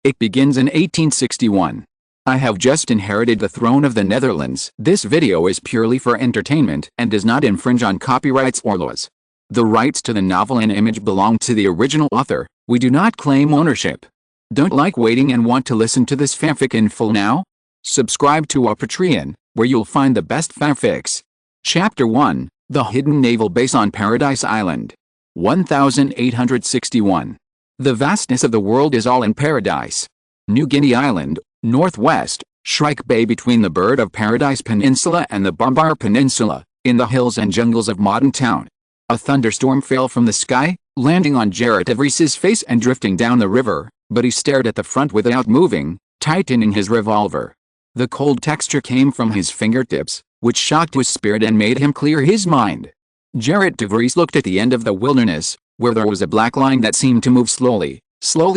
It begins in 1861. I have just inherited the throne of the Netherlands. This video is purely for entertainment and does not infringe on copyrights or laws. The rights to the novel and image belong to the original author. We do not claim ownership. Don't like waiting and want to listen to this fanfic in full now? Subscribe to our Patreon, where you'll find the best fanfics. Chapter 1, The Hidden Naval Base on Paradise Island. 1861. The vastness of the world is all in paradise. New Guinea Island, northwest, Shrike Bay between the Bird of Paradise Peninsula and the Bambar Peninsula, in the hills and jungles of modern town. A thunderstorm fell from the sky, landing on Gerrit de Vries's face and drifting down the river, but he stared at the front without moving, tightening his revolver. The cold texture came from his fingertips, which shocked his spirit and made him clear his mind. Gerrit de Vries looked at the end of the wilderness, where there was a black line that seemed to move slowly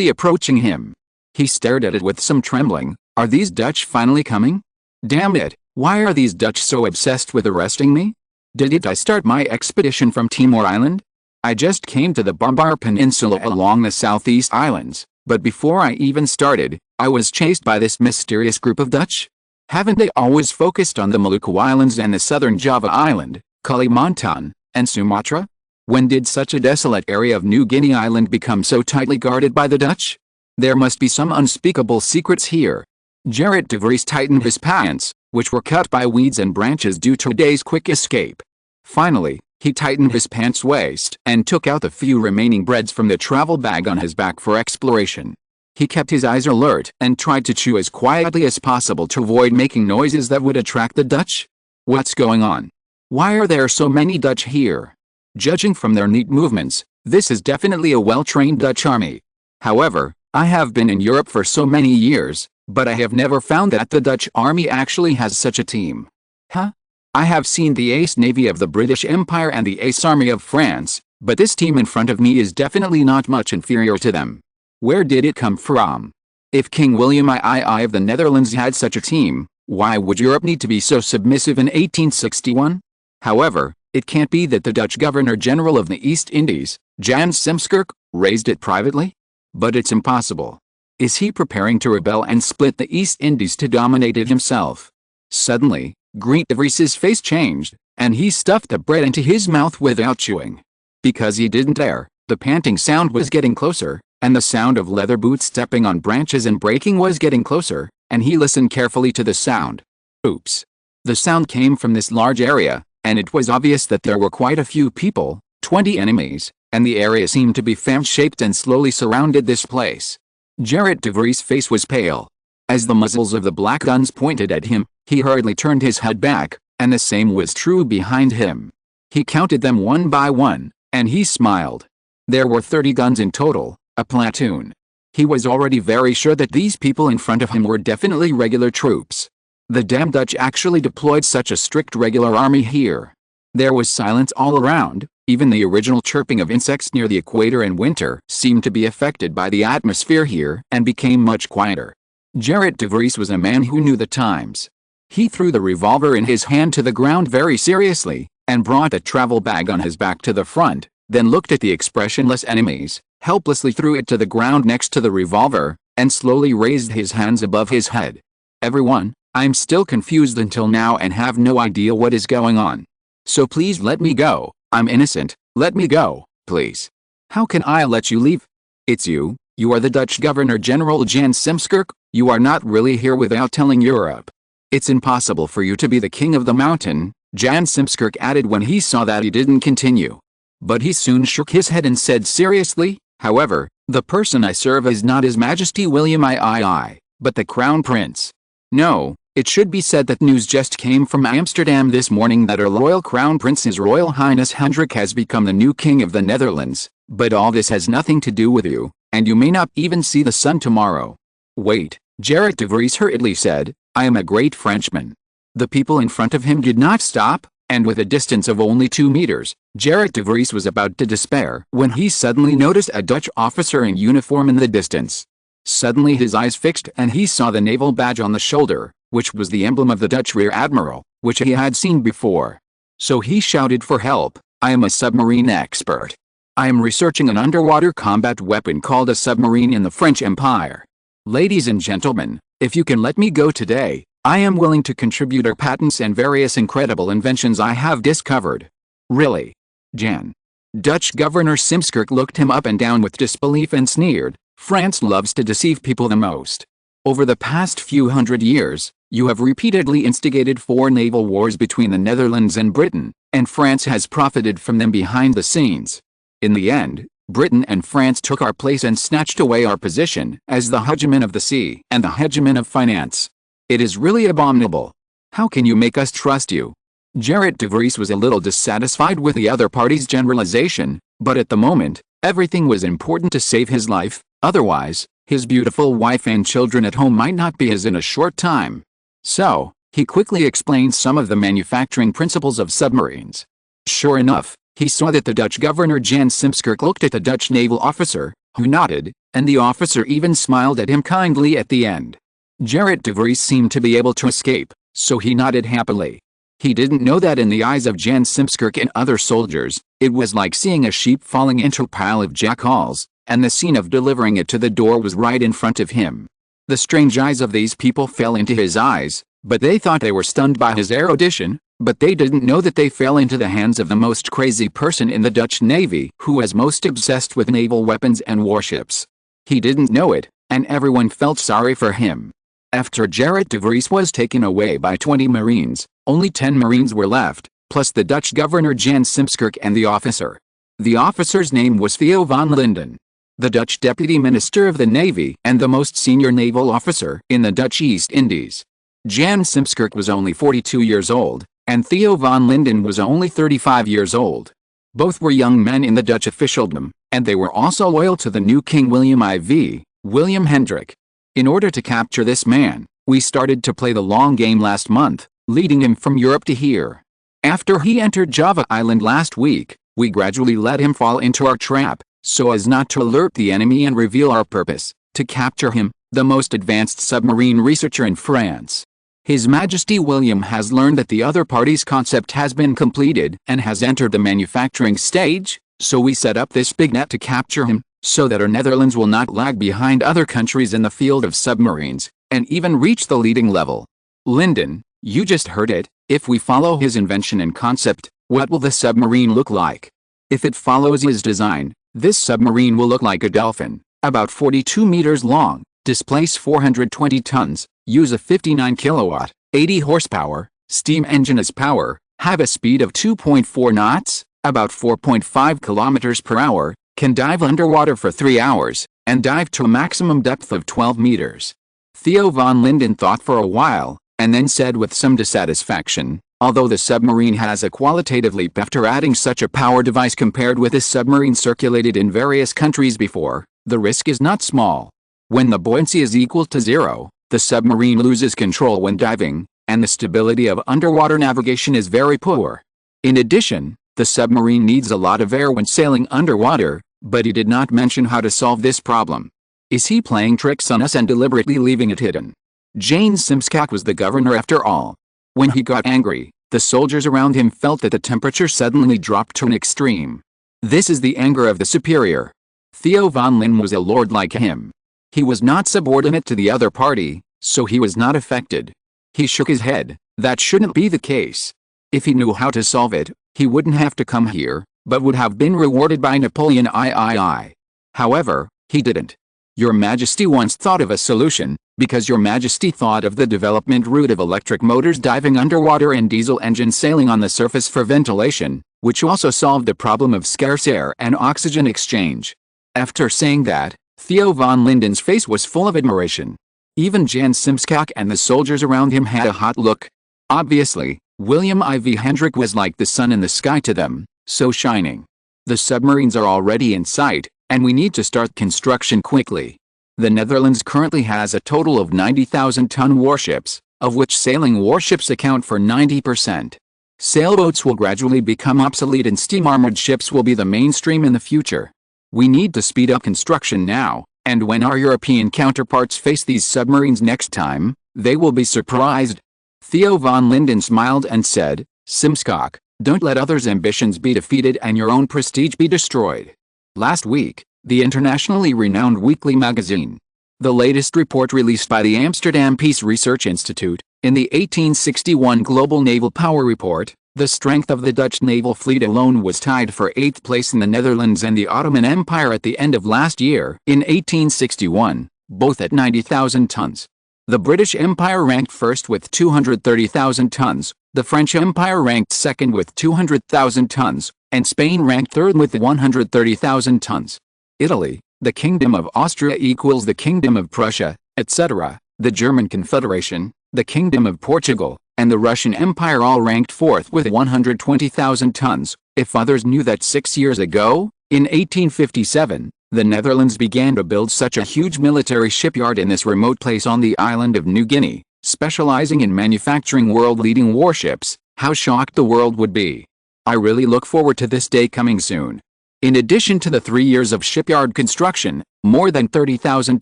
approaching him. He stared at it with some trembling. Are these Dutch finally coming? Damn it, why are these Dutch so obsessed with arresting me? Did I start my expedition from Timor Island? I just came to the Bambar Peninsula along the southeast islands, but before I even started, I was chased by this mysterious group of Dutch? Haven't they always focused on the Maluku Islands and the southern Java Island, Kalimantan, and Sumatra? When did such a desolate area of New Guinea Island become so tightly guarded by the Dutch? There must be some unspeakable secrets here. Gerrit de Vries tightened his pants, which were cut by weeds and branches due to today's quick escape. Finally, he tightened his pants waist and took out the few remaining breads from the travel bag on his back for exploration. He kept his eyes alert and tried to chew as quietly as possible to avoid making noises that would attract the Dutch. What's going on? Why are there so many Dutch here? Judging from their neat movements, this is definitely a well-trained Dutch army. However, I have been in Europe for so many years, but I have never found that the Dutch army actually has such a team. Huh? I have seen the Ace Navy of the British Empire and the Ace Army of France, but this team in front of me is definitely not much inferior to them. Where did it come from? If King William II of the Netherlands had such a team, why would Europe need to be so submissive in 1861? However, it can't be that the Dutch Governor-General of the East Indies, Jan Simskerk, raised it privately? But it's impossible. Is he preparing to rebel and split the East Indies to dominate it himself? Suddenly, Gerrit de Vries's face changed, and he stuffed the bread into his mouth without chewing. Because he didn't dare, the panting sound was getting closer, and the sound of leather boots stepping on branches and breaking was getting closer, and he listened carefully to the sound. Oops. The sound came from this large area, and it was obvious that there were quite a few people, 20 enemies, and the area seemed to be fan-shaped and slowly surrounded this place. Gerrit de Vries' face was pale. As the muzzles of the black guns pointed at him, he hurriedly turned his head back, and the same was true behind him. He counted them one by one, and he smiled. There were 30 guns in total, a platoon. He was already very sure that these people in front of him were definitely regular troops. The damn Dutch actually deployed such a strict regular army here. There was silence all around. Even the original chirping of insects near the equator in winter seemed to be affected by the atmosphere here and became much quieter. Gerrit de Vries was a man who knew the times. He threw the revolver in his hand to the ground very seriously, and brought the travel bag on his back to the front, then looked at the expressionless enemies, helplessly threw it to the ground next to the revolver, and slowly raised his hands above his head. Everyone, I'm still confused until now and have no idea what is going on. So please let me go. I'm innocent, let me go, please. How can I let you leave? It's you are the Dutch Governor-General Jan Simskerk, you are not really here without telling Europe. It's impossible for you to be the king of the mountain, Jan Simskerk added when he saw that he didn't continue. But he soon shook his head and said seriously, however, the person I serve is not His Majesty William II, but the Crown Prince. No. It should be said that news just came from Amsterdam this morning that our loyal Crown Prince His Royal Highness Hendrik has become the new King of the Netherlands, but all this has nothing to do with you, and you may not even see the sun tomorrow. Wait, Gerrit de Vries hurriedly said, I am a great Frenchman. The people in front of him did not stop, and with a distance of only 2 meters, Gerrit de Vries was about to despair when he suddenly noticed a Dutch officer in uniform in the distance. Suddenly his eyes fixed and he saw the naval badge on the shoulder, which was the emblem of the Dutch Rear Admiral, which he had seen before. So he shouted for help, I am a submarine expert. I am researching an underwater combat weapon called a submarine in the French Empire. Ladies and gentlemen, if you can let me go today, I am willing to contribute our patents and various incredible inventions I have discovered. Really? Jan. Dutch Governor Simskirk looked him up and down with disbelief and sneered, France loves to deceive people the most. Over the past few hundred years, you have repeatedly instigated 4 naval wars between the Netherlands and Britain, and France has profited from them behind the scenes. In the end, Britain and France took our place and snatched away our position as the hegemon of the sea and the hegemon of finance. It is really abominable. How can you make us trust you? Gerrit de Vries was a little dissatisfied with the other party's generalization, but at the moment, everything was important to save his life, otherwise, his beautiful wife and children at home might not be his in a short time. So, he quickly explained some of the manufacturing principles of submarines. Sure enough, he saw that the Dutch governor Jan Simskirk looked at the Dutch naval officer, who nodded, and the officer even smiled at him kindly at the end. Gerrit de Vries seemed to be able to escape, so he nodded happily. He didn't know that in the eyes of Jan Simskirk and other soldiers, it was like seeing a sheep falling into a pile of jackals, and the scene of delivering it to the door was right in front of him. The strange eyes of these people fell into his eyes, but they thought they were stunned by his erudition, but they didn't know that they fell into the hands of the most crazy person in the Dutch Navy who was most obsessed with naval weapons and warships. He didn't know it, and everyone felt sorry for him. After Gerrit de Vries was taken away by 20 Marines, only 10 Marines were left, plus the Dutch governor Jan Simskirk and the officer. The officer's name was Theo van Linden, the Dutch Deputy Minister of the Navy and the most senior naval officer in the Dutch East Indies. Jan Simskirk was only 42 years old, and Theo van Linden was only 35 years old. Both were young men in the Dutch officialdom, and they were also loyal to the new King William IV, William Hendrik. In order to capture this man, we started to play the long game last month, leading him from Europe to here. After he entered Java Island last week, we gradually let him fall into our trap, so as not to alert the enemy and reveal our purpose, to capture him, the most advanced submarine researcher in France. His Majesty William has learned that the other party's concept has been completed and has entered the manufacturing stage, so we set up this big net to capture him, so that our Netherlands will not lag behind other countries in the field of submarines, and even reach the leading level. Linden, you just heard it, if we follow his invention and concept, what will the submarine look like? If it follows his design, this submarine will look like a dolphin, about 42 meters long, displace 420 tons, use a 59 kilowatt, 80 horsepower, steam engine as power, have a speed of 2.4 knots, about 4.5 kilometers per hour, can dive underwater for 3 hours, and dive to a maximum depth of 12 meters. Theo van Linden thought for a while, and then said with some dissatisfaction, although the submarine has a qualitative leap after adding such a power device compared with a submarine circulated in various countries before, the risk is not small. When the buoyancy is equal to 0, the submarine loses control when diving, and the stability of underwater navigation is very poor. In addition, the submarine needs a lot of air when sailing underwater, but he did not mention how to solve this problem. Is he playing tricks on us and deliberately leaving it hidden? Jan Simskirk was the governor after all. When he got angry, the soldiers around him felt that the temperature suddenly dropped to an extreme. This is the anger of the superior. Theo van Linden was a lord like him. He was not subordinate to the other party, so he was not affected. He shook his head. That shouldn't be the case. If he knew how to solve it, he wouldn't have to come here, but would have been rewarded by Napoleon III. However, he didn't. Your Majesty once thought of a solution, because your Majesty thought of the development route of electric motors diving underwater and diesel engines sailing on the surface for ventilation, which also solved the problem of scarce air and oxygen exchange. After saying that, Theo van Linden's face was full of admiration. Even Jan Simskirk and the soldiers around him had a hot look. Obviously, William IV Hendrik was like the sun in the sky to them, so shining. The submarines are already in sight, and we need to start construction quickly. The Netherlands currently has a total of 90,000-ton warships, of which sailing warships account for 90%. Sailboats will gradually become obsolete and steam-armored ships will be the mainstream in the future. We need to speed up construction now, and when our European counterparts face these submarines next time, they will be surprised. Theo van Linden smiled and said, Simskirk, don't let others' ambitions be defeated and your own prestige be destroyed. Last week, the internationally renowned weekly magazine, The latest report released by the Amsterdam Peace Research Institute, in the 1861 Global Naval Power Report, the strength of the Dutch naval fleet alone was tied for 8th place in the Netherlands and the Ottoman Empire at the end of last year, in 1861, both at 90,000 tons. The British Empire ranked first with 230,000 tons, the French Empire ranked second with 200,000 tons, and Spain ranked third with 130,000 tons. Italy, the Kingdom of Austria equals the Kingdom of Prussia, etc., the German Confederation, the Kingdom of Portugal, and the Russian Empire all ranked fourth with 120,000 tons. If others knew that 6 years ago, in 1857, the Netherlands began to build such a huge military shipyard in this remote place on the island of New Guinea, specializing in manufacturing world-leading warships, how shocked the world would be. I really look forward to this day coming soon. In addition to the 3 years of shipyard construction, more than 30,000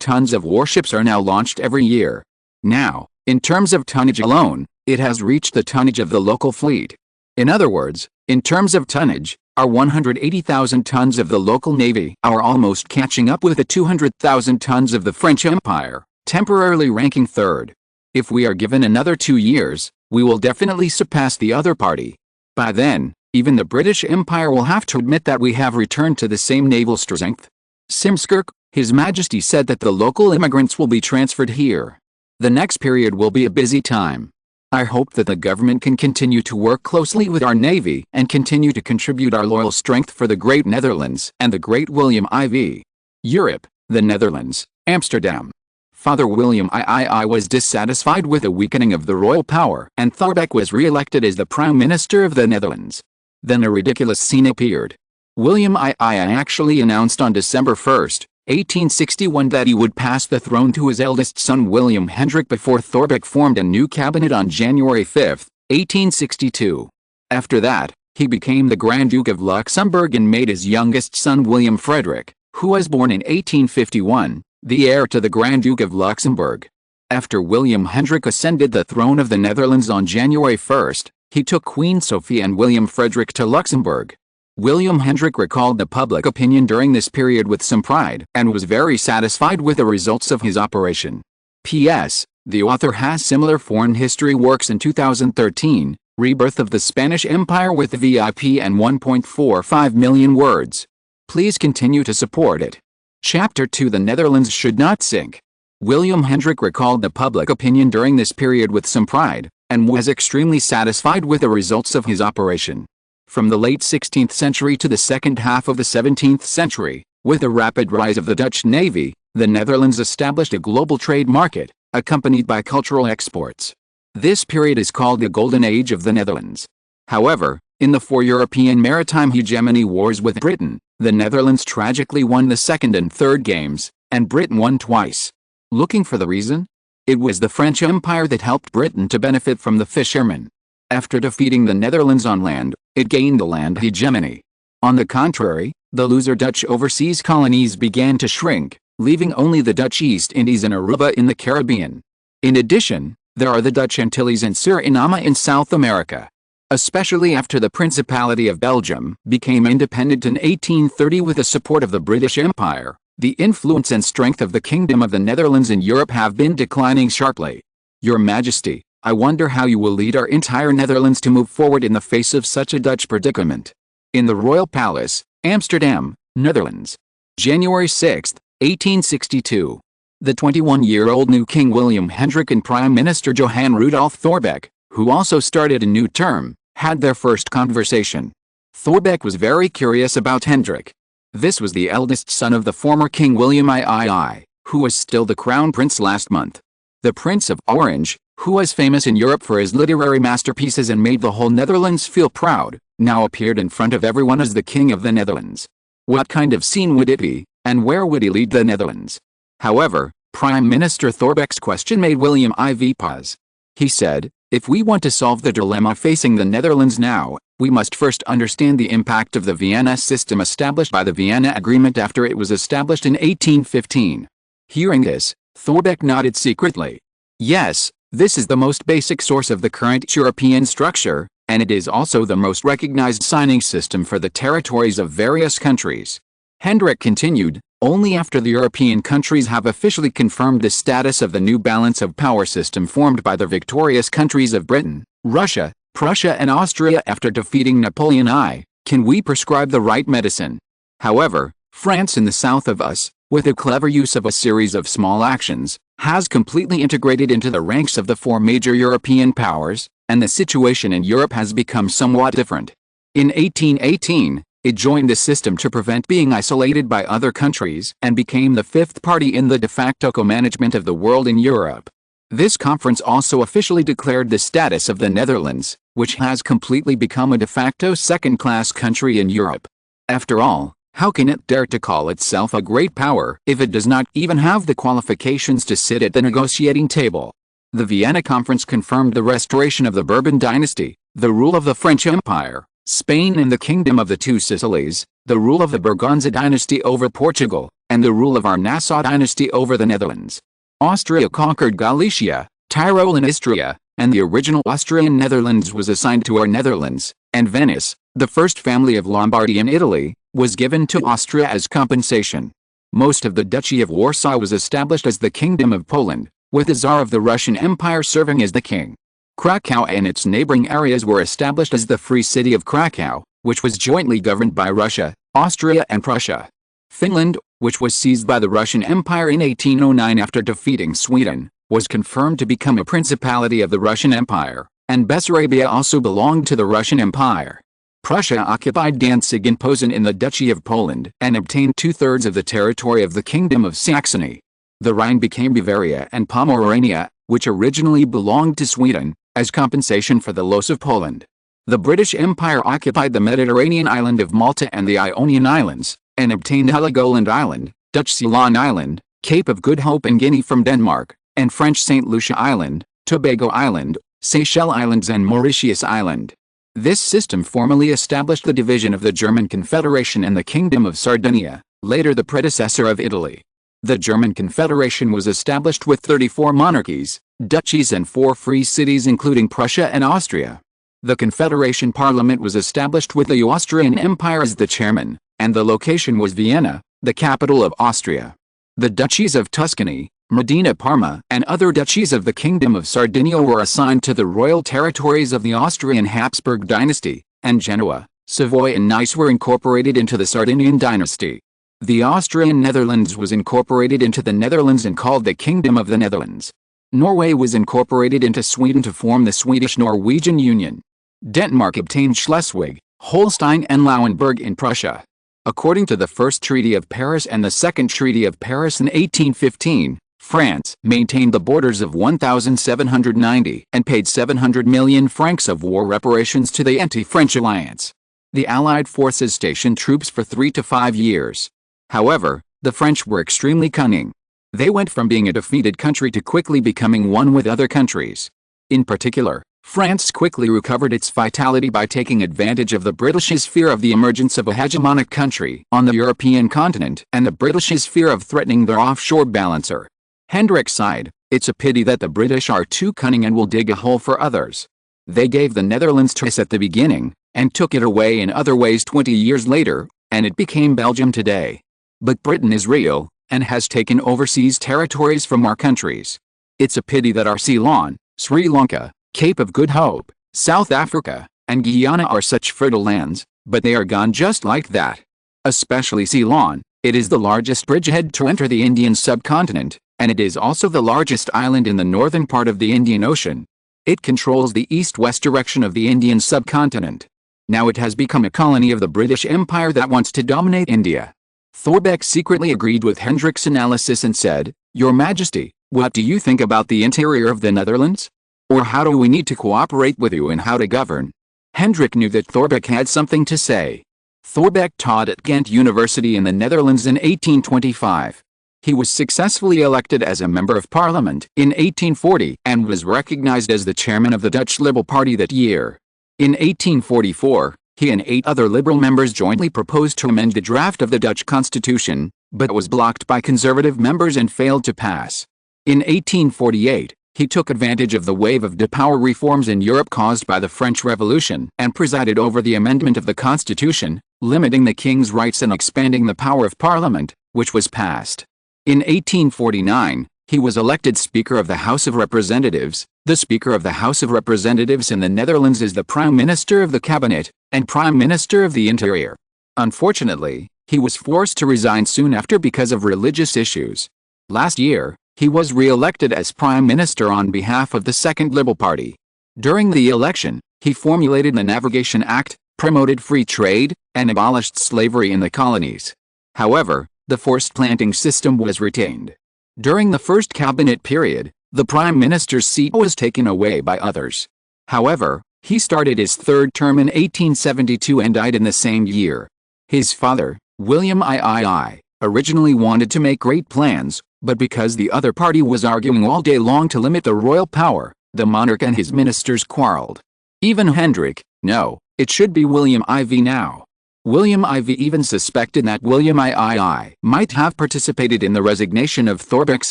tons of warships are now launched every year. Now, in terms of tonnage alone, it has reached the tonnage of the local fleet. In other words, in terms of tonnage, our 180,000 tons of the local navy are almost catching up with the 200,000 tons of the French Empire, temporarily ranking third. If we are given another 2 years, we will definitely surpass the other party. By then, even the British Empire will have to admit that we have returned to the same naval strength. Simskirk, His Majesty said that the local immigrants will be transferred here. The next period will be a busy time. I hope that the government can continue to work closely with our Navy and continue to contribute our loyal strength for the great Netherlands and the great William IV. Europe, the Netherlands, Amsterdam. Father William III was dissatisfied with the weakening of the royal power and Thorbecke was re-elected as the Prime Minister of the Netherlands. Then a ridiculous scene appeared. William II actually announced on December 1, 1861 that he would pass the throne to his eldest son William Hendrik before Thorbecke formed a new cabinet on January 5, 1862. After that, he became the Grand Duke of Luxembourg and made his youngest son William Frederick, who was born in 1851, the heir to the Grand Duke of Luxembourg. After William Hendrik ascended the throne of the Netherlands on January 1, he took Queen Sophie and William Frederick to Luxembourg. William Hendrik recalled the public opinion during this period with some pride and was very satisfied with the results of his operation. P.S. The author has similar foreign history works in 2013, Rebirth of the Spanish Empire with VIP and 1.45 million words. Please continue to support it. Chapter 2 The Netherlands Should Not Sink. William Hendrik recalled the public opinion during this period with some pride and was extremely satisfied with the results of his operation. From the late 16th century to the second half of the 17th century, with the rapid rise of the Dutch Navy, the Netherlands established a global trade market, accompanied by cultural exports. This period is called the Golden Age of the Netherlands. However, in the 4 European maritime hegemony wars with Britain, the Netherlands tragically won the second and third games, and Britain won twice. Looking for the reason? It was the French Empire that helped Britain to benefit from the fishermen. After defeating the Netherlands on land, it gained the land hegemony. On the contrary, the loser Dutch overseas colonies began to shrink, leaving only the Dutch East Indies and Aruba in the Caribbean. In addition, there are the Dutch Antilles and Suriname in South America. Especially after the Principality of Belgium became independent in 1830 with the support of the British Empire, the influence and strength of the Kingdom of the Netherlands in Europe have been declining sharply. Your Majesty, I wonder how you will lead our entire Netherlands to move forward in the face of such a Dutch predicament. In the Royal Palace, Amsterdam, Netherlands. January 6, 1862. The 21-year-old new King William Hendrik and Prime Minister Johan Rudolf Thorbecke, who also started a new term, had their first conversation. Thorbecke was very curious about Hendrik. This was the eldest son of the former King William III, who was still the Crown Prince last month. The Prince of Orange, who was famous in Europe for his literary masterpieces and made the whole Netherlands feel proud, now appeared in front of everyone as the King of the Netherlands. What kind of scene would it be, and where would he lead the Netherlands? However, Prime Minister Thorbecke's question made William IV pause. He said, "If we want to solve the dilemma facing the Netherlands now, we must first understand the impact of the Vienna system established by the Vienna Agreement after it was established in 1815. Hearing this, Thorbecke nodded secretly. Yes, this is the most basic source of the current European structure, and it is also the most recognized signing system for the territories of various countries. Hendrik continued, only after the European countries have officially confirmed the status of the new balance of power system formed by the victorious countries of Britain, Russia, Prussia and Austria after defeating Napoleon I, can we prescribe the right medicine. However, France in the south of us, with a clever use of a series of small actions, has completely integrated into the ranks of the four major European powers, and the situation in Europe has become somewhat different. In 1818, it joined the system to prevent being isolated by other countries and became the fifth party in the de facto co-management of the world in Europe. This conference also officially declared the status of the Netherlands, which has completely become a de facto second-class country in Europe. After all, how can it dare to call itself a great power if it does not even have the qualifications to sit at the negotiating table? The Vienna Conference confirmed the restoration of the Bourbon dynasty, the rule of the French Empire, Spain and the Kingdom of the Two Sicilies, the rule of the Braganza dynasty over Portugal, and the rule of our Nassau dynasty over the Netherlands. Austria conquered Galicia, Tyrol and Istria, and the original Austrian Netherlands was assigned to our Netherlands, and Venice, the first family of Lombardy in Italy, was given to Austria as compensation. Most of the Duchy of Warsaw was established as the Kingdom of Poland, with the Tsar of the Russian Empire serving as the king. Krakow and its neighboring areas were established as the Free City of Krakow, which was jointly governed by Russia, Austria and Prussia. Finland, which was seized by the Russian Empire in 1809 after defeating Sweden, was confirmed to become a principality of the Russian Empire, and Bessarabia also belonged to the Russian Empire. Prussia occupied Danzig and Posen in the Duchy of Poland and obtained two-thirds of the territory of the Kingdom of Saxony. The Rhine became Bavaria and Pomerania, which originally belonged to Sweden, as compensation for the loss of Poland. The British Empire occupied the Mediterranean island of Malta and the Ionian Islands, and obtained Heligoland Island, Dutch Ceylon Island, Cape of Good Hope and Guinea from Denmark, and French St. Lucia Island, Tobago Island, Seychelles Islands and Mauritius Island. This system formally established the division of the German Confederation and the Kingdom of Sardinia, later the predecessor of Italy. The German Confederation was established with 34 monarchies, duchies and 4 free cities including Prussia and Austria. The Confederation Parliament was established with the Austrian Empire as the chairman, and the location was Vienna, the capital of Austria. The duchies of Tuscany, Modena, Parma, and other duchies of the Kingdom of Sardinia were assigned to the royal territories of the Austrian Habsburg dynasty, and Genoa, Savoy and Nice were incorporated into the Sardinian dynasty. The Austrian Netherlands was incorporated into the Netherlands and called the Kingdom of the Netherlands. Norway was incorporated into Sweden to form the Swedish-Norwegian Union. Denmark obtained Schleswig, Holstein and Lauenburg in Prussia. According to the First Treaty of Paris and the Second Treaty of Paris in 1815, France maintained the borders of 1790 and paid 700 million francs of war reparations to the anti-French alliance. The Allied forces stationed troops for 3 to 5 years. However, the French were extremely cunning. They went from being a defeated country to quickly becoming one with other countries. In particular, France quickly recovered its vitality by taking advantage of the British's fear of the emergence of a hegemonic country on the European continent and the British's fear of threatening their offshore balancer. Hendrik sighed, "It's a pity that the British are too cunning and will dig a hole for others." They gave the Netherlands to us at the beginning, and took it away in other ways 20 years later, and it became Belgium today. But Britain is real, and has taken overseas territories from our countries. It's a pity that our Ceylon, Sri Lanka, Cape of Good Hope, South Africa, and Guyana are such fertile lands, but they are gone just like that. Especially Ceylon, it is the largest bridgehead to enter the Indian subcontinent, and it is also the largest island in the northern part of the Indian Ocean. It controls the east-west direction of the Indian subcontinent. Now it has become a colony of the British Empire that wants to dominate India. Thorbecke secretly agreed with Hendrik's analysis and said, "Your Majesty, what do you think about the interior of the Netherlands? Or how do we need to cooperate with you in how to govern?" Hendrik knew that Thorbecke had something to say. Thorbecke taught at Ghent University in the Netherlands in 1825. He was successfully elected as a member of parliament in 1840 and was recognized as the chairman of the Dutch Liberal Party that year. In 1844, he and 8 other Liberal members jointly proposed to amend the draft of the Dutch constitution, but was blocked by conservative members and failed to pass. In 1848, he took advantage of the wave of power reforms in Europe caused by the French Revolution and presided over the amendment of the constitution, limiting the king's rights and expanding the power of parliament, which was passed. In 1849, he was elected Speaker of the House of Representatives. The Speaker of the House of Representatives in the Netherlands is the Prime Minister of the Cabinet and Prime Minister of the Interior. Unfortunately, he was forced to resign soon after because of religious issues. Last year, he was re-elected as Prime Minister on behalf of the Second Liberal Party. During the election, he formulated the Navigation Act, promoted free trade, and abolished slavery in the colonies. However, the forced planting system was retained. During the first cabinet period, the Prime Minister's seat was taken away by others. However, he started his third term in 1872 and died in the same year. His father, William III, originally wanted to make great plans, but because the other party was arguing all day long to limit the royal power, the monarch and his ministers quarreled. Even Hendrik, no, it should be William IV now. William IV even suspected that William III might have participated in the resignation of Thorbecke's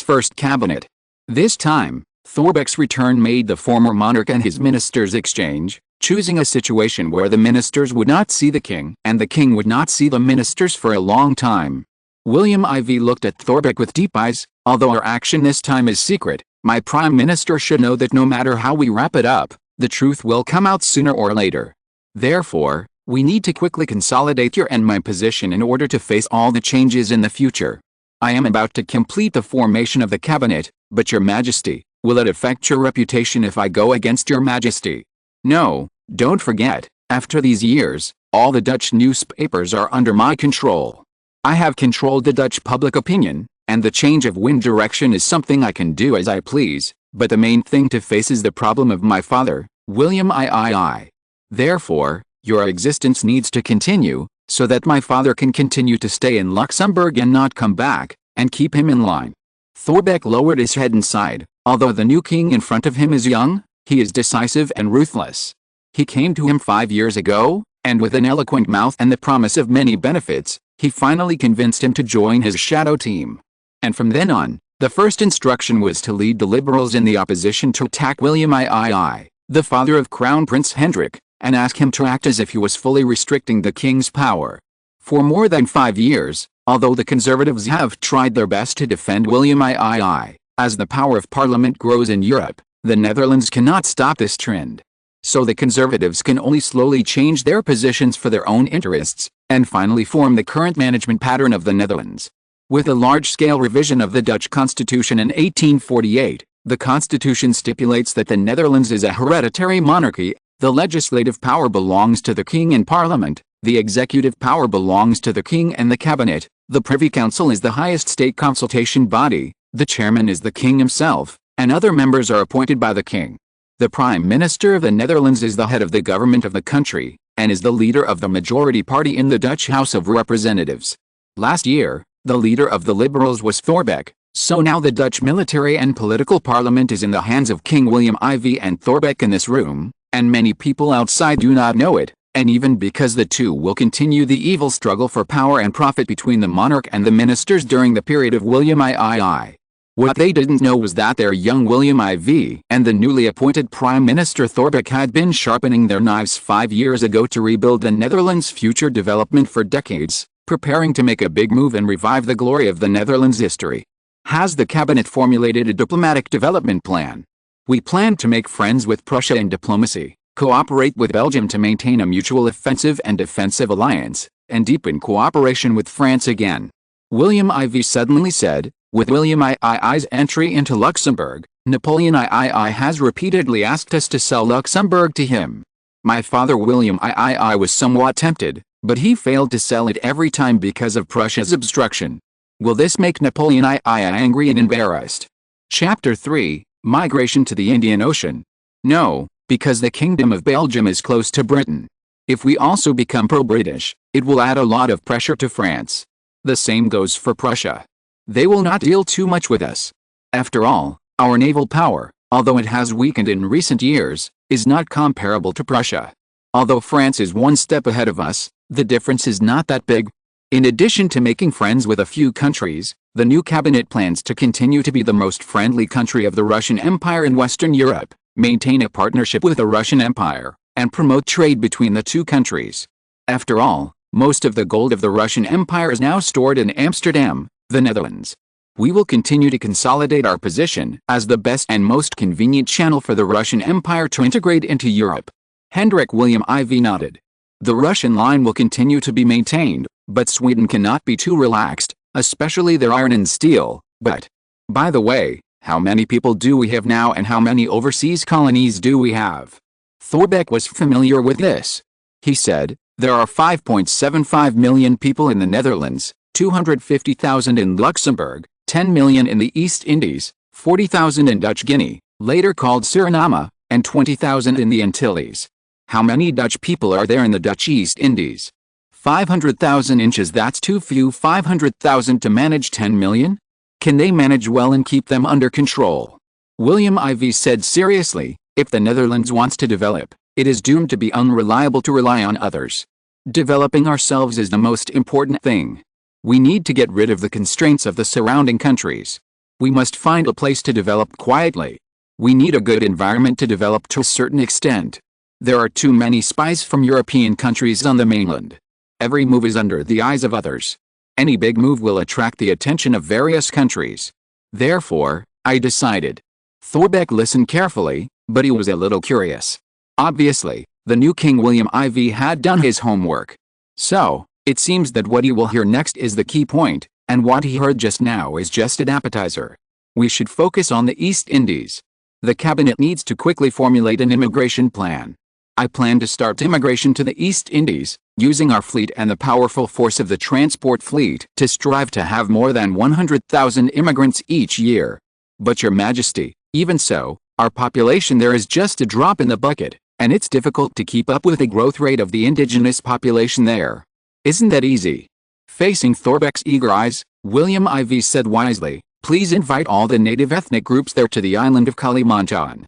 first cabinet. This time, Thorbecke's return made the former monarch and his ministers exchange, choosing a situation where the ministers would not see the king and the king would not see the ministers for a long time. William IV looked at Thorbecke with deep eyes. Although our action this time is secret, my Prime Minister should know that no matter how we wrap it up, the truth will come out sooner or later. Therefore, we need to quickly consolidate your and my position in order to face all the changes in the future. I am about to complete the formation of the cabinet, but your majesty, will it affect your reputation if I go against your majesty? No, don't forget, after these years, all the Dutch newspapers are under my control. I have controlled the Dutch public opinion, and the change of wind direction is something I can do as I please, but the main thing to face is the problem of my father, William III. Therefore, your existence needs to continue, so that my father can continue to stay in Luxembourg and not come back, and keep him in line. Thorbecke lowered his head and sighed. Although the new king in front of him is young, he is decisive and ruthless. He came to him 5 years ago, and with an eloquent mouth and the promise of many benefits, he finally convinced him to join his shadow team. And from then on, the first instruction was to lead the liberals in the opposition to attack William III, the father of Crown Prince Hendrik, and ask him to act as if he was fully restricting the king's power. For more than 5 years, although the conservatives have tried their best to defend William III, as the power of parliament grows in Europe, the Netherlands cannot stop this trend. So the conservatives can only slowly change their positions for their own interests, and finally form the current management pattern of the Netherlands. With a large-scale revision of the Dutch constitution in 1848, the constitution stipulates that the Netherlands is a hereditary monarchy. The legislative power belongs to the king and parliament, the executive power belongs to the king and the cabinet, the Privy Council is the highest state consultation body, the chairman is the king himself, and other members are appointed by the king. The Prime Minister of the Netherlands is the head of the government of the country, and is the leader of the majority party in the Dutch House of Representatives. Last year, the leader of the Liberals was Thorbecke, so now the Dutch military and political parliament is in the hands of King William IV and Thorbecke in this room, and many people outside do not know it, and even because the two will continue the evil struggle for power and profit between the monarch and the ministers during the period of William III. What they didn't know was that their young William IV and the newly appointed Prime Minister Thorbecke had been sharpening their knives 5 years ago to rebuild the Netherlands' future development for decades, preparing to make a big move and revive the glory of the Netherlands' history. Has the cabinet formulated a diplomatic development plan? We plan to make friends with Prussia in diplomacy, cooperate with Belgium to maintain a mutual offensive and defensive alliance, and deepen cooperation with France again. William IV suddenly said. With William II's entry into Luxembourg, Napoleon III has repeatedly asked us to sell Luxembourg to him. My father William III was somewhat tempted, but he failed to sell it every time because of Prussia's obstruction. Will this make Napoleon III angry and embarrassed? Chapter 3, Migration to the Indian Ocean. No, because the Kingdom of Belgium is close to Britain. If we also become pro-British, it will add a lot of pressure to France. The same goes for Prussia. They will not deal too much with us. After all, our naval power, although it has weakened in recent years, is not comparable to Prussia. Although France is one step ahead of us, the difference is not that big. In addition to making friends with a few countries, the new cabinet plans to continue to be the most friendly country of the Russian Empire in Western Europe, maintain a partnership with the Russian Empire, and promote trade between the two countries. After all, Most of the gold of the Russian Empire is now stored in Amsterdam, the Netherlands. We will continue to consolidate our position as the best and most convenient channel for the Russian Empire to integrate into Europe. Hendrik William IV nodded. The Russian line will continue to be maintained, but Sweden cannot be too relaxed, especially their iron and steel. But, by the way, how many people do we have now and how many overseas colonies do we have? Thorbecke was familiar with this. He said, there are 5.75 million people in the Netherlands, 250,000 in Luxembourg, 10 million in the East Indies, 40,000 in Dutch Guinea, later called Suriname, and 20,000 in the Antilles. How many Dutch people are there in the Dutch East Indies? 500,000 inches. That's too few. 500,000 to manage 10 million? Can they manage well and keep them under control? William IV said seriously, if the Netherlands wants to develop, it is doomed to be unreliable to rely on others. Developing ourselves is the most important thing. We need to get rid of the constraints of the surrounding countries. We must find a place to develop quietly. We need a good environment to develop to a certain extent. There are too many spies from European countries on the mainland. Every move is under the eyes of others. Any big move will attract the attention of various countries. Therefore, I decided. Thorbecke listened carefully, but he was a little curious. Obviously, the new King William IV had done his homework. So, it seems that what he will hear next is the key point, and what he heard just now is just an appetizer. We should focus on the East Indies. The cabinet needs to quickly formulate an immigration plan. I plan to start immigration to the East Indies, using our fleet and the powerful force of the transport fleet to strive to have more than 100,000 immigrants each year. But Your Majesty, even so, our population there is just a drop in the bucket, and it's difficult to keep up with the growth rate of the indigenous population there. Isn't that easy? Facing Thorbecke's eager eyes, William IV said wisely, please invite all the native ethnic groups there to the island of Kalimantan.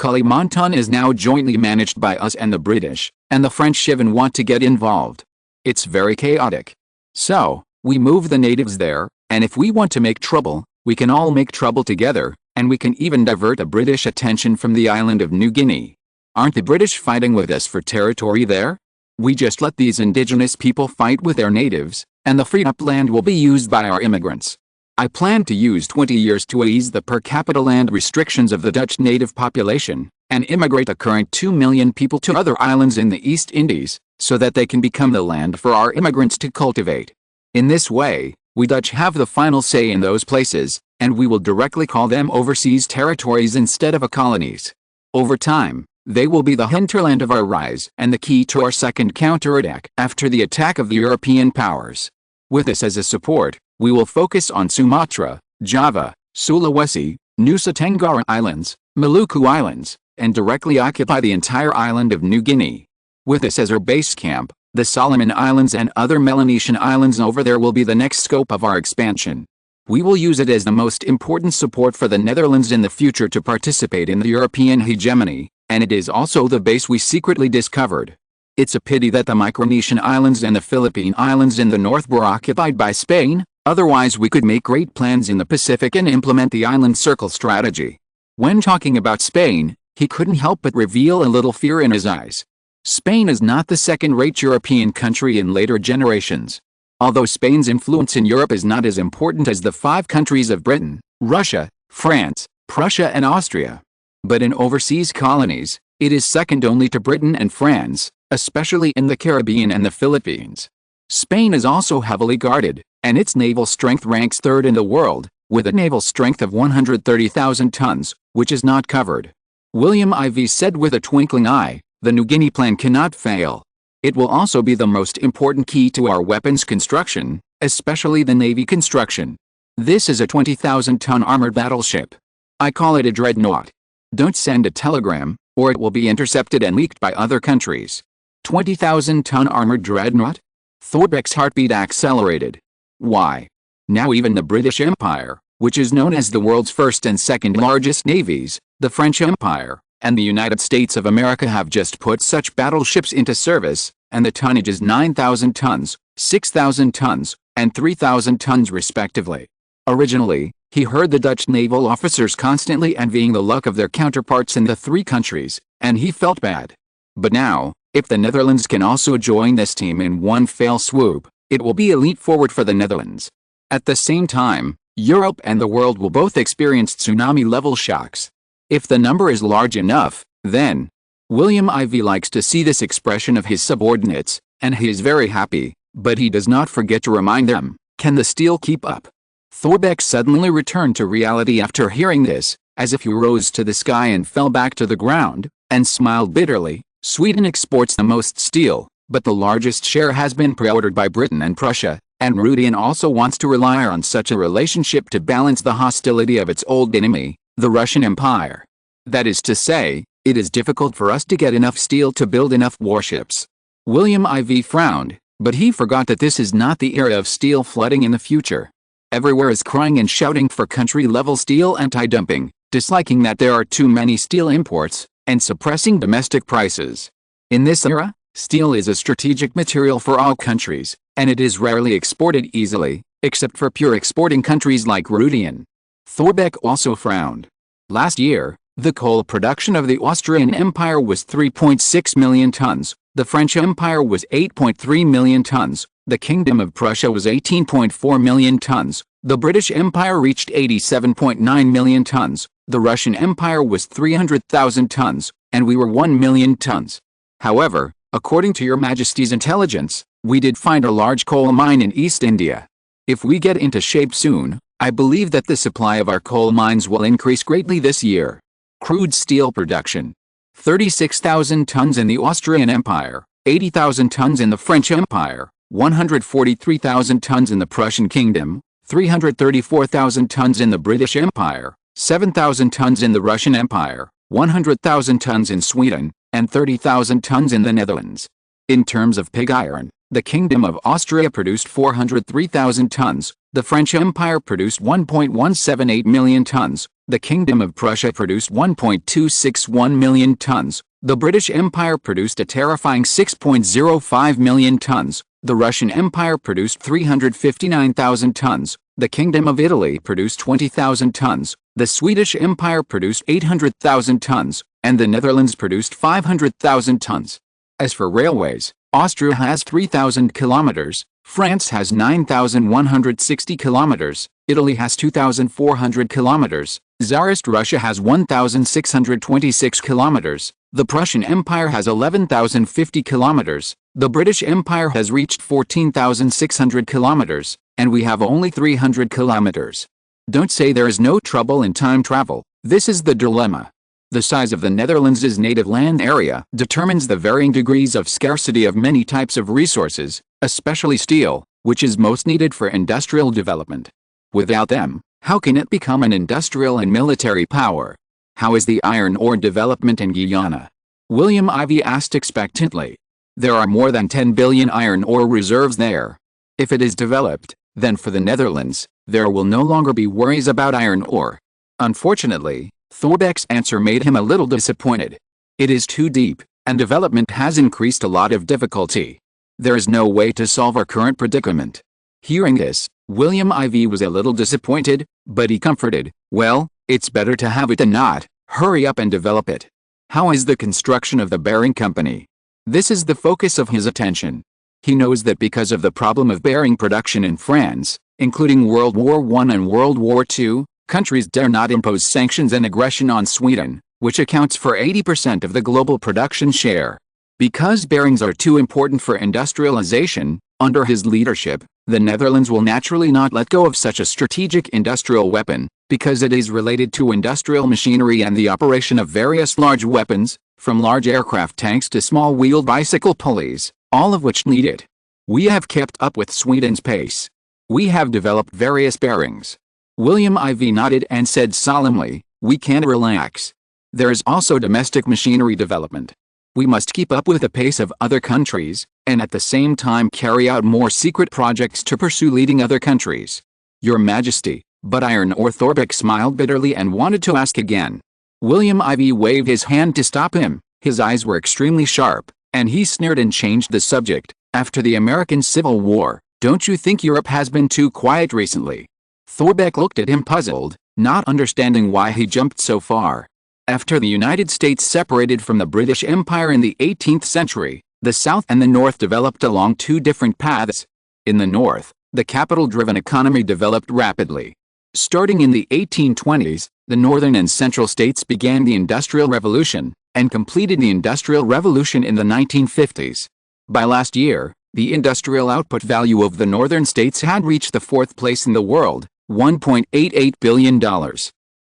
Kalimantan is now jointly managed by us and the British, and the French even want to get involved. It's very chaotic. So, we move the natives there, and if we want to make trouble, we can all make trouble together, and we can even divert the British attention from the island of New Guinea. Aren't the British fighting with us for territory there? We just let these indigenous people fight with their natives, and the freed up land will be used by our immigrants. I plan to use 20 years to ease the per capita land restrictions of the Dutch native population, and immigrate the current 2 million people to other islands in the East Indies, so that they can become the land for our immigrants to cultivate. In this way, we Dutch have the final say in those places, and we will directly call them overseas territories instead of colonies. Over time, they will be the hinterland of our rise and the key to our second counterattack after the attack of the European powers. With this as a support, we will focus on Sumatra, Java, Sulawesi, Nusa Tenggara Islands, Maluku Islands, and directly occupy the entire island of New Guinea. With this as our base camp, the Solomon Islands and other Melanesian islands over there will be the next scope of our expansion. We will use it as the most important support for the Netherlands in the future to participate in the European hegemony, and it is also the base we secretly discovered. It's a pity that the Micronesian Islands and the Philippine Islands in the north were occupied by Spain, otherwise we could make great plans in the Pacific and implement the island circle strategy. When talking about Spain, he couldn't help but reveal a little fear in his eyes. Spain is not the second-rate European country in later generations. Although Spain's influence in Europe is not as important as the 5 countries of Britain, Russia, France, Prussia and Austria. But in overseas colonies, it is second only to Britain and France, especially in the Caribbean and the Philippines. Spain is also heavily guarded, and its naval strength ranks 3rd in the world, with a naval strength of 130,000 tons, which is not covered. William IV said with a twinkling eye, the New Guinea plan cannot fail. It will also be the most important key to our weapons construction, especially the Navy construction. This is a 20,000-ton armored battleship. I call it a dreadnought. Don't send a telegram, or it will be intercepted and leaked by other countries. 20,000-ton armored dreadnought? Thorbecke's heartbeat accelerated. Why? Now even the British Empire, which is known as the world's first and second largest navies, the French Empire, and the United States of America have just put such battleships into service, and the tonnage is 9,000 tons, 6,000 tons, and 3,000 tons respectively. Originally, he heard the Dutch naval officers constantly envying the luck of their counterparts in the 3 countries, and he felt bad. But now, If the Netherlands can also join this team in one fell swoop, it will be a leap forward for the Netherlands. At the same time, Europe and the world will both experience tsunami-level shocks. If the number is large enough, then William IV likes to see this expression of his subordinates, and he is very happy, but he does not forget to remind them, can the steel keep up? Thorbecke suddenly returned to reality after hearing this, as if he rose to the sky and fell back to the ground, and smiled bitterly. Sweden exports the most steel, but the largest share has been pre-ordered by Britain and Prussia, and Rudian also wants to rely on such a relationship to balance the hostility of its old enemy, the Russian Empire. That is to say, it is difficult for us to get enough steel to build enough warships. William IV frowned, but he forgot that this is not the era of steel flooding in the future. Everywhere is crying and shouting for country-level steel anti-dumping, disliking that there are too many steel imports, and suppressing domestic prices. In this era, steel is a strategic material for all countries, and it is rarely exported easily, except for pure exporting countries like Rudian. Thorbecke also frowned. Last year, the coal production of the Austrian Empire was 3.6 million tons, the French Empire was 8.3 million tons, the Kingdom of Prussia was 18.4 million tons, the British Empire reached 87.9 million tons, the Russian Empire was 300,000 tons, and we were 1 million tons. However, according to Your Majesty's intelligence, we did find a large coal mine in East India. If we get into shape soon, I believe that the supply of our coal mines will increase greatly this year. Crude steel production. 36,000 tons in the Austrian Empire, 80,000 tons in the French Empire, 143,000 tons in the Prussian Kingdom, 334,000 tons in the British Empire, 7,000 tons in the Russian Empire, 100,000 tons in Sweden, and 30,000 tons in the Netherlands. In terms of pig iron, the Kingdom of Austria produced 403,000 tons, the French Empire produced 1.178 million tons, the Kingdom of Prussia produced 1.261 million tons, the British Empire produced a terrifying 6.05 million tons, the Russian Empire produced 359,000 tons, the Kingdom of Italy produced 20,000 tons, the Swedish Empire produced 800,000 tons, and the Netherlands produced 500,000 tons. As for railways, Austria has 3,000 kilometers, France has 9,160 kilometers, Italy has 2,400 kilometers, Tsarist Russia has 1,626 kilometers, the Prussian Empire has 11,050 kilometers, the British Empire has reached 14,600 kilometers, and we have only 300 kilometers. Don't say there is no trouble in time travel, this is the dilemma. The size of the Netherlands' native land area determines the varying degrees of scarcity of many types of resources, especially steel, which is most needed for industrial development. Without them, how can it become an industrial and military power? How is the iron ore development in Guyana? William IV asked expectantly. There are more than 10 billion iron ore reserves there. If it is developed, then for the Netherlands, there will no longer be worries about iron ore. Unfortunately, Thorbecke's answer made him a little disappointed. It is too deep, and development has increased a lot of difficulty. There is no way to solve our current predicament. Hearing this, William IV was a little disappointed, but he comforted, well, it's better to have it than not, hurry up and develop it. How is the construction of the bearing company? This is the focus of his attention. He knows that because of the problem of bearing production in France, including World War I and World War II, countries dare not impose sanctions and aggression on Sweden, which accounts for 80% of the global production share. Because bearings are too important for industrialization, under his leadership, the Netherlands will naturally not let go of such a strategic industrial weapon, because it is related to industrial machinery and the operation of various large weapons, from large aircraft tanks to small-wheeled bicycle pulleys, all of which need it. We have kept up with Sweden's pace. We have developed various bearings. William IV nodded and said solemnly, we can't relax. There is also domestic machinery development. We must keep up with the pace of other countries, and at the same time carry out more secret projects to pursue leading other countries. Your Majesty, but iron ore. Thorbecke smiled bitterly and wanted to ask again. William IV waved his hand to stop him, his eyes were extremely sharp, and he sneered and changed the subject. After the American Civil War, don't you think Europe has been too quiet recently? Thorbecke looked at him puzzled, not understanding why he jumped so far. After the United States separated from the British Empire in the 18th century, the South and the North developed along two different paths. In the North, the capital-driven economy developed rapidly. Starting in the 1820s, the northern and central states began the Industrial Revolution, and completed the Industrial Revolution in the 1950s. By last year, the industrial output value of the northern states had reached the fourth place in the world, $1.88 billion.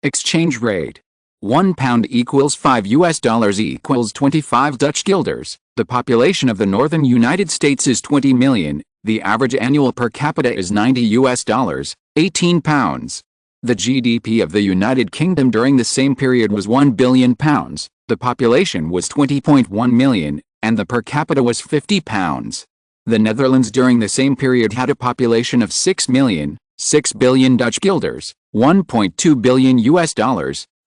Exchange rate. £1 equals $5 equals 25 Dutch guilders. The population of the northern United States is 20 million. The average annual per capita is $90, 18 pounds. The GDP of the United Kingdom during the same period was £1 billion. The population was 20.1 million, and the per capita was £50. The Netherlands during the same period had a population of 6 million, 6 billion Dutch guilders, $1.2 billion,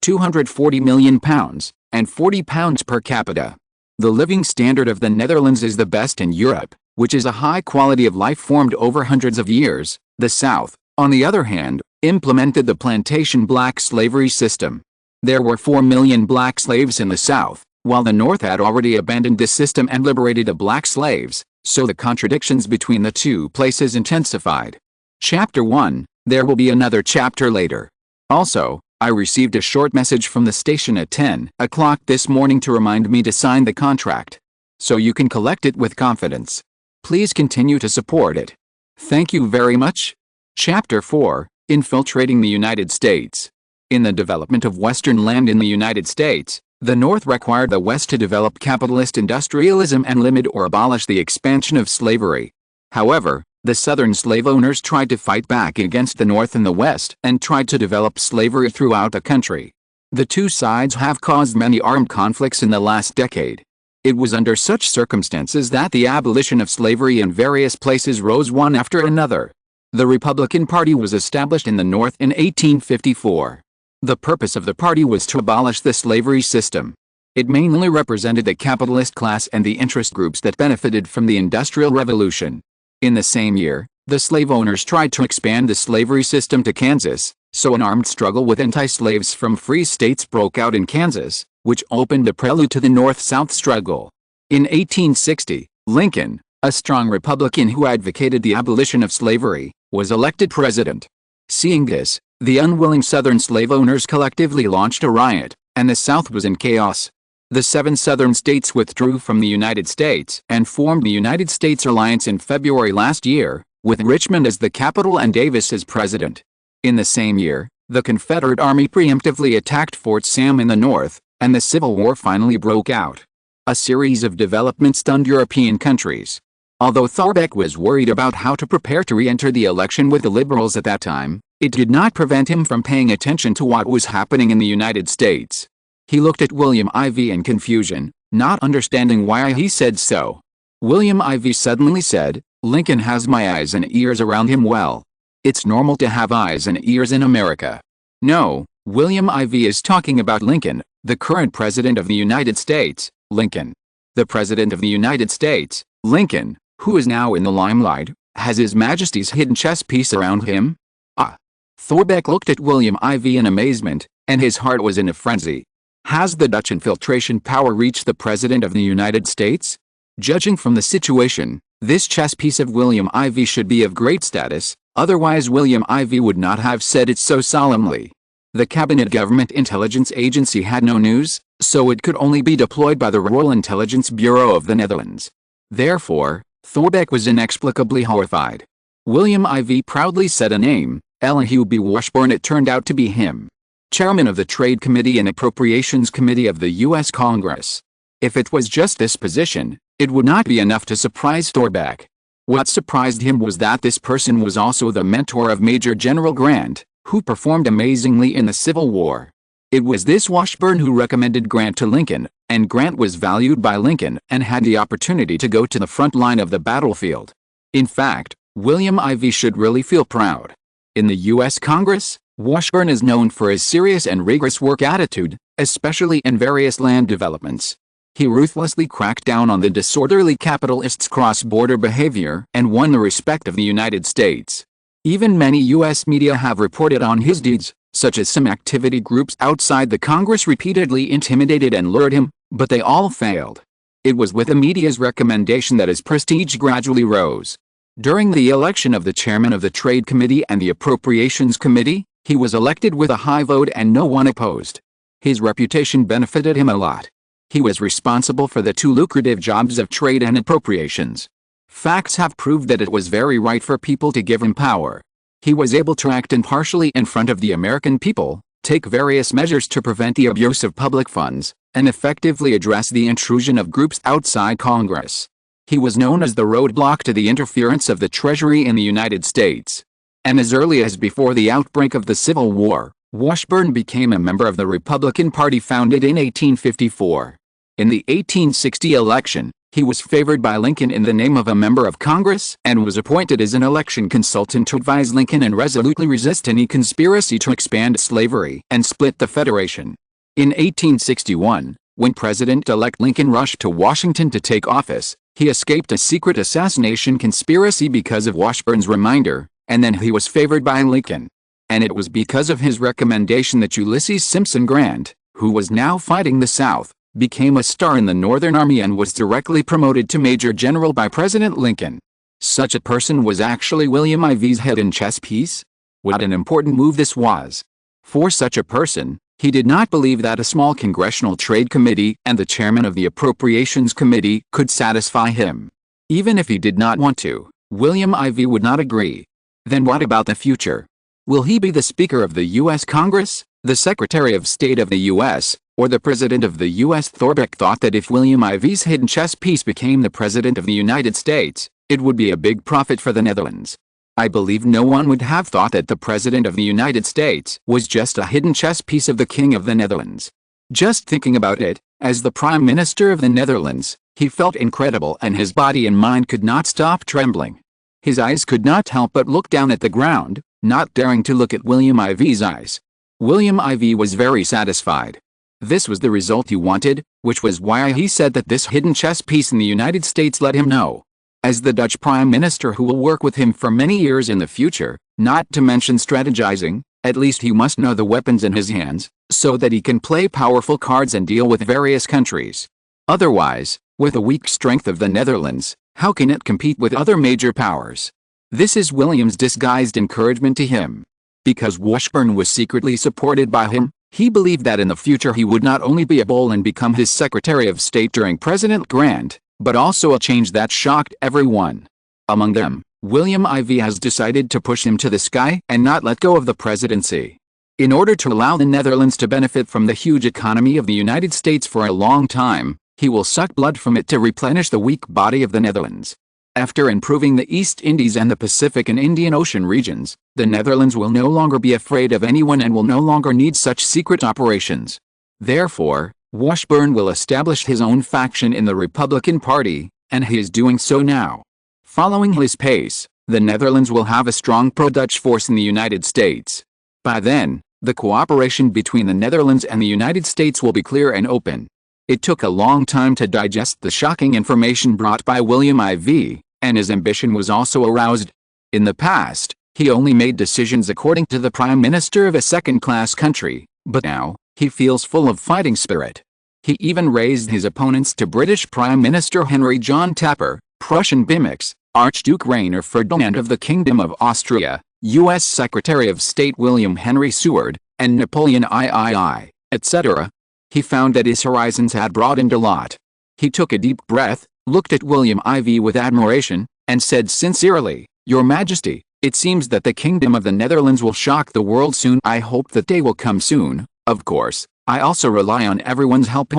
240 million pounds, and £40 per capita. The living standard of the Netherlands is the best in Europe, which is a high quality of life formed over hundreds of years. The South, on the other hand, implemented the plantation black slavery system. There were 4 million black slaves in the South, while the North had already abandoned this system and liberated the black slaves, so the contradictions between the two places intensified. Chapter 1, there will be another chapter later. Also, I received a short message from the station at 10 o'clock this morning to remind me to sign the contract. So you can collect it with confidence. Please continue to support it. Thank you very much. Chapter 4, Infiltrating the United States. In the development of Western land in the United States, the North required the West to develop capitalist industrialism and limit or abolish the expansion of slavery. However, the Southern slave owners tried to fight back against the North and the West and tried to develop slavery throughout the country. The two sides have caused many armed conflicts in the last decade. It was under such circumstances that the abolition of slavery in various places rose one after another. The Republican Party was established in the North in 1854. The purpose of the party was to abolish the slavery system. It mainly represented the capitalist class and the interest groups that benefited from the Industrial Revolution. In the same year, the slave owners tried to expand the slavery system to Kansas, so an armed struggle with anti-slaves from free states broke out in Kansas, which opened the prelude to the North-South struggle. In 1860, Lincoln, a strong Republican who advocated the abolition of slavery, was elected president. Seeing this, the unwilling Southern slave owners collectively launched a riot, and the South was in chaos. The 7 Southern states withdrew from the United States and formed the United States Alliance in February last year, with Richmond as the capital and Davis as president. In the same year, the Confederate Army preemptively attacked Fort Sam in the North, and the Civil War finally broke out. A series of developments stunned European countries. Although Thorbecke was worried about how to prepare to re-enter the election with the Liberals at that time, it did not prevent him from paying attention to what was happening in the United States. He looked at William Ivey in confusion, not understanding why he said so. William Ivey suddenly said, "Lincoln has my eyes and ears around him well. It's normal to have eyes and ears in America." No, William Ivey is talking about Lincoln, the current president of the United States, Lincoln. The president of the United States, Lincoln, who is now in the limelight, has His Majesty's hidden chess piece around him? Ah! Thorbecke looked at William Ivey in amazement, and his heart was in a frenzy. Has the Dutch infiltration power reached the President of the United States? Judging from the situation, this chess piece of William Ivey should be of great status, otherwise William Ivey would not have said it so solemnly. The Cabinet Government Intelligence Agency had no news, so it could only be deployed by the Royal Intelligence Bureau of the Netherlands. Therefore, Thorbecke was inexplicably horrified. William Ivey proudly said a name, Elihu B. Washburn. It turned out to be him. Chairman of the Trade Committee and Appropriations Committee of the U.S. Congress. If it was just this position, it would not be enough to surprise Thorbecke. What surprised him was that this person was also the mentor of Major General Grant, who performed amazingly in the Civil War. It was this Washburn who recommended Grant to Lincoln, and Grant was valued by Lincoln and had the opportunity to go to the front line of the battlefield. In fact, William Ivey should really feel proud. In the U.S. Congress, Washburn is known for his serious and rigorous work attitude, especially in various land developments. He ruthlessly cracked down on the disorderly capitalists' cross-border behavior and won the respect of the United States. Even many U.S. media have reported on his deeds, such as some activity groups outside the Congress repeatedly intimidated and lured him, but they all failed. It was with the media's recommendation that his prestige gradually rose. During the election of the chairman of the Trade Committee and the Appropriations Committee, he was elected with a high vote and no one opposed. His reputation benefited him a lot. He was responsible for the two lucrative jobs of trade and appropriations. Facts have proved that it was very right for people to give him power. He was able to act impartially in front of the American people, take various measures to prevent the abuse of public funds, and effectively address the intrusion of groups outside Congress. He was known as the roadblock to the interference of the Treasury in the United States. And as early as before the outbreak of the Civil War, Washburn became a member of the Republican Party founded in 1854. In the 1860 election, he was favored by Lincoln in the name of a member of Congress and was appointed as an election consultant to advise Lincoln and resolutely resist any conspiracy to expand slavery and split the Federation. In 1861, when President-elect Lincoln rushed to Washington to take office, he escaped a secret assassination conspiracy because of Washburn's reminder, and then he was favored by Lincoln. And it was because of his recommendation that Ulysses Simpson Grant, who was now fighting the South, became a star in the Northern Army and was directly promoted to Major General by President Lincoln. Such a person was actually William I.V.'s hidden chess piece. What an important move this was. For such a person, he did not believe that a small Congressional Trade Committee and the chairman of the Appropriations Committee could satisfy him. Even if he did not want to, William I.V. would not agree. Then what about the future? Will he be the Speaker of the U.S. Congress, the Secretary of State of the U.S., or the President of the U.S.? Thorbecke thought that if William I.V.'s hidden chess piece became the President of the United States, it would be a big profit for the Netherlands. I believe no one would have thought that the President of the United States was just a hidden chess piece of the King of the Netherlands. Just thinking about it, as the Prime Minister of the Netherlands, he felt incredible and his body and mind could not stop trembling. His eyes could not help but look down at the ground, not daring to look at William I.V.'s eyes. William I.V. was very satisfied. This was the result he wanted, which was why he said that this hidden chess piece in the United States let him know. As the Dutch Prime Minister who will work with him for many years in the future, not to mention strategizing, at least he must know the weapons in his hands, so that he can play powerful cards and deal with various countries. Otherwise, with the weak strength of the Netherlands, how can it compete with other major powers? This is William's disguised encouragement to him. Because Washburn was secretly supported by him, he believed that in the future he would not only be able and become his Secretary of State during President Grant, but also a change that shocked everyone. Among them, William I.V. has decided to push him to the sky and not let go of the presidency. In order to allow the Netherlands to benefit from the huge economy of the United States for a long time, he will suck blood from it to replenish the weak body of the Netherlands. After improving the East Indies and the Pacific and Indian Ocean regions, the Netherlands will no longer be afraid of anyone and will no longer need such secret operations. Therefore, Washburn will establish his own faction in the Republican Party, and he is doing so now. Following his pace, the Netherlands will have a strong pro-Dutch force in the United States. By then, the cooperation between the Netherlands and the United States will be clear and open. It took a long time to digest the shocking information brought by William I.V., and his ambition was also aroused. In the past, he only made decisions according to the Prime Minister of a second-class country, but now, he feels full of fighting spirit. He even raised his opponents to British Prime Minister Henry John Tapper, Prussian Bismarck, Archduke Rainer Ferdinand of the Kingdom of Austria, U.S. Secretary of State William Henry Seward, and Napoleon III, etc. He found that his horizons had broadened a lot. He took a deep breath, looked at William I.V. with admiration, and said sincerely, "Your Majesty, it seems that the Kingdom of the Netherlands will shock the world soon. I hope that day will come soon. Of course, I also rely on everyone's help.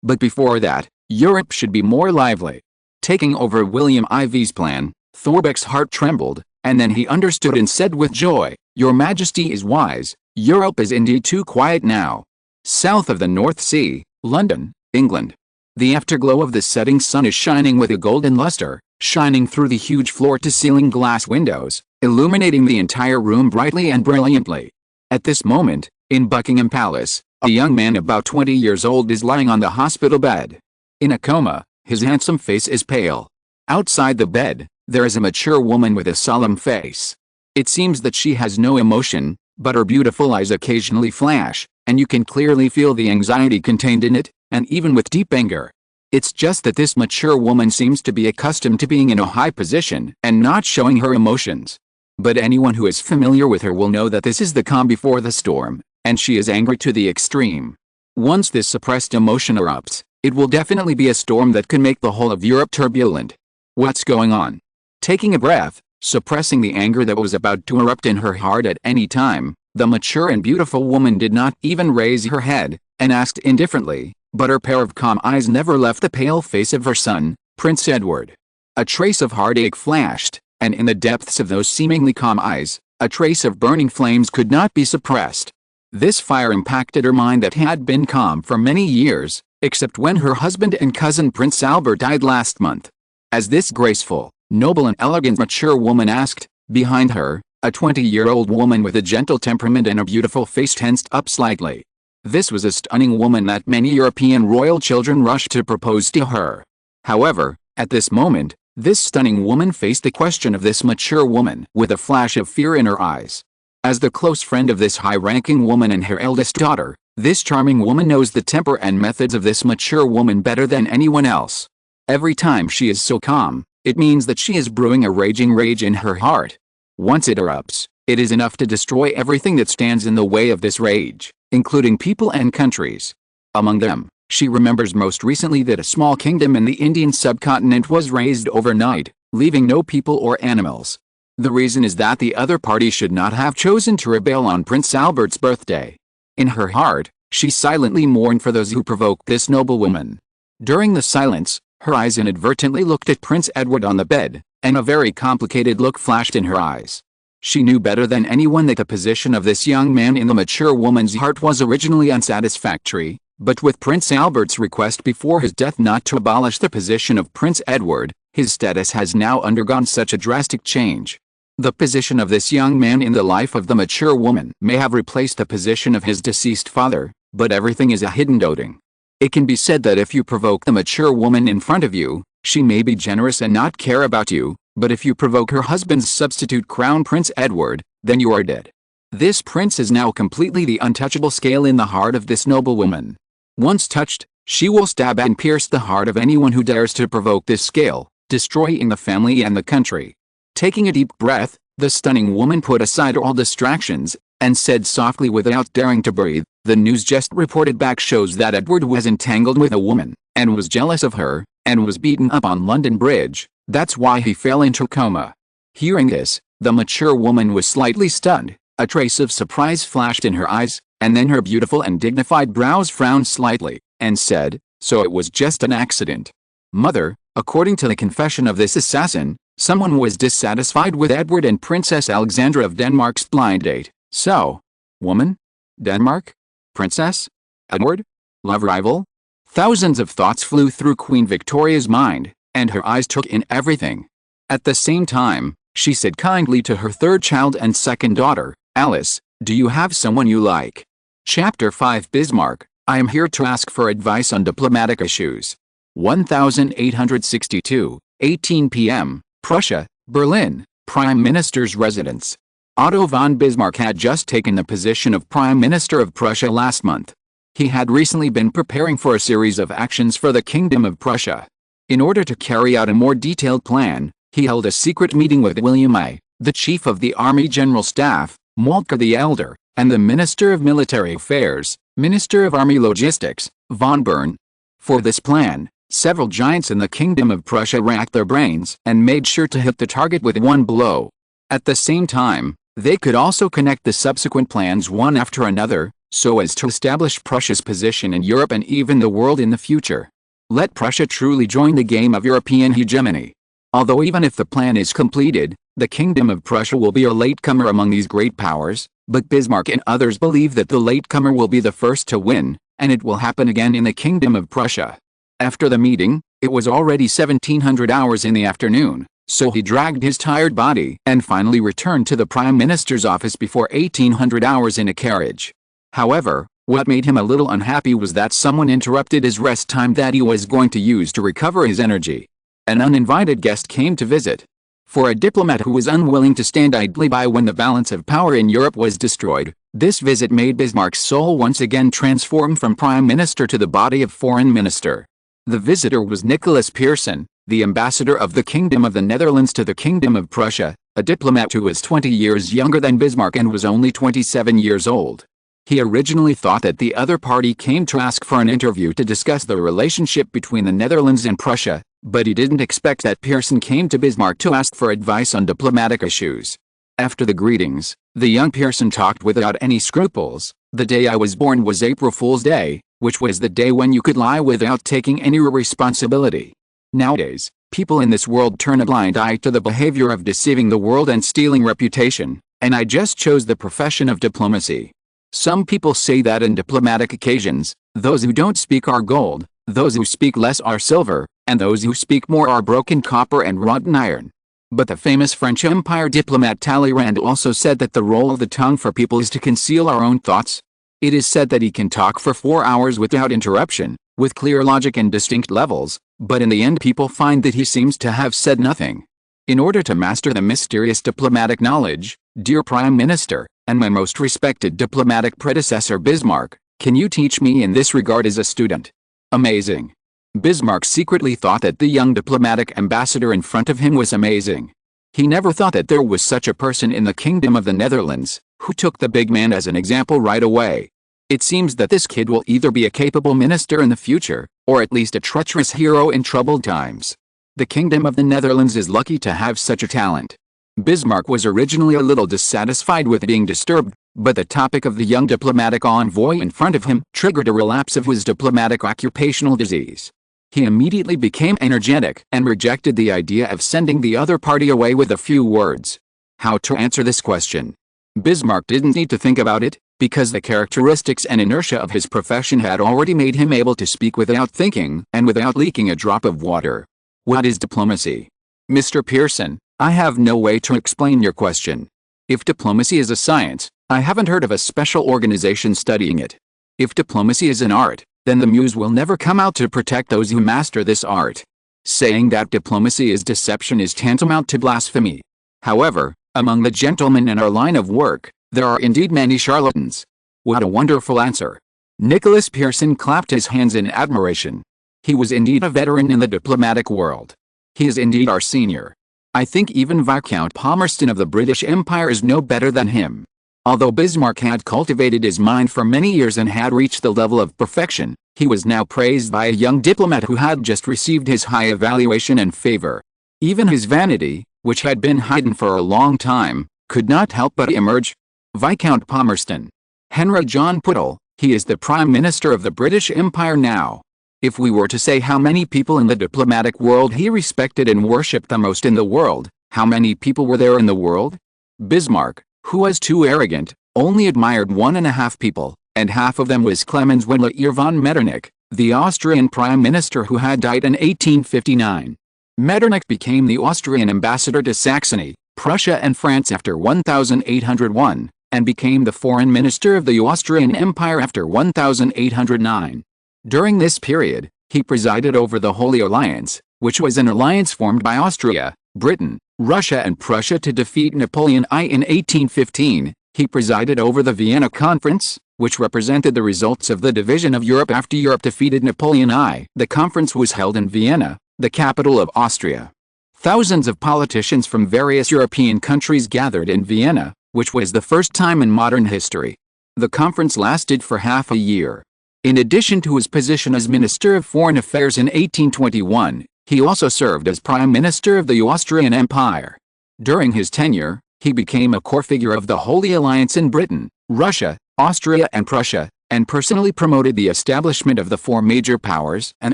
But before that, Europe should be more lively." Taking over William I.V.'s plan, Thorbecke's heart trembled, and then he understood and said with joy, "Your Majesty is wise. Europe is indeed too quiet now." South of the North Sea, London, England. The afterglow of the setting sun is shining with a golden luster, shining through the huge floor-to-ceiling glass windows, illuminating the entire room brightly and brilliantly. At this moment, in Buckingham Palace, a young man about 20 years old is lying on the hospital bed. In a coma, his handsome face is pale. Outside the bed, there is a mature woman with a solemn face. It seems that she has no emotion, but her beautiful eyes occasionally flash, and you can clearly feel the anxiety contained in it, and even with deep anger. It's just that this mature woman seems to be accustomed to being in a high position and not showing her emotions. But anyone who is familiar with her will know that this is the calm before the storm, and she is angry to the extreme. Once this suppressed emotion erupts, it will definitely be a storm that can make the whole of Europe turbulent. What's going on? Taking a breath, suppressing the anger that was about to erupt in her heart at any time, the mature and beautiful woman did not even raise her head, and asked indifferently, but her pair of calm eyes never left the pale face of her son, Prince Edward. A trace of heartache flashed, and in the depths of those seemingly calm eyes, a trace of burning flames could not be suppressed. This fire impacted her mind that had been calm for many years, except when her husband and cousin Prince Albert died last month. As this graceful, noble and elegant mature woman asked, behind her, a 20-year-old woman with a gentle temperament and a beautiful face tensed up slightly. This was a stunning woman that many European royal children rushed to propose to her. However, at this moment, this stunning woman faced the question of this mature woman with a flash of fear in her eyes. As the close friend of this high-ranking woman and her eldest daughter, this charming woman knows the temper and methods of this mature woman better than anyone else. Every time she is so calm, it means that she is brewing a raging rage in her heart. Once it erupts, it is enough to destroy everything that stands in the way of this rage, including people and countries. Among them, she remembers most recently that a small kingdom in the Indian subcontinent was razed overnight, leaving no people or animals. The reason is that the other party should not have chosen to rebel on Prince Albert's birthday. In her heart, she silently mourned for those who provoked this noble woman. During the silence, her eyes inadvertently looked at Prince Edward on the bed, and a very complicated look flashed in her eyes. She knew better than anyone that the position of this young man in the mature woman's heart was originally unsatisfactory, but with Prince Albert's request before his death not to abolish the position of Prince Edward, his status has now undergone such a drastic change. The position of this young man in the life of the mature woman may have replaced the position of his deceased father, but everything is a hidden doting. It can be said that if you provoke the mature woman in front of you, she may be generous and not care about you, but if you provoke her husband's substitute crown Prince Edward, then you are dead. This prince is now completely the untouchable scale in the heart of this noble woman. Once touched, she will stab and pierce the heart of anyone who dares to provoke this scale, destroying the family and the country. Taking a deep breath, the stunning woman put aside all distractions, and said softly without daring to breathe, "The news just reported back shows that Edward was entangled with a woman, and was jealous of her, and was beaten up on London Bridge. That's why he fell into coma." Hearing this, the mature woman was slightly stunned, a trace of surprise flashed in her eyes, and then her beautiful and dignified brows frowned slightly, and said, "So it was just an accident. Mother, according to the confession of this assassin, someone was dissatisfied with Edward and Princess Alexandra of Denmark's blind date. So, woman? Denmark? Princess? Edward? Love rival?" Thousands of thoughts flew through Queen Victoria's mind, and her eyes took in everything. At the same time, she said kindly to her third child and second daughter, "Alice, do you have someone you like?" Chapter 5 Bismarck, I am here to ask for advice on diplomatic issues. 1862, 18 p.m., Prussia, Berlin, Prime Minister's residence. Otto von Bismarck had just taken the position of Prime Minister of Prussia last month. He had recently been preparing for a series of actions for the Kingdom of Prussia. In order to carry out a more detailed plan, he held a secret meeting with William I, the Chief of the Army General Staff, Moltke the Elder, and the Minister of Military Affairs, Minister of Army Logistics, von Bern. For this plan, several giants in the Kingdom of Prussia racked their brains and made sure to hit the target with one blow. At the same time, they could also connect the subsequent plans one after another, so as to establish Prussia's position in Europe and even the world in the future. Let Prussia truly join the game of European hegemony. Although even if the plan is completed, the Kingdom of Prussia will be a latecomer among these great powers, but Bismarck and others believe that the latecomer will be the first to win, and it will happen again in the Kingdom of Prussia. After the meeting, it was already 1700 hours in the afternoon, so he dragged his tired body and finally returned to the Prime Minister's office before 1800 hours in a carriage. However, what made him a little unhappy was that someone interrupted his rest time that he was going to use to recover his energy. An uninvited guest came to visit. For a diplomat who was unwilling to stand idly by when the balance of power in Europe was destroyed, this visit made Bismarck's soul once again transform from prime minister to the body of foreign minister. The visitor was Nicholas Pearson, the ambassador of the Kingdom of the Netherlands to the Kingdom of Prussia, a diplomat who was 20 years younger than Bismarck and was only 27 years old. He originally thought that the other party came to ask for an interview to discuss the relationship between the Netherlands and Prussia, but he didn't expect that Pearson came to Bismarck to ask for advice on diplomatic issues. After the greetings, the young Pearson talked without any scruples. "The day I was born was April Fool's Day, which was the day when you could lie without taking any responsibility. Nowadays, people in this world turn a blind eye to the behavior of deceiving the world and stealing reputation, and I just chose the profession of diplomacy. Some people say that in diplomatic occasions, those who don't speak are gold, those who speak less are silver, and those who speak more are broken copper and rotten iron." But the famous French Empire diplomat Talleyrand also said that the role of the tongue for people is to conceal our own thoughts. It is said that he can talk for 4 hours without interruption, with clear logic and distinct levels, but in the end people find that he seems to have said nothing. In order to master the mysterious diplomatic knowledge, dear Prime Minister, and my most respected diplomatic predecessor Bismarck, can you teach me in this regard as a student? Amazing. Bismarck secretly thought that the young diplomatic ambassador in front of him was amazing. He never thought that there was such a person in the Kingdom of the Netherlands, who took the big man as an example right away. It seems that this kid will either be a capable minister in the future, or at least a treacherous hero in troubled times. The Kingdom of the Netherlands is lucky to have such a talent. Bismarck was originally a little dissatisfied with being disturbed, but the topic of the young diplomatic envoy in front of him triggered a relapse of his diplomatic occupational disease. He immediately became energetic and rejected the idea of sending the other party away with a few words. How to answer this question? Bismarck didn't need to think about it, because the characteristics and inertia of his profession had already made him able to speak without thinking and without leaking a drop of water. What is diplomacy? Mr. Pearson, I have no way to explain your question. If diplomacy is a science, I haven't heard of a special organization studying it. If diplomacy is an art, then the muse will never come out to protect those who master this art. Saying that diplomacy is deception is tantamount to blasphemy. However, among the gentlemen in our line of work, there are indeed many charlatans. What a wonderful answer. Nicholas Pearson clapped his hands in admiration. He was indeed a veteran in the diplomatic world. He is indeed our senior. I think even Viscount Palmerston of the British Empire is no better than him. Although Bismarck had cultivated his mind for many years and had reached the level of perfection, he was now praised by a young diplomat who had just received his high evaluation and favor. Even his vanity, which had been hidden for a long time, could not help but emerge. Viscount Palmerston. Henry John Puttle, he is the Prime Minister of the British Empire now. If we were to say how many people in the diplomatic world he respected and worshipped the most in the world, how many people were there in the world? Bismarck, who was too arrogant, only admired 1.5 people, and half of them was Clemens Wenler von Metternich, the Austrian Prime Minister who had died in 1859. Metternich became the Austrian ambassador to Saxony, Prussia and France after 1801, and became the foreign minister of the Austrian Empire after 1809. During this period, he presided over the Holy Alliance, which was an alliance formed by Austria, Britain, Russia and Prussia to defeat Napoleon I in 1815. He presided over the Vienna Conference, which represented the results of the division of Europe after Europe defeated Napoleon I. The conference was held in Vienna, the capital of Austria. Thousands of politicians from various European countries gathered in Vienna, which was the first time in modern history. The conference lasted for half a year. In addition to his position as Minister of Foreign Affairs in 1821, he also served as Prime Minister of the Austrian Empire. During his tenure, he became a core figure of the Holy Alliance in Britain, Russia, Austria and Prussia, and personally promoted the establishment of the 4 major powers and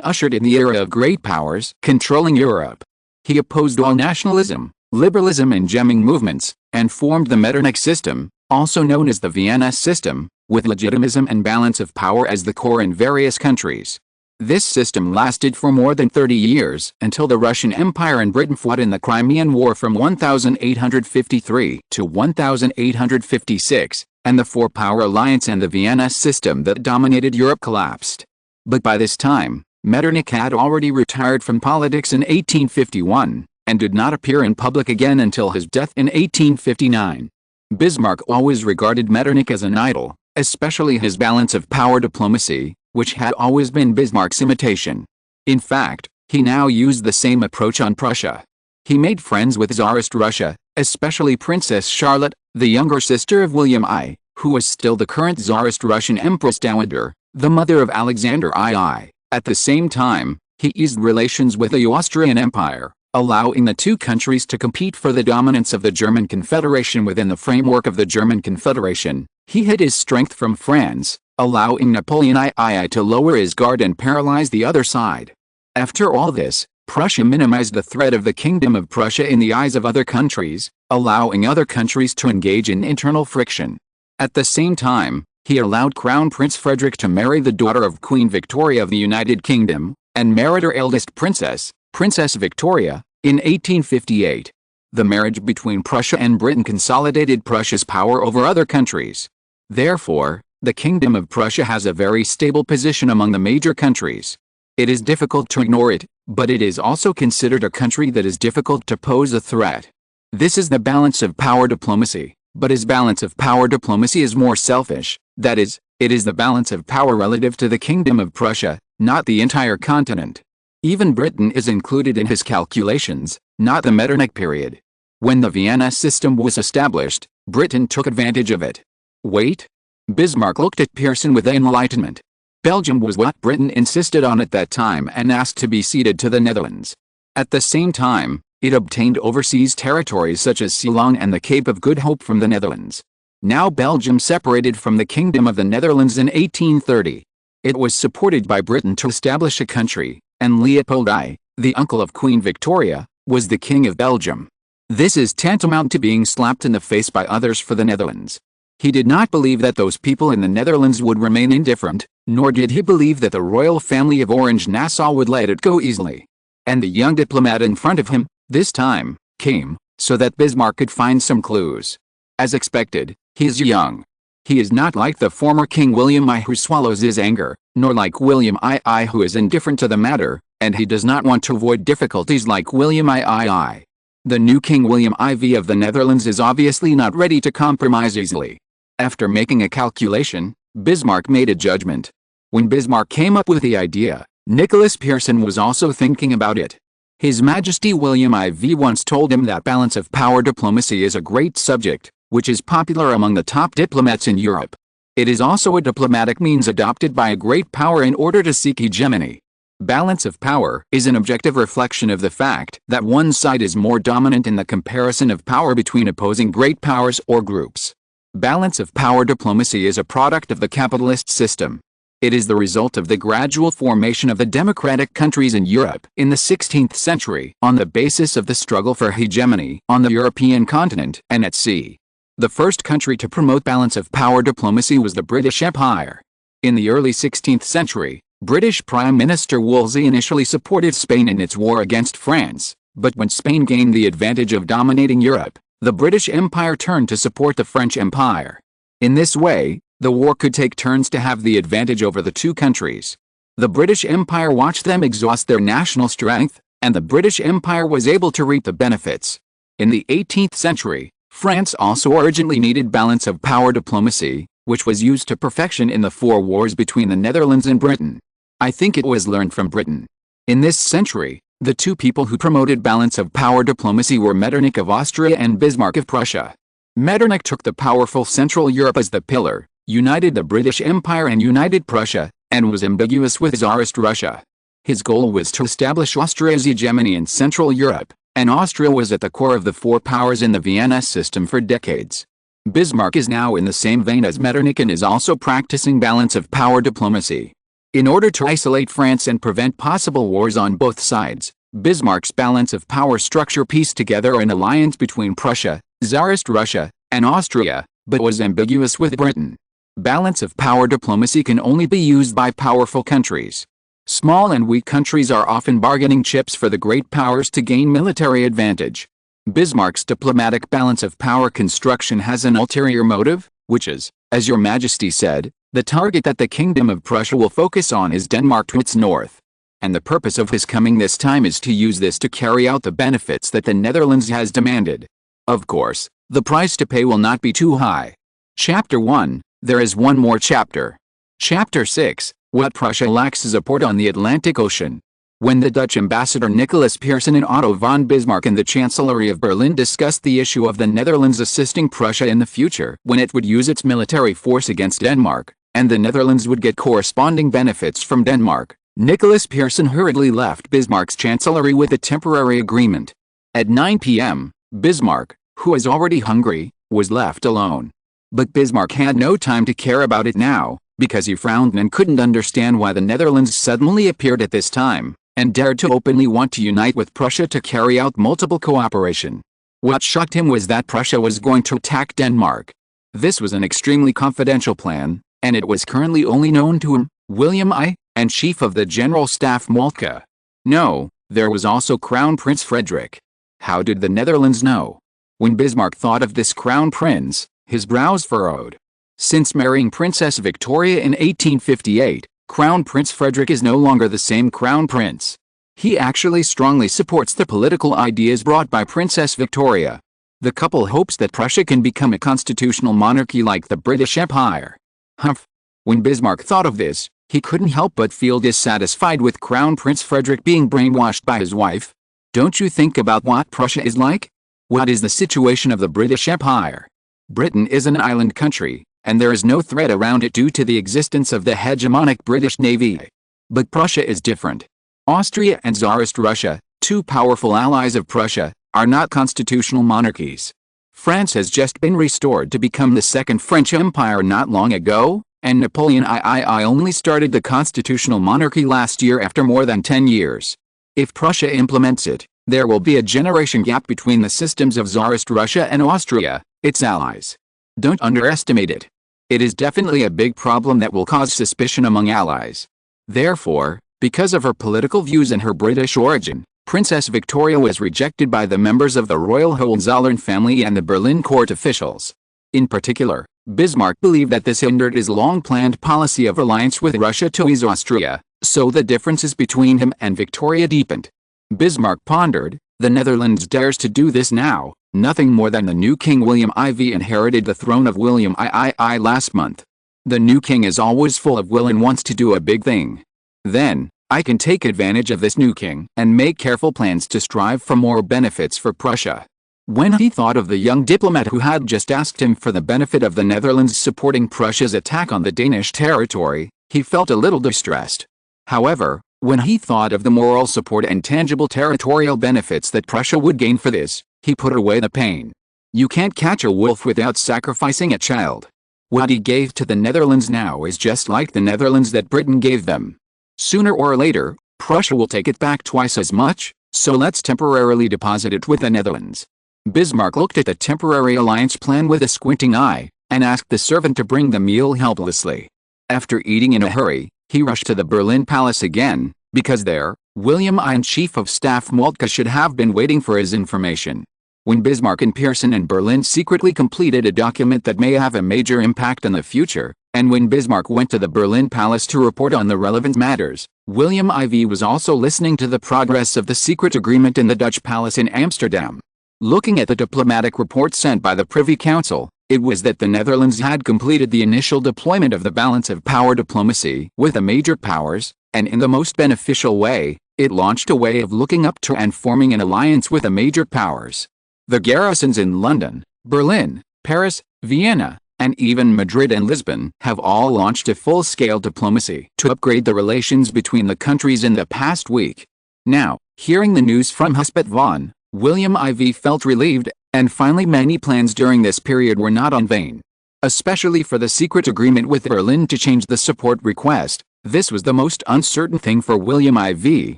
ushered in the era of great powers controlling Europe. He opposed all nationalism, liberalism and gemming movements, and formed the Metternich system, also known as the Vienna system, with legitimism and balance of power as the core in various countries. This system lasted for more than 30 years until the Russian Empire and Britain fought in the Crimean War from 1853 to 1856, and the 4-power alliance and the Vienna system that dominated Europe collapsed. But by this time, Metternich had already retired from politics in 1851, and did not appear in public again until his death in 1859. Bismarck always regarded Metternich as an idol, especially his balance of power diplomacy, which had always been Bismarck's imitation. In fact, he now used the same approach on Prussia. He made friends with Tsarist Russia, especially Princess Charlotte, the younger sister of William I, who was still the current Tsarist Russian Empress Dowager, the mother of Alexander II. At the same time, he eased relations with the Austrian Empire, allowing the two countries to compete for the dominance of the German Confederation within the framework of the German Confederation. He hid his strength from France, allowing Napoleon III to lower his guard and paralyze the other side. After all this, Prussia minimized the threat of the Kingdom of Prussia in the eyes of other countries, allowing other countries to engage in internal friction. At the same time, he allowed Crown Prince Frederick to marry the daughter of Queen Victoria of the United Kingdom, and married her eldest princess, Princess Victoria, in 1858. The marriage between Prussia and Britain consolidated Prussia's power over other countries. Therefore, the Kingdom of Prussia has a very stable position among the major countries. It is difficult to ignore it, but it is also considered a country that is difficult to pose a threat. This is the balance of power diplomacy, but his balance of power diplomacy is more selfish, that is, it is the balance of power relative to the Kingdom of Prussia, not the entire continent. Even Britain is included in his calculations, not the Metternich period. When the Vienna system was established, Britain took advantage of it. Wait. Bismarck looked at Pearson with enlightenment. Belgium was what Britain insisted on at that time and asked to be ceded to the Netherlands. At the same time, it obtained overseas territories such as Ceylon and the Cape of Good Hope from the Netherlands. Now Belgium separated from the Kingdom of the Netherlands in 1830. It was supported by Britain to establish a country, and Leopold I, the uncle of Queen Victoria, was the King of Belgium. This is tantamount to being slapped in the face by others for the Netherlands. He did not believe that those people in the Netherlands would remain indifferent, nor did he believe that the royal family of Orange-Nassau would let it go easily. And the young diplomat in front of him, this time, came, so that Bismarck could find some clues. As expected, he is young. He is not like the former King William I who swallows his anger, nor like William II who is indifferent to the matter, and he does not want to avoid difficulties like William II. The new King William IV of the Netherlands is obviously not ready to compromise easily. After making a calculation, Bismarck made a judgment. When Bismarck came up with the idea, Nicholas Pearson was also thinking about it. His Majesty William IV once told him that balance of power diplomacy is a great subject, which is popular among the top diplomats in Europe. It is also a diplomatic means adopted by a great power in order to seek hegemony. Balance of power is an objective reflection of the fact that one side is more dominant in the comparison of power between opposing great powers or groups. Balance of power diplomacy is a product of the capitalist system. It is the result of the gradual formation of the democratic countries in Europe in the 16th century on the basis of the struggle for hegemony on the European continent and at sea. The first country to promote balance of power diplomacy was the British Empire. In the early 16th century, British Prime Minister Wolsey initially supported Spain in its war against France, but when Spain gained the advantage of dominating Europe, the British Empire turned to support the French Empire. In this way, the war could take turns to have the advantage over the two countries. The British Empire watched them exhaust their national strength, and the British Empire was able to reap the benefits. In the 18th century, France also urgently needed balance of power diplomacy, which was used to perfection in the four wars between the Netherlands and Britain. I think it was learned from Britain. In this century, the two people who promoted balance of power diplomacy were Metternich of Austria and Bismarck of Prussia. Metternich took the powerful Central Europe as the pillar, united the British Empire and united Prussia, and was ambiguous with Tsarist Russia. His goal was to establish Austria's hegemony in Central Europe, and Austria was at the core of the four powers in the Vienna system for decades. Bismarck is now in the same vein as Metternich and is also practicing balance of power diplomacy. In order to isolate France and prevent possible wars on both sides, Bismarck's balance of power structure pieced together an alliance between Prussia, Tsarist Russia, and Austria, but was ambiguous with Britain. Balance of power diplomacy can only be used by powerful countries. Small and weak countries are often bargaining chips for the great powers to gain military advantage. Bismarck's diplomatic balance of power construction has an ulterior motive, which is, as Your Majesty said, the target that the Kingdom of Prussia will focus on is Denmark to its north. and the purpose of his coming this time is to use this to carry out the benefits that the Netherlands has demanded. Of course, the price to pay will not be too high. Chapter 1, there is one more chapter. Chapter 6, what Prussia lacks is a port on the Atlantic Ocean. When the Dutch ambassador Nicholas Pearson and Otto von Bismarck in the Chancellery of Berlin discussed the issue of the Netherlands assisting Prussia in the future when it would use its military force against Denmark, and the Netherlands would get corresponding benefits from Denmark, Nicholas Pearson hurriedly left Bismarck's chancellery with a temporary agreement. At 9 p.m., Bismarck, who was already hungry, was left alone. But Bismarck had no time to care about it now, because he frowned and couldn't understand why the Netherlands suddenly appeared at this time, and dared to openly want to unite with Prussia to carry out multiple cooperation. What shocked him was that Prussia was going to attack Denmark. This was an extremely confidential plan, and it was currently only known to him, William I, and Chief of the General Staff Moltke. No, there was also Crown Prince Frederick. How did the Netherlands know? When Bismarck thought of this Crown Prince, his brows furrowed. Since marrying Princess Victoria in 1858, Crown Prince Frederick is no longer the same Crown Prince. He actually strongly supports the political ideas brought by Princess Victoria. The couple hopes that Prussia can become a constitutional monarchy like the British Empire. Humph. When Bismarck thought of this, he couldn't help but feel dissatisfied with Crown Prince Frederick being brainwashed by his wife. Don't you think about what Prussia is like? What is the situation of the British Empire? Britain is an island country, and there is no threat around it due to the existence of the hegemonic British Navy. But Prussia is different. Austria and Tsarist Russia, two powerful allies of Prussia, are not constitutional monarchies. France has just been restored to become the Second French Empire not long ago, and Napoleon III only started the constitutional monarchy last year after more than 10 years. If Prussia implements it, there will be a generation gap between the systems of Tsarist Russia and Austria, its allies. Don't underestimate it. It is definitely a big problem that will cause suspicion among allies. Therefore, because of her political views and her British origin, Princess Victoria was rejected by the members of the Royal Hohenzollern family and the Berlin court officials. In particular, Bismarck believed that this hindered his long-planned policy of alliance with Russia to ease Austria, so the differences between him and Victoria deepened. Bismarck pondered, the Netherlands dares to do this now. Nothing more than the new king William IV inherited the throne of William III last month. The new king is always full of will and wants to do a big thing. Then, I can take advantage of this new king and make careful plans to strive for more benefits for Prussia. When he thought of the young diplomat who had just asked him for the benefit of the Netherlands supporting Prussia's attack on the Danish territory, he felt a little distressed. However, when he thought of the moral support and tangible territorial benefits that Prussia would gain for this, he put away the pain. You can't catch a wolf without sacrificing a child. What he gave to the Netherlands now is just like the Netherlands that Britain gave them. Sooner or later, Prussia will take it back twice as much, so let's temporarily deposit it with the Netherlands. Bismarck looked at the temporary alliance plan with a squinting eye, and asked the servant to bring the meal helplessly. After eating in a hurry, he rushed to the Berlin Palace again, because there, William I and Chief of Staff Moltke should have been waiting for his information. When Bismarck and Pearson in Berlin secretly completed a document that may have a major impact in the future, and when Bismarck went to the Berlin Palace to report on the relevant matters, William IV was also listening to the progress of the secret agreement in the Dutch palace in Amsterdam. Looking at the diplomatic report sent by the Privy Council, it was that the Netherlands had completed the initial deployment of the balance of power diplomacy with the major powers, and in the most beneficial way, it launched a way of looking up to and forming an alliance with the major powers. The garrisons in London, Berlin, Paris, Vienna, and even Madrid and Lisbon have all launched a full-scale diplomacy to upgrade the relations between the countries in the past week. Now, hearing the news from Husband von, William IV felt relieved, and finally many plans during this period were not in vain. Especially for the secret agreement with Berlin to change the support request, this was the most uncertain thing for William IV,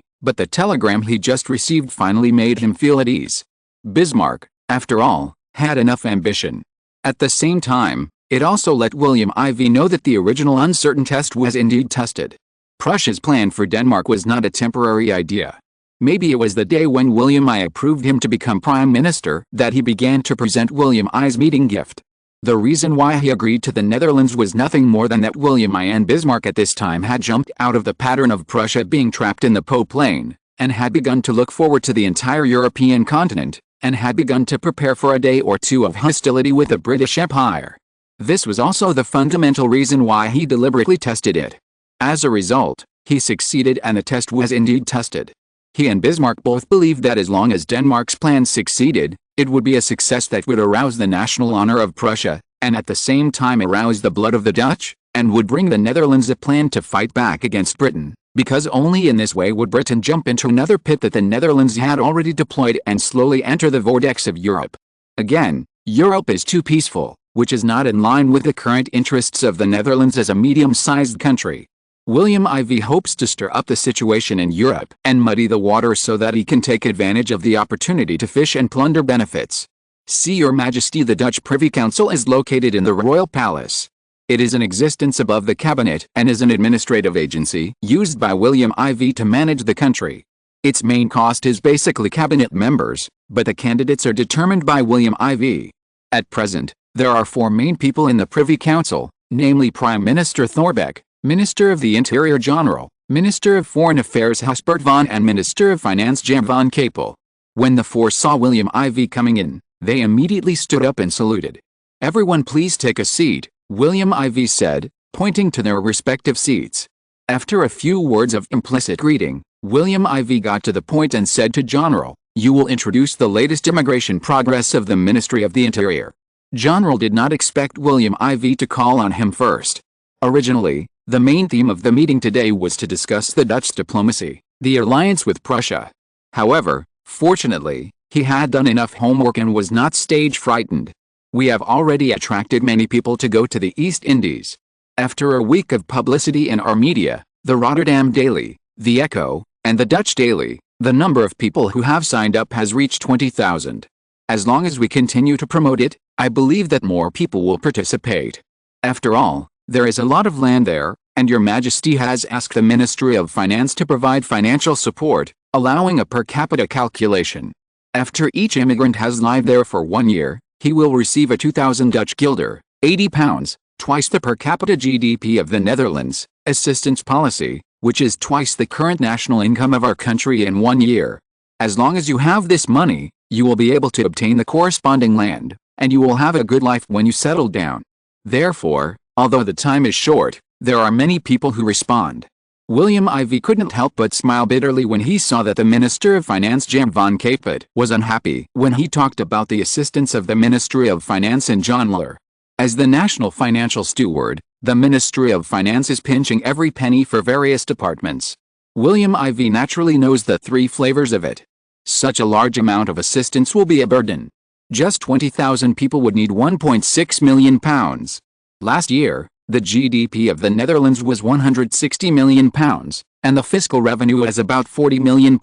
but the telegram he just received finally made him feel at ease. Bismarck, after all, had enough ambition. At the same time, it also let William IV know that the original uncertain test was indeed tested. Prussia's plan for Denmark was not a temporary idea. Maybe it was the day when William I approved him to become Prime Minister that he began to present William I's meeting gift. The reason why he agreed to the Netherlands was nothing more than that William I and Bismarck at this time had jumped out of the pattern of Prussia being trapped in the Po Plain, and had begun to look forward to the entire European continent, and had begun to prepare for a day or two of hostility with the British Empire. This was also the fundamental reason why he deliberately tested it. As a result, he succeeded and the test was indeed tested. He and Bismarck both believed that as long as Denmark's plan succeeded, it would be a success that would arouse the national honor of Prussia, and at the same time arouse the blood of the Dutch, and would bring the Netherlands a plan to fight back against Britain, because only in this way would Britain jump into another pit that the Netherlands had already deployed and slowly enter the vortex of Europe. Again, Europe is too peaceful, which is not in line with the current interests of the Netherlands as a medium-sized country. William IV hopes to stir up the situation in Europe and muddy the water so that he can take advantage of the opportunity to fish and plunder benefits. See Your Majesty, the Dutch Privy Council is located in the Royal Palace. It is in existence above the cabinet and is an administrative agency used by William IV to manage the country. Its main cost is basically cabinet members, but the candidates are determined by William IV. At present, there are 4 main people in the Privy Council, namely Prime Minister Thorbecke, Minister of the Interior General, Minister of Foreign Affairs Husbert van and Minister of Finance Jan van Capel. When the 4 saw William IV coming in, they immediately stood up and saluted. "Everyone please take a seat," William IV said, pointing to their respective seats. After a few words of implicit greeting, William IV got to the point and said to General, "You will introduce the latest immigration progress of the Ministry of the Interior." General did not expect William IV to call on him first. Originally, the main theme of the meeting today was to discuss the Dutch diplomacy, the alliance with Prussia. However, fortunately, he had done enough homework and was not stage frightened. "We have already attracted many people to go to the East Indies. After a week of publicity in our media, the Rotterdam Daily, the Echo, and the Dutch Daily, the number of people who have signed up has reached 20,000. As long as we continue to promote it, I believe that more people will participate. After all, there is a lot of land there, and Your Majesty has asked the Ministry of Finance to provide financial support, allowing a per capita calculation. After each immigrant has lived there for 1 year, he will receive a 2,000 Dutch guilder, £80, twice the per capita GDP of the Netherlands, assistance policy, which is twice the current national income of our country in 1 year. As long as you have this money, you will be able to obtain the corresponding land, and you will have a good life when you settle down. Therefore, although the time is short, there are many people who respond." William IV couldn't help but smile bitterly when he saw that the Minister of Finance Jan van Capel was unhappy when he talked about the assistance of the Ministry of Finance in Chancellor. As the national financial steward, the Ministry of Finance is pinching every penny for various departments. William IV naturally knows the 3 flavors of it. Such a large amount of assistance will be a burden. Just 20,000 people would need £1.6 million. Last year, the GDP of the Netherlands was £160 million, and the fiscal revenue is about £40 million.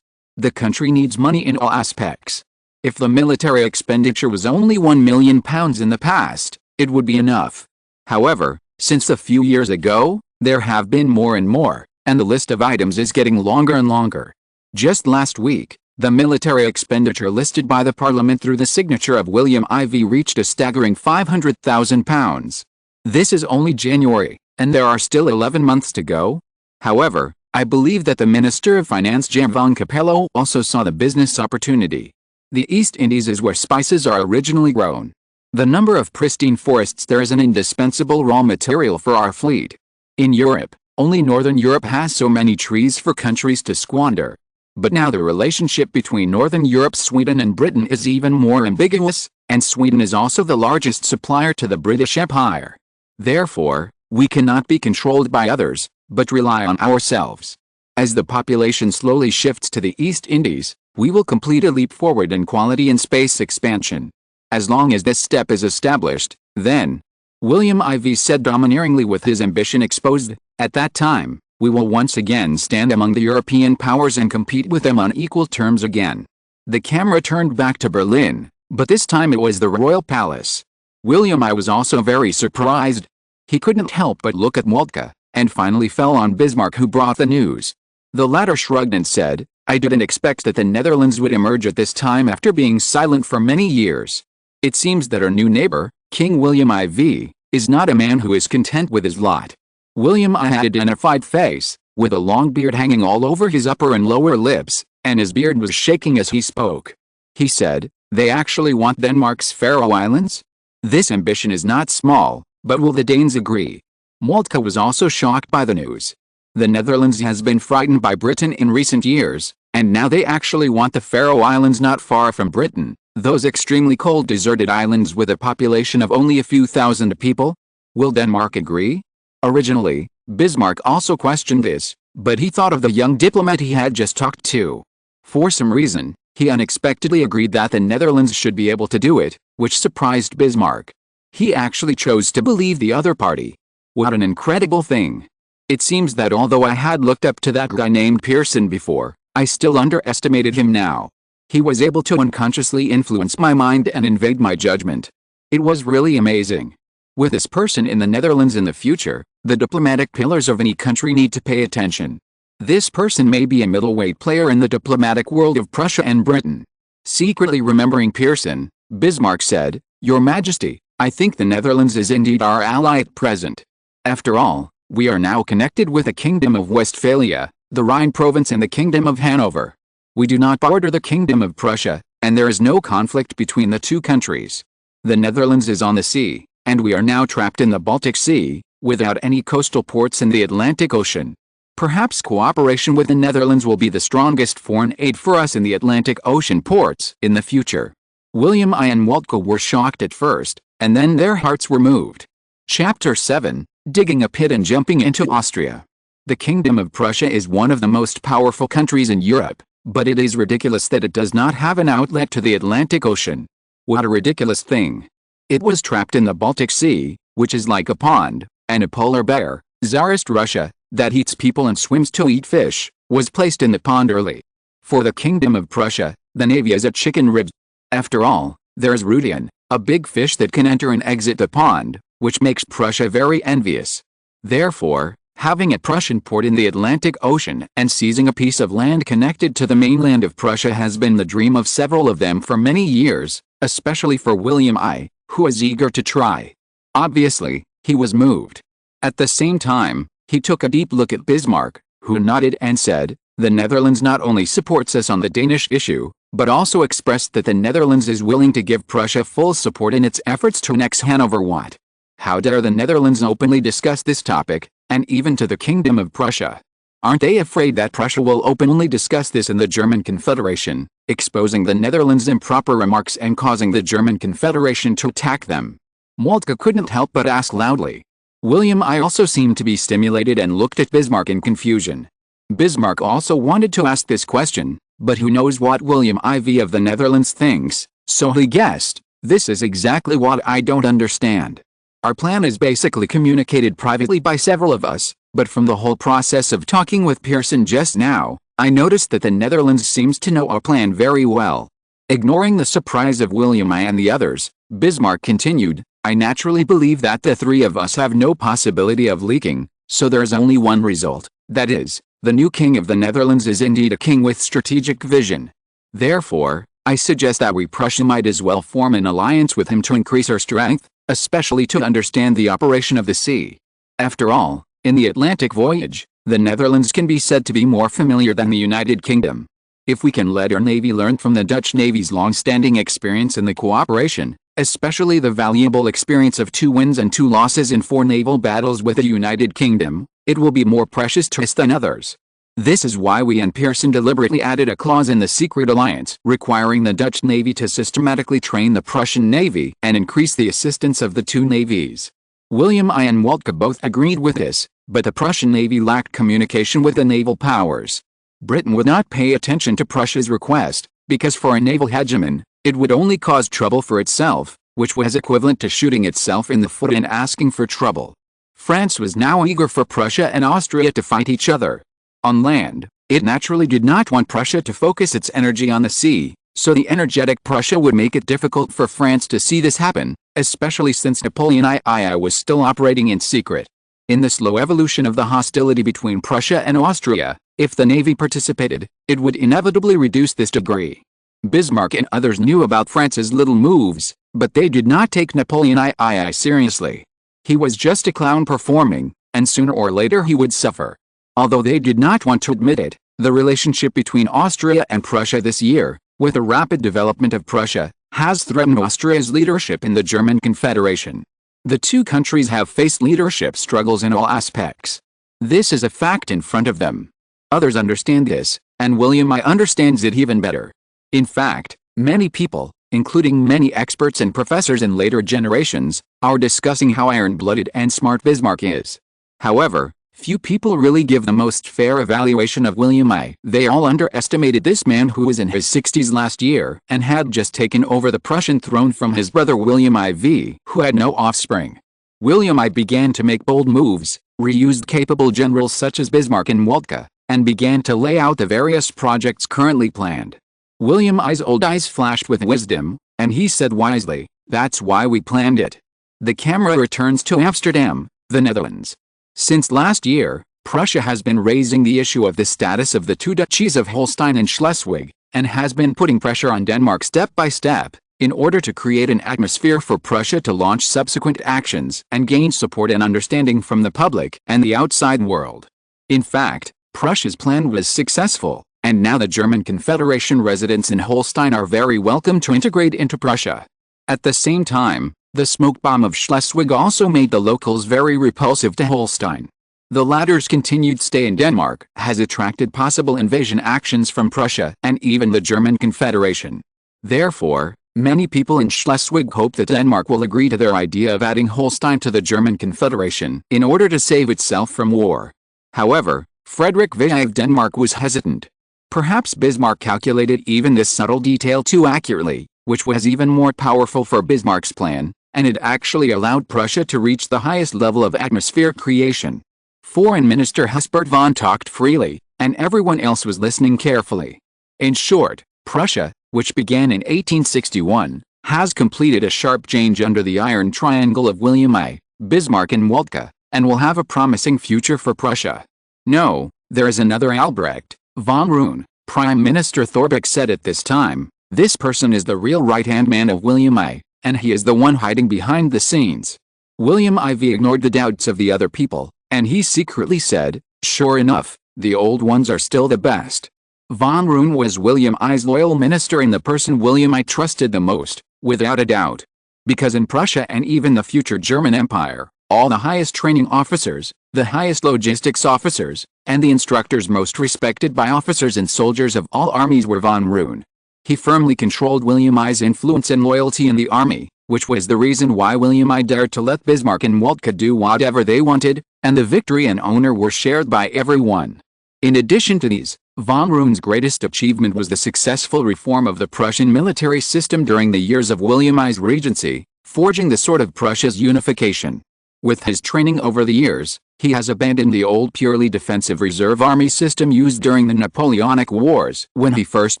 The country needs money in all aspects. If the military expenditure was only £1 million in the past, it would be enough. However, since a few years ago, there have been more and more, and the list of items is getting longer and longer. Just last week, the military expenditure listed by the Parliament through the signature of William IV reached a staggering £500,000. This is only January, and there are still 11 months to go. However, I believe that the Minister of Finance Jan van Capello also saw the business opportunity. The East Indies is where spices are originally grown. The number of pristine forests there is an indispensable raw material for our fleet. In Europe, only Northern Europe has so many trees for countries to squander. But now the relationship between Northern Europe, Sweden and Britain is even more ambiguous, and Sweden is also the largest supplier to the British Empire. Therefore, we cannot be controlled by others, but rely on ourselves. As the population slowly shifts to the East Indies, we will complete a leap forward in quality and space expansion. As long as this step is established, then, William IV said domineeringly with his ambition exposed, at that time, we will once again stand among the European powers and compete with them on equal terms again. The camera turned back to Berlin, but this time it was the Royal Palace. William I was also very surprised. He couldn't help but look at Moltke, and finally fell on Bismarck, who brought the news. The latter shrugged and said, "I didn't expect that the Netherlands would emerge at this time after being silent for many years. It seems that our new neighbor, King William IV is not a man who is content with his lot. William I had a dignified face, with a long beard hanging all over his upper and lower lips, and his beard was shaking as he spoke. He said, "They actually want Denmark's Faroe Islands? This ambition is not small, but will the Danes agree?" Moltke was also shocked by the news. The Netherlands has been frightened by Britain in recent years, and now they actually want the Faroe Islands not far from Britain, those extremely cold deserted islands with a population of only a few thousand people? Will Denmark agree? Originally, Bismarck also questioned this, but he thought of the young diplomat he had just talked to. For some reason, he unexpectedly agreed that the Netherlands should be able to do it, which surprised Bismarck. He actually chose to believe the other party. What an incredible thing. It seems that although I had looked up to that guy named Pearson before, I still underestimated him now. He was able to unconsciously influence my mind and invade my judgment. It was really amazing. With this person in the Netherlands in the future, the diplomatic pillars of any country need to pay attention. This person may be a middleweight player in the diplomatic world of Prussia and Britain. Secretly remembering Pearson, Bismarck said, "Your Majesty, I think the Netherlands is indeed our ally at present. After all, we are now connected with the Kingdom of Westphalia, the Rhine province and the Kingdom of Hanover. We do not border the Kingdom of Prussia, and there is no conflict between the two countries. The Netherlands is on the sea, and we are now trapped in the Baltic Sea, without any coastal ports in the Atlantic Ocean. Perhaps cooperation with the Netherlands will be the strongest foreign aid for us in the Atlantic Ocean ports in the future." William I and Moltke were shocked at first, and then their hearts were moved. Chapter 7, Digging a Pit and Jumping into Austria. The Kingdom of Prussia is one of the most powerful countries in Europe, but it is ridiculous that it does not have an outlet to the Atlantic Ocean. What a ridiculous thing. It was trapped in the Baltic Sea, which is like a pond, and a polar bear, Tsarist Russia, that eats people and swims to eat fish, was placed in the pond early. For the Kingdom of Prussia, the navy is a chicken ribs. After all, there's Rudian, a big fish that can enter and exit the pond, which makes Prussia very envious. Therefore, having a Prussian port in the Atlantic Ocean and seizing a piece of land connected to the mainland of Prussia has been the dream of several of them for many years, especially for William I, who was eager to try. Obviously, he was moved. At the same time, he took a deep look at Bismarck, who nodded and said, "The Netherlands not only supports us on the Danish issue, but also expressed that the Netherlands is willing to give Prussia full support in its efforts to annex Hanover." What? How dare the Netherlands openly discuss this topic, and even to the Kingdom of Prussia? Aren't they afraid that Prussia will openly discuss this in the German Confederation, exposing the Netherlands' improper remarks and causing the German Confederation to attack them? Moltke couldn't help but ask loudly. William I also seemed to be stimulated and looked at Bismarck in confusion. Bismarck also wanted to ask this question, but who knows what William IV of the Netherlands thinks, so he guessed, "This is exactly what I don't understand. Our plan is basically communicated privately by several of us, but from the whole process of talking with Pearson just now, I noticed that the Netherlands seems to know our plan very well." Ignoring the surprise of William I and the others, Bismarck continued, "I naturally believe that the three of us have no possibility of leaking, so there's only one result, that is, the new king of the Netherlands is indeed a king with strategic vision. Therefore, I suggest that we Prussia might as well form an alliance with him to increase our strength, especially to understand the operation of the sea. After all, in the Atlantic voyage, the Netherlands can be said to be more familiar than the United Kingdom. If we can let our navy learn from the Dutch Navy's long-standing experience in the cooperation, especially the valuable experience of 2 wins and 2 losses in 4 naval battles with the United Kingdom, it will be more precious to us than others. This is why we and Pearson deliberately added a clause in the secret alliance requiring the Dutch Navy to systematically train the Prussian Navy and increase the assistance of the 2 navies." William I and Moltke both agreed with this, but the Prussian Navy lacked communication with the naval powers. Britain would not pay attention to Prussia's request, because for a naval hegemon, it would only cause trouble for itself, which was equivalent to shooting itself in the foot and asking for trouble. France was now eager for Prussia and Austria to fight each other. On land, it naturally did not want Prussia to focus its energy on the sea, so the energetic Prussia would make it difficult for France to see this happen, especially since Napoleon II was still operating in secret. In the slow evolution of the hostility between Prussia and Austria, if the navy participated, it would inevitably reduce this degree. Bismarck and others knew about France's little moves, But they did not take Napoleon III seriously. He was just a clown performing, and sooner or later he would suffer. Although they did not want to admit it, the relationship between Austria and Prussia this year, with the rapid development of Prussia, has threatened Austria's leadership in the German Confederation. The two countries have faced leadership struggles in all aspects. This is a fact in front of them. Others understand this, and William I understands it even better. In fact, many people, including many experts and professors in later generations, are discussing how iron-blooded and smart Bismarck is. However, few people really give the most fair evaluation of William I. They all underestimated this man who was in his 60s last year and had just taken over the Prussian throne from his brother William IV, who had no offspring. William I began to make bold moves, reused capable generals such as Bismarck and Moltke, and began to lay out the various projects currently planned. William I's old eyes flashed with wisdom, and he said wisely, "That's why we planned it." The camera returns to Amsterdam, the Netherlands. Since last year, Prussia has been raising the issue of the status of the two duchies of Holstein and Schleswig, and has been putting pressure on Denmark step by step, in order to create an atmosphere for Prussia to launch subsequent actions and gain support and understanding from the public and the outside world. In fact, Prussia's plan was successful, and now the German Confederation residents in Holstein are very welcome to integrate into Prussia. At the same time, the smoke bomb of Schleswig also made the locals very repulsive to Holstein. The latter's continued stay in Denmark has attracted possible invasion actions from Prussia and even the German Confederation. Therefore, many people in Schleswig hope that Denmark will agree to their idea of adding Holstein to the German Confederation in order to save itself from war. However, Frederick VI of Denmark was hesitant. Perhaps Bismarck calculated even this subtle detail too accurately, which was even more powerful for Bismarck's plan, and it actually allowed Prussia to reach the highest level of atmosphere creation. Foreign Minister Husbert von talked freely, and everyone else was listening carefully. In short, Prussia, which began in 1861, has completed a sharp change under the iron triangle of William I, Bismarck and Moltke, and will have a promising future for Prussia. No, there is another Albrecht, von Roon, Prime Minister Thorbecke said at this time. This person is the real right-hand man of William I, and he is the one hiding behind the scenes. William IV ignored the doubts of the other people, and he secretly said, "Sure enough, the old ones are still the best." Von Roon was William I's loyal minister and the person William I trusted the most, without a doubt. Because in Prussia and even the future German Empire, all the highest training officers, the highest logistics officers, and the instructors most respected by officers and soldiers of all armies were von Roon. He firmly controlled William I's influence and loyalty in the army, which was the reason why William I dared to let Bismarck and Moltke do whatever they wanted, and the victory and honor were shared by everyone. In addition to these, von Roon's greatest achievement was the successful reform of the Prussian military system during the years of William I's regency, forging the sword of Prussia's unification. With his training over the years, he has abandoned the old purely defensive reserve army system used during the Napoleonic Wars when he first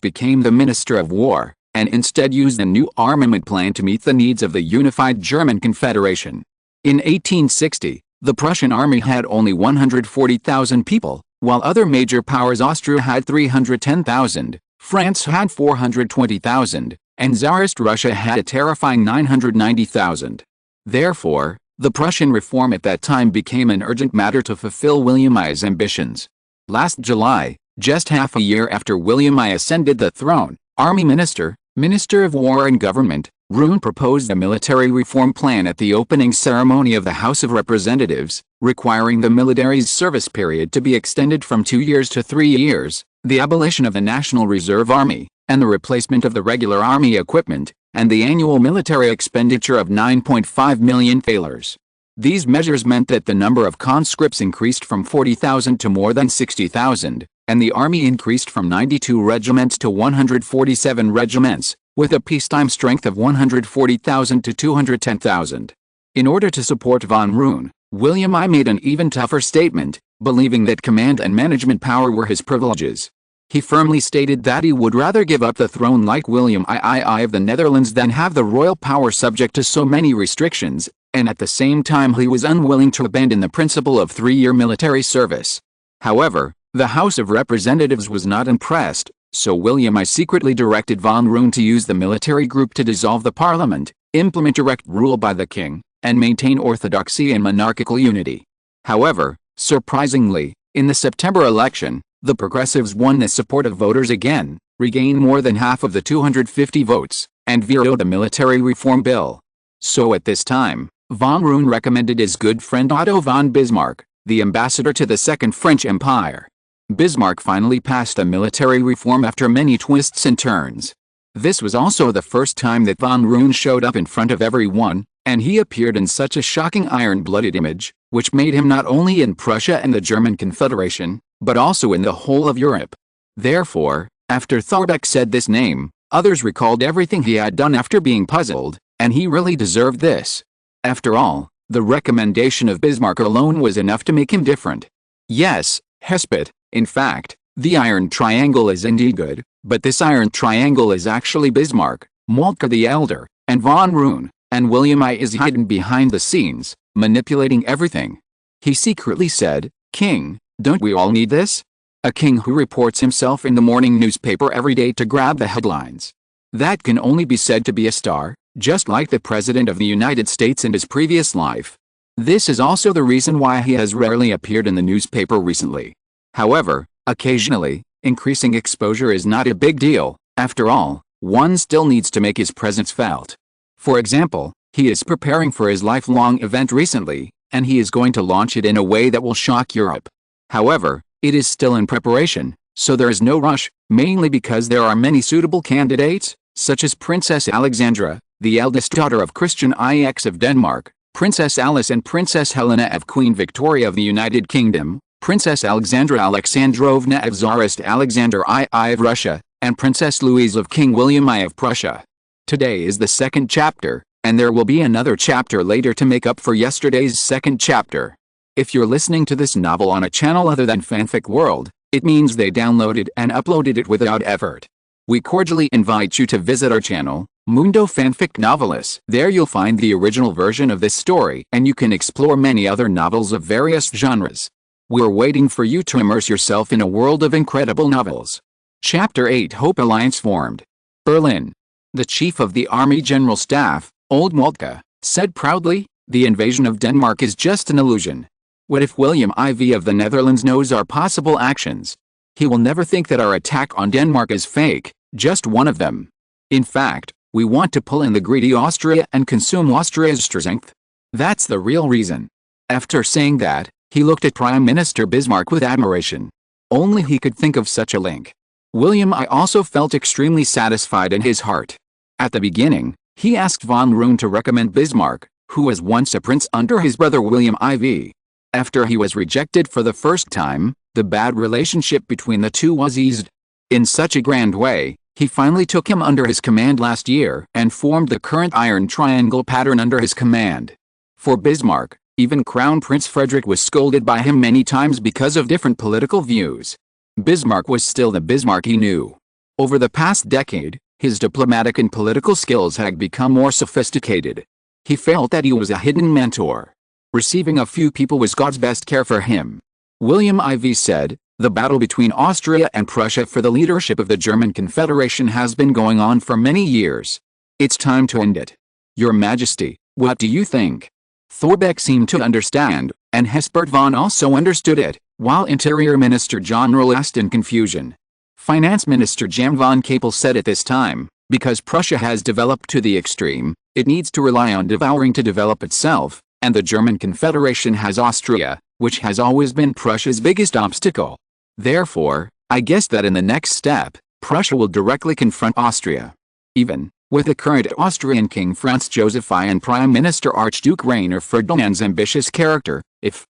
became the Minister of War, and instead used a new armament plan to meet the needs of the unified German Confederation. In 1860, the Prussian army had only 140,000 people, while other major powers Austria had 310,000, France had 420,000, and Tsarist Russia had a terrifying 990,000. Therefore, the Prussian reform at that time became an urgent matter to fulfill William I's ambitions. Last July, just half a year after William I ascended the throne, Army Minister, Minister of War and Government, Roon proposed a military reform plan at the opening ceremony of the House of Representatives, requiring the military's service period to be extended from 2 years to 3 years, the abolition of the National Reserve Army, and the replacement of the regular army equipment, and the annual military expenditure of 9.5 million thalers. These measures meant that the number of conscripts increased from 40,000 to more than 60,000, and the army increased from 92 regiments to 147 regiments, with a peacetime strength of 140,000 to 210,000. In order to support von Roon, William I made an even tougher statement, believing that command and management power were his privileges. He firmly stated that he would rather give up the throne like William III of the Netherlands than have the royal power subject to so many restrictions, and at the same time he was unwilling to abandon the principle of 3-year military service. However, the House of Representatives was not impressed, so William I secretly directed von Roon to use the military group to dissolve the parliament, implement direct rule by the king, and maintain orthodoxy and monarchical unity. However, surprisingly, in the September election, the progressives won the support of voters again, regained more than half of the 250 votes, and vetoed the military reform bill. So at this time, von Roon recommended his good friend Otto von Bismarck, the ambassador to the Second French Empire. Bismarck finally passed a military reform after many twists and turns. This was also the first time that von Roon showed up in front of everyone, and he appeared in such a shocking iron-blooded image, which made him not only in Prussia and the German Confederation, but also in the whole of Europe. Therefore, after Thorbecke said this name, others recalled everything he had done after being puzzled, and he really deserved this. After all, the recommendation of Bismarck alone was enough to make him different. Yes, Hesped, in fact, the Iron Triangle is indeed good, but this Iron Triangle is actually Bismarck, Moltke the Elder, and von Roon, and William I is hidden behind the scenes, manipulating everything. He secretly said, "King, don't we all need this? A king who reports himself in the morning newspaper every day to grab the headlines. That can only be said to be a star, just like the President of the United States in his previous life." This is also the reason why he has rarely appeared in the newspaper recently. However, occasionally, increasing exposure is not a big deal. After all, one still needs to make his presence felt. For example, he is preparing for his lifelong event recently, and he is going to launch it in a way that will shock Europe. However, it is still in preparation, so there is no rush, mainly because there are many suitable candidates, such as Princess Alexandra, the eldest daughter of Christian IX of Denmark, Princess Alice and Princess Helena of Queen Victoria of the United Kingdom, Princess Alexandra Alexandrovna of Tsarist Alexander I of Russia, and Princess Louise of King William I of Prussia. Today is the second chapter, and there will be another chapter later to make up for yesterday's second chapter. If you're listening to this novel on a channel other than Fanfic World, it means they downloaded and uploaded it without effort. We cordially invite you to visit our channel, Mundo Fanfic Novelis. There you'll find the original version of this story, and you can explore many other novels of various genres. We're waiting for you to immerse yourself in a world of incredible novels. Chapter 8: Hope Alliance formed. Berlin. The chief of the Army General Staff, Old Moltke, said proudly, "The invasion of Denmark is just an illusion. What if William IV of the Netherlands knows our possible actions? He will never think that our attack on Denmark is fake, just one of them. In fact, we want to pull in the greedy Austria and consume Austria's strength. That's the real reason." After saying that, he looked at Prime Minister Bismarck with admiration. Only he could think of such a link. William I also felt extremely satisfied in his heart. At the beginning, he asked von Roon to recommend Bismarck, who was once a prince under his brother William IV. After he was rejected for the first time, the bad relationship between the two was eased. In such a grand way, he finally took him under his command last year and formed the current Iron Triangle pattern under his command. For Bismarck, even Crown Prince Frederick was scolded by him many times because of different political views. Bismarck was still the Bismarck he knew. Over the past decade, his diplomatic and political skills had become more sophisticated. He felt that he was a hidden mentor. Receiving a few people was God's best care for him. William IV said, "The battle between Austria and Prussia for the leadership of the German Confederation has been going on for many years. It's time to end it. Your Majesty, what do you think?" Thorbecke seemed to understand, and Hesped von also understood it, while Interior Minister John Ruhl asked in confusion. Finance Minister Jan von Capel said at this time, because Prussia has developed to the extreme, it needs to rely on devouring to develop itself, and the German Confederation has Austria, which has always been Prussia's biggest obstacle. Therefore, I guess that in the next step, Prussia will directly confront Austria. Even with the current Austrian King Franz Joseph I and Prime Minister Archduke Rainer Ferdinand's ambitious character, if,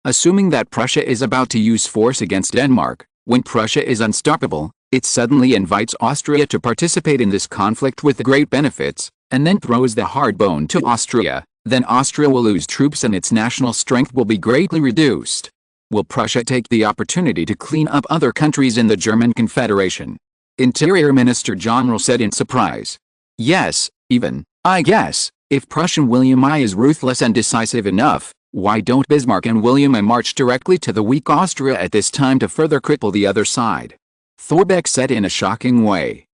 assuming that Prussia is about to use force against Denmark, when Prussia is unstoppable, it suddenly invites Austria to participate in this conflict with great benefits, and then throws the hard bone to Austria, then Austria will lose troops and its national strength will be greatly reduced. Will Prussia take the opportunity to clean up other countries in the German Confederation? Interior Minister John Ruhl said in surprise. Yes, I guess, if Prussian William I is ruthless and decisive enough, why don't Bismarck and William I march directly to the weak Austria at this time to further cripple the other side? Thorbecke said in a shocking way.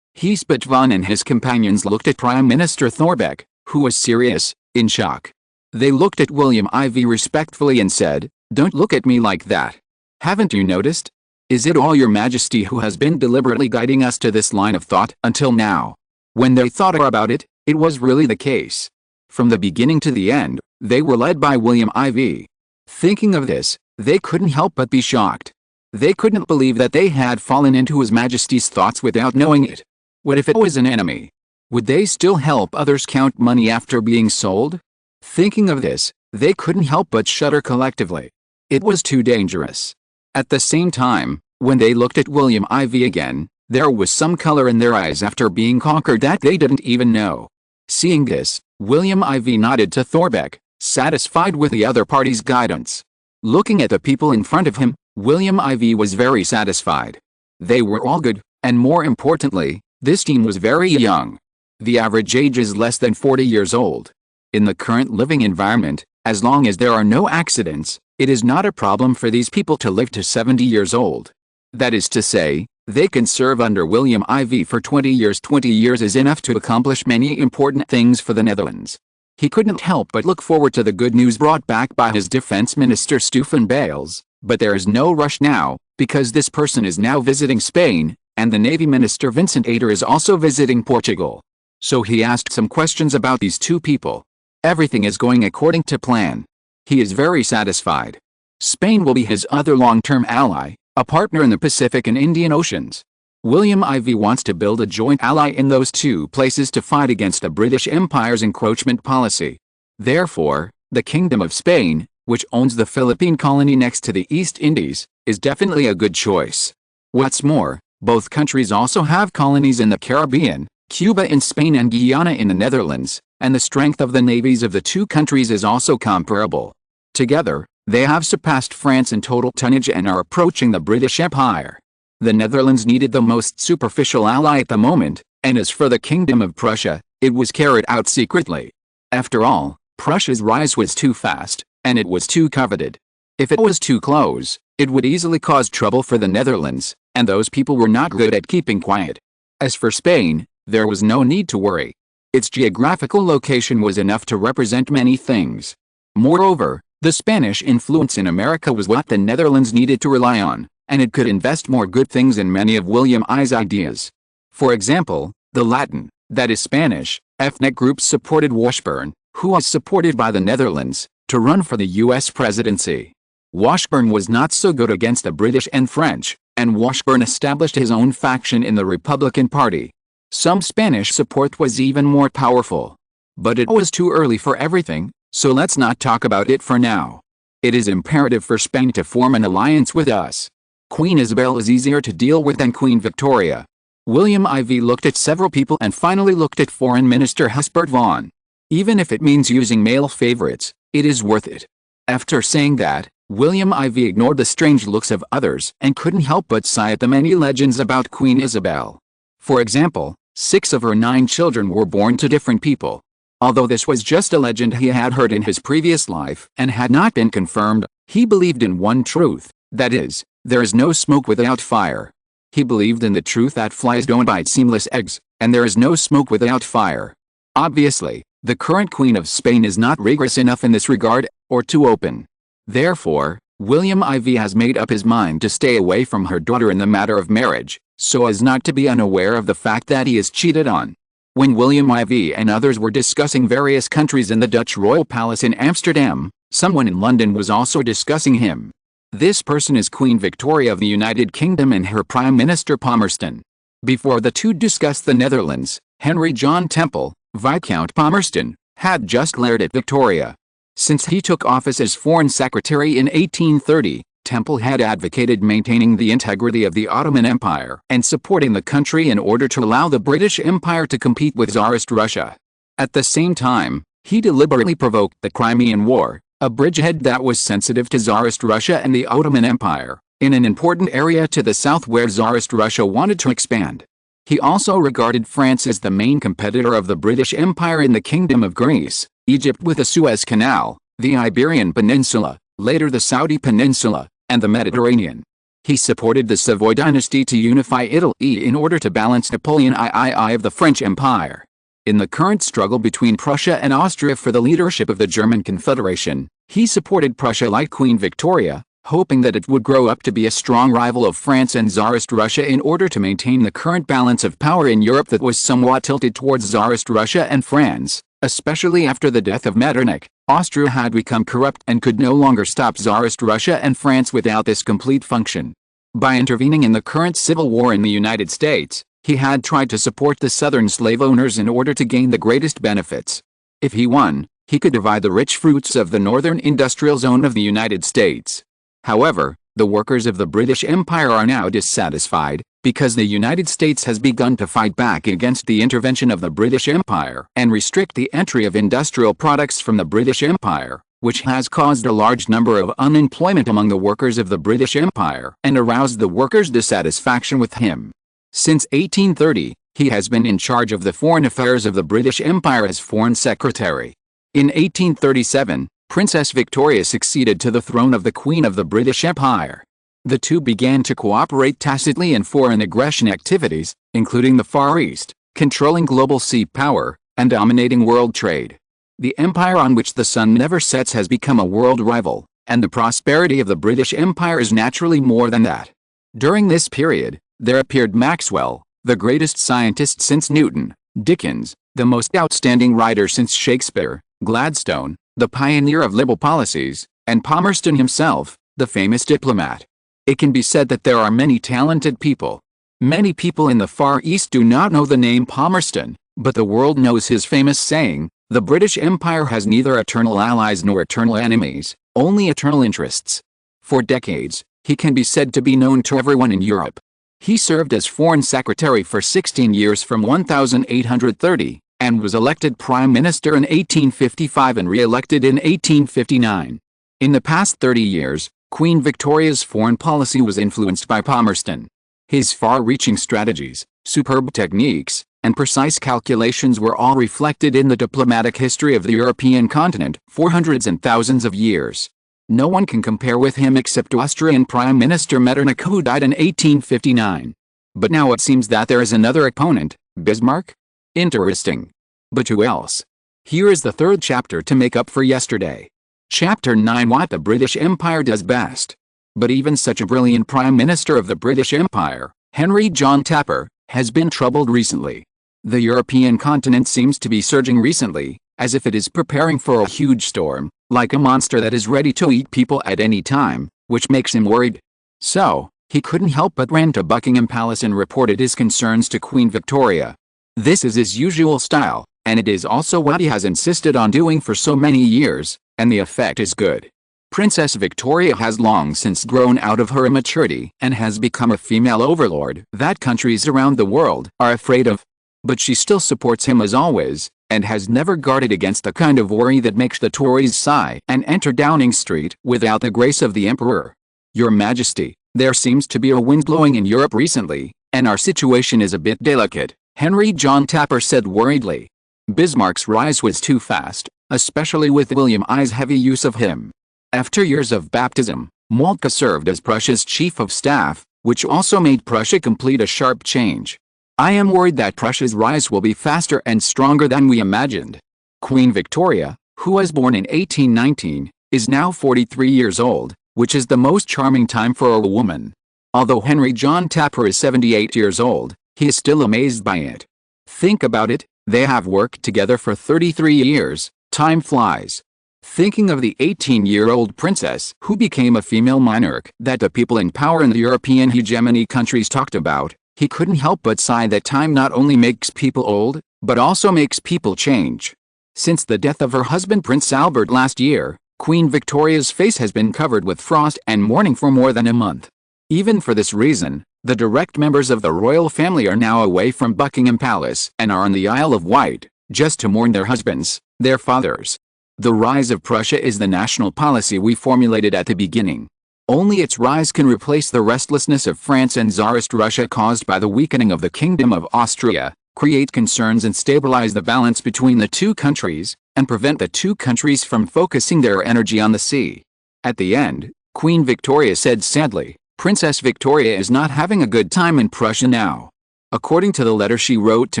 Heesbert von and his companions looked at Prime Minister Thorbecke, who was serious, in shock. They looked at William IV respectfully and said, "Don't look at me like that. Haven't you noticed? Is it all your majesty who has been deliberately guiding us to this line of thought until now?" When they thought about it, it was really the case. From the beginning to the end, they were led by William IV. Thinking of this, they couldn't help but be shocked. They couldn't believe that they had fallen into His Majesty's thoughts without knowing it. What if it was an enemy? Would they still help others count money after being sold? Thinking of this, they couldn't help but shudder collectively. It was too dangerous. At the same time, when they looked at William IV again, there was some color in their eyes after being conquered that they didn't even know. Seeing this, William IV nodded to Thorbecke, satisfied with the other party's guidance. Looking at the people in front of him, William IV was very satisfied. They were all good, and more importantly, this team was very young. The average age is less than 40 years old. In the current living environment, as long as there are no accidents, it is not a problem for these people to live to 70 years old. That is to say, they can serve under William IV for 20 years. 20 years is enough to accomplish many important things for the Netherlands. He couldn't help but look forward to the good news brought back by his defense minister Stefan Bales, but there is no rush now, because this person is now visiting Spain, and the Navy Minister Vincent Ader is also visiting Portugal. So he asked some questions about these two people. Everything is going according to plan. He is very satisfied. Spain will be his other long-term ally, a partner in the Pacific and Indian Oceans. William IV wants to build a joint ally in those two places to fight against the British Empire's encroachment policy. Therefore, the Kingdom of Spain, which owns the Philippine colony next to the East Indies, is definitely a good choice. What's more, both countries also have colonies in the Caribbean, Cuba in Spain and Guyana in the Netherlands, and the strength of the navies of the two countries is also comparable. Together, they have surpassed France in total tonnage and are approaching the British Empire. The Netherlands needed the most superficial ally at the moment, and as for the Kingdom of Prussia, it was carried out secretly. After all, Prussia's rise was too fast, and it was too coveted. If it was too close, it would easily cause trouble for the Netherlands, and those people were not good at keeping quiet. As for Spain, there was no need to worry. Its geographical location was enough to represent many things. Moreover, the Spanish influence in America was what the Netherlands needed to rely on, and it could invest more good things in many of William I's ideas. For example, the Latin, that is Spanish, ethnic groups supported Washburn, who was supported by the Netherlands, to run for the U.S. presidency. Washburn was not so good against the British and French, and Washburn established his own faction in the Republican Party. Some Spanish support was even more powerful. But it was too early for everything, so let's not talk about it for now. It is imperative for Spain to form an alliance with us. Queen Isabel is easier to deal with than Queen Victoria. William IV looked at several people and finally looked at Foreign Minister Heesbert von. Even if it means using male favorites, it is worth it. After saying that, William IV ignored the strange looks of others and couldn't help but sigh at the many legends about Queen Isabel. For example, 6 of her 9 children were born to different people. Although this was just a legend he had heard in his previous life and had not been confirmed, he believed in one truth, that is, there is no smoke without fire. He believed in the truth that flies don't bite seamless eggs, and there is no smoke without fire. Obviously, the current Queen of Spain is not rigorous enough in this regard, or too open. Therefore, William IV has made up his mind to stay away from her daughter in the matter of marriage, so as not to be unaware of the fact that he is cheated on. When William IV and others were discussing various countries in the Dutch Royal Palace in Amsterdam, someone in London was also discussing him. This person is Queen Victoria of the United Kingdom and her Prime Minister Palmerston. Before the two discussed the Netherlands, Henry John Temple, Viscount Palmerston, had just glared at Victoria. Since he took office as Foreign Secretary in 1830, Temple had advocated maintaining the integrity of the Ottoman Empire and supporting the country in order to allow the British Empire to compete with Tsarist Russia. At the same time, he deliberately provoked the Crimean War, a bridgehead that was sensitive to Tsarist Russia and the Ottoman Empire, in an important area to the south where Tsarist Russia wanted to expand. He also regarded France as the main competitor of the British Empire in the Kingdom of Greece, Egypt with the Suez Canal, the Iberian Peninsula, later the Saudi Peninsula, and the Mediterranean. He supported the Savoy dynasty to unify Italy in order to balance Napoleon III of the French Empire. In the current struggle between Prussia and Austria for the leadership of the German Confederation, he supported Prussia like Queen Victoria, hoping that it would grow up to be a strong rival of France and Tsarist Russia in order to maintain the current balance of power in Europe that was somewhat tilted towards Tsarist Russia and France. Especially after the death of Metternich, Austria had become corrupt and could no longer stop Tsarist Russia and France without this complete function. By intervening in the current civil war in the United States, he had tried to support the southern slave owners in order to gain the greatest benefits. If he won, he could divide the rich fruits of the northern industrial zone of the United States. However, the workers of the British Empire are now dissatisfied, because the United States has begun to fight back against the intervention of the British Empire and restrict the entry of industrial products from the British Empire, which has caused a large number of unemployment among the workers of the British Empire and aroused the workers' dissatisfaction with him. Since 1830, he has been in charge of the foreign affairs of the British Empire as Foreign Secretary. In 1837, Princess Victoria succeeded to the throne of the Queen of the British Empire. The two began to cooperate tacitly in foreign aggression activities, including the Far East, controlling global sea power, and dominating world trade. The empire on which the sun never sets has become a world rival, and the prosperity of the British Empire is naturally more than that. During this period, there appeared Maxwell, the greatest scientist since Newton, Dickens, the most outstanding writer since Shakespeare, Gladstone, the pioneer of liberal policies, and Palmerston himself, the famous diplomat. It can be said that there are many talented people. Many people in the Far East do not know the name Palmerston, but the world knows his famous saying, "The British Empire has neither eternal allies nor eternal enemies, only eternal interests." For decades, he can be said to be known to everyone in Europe. He served as Foreign Secretary for 16 years from 1830, and was elected Prime Minister in 1855 and re-elected in 1859. In the past 30 years, Queen Victoria's foreign policy was influenced by Palmerston. His far-reaching strategies, superb techniques, and precise calculations were all reflected in the diplomatic history of the European continent for hundreds and thousands of years. No one can compare with him except Austrian Prime Minister Metternich, who died in 1859. But now it seems that there is another opponent, Bismarck? Interesting. But who else? Here is the third chapter to make up for yesterday. Chapter 9: What the British Empire does best. But even such a brilliant Prime Minister of the British Empire, Henry John Tapper, has been troubled recently. The European continent seems to be surging recently, as if it is preparing for a huge storm, like a monster that is ready to eat people at any time, which makes him worried. So, he couldn't help but ran to Buckingham Palace and reported his concerns to Queen Victoria. This is his usual style, and it is also what he has insisted on doing for so many years, and the effect is good. Princess Victoria has long since grown out of her immaturity and has become a female overlord that countries around the world are afraid of. But she still supports him as always, and has never guarded against the kind of worry that makes the Tories sigh and enter Downing Street without the grace of the Emperor. Your Majesty, there seems to be a wind blowing in Europe recently, and our situation is a bit delicate, Henry John Tapper said worriedly. Bismarck's rise was too fast, especially with William I's heavy use of him. After years of baptism, Moltke served as Prussia's chief of staff, which also made Prussia complete a sharp change. I am worried that Prussia's rise will be faster and stronger than we imagined. Queen Victoria, who was born in 1819, is now 43 years old, which is the most charming time for a woman. Although Henry John Tapper is 78 years old, he is still amazed by it. Think about it, they have worked together for 33 years, time flies. Thinking of the 18-year-old princess who became a female monarch that the people in power in the European hegemony countries talked about, he couldn't help but sigh that time not only makes people old, but also makes people change. Since the death of her husband Prince Albert last year, Queen Victoria's face has been covered with frost and mourning for more than a month. Even for this reason, the direct members of the royal family are now away from Buckingham Palace and are on the Isle of Wight, just to mourn their husbands, their fathers. The rise of Prussia is the national policy we formulated at the beginning. Only its rise can replace the restlessness of France and Tsarist Russia caused by the weakening of the Kingdom of Austria, create concerns and stabilize the balance between the two countries, and prevent the two countries from focusing their energy on the sea. At the end, Queen Victoria said sadly, Princess Victoria is not having a good time in Prussia now. According to the letter she wrote to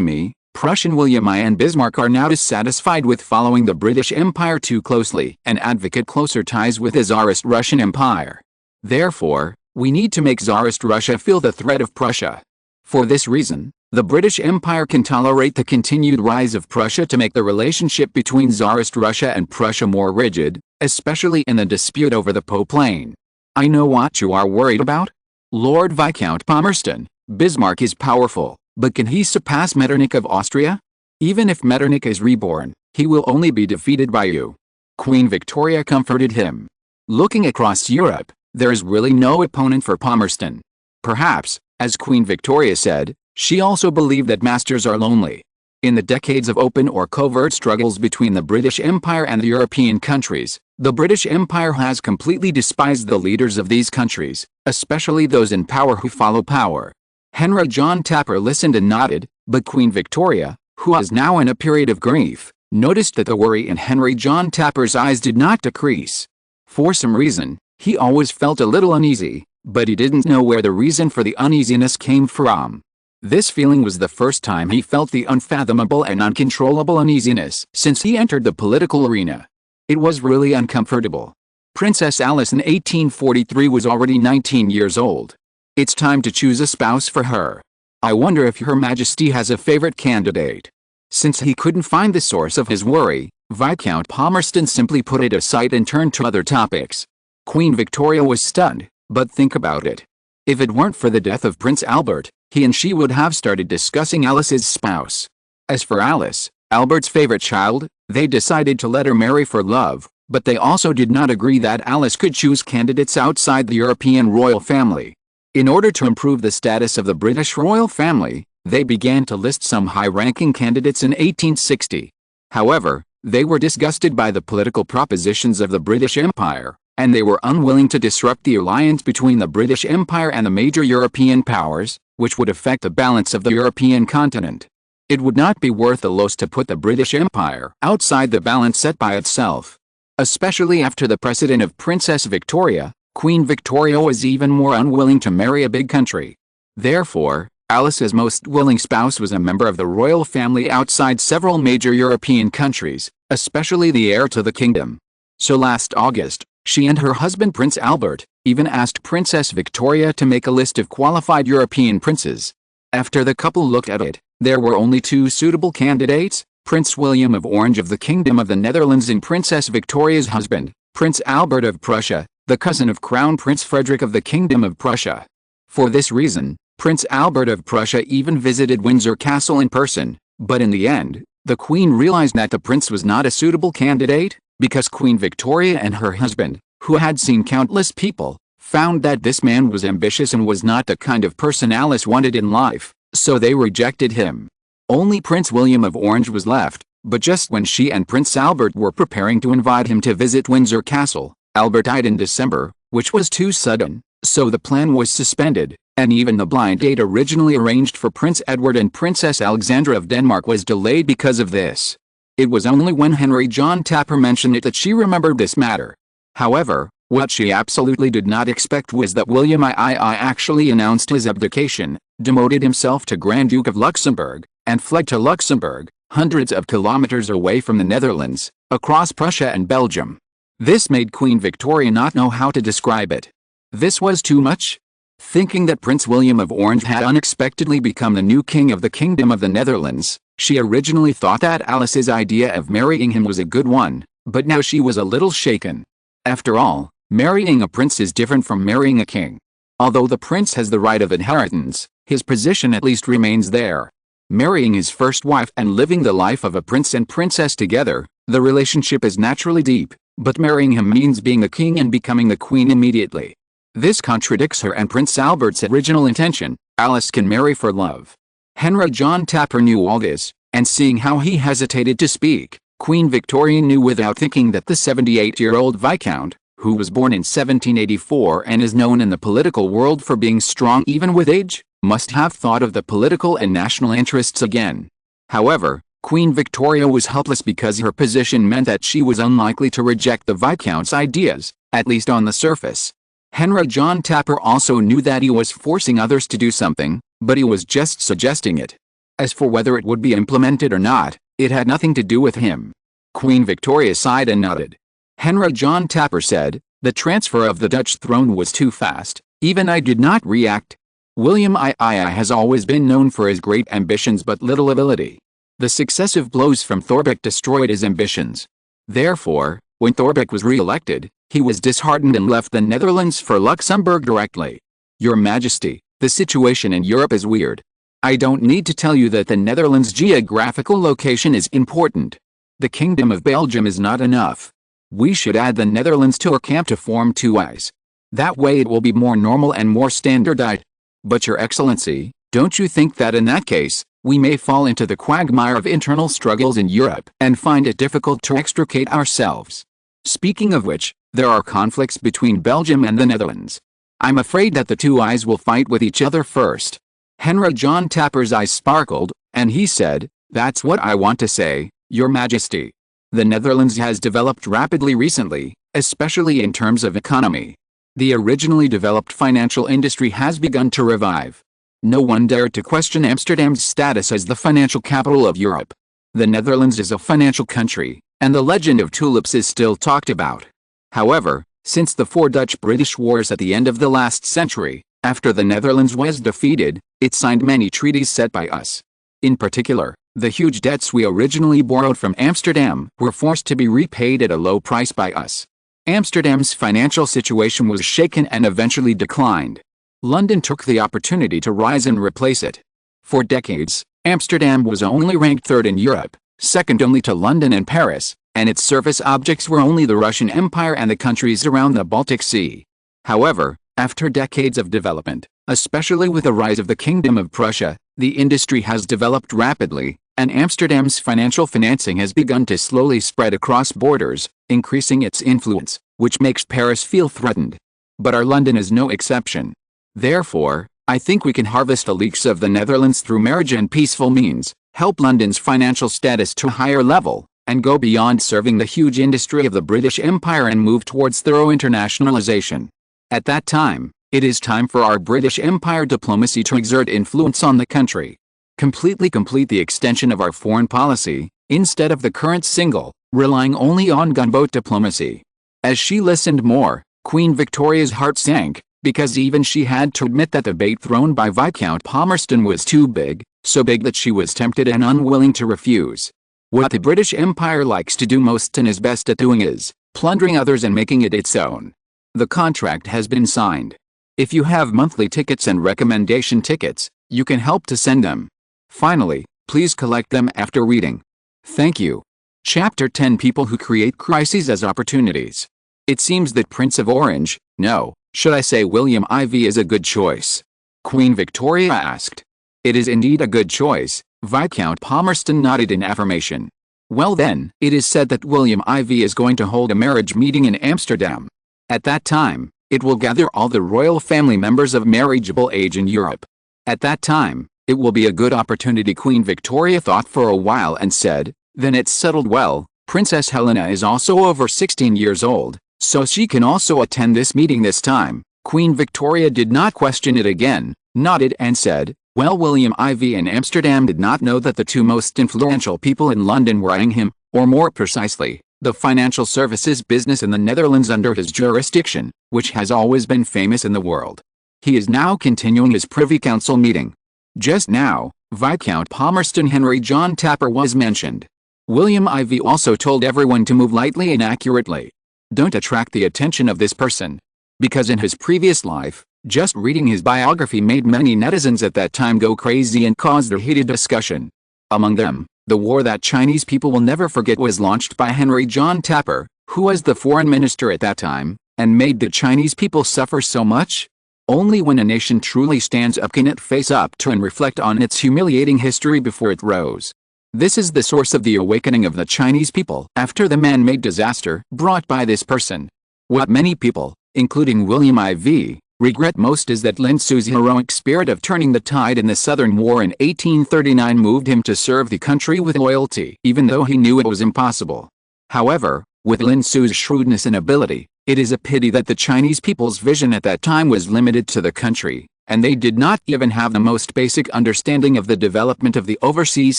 me, Prussian William I and Bismarck are now dissatisfied with following the British Empire too closely and advocate closer ties with the Tsarist Russian Empire. Therefore, we need to make Tsarist Russia feel the threat of Prussia. For this reason, the British Empire can tolerate the continued rise of Prussia to make the relationship between Tsarist Russia and Prussia more rigid, especially in the dispute over the Po Plain. I know what you are worried about. Lord Viscount Palmerston, Bismarck is powerful, but can he surpass Metternich of Austria? Even if Metternich is reborn, he will only be defeated by you. Queen Victoria comforted him. Looking across Europe, there is really no opponent for Palmerston. Perhaps, as Queen Victoria said, she also believed that masters are lonely. In the decades of open or covert struggles between the British Empire and the European countries, the British Empire has completely despised the leaders of these countries, especially those in power who follow power. Henry John Tapper listened and nodded, but Queen Victoria, who was now in a period of grief, noticed that the worry in Henry John Tapper's eyes did not decrease. For some reason, he always felt a little uneasy, but he didn't know where the reason for the uneasiness came from. This feeling was the first time he felt the unfathomable and uncontrollable uneasiness since he entered the political arena. It was really uncomfortable. Princess Alice in 1843 was already 19 years old. It's time to choose a spouse for her. I wonder if Her Majesty has a favorite candidate. Since he couldn't find the source of his worry, Viscount Palmerston simply put it aside and turned to other topics. Queen Victoria was stunned, but think about it. If it weren't for the death of Prince Albert, he and she would have started discussing Alice's spouse. As for Alice, Albert's favorite child, they decided to let her marry for love, but they also did not agree that Alice could choose candidates outside the European royal family. In order to improve the status of the British royal family, they began to list some high-ranking candidates in 1860. However, they were disgusted by the political propositions of the British Empire, and they were unwilling to disrupt the alliance between the British Empire and the major European powers, which would affect the balance of the European continent. It would not be worth the loss to put the British Empire outside the balance set by itself. Especially after the precedent of Princess Victoria, Queen Victoria was even more unwilling to marry a big country. Therefore, Alice's most willing spouse was a member of the royal family outside several major European countries, especially the heir to the kingdom. So last August, she and her husband Prince Albert even asked Princess Victoria to make a list of qualified European princes. After the couple looked at it, there were only two suitable candidates, Prince William of Orange of the Kingdom of the Netherlands and Princess Victoria's husband, Prince Albert of Prussia, the cousin of Crown Prince Frederick of the Kingdom of Prussia. For this reason, Prince Albert of Prussia even visited Windsor Castle in person, but in the end, the Queen realized that the prince was not a suitable candidate, because Queen Victoria and her husband, who had seen countless people, found that this man was ambitious and was not the kind of person Alice wanted in life, so they rejected him. Only Prince William of Orange was left, but just when she and Prince Albert were preparing to invite him to visit Windsor Castle, Albert died in December, which was too sudden, so the plan was suspended, and even the blind date originally arranged for Prince Edward and Princess Alexandra of Denmark was delayed because of this. It was only when Henry John Tapper mentioned it that she remembered this matter. However, what she absolutely did not expect was that William II actually announced his abdication, demoted himself to Grand Duke of Luxembourg, and fled to Luxembourg, hundreds of kilometers away from the Netherlands, across Prussia and Belgium. This made Queen Victoria not know how to describe it. This was too much. Thinking that Prince William of Orange had unexpectedly become the new king of the Kingdom of the Netherlands, she originally thought that Alice's idea of marrying him was a good one, but now she was a little shaken. After all, marrying a prince is different from marrying a king. Although the prince has the right of inheritance, his position at least remains there. Marrying his first wife and living the life of a prince and princess together, the relationship is naturally deep, but marrying him means being the king and becoming the queen immediately. This contradicts her and Prince Albert's original intention. Alice can marry for love. Henry John Tapper knew all this, and seeing how he hesitated to speak, Queen Victoria knew without thinking that the 78-year-old Viscount, who was born in 1784 and is known in the political world for being strong even with age, must have thought of the political and national interests again. However, Queen Victoria was helpless because her position meant that she was unlikely to reject the Viscount's ideas, at least on the surface. Henry John Tapper also knew that he was forcing others to do something, but he was just suggesting it. As for whether it would be implemented or not, it had nothing to do with him. Queen Victoria sighed and nodded. Henry John Tapper said, "The transfer of the Dutch throne was too fast, even I did not react. William II has always been known for his great ambitions but little ability. The successive blows from Thorbecke destroyed his ambitions. Therefore, when Thorbecke was re-elected, he was disheartened and left the Netherlands for Luxembourg directly. Your Majesty, the situation in Europe is weird. I don't need to tell you that the Netherlands' geographical location is important. The Kingdom of Belgium is not enough. We should add the Netherlands to our camp to form two eyes. That way it will be more normal and more standardized. But Your Excellency, don't you think that in that case, we may fall into the quagmire of internal struggles in Europe and find it difficult to extricate ourselves? Speaking of which, there are conflicts between Belgium and the Netherlands. I'm afraid that the two eyes will fight with each other first." Henry John Tapper's eyes sparkled, and he said, "That's what I want to say, Your Majesty. The Netherlands has developed rapidly recently, especially in terms of economy. The originally developed financial industry has begun to revive. No one dared to question Amsterdam's status as the financial capital of Europe. The Netherlands is a financial country, and the legend of tulips is still talked about. However, since the four Dutch-British wars at the end of the last century, after the Netherlands was defeated, it signed many treaties set by us. In particular, the huge debts we originally borrowed from Amsterdam were forced to be repaid at a low price by us. Amsterdam's financial situation was shaken and eventually declined. London took the opportunity to rise and replace it. For decades, Amsterdam was only ranked third in Europe, second only to London and Paris, and its service objects were only the Russian Empire and the countries around the Baltic Sea. However, after decades of development, especially with the rise of the Kingdom of Prussia, the industry has developed rapidly, and Amsterdam's financial financing has begun to slowly spread across borders, increasing its influence, which makes Paris feel threatened. But our London is no exception. Therefore, I think we can harvest the leaks of the Netherlands through marriage and peaceful means, help London's financial status to a higher level, and go beyond serving the huge industry of the British Empire and move towards thorough internationalization. At that time, it is time for our British Empire diplomacy to exert influence on the country. Completely complete the extension of our foreign policy, instead of the current single, relying only on gunboat diplomacy." As she listened more, Queen Victoria's heart sank, because even she had to admit that the bait thrown by Viscount Palmerston was too big, so big that she was tempted and unwilling to refuse. What the British Empire likes to do most and is best at doing is plundering others and making it its own. The contract has been signed. If you have monthly tickets and recommendation tickets, you can help to send them. Finally, please collect them after reading. Thank you. Chapter 10: People who create crises as opportunities. It seems that Prince of Orange, no, should I say William IV, is a good choice? Queen Victoria asked. It is indeed a good choice, Viscount Palmerston nodded in affirmation. Well then, it is said that William IV is going to hold a marriage meeting in Amsterdam. At that time, it will gather all the royal family members of marriageable age in Europe. At that time, it will be a good opportunity. Queen Victoria thought for a while and said, then it's settled. Well, Princess Helena is also over 16 years old, so she can also attend this meeting this time. Queen Victoria did not question it again, nodded and said, well, William IV in Amsterdam did not know that the two most influential people in London were eyeing him, or more precisely, the financial services business in the Netherlands under his jurisdiction, which has always been famous in the world. He is now continuing his Privy Council meeting. Just now, Viscount Palmerston Henry John Tapper was mentioned. William IV also told everyone to move lightly and accurately. Don't attract the attention of this person. Because in his previous life, just reading his biography made many netizens at that time go crazy and caused a heated discussion. Among them, the war that Chinese people will never forget was launched by Henry John Tapper, who was the foreign minister at that time, and made the Chinese people suffer so much. Only when a nation truly stands up can it face up to and reflect on its humiliating history before it rose. This is the source of the awakening of the Chinese people after the man-made disaster brought by this person. What many people, including William IV, regret most is that Lin Su's heroic spirit of turning the tide in the Southern War in 1839 moved him to serve the country with loyalty even though he knew it was impossible. However, with Lin Su's shrewdness and ability, It is a pity that the Chinese people's vision at that time was limited to the country, and they did not even have the most basic understanding of the development of the overseas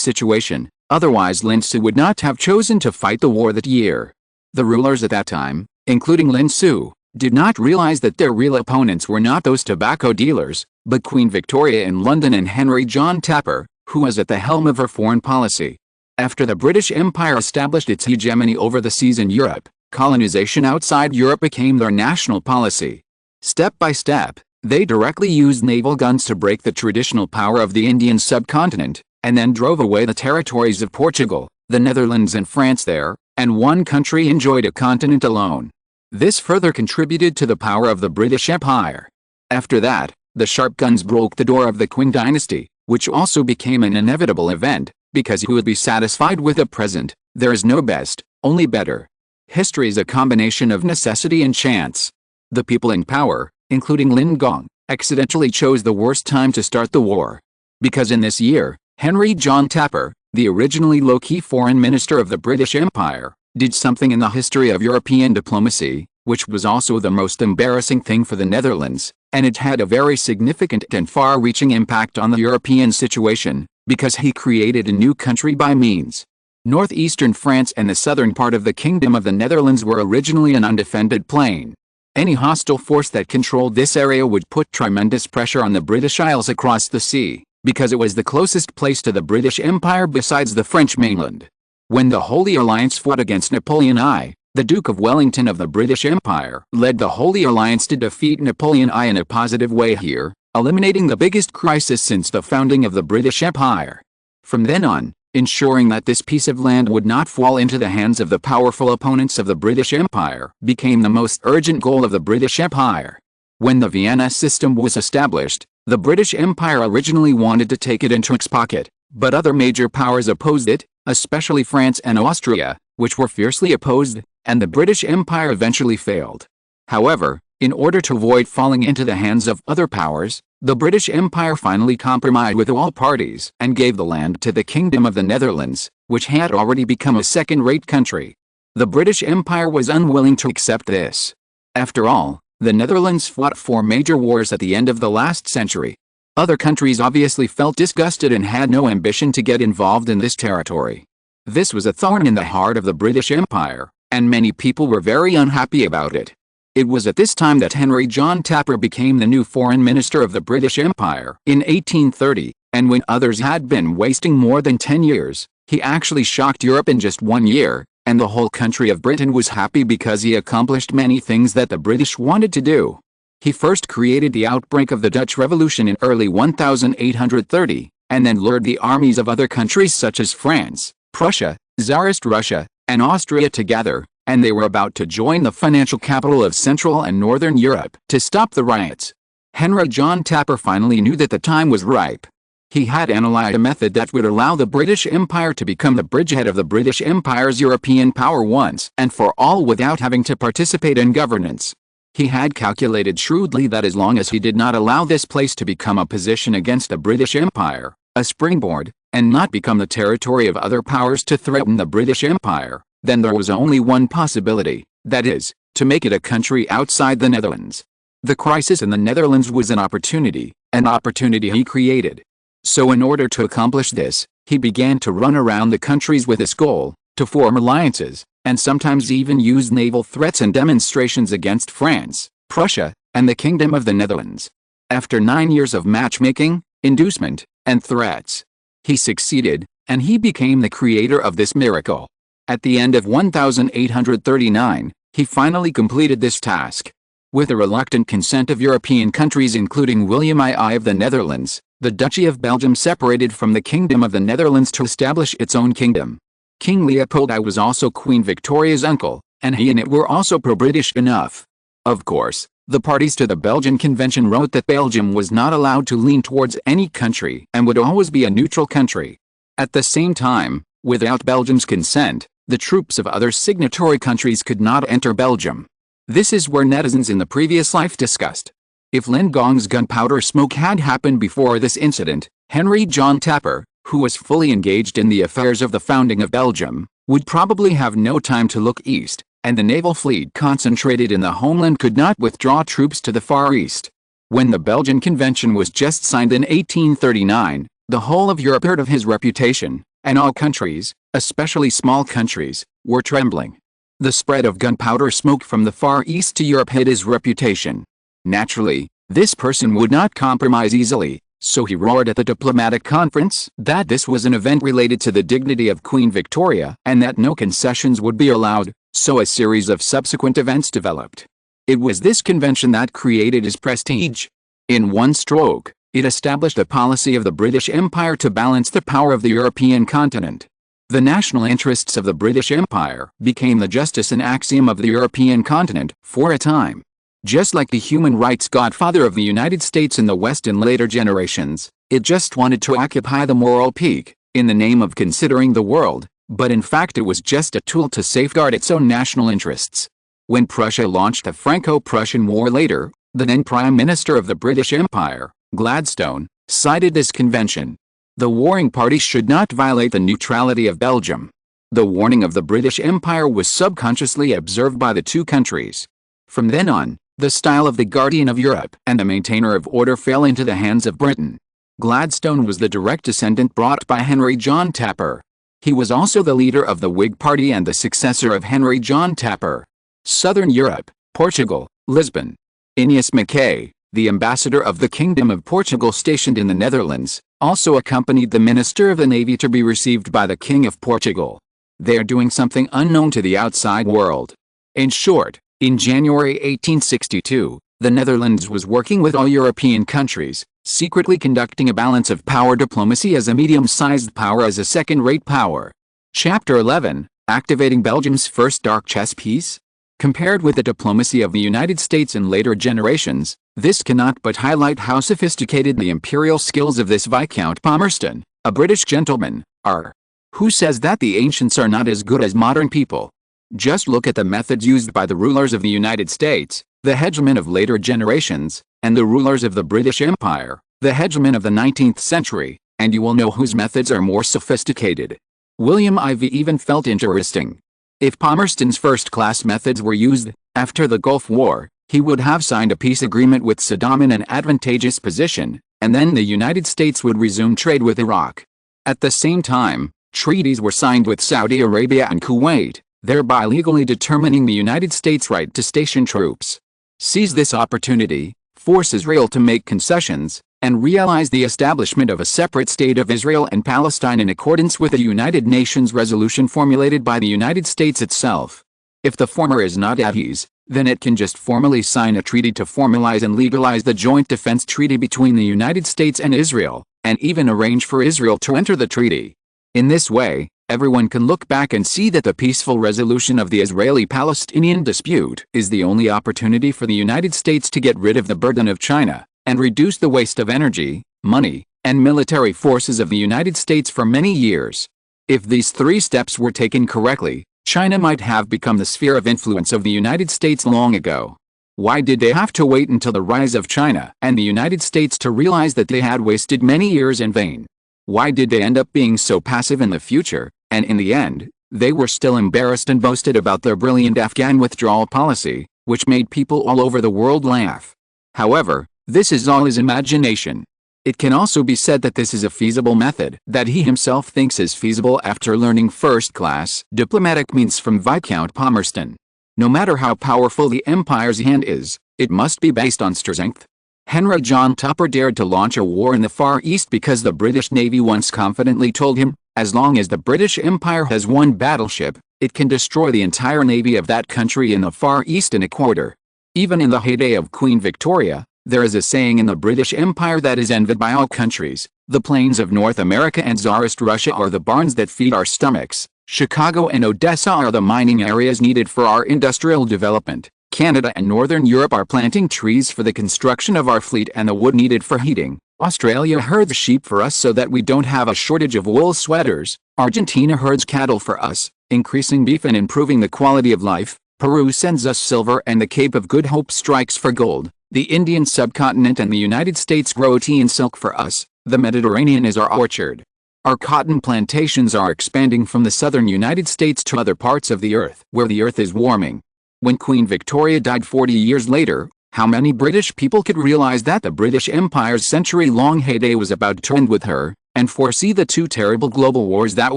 situation, otherwise Lin Su would not have chosen to fight the war that year. The rulers at that time, including Lin Su, did not realize that their real opponents were not those tobacco dealers, but Queen Victoria in London and Henry John Tapper, who was at the helm of her foreign policy. After the British Empire established its hegemony over the seas in Europe, colonization outside Europe became their national policy. Step by step, they directly used naval guns to break the traditional power of the Indian subcontinent, and then drove away the territories of Portugal, the Netherlands and France there, and one country enjoyed a continent alone. This further contributed to the power of the British Empire. After that, the sharp guns broke the door of the Qing dynasty, which also became an inevitable event, because who would be satisfied with the present? There is no best, only better. History is a combination of necessity and chance. The people in power, including Lin Gong, accidentally chose the worst time to start the war. Because in this year, Henry John Tapper, the originally low-key foreign minister of the British Empire, did something in the history of European diplomacy, which was also the most embarrassing thing for the Netherlands, and it had a very significant and far-reaching impact on the European situation, because he created a new country by means. Northeastern France and the southern part of the Kingdom of the Netherlands were originally an undefended plain. Any hostile force that controlled this area would put tremendous pressure on the British Isles across the sea, because it was the closest place to the British Empire besides the French mainland. When the Holy Alliance fought against Napoleon I, the Duke of Wellington of the British Empire led the Holy Alliance to defeat Napoleon I in a positive way here, eliminating the biggest crisis since the founding of the British Empire. From then on, ensuring that this piece of land would not fall into the hands of the powerful opponents of the British Empire became the most urgent goal of the British Empire. When the Vienna system was established, the British Empire originally wanted to take it into its pocket, but other major powers opposed it, especially France and Austria, which were fiercely opposed, and the British Empire eventually failed. However, in order to avoid falling into the hands of other powers, the British Empire finally compromised with all parties and gave the land to the Kingdom of the Netherlands, which had already become a second-rate country. The British Empire was unwilling to accept this. After all, the Netherlands fought 4 major wars at the end of the last century. Other countries obviously felt disgusted and had no ambition to get involved in this territory. This was a thorn in the heart of the British Empire, and many people were very unhappy about it. It was at this time that Henry John Tapper became the new foreign minister of the British Empire in 1830, and when others had been wasting more than 10 years, he actually shocked Europe in just 1 year, and the whole country of Britain was happy because he accomplished many things that the British wanted to do. He first created the outbreak of the Dutch Revolution in early 1830, and then lured the armies of other countries such as France, Prussia, Tsarist Russia, and Austria together, and they were about to join the financial capital of Central and Northern Europe to stop the riots. Henry John Tapper finally knew that the time was ripe. He had analyzed a method that would allow the British Empire to become the bridgehead of the British Empire's European power once and for all without having to participate in governance. He had calculated shrewdly that as long as he did not allow this place to become a position against the British Empire, a springboard, and not become the territory of other powers to threaten the British Empire, then there was only one possibility, that is, to make it a country outside the Netherlands. The crisis in the Netherlands was an opportunity he created. So in order to accomplish this, he began to run around the countries with this goal, to form alliances, and sometimes even use naval threats and demonstrations against France, Prussia, and the Kingdom of the Netherlands. After 9 years of matchmaking, inducement, and threats, he succeeded, and he became the creator of this miracle. At the end of 1839, he finally completed this task. With the reluctant consent of European countries including William I of the Netherlands, the Duchy of Belgium separated from the Kingdom of the Netherlands to establish its own kingdom. King Leopold I was also Queen Victoria's uncle, and he and it were also pro-British enough. Of course, the parties to the Belgian Convention wrote that Belgium was not allowed to lean towards any country and would always be a neutral country. At the same time, without Belgium's consent, the troops of other signatory countries could not enter Belgium. This is where netizens in the previous life discussed. If Lin Gong's gunpowder smoke had happened before this incident, Henry John Tapper, who was fully engaged in the affairs of the founding of Belgium, would probably have no time to look east, and the naval fleet concentrated in the homeland could not withdraw troops to the Far East. When the Belgian Convention was just signed in 1839, the whole of Europe heard of his reputation, and all countries, especially small countries, were trembling. The spread of gunpowder smoke from the Far East to Europe hid his reputation. Naturally, this person would not compromise easily, so he roared at the diplomatic conference that this was an event related to the dignity of Queen Victoria and that no concessions would be allowed, so a series of subsequent events developed. It was this convention that created his prestige. In one stroke, it established a policy of the British Empire to balance the power of the European continent. The national interests of the British Empire became the justice and axiom of the European continent for a time. Just like the human rights godfather of the United States in the West in later generations, it just wanted to occupy the moral peak, in the name of considering the world, but in fact it was just a tool to safeguard its own national interests. When Prussia launched the Franco-Prussian War later, the then Prime Minister of the British Empire, Gladstone, cited this convention. The warring party should not violate the neutrality of Belgium. The warning of the British Empire was subconsciously observed by the two countries. From then on, the style of the guardian of Europe and the maintainer of order fell into the hands of Britain. Gladstone was the direct descendant brought by Henry John Tapper. He was also the leader of the Whig Party and the successor of Henry John Tapper. Southern Europe, Portugal, Lisbon. Innes Mackay, the ambassador of the Kingdom of Portugal stationed in the Netherlands, also accompanied the Minister of the Navy to be received by the King of Portugal. They are doing something unknown to the outside world. In short, in January 1862, the Netherlands was working with all European countries, secretly conducting a balance of power diplomacy as a medium-sized power as a second-rate power. Chapter 11, Activating Belgium's First Dark Chess Piece? Compared with the diplomacy of the United States in later generations, this cannot but highlight how sophisticated the imperial skills of this Viscount Palmerston, a British gentleman, are. Who says that the ancients are not as good as modern people? Just look at the methods used by the rulers of the United States, the hegemon of later generations, and the rulers of the British Empire, the hegemon of the 19th century, and you will know whose methods are more sophisticated. William Ivey even felt interesting. If Palmerston's first-class methods were used, after the Gulf War, he would have signed a peace agreement with Saddam in an advantageous position, and then the United States would resume trade with Iraq. At the same time, treaties were signed with Saudi Arabia and Kuwait, thereby legally determining the United States' right to station troops. Seize this opportunity, force Israel to make concessions, and realize the establishment of a separate state of Israel and Palestine in accordance with a United Nations resolution formulated by the United States itself. If the former is not at ease, then it can just formally sign a treaty to formalize and legalize the joint defense treaty between the United States and Israel, and even arrange for Israel to enter the treaty. In this way, everyone can look back and see that the peaceful resolution of the Israeli-Palestinian dispute is the only opportunity for the United States to get rid of the burden of China, and reduce the waste of energy, money, and military forces of the United States for many years. If these three steps were taken correctly, China might have become the sphere of influence of the United States long ago. Why did they have to wait until the rise of China and the United States to realize that they had wasted many years in vain? Why did they end up being so passive in the future, and in the end, they were still embarrassed and boasted about their brilliant Afghan withdrawal policy, which made people all over the world laugh? However, this is all his imagination. It can also be said that this is a feasible method that he himself thinks is feasible after learning first-class diplomatic means from Viscount Palmerston. No matter how powerful the empire's hand is, it must be based on strength. Henry John Tupper dared to launch a war in the Far East because the British Navy once confidently told him, as long as the British Empire has one battleship, it can destroy the entire navy of that country in the Far East in a quarter. Even in the heyday of Queen Victoria, there is a saying in the British Empire that is envied by all countries: the plains of North America and Tsarist Russia are the barns that feed our stomachs. Chicago and Odessa are the mining areas needed for our industrial development. Canada and Northern Europe are planting trees for the construction of our fleet and the wood needed for heating. Australia herds sheep for us so that we don't have a shortage of wool sweaters. Argentina herds cattle for us, increasing beef and improving the quality of life. Peru sends us silver and the Cape of Good Hope strikes for gold. The Indian subcontinent and the United States grow tea and silk for us. The Mediterranean is our orchard. Our cotton plantations are expanding from the southern United States to other parts of the earth where the earth is warming. When Queen Victoria died 40 years later, how many British people could realize that the British Empire's century-long heyday was about to end with her, and foresee the two terrible global wars that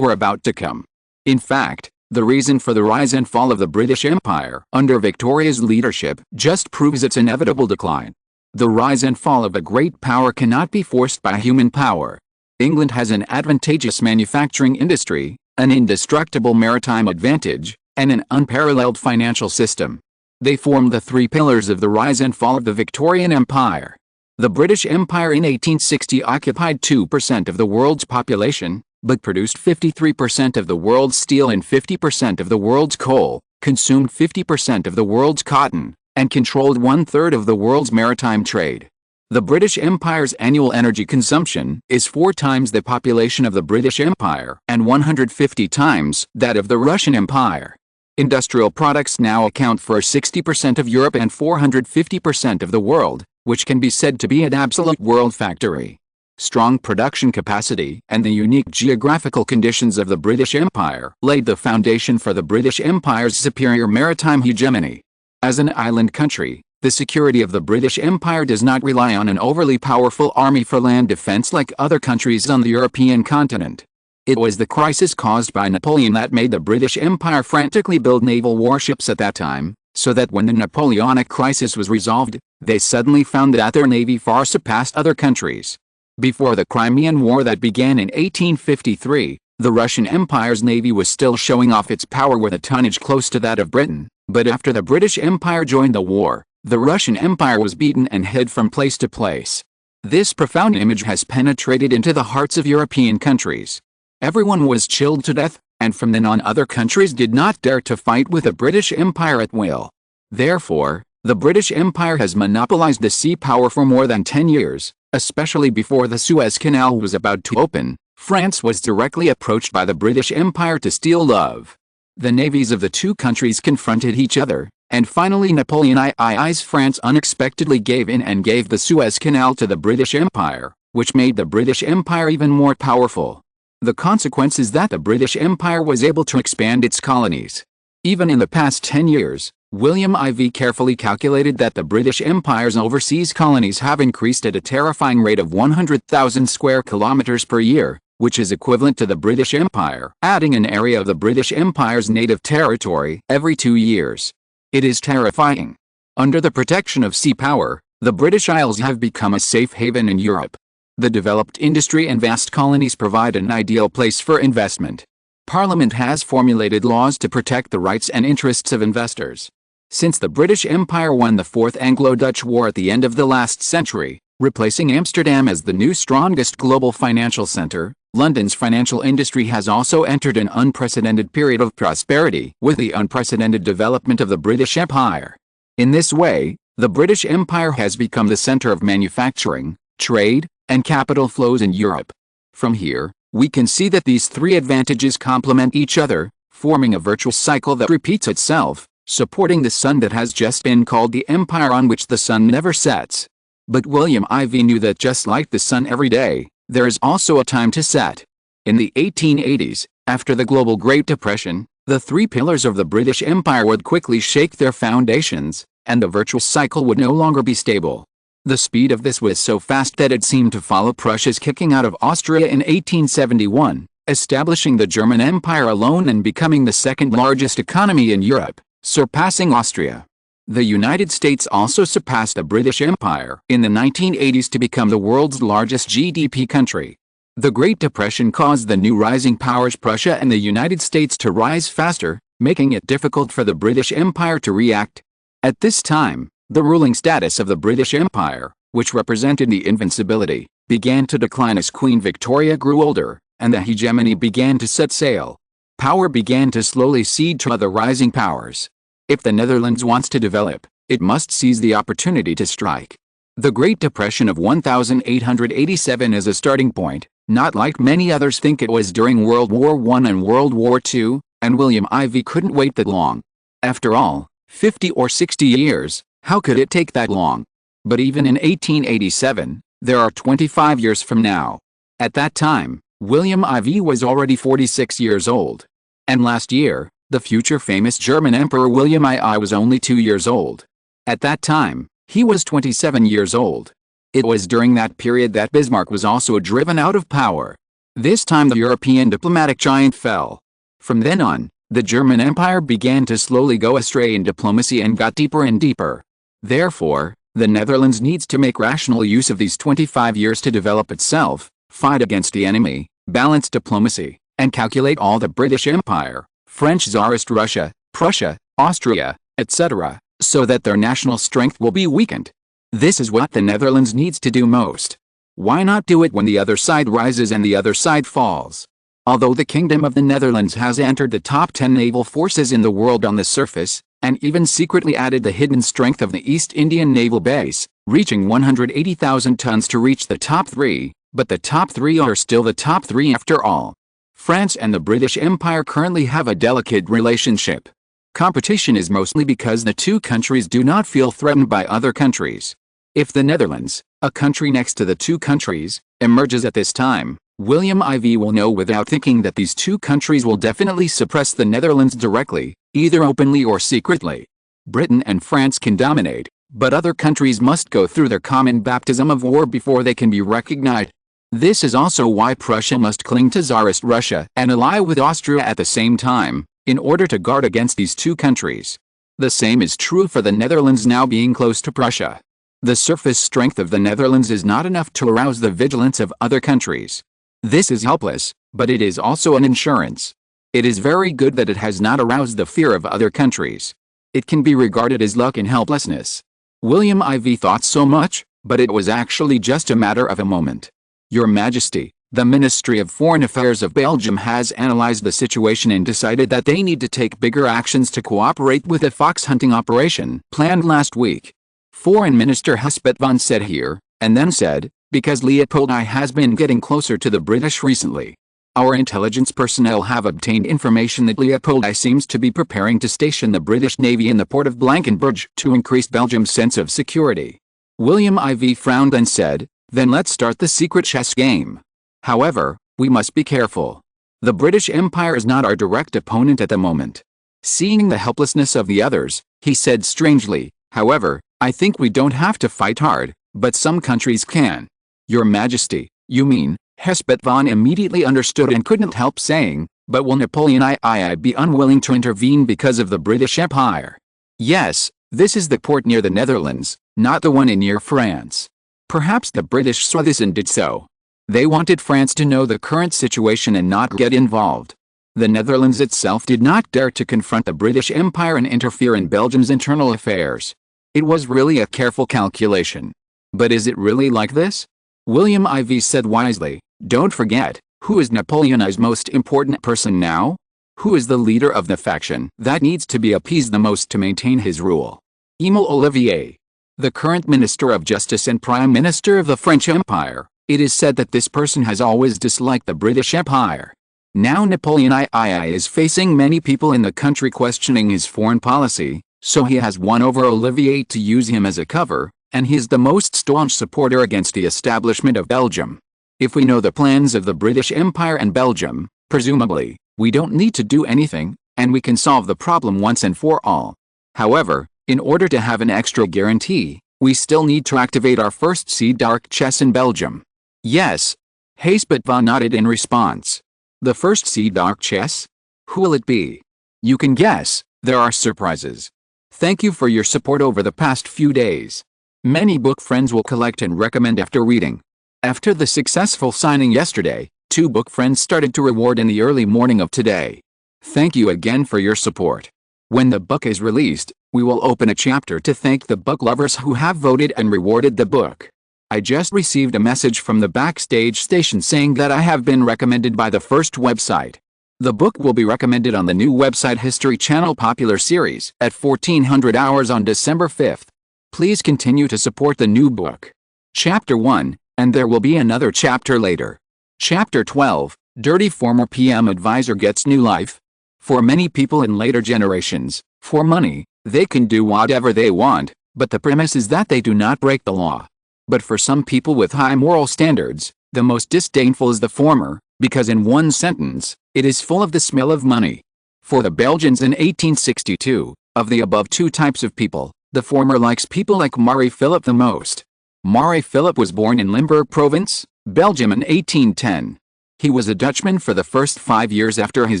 were about to come? In fact, the reason for the rise and fall of the British Empire under Victoria's leadership just proves its inevitable decline. The rise and fall of a great power cannot be forced by human power. England has an advantageous manufacturing industry, an indestructible maritime advantage, and an unparalleled financial system. They form the three pillars of the rise and fall of the Victorian Empire. The British Empire in 1860 occupied 2% of the world's population, but produced 53% of the world's steel and 50% of the world's coal, consumed 50% of the world's cotton, and controlled 1/3 of the world's maritime trade. The British Empire's annual energy consumption is 4 times the population of the British Empire and 150 times that of the Russian Empire. Industrial products now account for 60% of Europe and 450% of the world, which can be said to be an absolute world factory. Strong production capacity and the unique geographical conditions of the British Empire laid the foundation for the British Empire's superior maritime hegemony. As an island country, the security of the British Empire does not rely on an overly powerful army for land defense like other countries on the European continent. It was the crisis caused by Napoleon that made the British Empire frantically build naval warships at that time, so that when the Napoleonic crisis was resolved, they suddenly found that their navy far surpassed other countries. Before the Crimean War that began in 1853, the Russian Empire's navy was still showing off its power with a tonnage close to that of Britain, but after the British Empire joined the war, the Russian Empire was beaten and hid from place to place. This profound image has penetrated into the hearts of European countries. Everyone was chilled to death, and from then on other countries did not dare to fight with the British Empire at will. Therefore, the British Empire has monopolized the sea power for more than 10 years, especially before the Suez Canal was about to open. France was directly approached by the British Empire to steal love. The navies of the two countries confronted each other, and finally Napoleon's France unexpectedly gave in and gave the Suez Canal to the British Empire, which made the British Empire even more powerful. The consequence is that the British Empire was able to expand its colonies. Even in the past 10 years, William IV carefully calculated that the British Empire's overseas colonies have increased at a terrifying rate of 100,000 square kilometers per year, which is equivalent to the British Empire adding an area of the British Empire's native territory every 2 years. It is terrifying. Under the protection of sea power, the British Isles have become a safe haven in Europe. The developed industry and vast colonies provide an ideal place for investment. Parliament has formulated laws to protect the rights and interests of investors. Since the British Empire won the Fourth Anglo-Dutch War at the end of the last century, replacing Amsterdam as the new strongest global financial center, London's financial industry has also entered an unprecedented period of prosperity with the unprecedented development of the British Empire. In this way, the British Empire has become the center of manufacturing, trade, and capital flows in Europe. From here, we can see that these three advantages complement each other, forming a virtuous cycle that repeats itself, supporting the sun that has just been called the empire on which the sun never sets. But William IV knew that just like the sun every day, there is also a time to set. In the 1880s, after the global Great Depression, the three pillars of the British Empire would quickly shake their foundations, and the virtuous cycle would no longer be stable. The speed of this was so fast that it seemed to follow Prussia's kicking out of Austria in 1871, establishing the German Empire alone and becoming the second largest economy in Europe, surpassing Austria. The United States also surpassed the British Empire in the 1980s to become the world's largest GDP country. The Great Depression caused the new rising powers Prussia and the United States to rise faster, making it difficult for the British Empire to react. At this time, the ruling status of the British Empire, which represented the invincibility, began to decline as Queen Victoria grew older, and the hegemony began to set sail. Power began to slowly cede to other rising powers. If the Netherlands wants to develop, it must seize the opportunity to strike. The Great Depression of 1887 is a starting point, not like many others think it was during World War I and World War II, and William IV couldn't wait that long. After all, 50 or 60 years, how could it take that long? But even in 1887, there are 25 years from now. At that time, William IV was already 46 years old. And last year, the future famous German Emperor William II was only 2 years old. At that time, he was 27 years old. It was during that period that Bismarck was also driven out of power. This time the European diplomatic giant fell. From then on, the German Empire began to slowly go astray in diplomacy and got deeper and deeper. Therefore, the Netherlands needs to make rational use of these 25 years to develop itself, fight against the enemy, balance diplomacy, and calculate all the British Empire, French Tsarist Russia, Prussia, Austria, etc., so that their national strength will be weakened. This is what the Netherlands needs to do most. Why not do it when the other side rises and the other side falls? Although the Kingdom of the Netherlands has entered the top 10 naval forces in the world on the surface, and even secretly added the hidden strength of the East Indian Naval Base, reaching 180,000 tons to reach the top 3, but the top 3 are still the top 3 after all. France and the British Empire currently have a delicate relationship. Competition is mostly because the two countries do not feel threatened by other countries. If the Netherlands, a country next to the two countries, emerges at this time, William IV will know without thinking that these two countries will definitely suppress the Netherlands directly, either openly or secretly. Britain and France can dominate, but other countries must go through their common baptism of war before they can be recognized. This is also why Prussia must cling to Tsarist Russia and ally with Austria at the same time, in order to guard against these two countries. The same is true for the Netherlands now being close to Prussia. The surface strength of the Netherlands is not enough to arouse the vigilance of other countries. This is helpless, but it is also an insurance. It is very good that it has not aroused the fear of other countries. It can be regarded as luck and helplessness. William IV thought so much, but it was actually just a matter of a moment. Your Majesty, the Ministry of Foreign Affairs of Belgium has analyzed the situation and decided that they need to take bigger actions to cooperate with the fox hunting operation planned last week. Foreign Minister Hespet van said here, and then said, because Leopold I has been getting closer to the British recently. Our intelligence personnel have obtained information that Leopold I seems to be preparing to station the British Navy in the port of Blankenberge to increase Belgium's sense of security. William IV frowned and said, then let's start the secret chess game. However, we must be careful. The British Empire is not our direct opponent at the moment. Seeing the helplessness of the others, he said strangely, however, I think we don't have to fight hard, but some countries can. Your Majesty, you mean? Hespet van immediately understood and couldn't help saying, but will Napoleon II be unwilling to intervene because of the British Empire? Yes, this is the port near the Netherlands, not the one near France. Perhaps the British saw this and did so. They wanted France to know the current situation and not get involved. The Netherlands itself did not dare to confront the British Empire and interfere in Belgium's internal affairs. It was really a careful calculation. But is it really like this? William IV said wisely, don't forget, who is Napoleon I's most important person now? Who is the leader of the faction that needs to be appeased the most to maintain his rule? Émile Olivier. The current Minister of Justice and Prime Minister of the French Empire. It is said that this person has always disliked the British Empire. Now Napoleon II is facing many people in the country questioning his foreign policy, so he has won over Olivier to use him as a cover, and he is the most staunch supporter against the establishment of Belgium. If we know the plans of the British Empire and Belgium, presumably, we don't need to do anything, and we can solve the problem once and for all. However, in order to have an extra guarantee, we still need to activate our first seed dark chess in Belgium. Yes. Hespet van nodded in response. The first seed dark chess? Who will it be? You can guess, there are surprises. Thank you for your support over the past few days. Many book friends will collect and recommend after reading. After the successful signing yesterday, 2 book friends started to reward in the early morning of today. Thank you again for your support. When the book is released, we will open a chapter to thank the book lovers who have voted and rewarded the book. I just received a message from the backstage station saying that I have been recommended by the first website. The book will be recommended on the new website History Channel Popular Series at 1400 hours on December 5th. Please continue to support the new book. Chapter 1, and there will be another chapter later. Chapter 12, Dirty Former PM Advisor Gets New Life. For many people in later generations, for money, they can do whatever they want, but the premise is that they do not break the law. But for some people with high moral standards, The most disdainful is the former, because in one sentence, it is full of the smell of money. For the Belgians in 1862, of the above two types of people, the former likes people like Marie Philip the most. Marie Philip was born in Limburg province, Belgium in 1810. He was a Dutchman for the first 5 years after his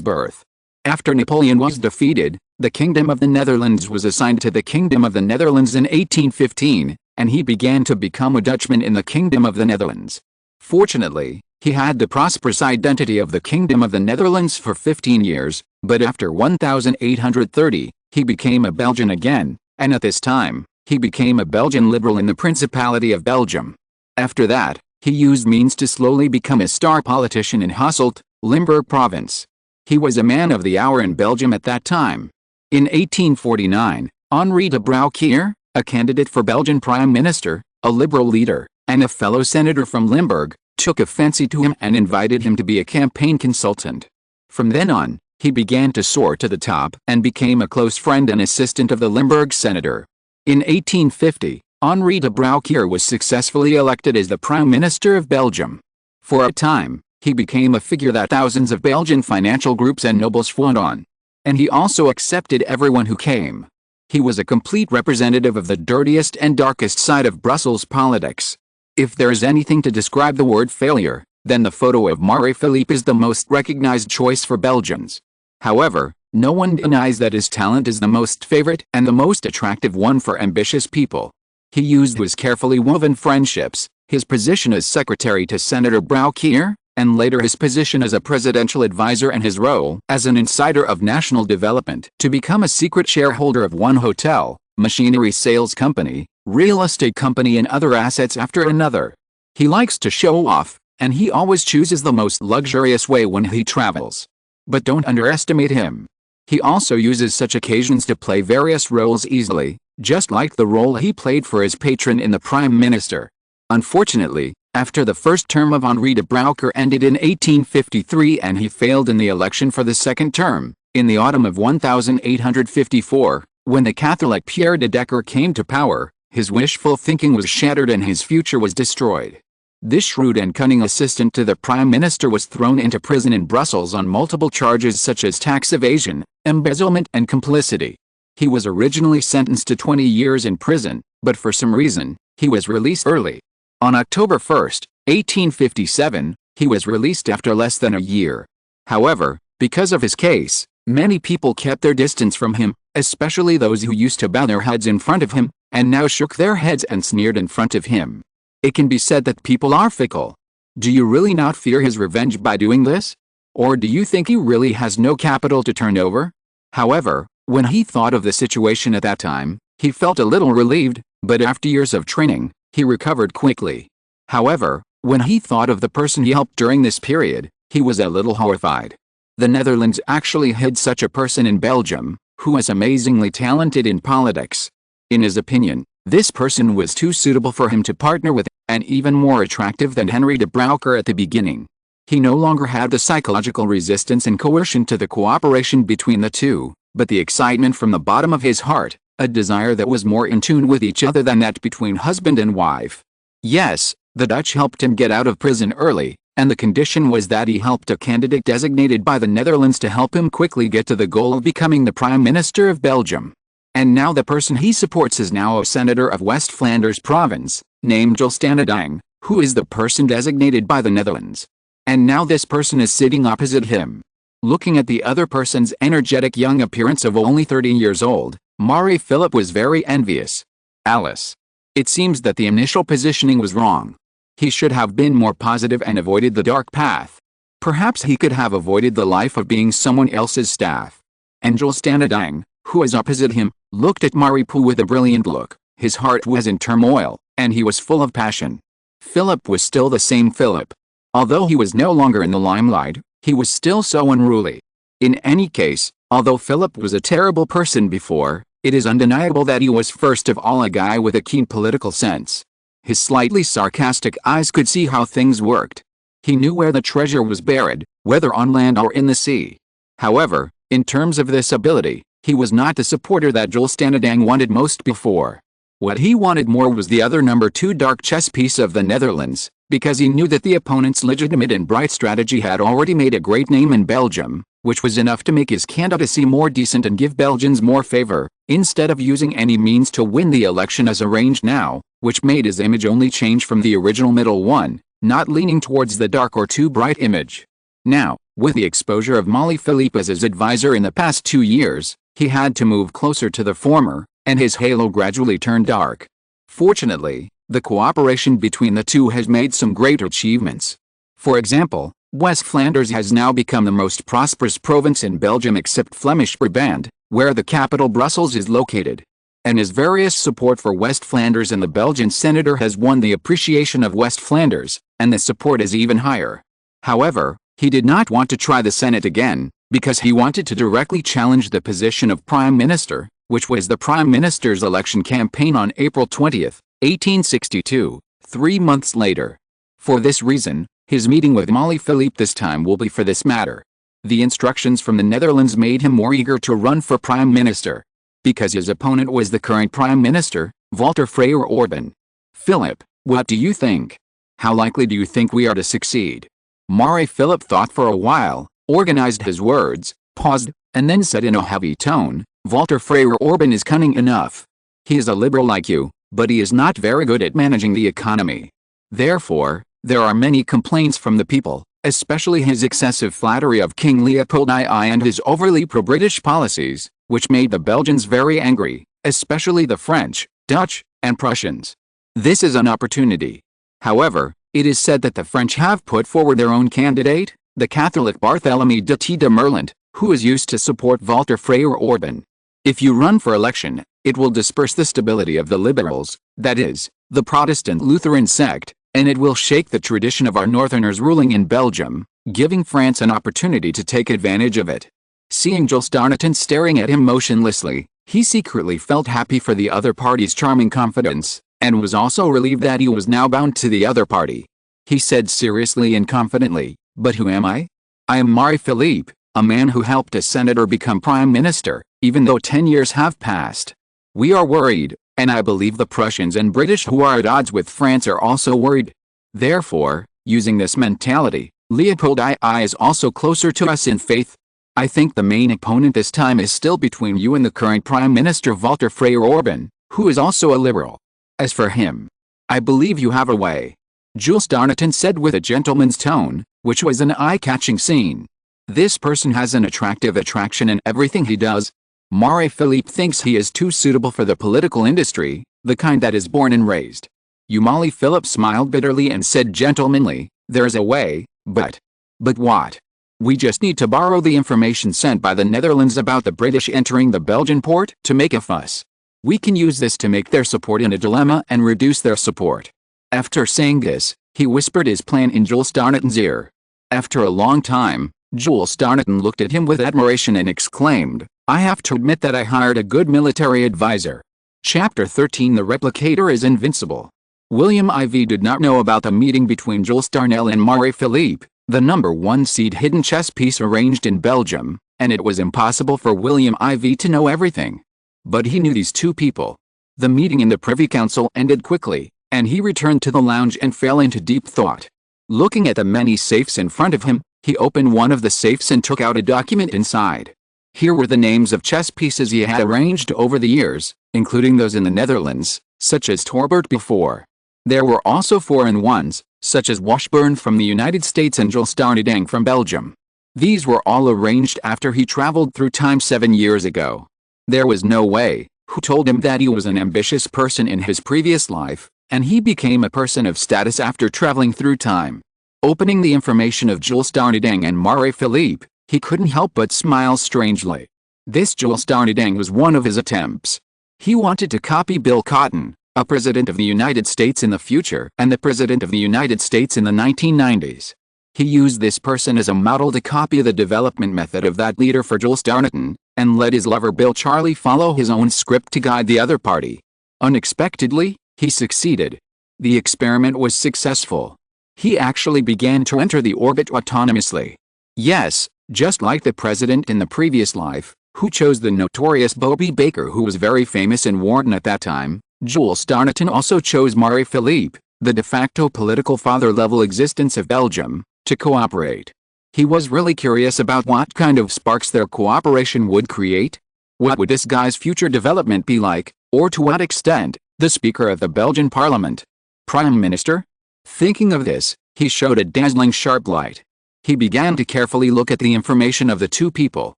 birth. After Napoleon was defeated, the Kingdom of the Netherlands was assigned to the Kingdom of the Netherlands in 1815, and he began to become a Dutchman in the Kingdom of the Netherlands. Fortunately, he had the prosperous identity of the Kingdom of the Netherlands for 15 years, but after 1830, he became a Belgian again, and at this time, he became a Belgian liberal in the Principality of Belgium. After that, he used means to slowly become a star politician in Hasselt, Limburg province. He was a man of the hour in Belgium at that time. In 1849, Henri de Brouwer, a candidate for Belgian Prime Minister, a liberal leader, and a fellow senator from Limburg, took a fancy to him and invited him to be a campaign consultant. From then on, he began to soar to the top and became a close friend and assistant of the Limburg senator. In 1850, Henri de Brouwer was successfully elected as the Prime Minister of Belgium. For a time, he became a figure that thousands of Belgian financial groups and nobles fought on. And he also accepted everyone who came. He was a complete representative of the dirtiest and darkest side of Brussels politics. If there is anything to describe the word failure, then the photo of Marie Philippe is the most recognized choice for Belgians. However, no one denies that his talent is the most favorite and the most attractive one for ambitious people. He used his carefully woven friendships, his position as secretary to Senator Brouwer, and later his position as a presidential advisor and his role as an insider of national development to become a secret shareholder of one hotel, machinery sales company, real estate company and other assets after another. He likes to show off, and he always chooses the most luxurious way when he travels. But don't underestimate him. He also uses such occasions to play various roles easily, just like the role he played for his patron in the Prime Minister. Unfortunately, after the first term of Henri de Brouwer ended in 1853 and he failed in the election for the second term, in the autumn of 1854, when the Catholic Pierre de Decker came to power, his wishful thinking was shattered and his future was destroyed. This shrewd and cunning assistant to the Prime Minister was thrown into prison in Brussels on multiple charges such as tax evasion, embezzlement and complicity. He was originally sentenced to 20 years in prison, but for some reason, he was released early. On October 1, 1857, he was released after less than a year. However, because of his case, many people kept their distance from him, especially those who used to bow their heads in front of him, and now shook their heads and sneered in front of him. It can be said that people are fickle. Do you really not fear his revenge by doing this? Or do you think he really has no capital to turn over? However, when he thought of the situation at that time, he felt a little relieved, but after years of training, he recovered quickly. However, when he thought of the person he helped during this period, he was a little horrified. The Netherlands actually hid such a person in Belgium, who was amazingly talented in politics. In his opinion, this person was too suitable for him to partner with, and even more attractive than Henri de Brouwer at the beginning. He no longer had the psychological resistance and coercion to the cooperation between the two, but the excitement from the bottom of his heart, a desire that was more in tune with each other than that between husband and wife. Yes, the Dutch helped him get out of prison early, and the condition was that he helped a candidate designated by the Netherlands to help him quickly get to the goal of becoming the Prime Minister of Belgium. And now the person he supports is now a senator of West Flanders province, named Jules Stanendang, who is the person designated by the Netherlands. And now this person is sitting opposite him. Looking at the other person's energetic young appearance of only 30 years old, Marie Philippe was very envious. Alice. It seems that the initial positioning was wrong. He should have been more positive and avoided the dark path. Perhaps he could have avoided the life of being someone else's staff. And Jules Stanendang, who was opposite him, looked at Marie with a brilliant look. His heart was in turmoil, and he was full of passion. Philip was still the same Philip. Although he was no longer in the limelight, he was still so unruly. In any case, although Philip was a terrible person before, it is undeniable that he was first of all a guy with a keen political sense. His slightly sarcastic eyes could see how things worked. He knew where the treasure was buried, whether on land or in the sea. However, in terms of this ability, he was not the supporter that Jules Stanendang wanted most before. What he wanted more was the other number 2 dark chess piece of the Netherlands, because he knew that the opponent's legitimate and bright strategy had already made a great name in Belgium, which was enough to make his candidacy more decent and give Belgians more favor, instead of using any means to win the election as arranged now, which made his image only change from the original middle one, not leaning towards the dark or too bright image. Now, with the exposure of Marie Philippe as his advisor in the past 2 years, he had to move closer to the former, and his halo gradually turned dark. Fortunately, the cooperation between the two has made some great achievements. For example, West Flanders has now become the most prosperous province in Belgium except Flemish Brabant, where the capital Brussels is located. And his various support for West Flanders and the Belgian senator has won the appreciation of West Flanders, and the support is even higher. However, he did not want to try the Senate again, because he wanted to directly challenge the position of Prime Minister, which was the Prime Minister's election campaign on April 20, 1862, 3 months later. For this reason, his meeting with Marie Philippe this time will be for this matter. The instructions from the Netherlands made him more eager to run for Prime Minister, because his opponent was the current Prime Minister, Walter Frere Orban. Philip, what do you think? How likely do you think we are to succeed? Marie Philippe thought for a while, organized his words, paused, and then said in a heavy tone, Walter Frere Orban is cunning enough. He is a liberal like you, but he is not very good at managing the economy. Therefore, there are many complaints from the people, especially his excessive flattery of King Leopold II and his overly pro-British policies, which made the Belgians very angry, especially the French, Dutch, and Prussians. This is an opportunity. However, it is said that the French have put forward their own candidate, the Catholic Barthélemy de T. de Merlant, who is used to support Walter Frere Orban. If you run for election, it will disperse the stability of the liberals, that is, the Protestant Lutheran sect, and it will shake the tradition of our Northerners ruling in Belgium, giving France an opportunity to take advantage of it. Seeing Jules Darneton staring at him motionlessly, he secretly felt happy for the other party's charming confidence, and was also relieved that he was now bound to the other party. He said seriously and confidently, "But who am I? I am Marie Philippe, a man who helped a senator become prime minister, even though 10 years have passed. We are worried, and I believe the Prussians and British who are at odds with France are also worried. Therefore, using this mentality, Leopold II is also closer to us in faith. I think the main opponent this time is still between you and the current Prime Minister Walter Frere Orban, who is also a liberal. As for him, I believe you have a way," Jules Darneton said with a gentleman's tone, which was an eye-catching scene. "This person has an attractive attraction in everything he does. Marie Philippe thinks he is too suitable for the political industry, the kind that is born and raised." Marie Philippe smiled bitterly and said gentlemanly, "There's a way, but what? We just need to borrow the information sent by the Netherlands about the British entering the Belgian port to make a fuss. We can use this to make their support in a dilemma and reduce their support." After saying this, he whispered his plan in Jules Darneton's ear. After a long time, Jules Darneton looked at him with admiration and exclaimed, "I have to admit that I hired a good military advisor." Chapter 13 The Replicator is Invincible. William IV did not know about the meeting between Jules Darneton and Marie Philippe, the number 1 seed hidden chess piece arranged in Belgium, and it was impossible for William IV to know everything. But he knew these two people. The meeting in the Privy Council ended quickly, and he returned to the lounge and fell into deep thought. Looking at the many safes in front of him, he opened one of the safes and took out a document inside. Here were the names of chess pieces he had arranged over the years, including those in the Netherlands, such as Torbert before. There were also foreign ones, such as Washburn from the United States and Jules Darneton from Belgium. These were all arranged after he traveled through time 7 years ago. There was no way, who told him that he was an ambitious person in his previous life, and he became a person of status after traveling through time. Opening the information of Jules Darneton and Marie Philippe, he couldn't help but smile strangely. This Jules Darneton was one of his attempts. He wanted to copy Bill Cotton, a president of the United States in the future and the president of the United States in the 1990s. He used this person as a model to copy the development method of that leader for Jules Darneton, and let his lover Bill Charlie follow his own script to guide the other party. Unexpectedly, he succeeded. The experiment was successful. He actually began to enter the orbit autonomously. Yes, just like the president in the previous life, who chose the notorious Bobby Baker, who was very famous in Warden at that time, Jules Darnaton also chose Marie-Philippe, the de facto political father-level existence of Belgium, to cooperate. He was really curious about what kind of sparks their cooperation would create. What would this guy's future development be like, or to what extent, the Speaker of the Belgian Parliament? Prime Minister? Thinking of this, he showed a dazzling sharp light. He began to carefully look at the information of the two people.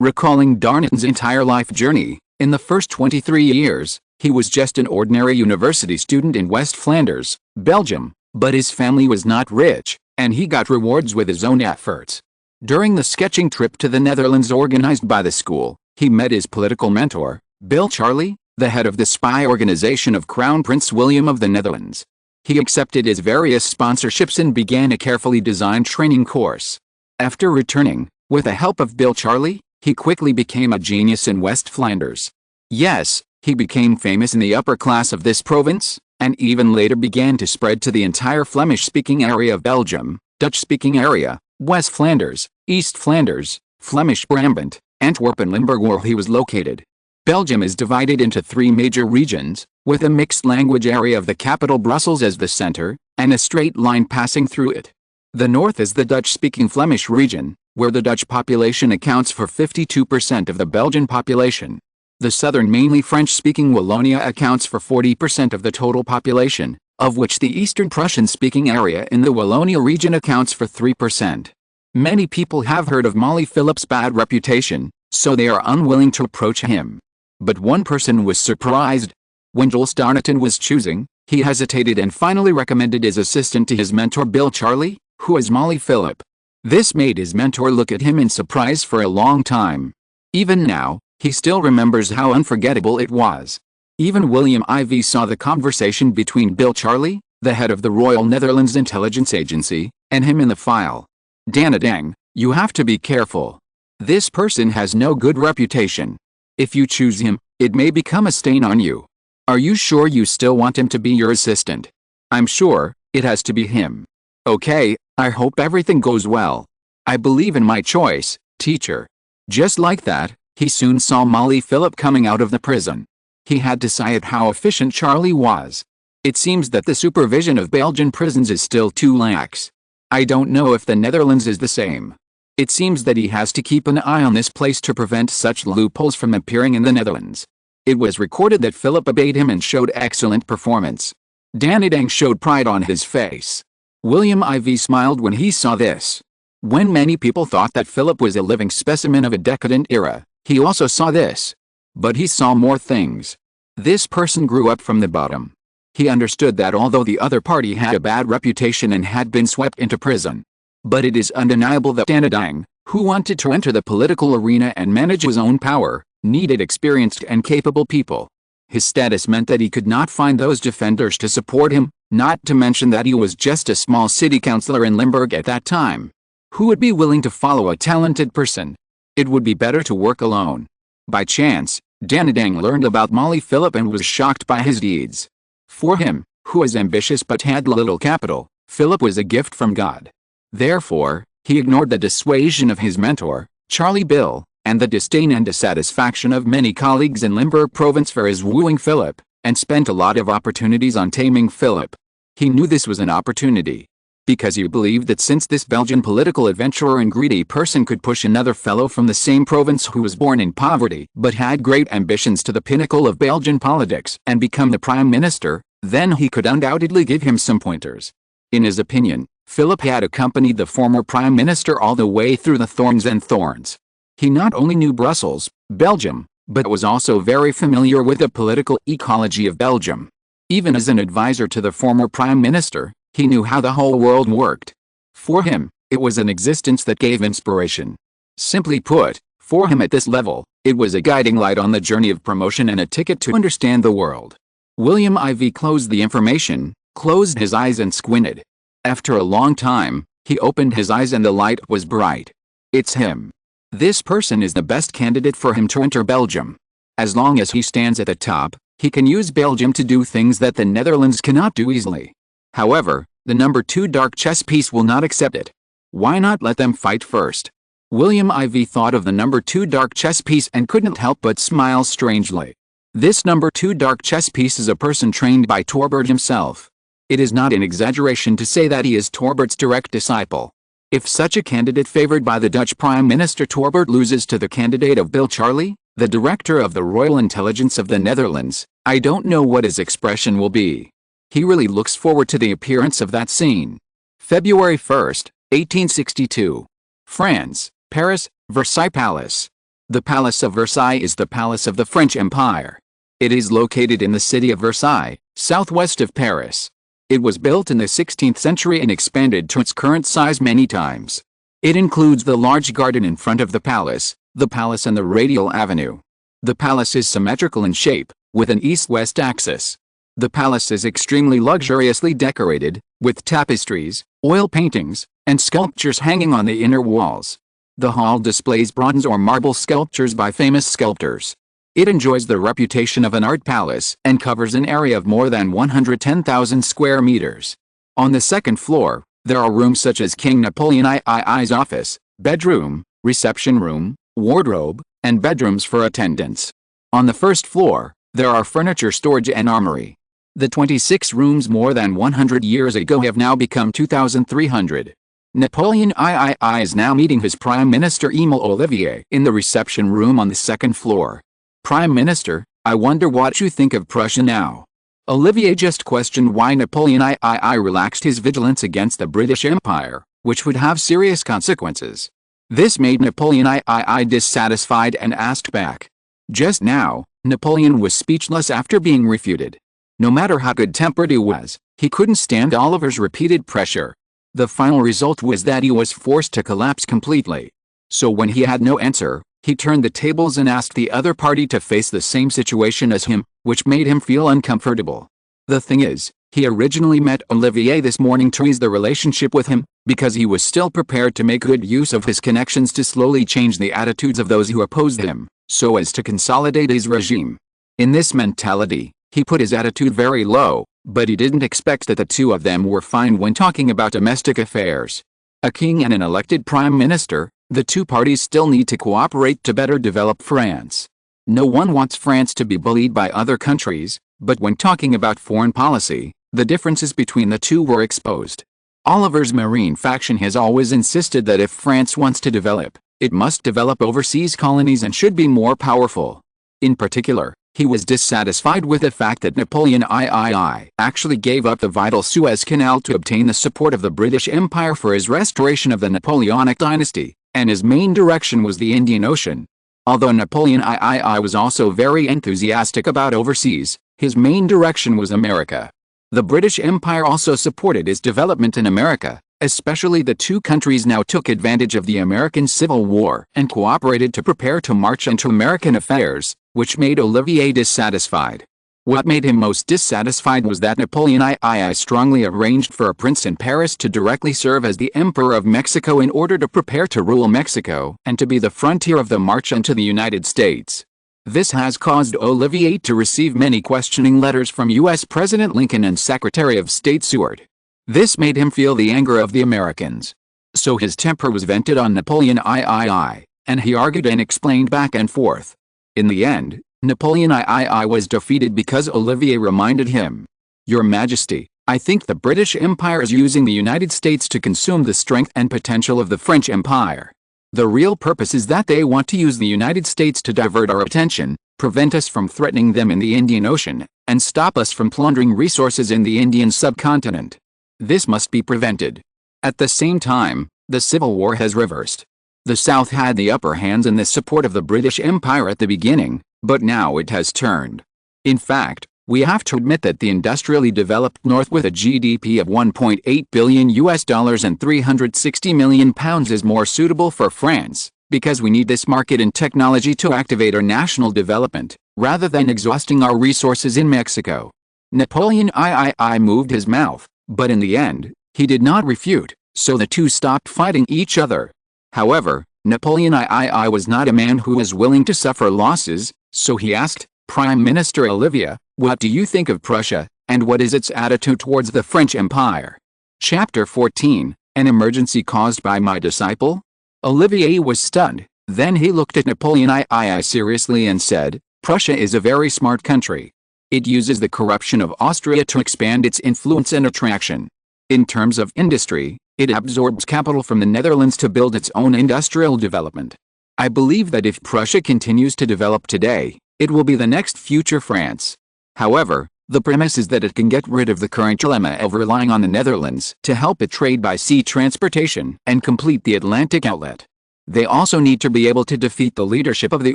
Recalling Darnaton's entire life journey, in the first 23 years, he was just an ordinary university student in West Flanders, Belgium, but his family was not rich, and he got rewards with his own efforts. During the sketching trip to the Netherlands organized by the school, he met his political mentor, Bill Charlie, the head of the spy organization of Crown Prince William of the Netherlands. He accepted his various sponsorships and began a carefully designed training course. After returning, with the help of Bill Charlie, he quickly became a genius in West Flanders. Yes, he became famous in the upper class of this province, and even later began to spread to the entire Flemish-speaking area of Belgium, Dutch-speaking area, West Flanders, East Flanders, Flemish Brabant, Antwerp and Limburg where he was located. Belgium is divided into 3 major regions, with a mixed language area of the capital Brussels as the center, and a straight line passing through it. The north is the Dutch-speaking Flemish region, where the Dutch population accounts for 52% of the Belgian population. The southern mainly French-speaking Wallonia accounts for 40% of the total population, of which the eastern Prussian-speaking area in the Wallonia region accounts for 3%. Many people have heard of Marie-Philippe's bad reputation, so they are unwilling to approach him. But one person was surprised. When Jules Darnaton was choosing, he hesitated and finally recommended his assistant to his mentor Bill Charlie, who is Marie-Philippe. This made his mentor look at him in surprise for a long time. Even now, he still remembers how unforgettable it was. Even William IV saw the conversation between Bill Charlie, the head of the Royal Netherlands Intelligence Agency, and him in the file. Danadang, you have to be careful. This person has no good reputation. If you choose him, it may become a stain on you. Are you sure you still want him to be your assistant? I'm sure, it has to be him. Okay, I hope everything goes well. I believe in my choice, teacher. Just like that, he soon saw Marie-Philippe coming out of the prison. He had decided how efficient Charlie was. It seems that the supervision of Belgian prisons is still too lax. I don't know if the Netherlands is the same. It seems that he has to keep an eye on this place to prevent such loopholes from appearing in the Netherlands. It was recorded that Philip obeyed him and showed excellent performance. Danadang showed pride on his face. William IV smiled when he saw this. When many people thought that Philip was a living specimen of a decadent era, he also saw this. But he saw more things. This person grew up from the bottom. He understood that although the other party had a bad reputation and had been swept into prison, but it is undeniable that Danadang, who wanted to enter the political arena and manage his own power, needed experienced and capable people. His status meant that he could not find those defenders to support him, not to mention that he was just a small city councillor in Limburg at that time. Who would be willing to follow a talented person? It would be better to work alone. By chance, Danadang learned about Marie-Philippe and was shocked by his deeds. For him, who was ambitious but had little capital, Philip was a gift from God. Therefore, he ignored the dissuasion of his mentor, Charlie Bill, and the disdain and dissatisfaction of many colleagues in Limburg province for his wooing Philip, and spent a lot of opportunities on taming Philip. He knew this was an opportunity, because he believed that since this Belgian political adventurer and greedy person could push another fellow from the same province who was born in poverty but had great ambitions to the pinnacle of Belgian politics and become the prime minister, then he could undoubtedly give him some pointers. In his opinion, Philip had accompanied the former prime minister all the way through the thorns and thorns. He not only knew Brussels, Belgium, but was also very familiar with the political ecology of Belgium. Even as an advisor to the former prime minister, he knew how the whole world worked. For him, it was an existence that gave inspiration. Simply put, for him at this level, it was a guiding light on the journey of promotion and a ticket to understand the world. William IV closed the information, closed his eyes and squinted. After a long time, he opened his eyes and the light was bright. It's him. This person is the best candidate for him to enter Belgium. As long as he stands at the top, he can use Belgium to do things that the Netherlands cannot do easily. However, the number 2 dark chess piece will not accept it. Why not let them fight first? William IV thought of the number 2 dark chess piece and couldn't help but smile strangely. This number 2 dark chess piece is a person trained by Torbert himself. It is not an exaggeration to say that he is Torbert's direct disciple. If such a candidate favored by the Dutch Prime Minister Torbert loses to the candidate of Bill Charlie, the director of the Royal Intelligence of the Netherlands, I don't know what his expression will be. He really looks forward to the appearance of that scene. February 1, 1862. France, Paris, Versailles Palace. The Palace of Versailles is the palace of the French Empire. It is located in the city of Versailles, southwest of Paris. It was built in the 16th century and expanded to its current size many times. It includes the large garden in front of the palace and the radial avenue. The palace is symmetrical in shape, with an east-west axis. The palace is extremely luxuriously decorated, with tapestries, oil paintings, and sculptures hanging on the inner walls. The hall displays bronze or marble sculptures by famous sculptors. It enjoys the reputation of an art palace and covers an area of more than 110,000 square meters. On the second floor, there are rooms such as King Napoleon II's office, bedroom, reception room, wardrobe, and bedrooms for attendants. On the first floor, there are furniture storage and armory. The 26 rooms more than 100 years ago have now become 2,300. Napoleon III is now meeting his Prime Minister Émile Olivier in the reception room on the second floor. Prime Minister, I wonder what you think of Prussia now. Olivier just questioned why Napoleon III relaxed his vigilance against the British Empire, which would have serious consequences. This made Napoleon III dissatisfied and asked back. Just now, Napoleon was speechless after being refuted. No matter how good-tempered he was, he couldn't stand Oliver's repeated pressure. The final result was that he was forced to collapse completely. So when he had no answer, he turned the tables and asked the other party to face the same situation as him, which made him feel uncomfortable. The thing is, he originally met Olivier this morning to ease the relationship with him, because he was still prepared to make good use of his connections to slowly change the attitudes of those who opposed him, so as to consolidate his regime. In this mentality, he put his attitude very low, but he didn't expect that the two of them were fine when talking about domestic affairs. A king and an elected prime minister, the two parties still need to cooperate to better develop France. No one wants France to be bullied by other countries, but when talking about foreign policy, the differences between the two were exposed. Oliver's Marine faction has always insisted that if France wants to develop, it must develop overseas colonies and should be more powerful. In particular, he was dissatisfied with the fact that Napoleon III actually gave up the vital Suez Canal to obtain the support of the British Empire for his restoration of the Napoleonic dynasty, and his main direction was the Indian Ocean. Although Napoleon III was also very enthusiastic about overseas, his main direction was America. The British Empire also supported his development in America, especially the two countries now took advantage of the American Civil War and cooperated to prepare to march into American affairs, which made Olivier dissatisfied. What made him most dissatisfied was that Napoleon III strongly arranged for a prince in Paris to directly serve as the Emperor of Mexico in order to prepare to rule Mexico and to be the frontier of the march into the United States. This has caused Olivier to receive many questioning letters from U.S. President Lincoln and Secretary of State Seward. This made him feel the anger of the Americans. So his temper was vented on Napoleon III, and he argued and explained back and forth. In the end, Napoleon III was defeated because Olivier reminded him, "Your Majesty, I think the British Empire is using the United States to consume the strength and potential of the French Empire. The real purpose is that they want to use the United States to divert our attention, prevent us from threatening them in the Indian Ocean, and stop us from plundering resources in the Indian subcontinent. This must be prevented." At the same time, the Civil War has reversed. The South had the upper hand in the support of the British Empire at the beginning, but now it has turned. In fact, we have to admit that the industrially developed North with a GDP of $1.8 billion and £360 million is more suitable for France, because we need this market and technology to activate our national development, rather than exhausting our resources in Mexico. Napoleon III moved his mouth, but in the end, he did not refute, so the two stopped fighting each other. However, Napoleon III was not a man who was willing to suffer losses, so he asked, "Prime Minister Olivier, what do you think of Prussia, and what is its attitude towards the French Empire?" Chapter 14, An Emergency Caused by My Disciple? Olivier was stunned. Then he looked at Napoleon III seriously and said, Prussia is a very smart country. It uses the corruption of Austria to expand its influence and attraction. In terms of industry, it absorbs capital from the Netherlands to build its own industrial development. I believe that if Prussia continues to develop today, it will be the next future France. However, the premise is that it can get rid of the current dilemma of relying on the Netherlands to help it trade by sea transportation and complete the Atlantic outlet. They also need to be able to defeat the leadership of the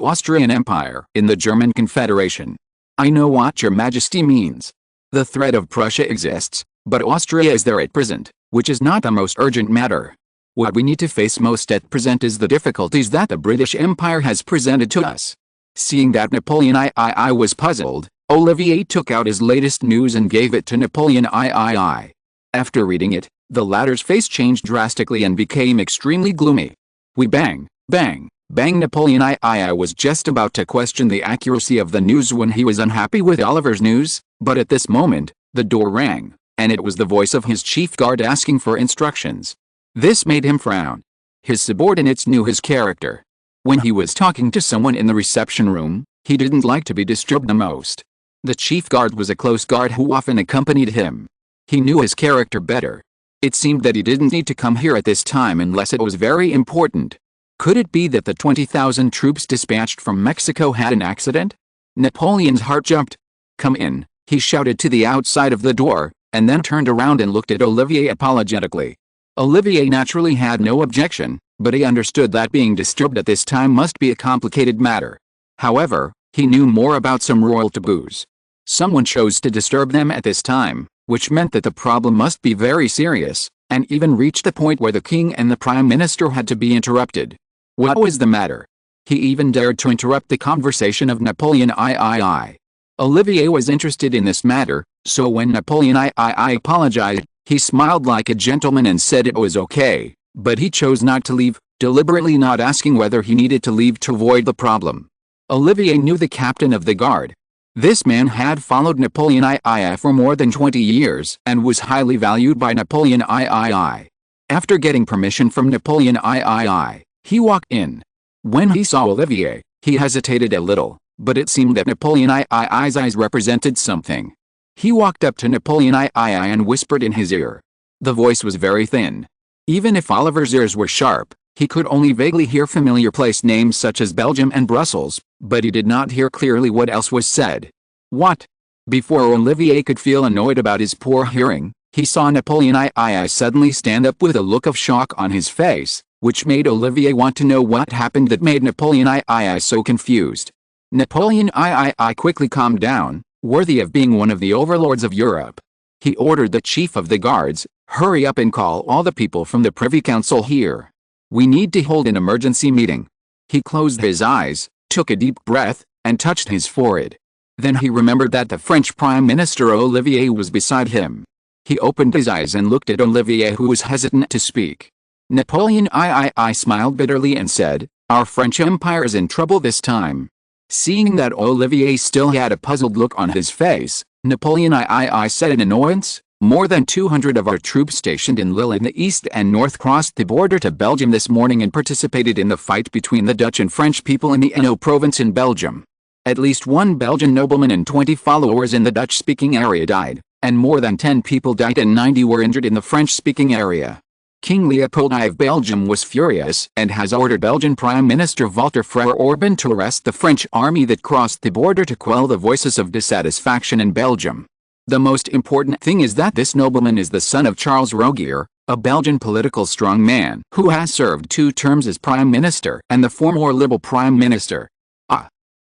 Austrian Empire in the German Confederation. I know what your Majesty means. The threat of Prussia exists, but Austria is there at present, which is not the most urgent matter. What we need to face most at present is the difficulties that the British Empire has presented to us. Seeing that Napoleon I was puzzled, Olivier took out his latest news and gave it to Napoleon I. After reading it, the latter's face changed drastically and became extremely gloomy. We bang, bang, bang. Napoleon I was just about to question the accuracy of the news when he was unhappy with Oliver's news, but at this moment, the door rang, and it was the voice of his chief guard asking for instructions. This made him frown. His subordinates knew his character. When he was talking to someone in the reception room, he didn't like to be disturbed the most. The chief guard was a close guard who often accompanied him. He knew his character better. It seemed that he didn't need to come here at this time unless it was very important. Could it be that the 20,000 troops dispatched from Mexico had an accident? Napoleon's heart jumped. Come in, he shouted to the outside of the door, and then turned around and looked at Olivier apologetically. Olivier naturally had no objection, but he understood that being disturbed at this time must be a complicated matter. However, he knew more about some royal taboos. Someone chose to disturb them at this time, which meant that the problem must be very serious, and even reached the point where the king and the prime minister had to be interrupted. What was the matter? He even dared to interrupt the conversation of Napoleon I. Olivier was interested in this matter, so when Napoleon I apologized, he smiled like a gentleman and said it was okay, but he chose not to leave, deliberately not asking whether he needed to leave to avoid the problem. Olivier knew the captain of the guard. This man had followed Napoleon I for more than 20 years and was highly valued by Napoleon I. After getting permission from Napoleon I, he walked in. When he saw Olivier, he hesitated a little, but it seemed that Napoleon I's eyes represented something. He walked up to Napoleon I and whispered in his ear. The voice was very thin. Even if Oliver's ears were sharp, he could only vaguely hear familiar place names such as Belgium and Brussels, but he did not hear clearly what else was said. What? Before Olivier could feel annoyed about his poor hearing, he saw Napoleon I suddenly stand up with a look of shock on his face, which made Olivier want to know what happened that made Napoleon I so confused. Napoleon I quickly calmed down, worthy of being one of the overlords of Europe. He ordered the chief of the guards, hurry up and call all the people from the Privy Council here. We need to hold an emergency meeting. He closed his eyes, took a deep breath, and touched his forehead. Then he remembered that the French Prime Minister Olivier was beside him. He opened his eyes and looked at Olivier, who was hesitant to speak. Napoleon I smiled bitterly and said, "Our French Empire is in trouble this time." Seeing that Olivier still had a puzzled look on his face, Napoleon I said in annoyance, "More than 200 of our troops stationed in Lille in the east and north crossed the border to Belgium this morning and participated in the fight between the Dutch and French people in the Hainaut province in Belgium. At least one Belgian nobleman and 20 followers in the Dutch-speaking area died, and more than 10 people died and 90 were injured in the French-speaking area. King Leopold I of Belgium was furious and has ordered Belgian Prime Minister Walter Frere Orban to arrest the French army that crossed the border to quell the voices of dissatisfaction in Belgium. The most important thing is that this nobleman is the son of Charles Rogier, a Belgian political strongman who has served 2 terms as Prime Minister and the former Liberal Prime Minister.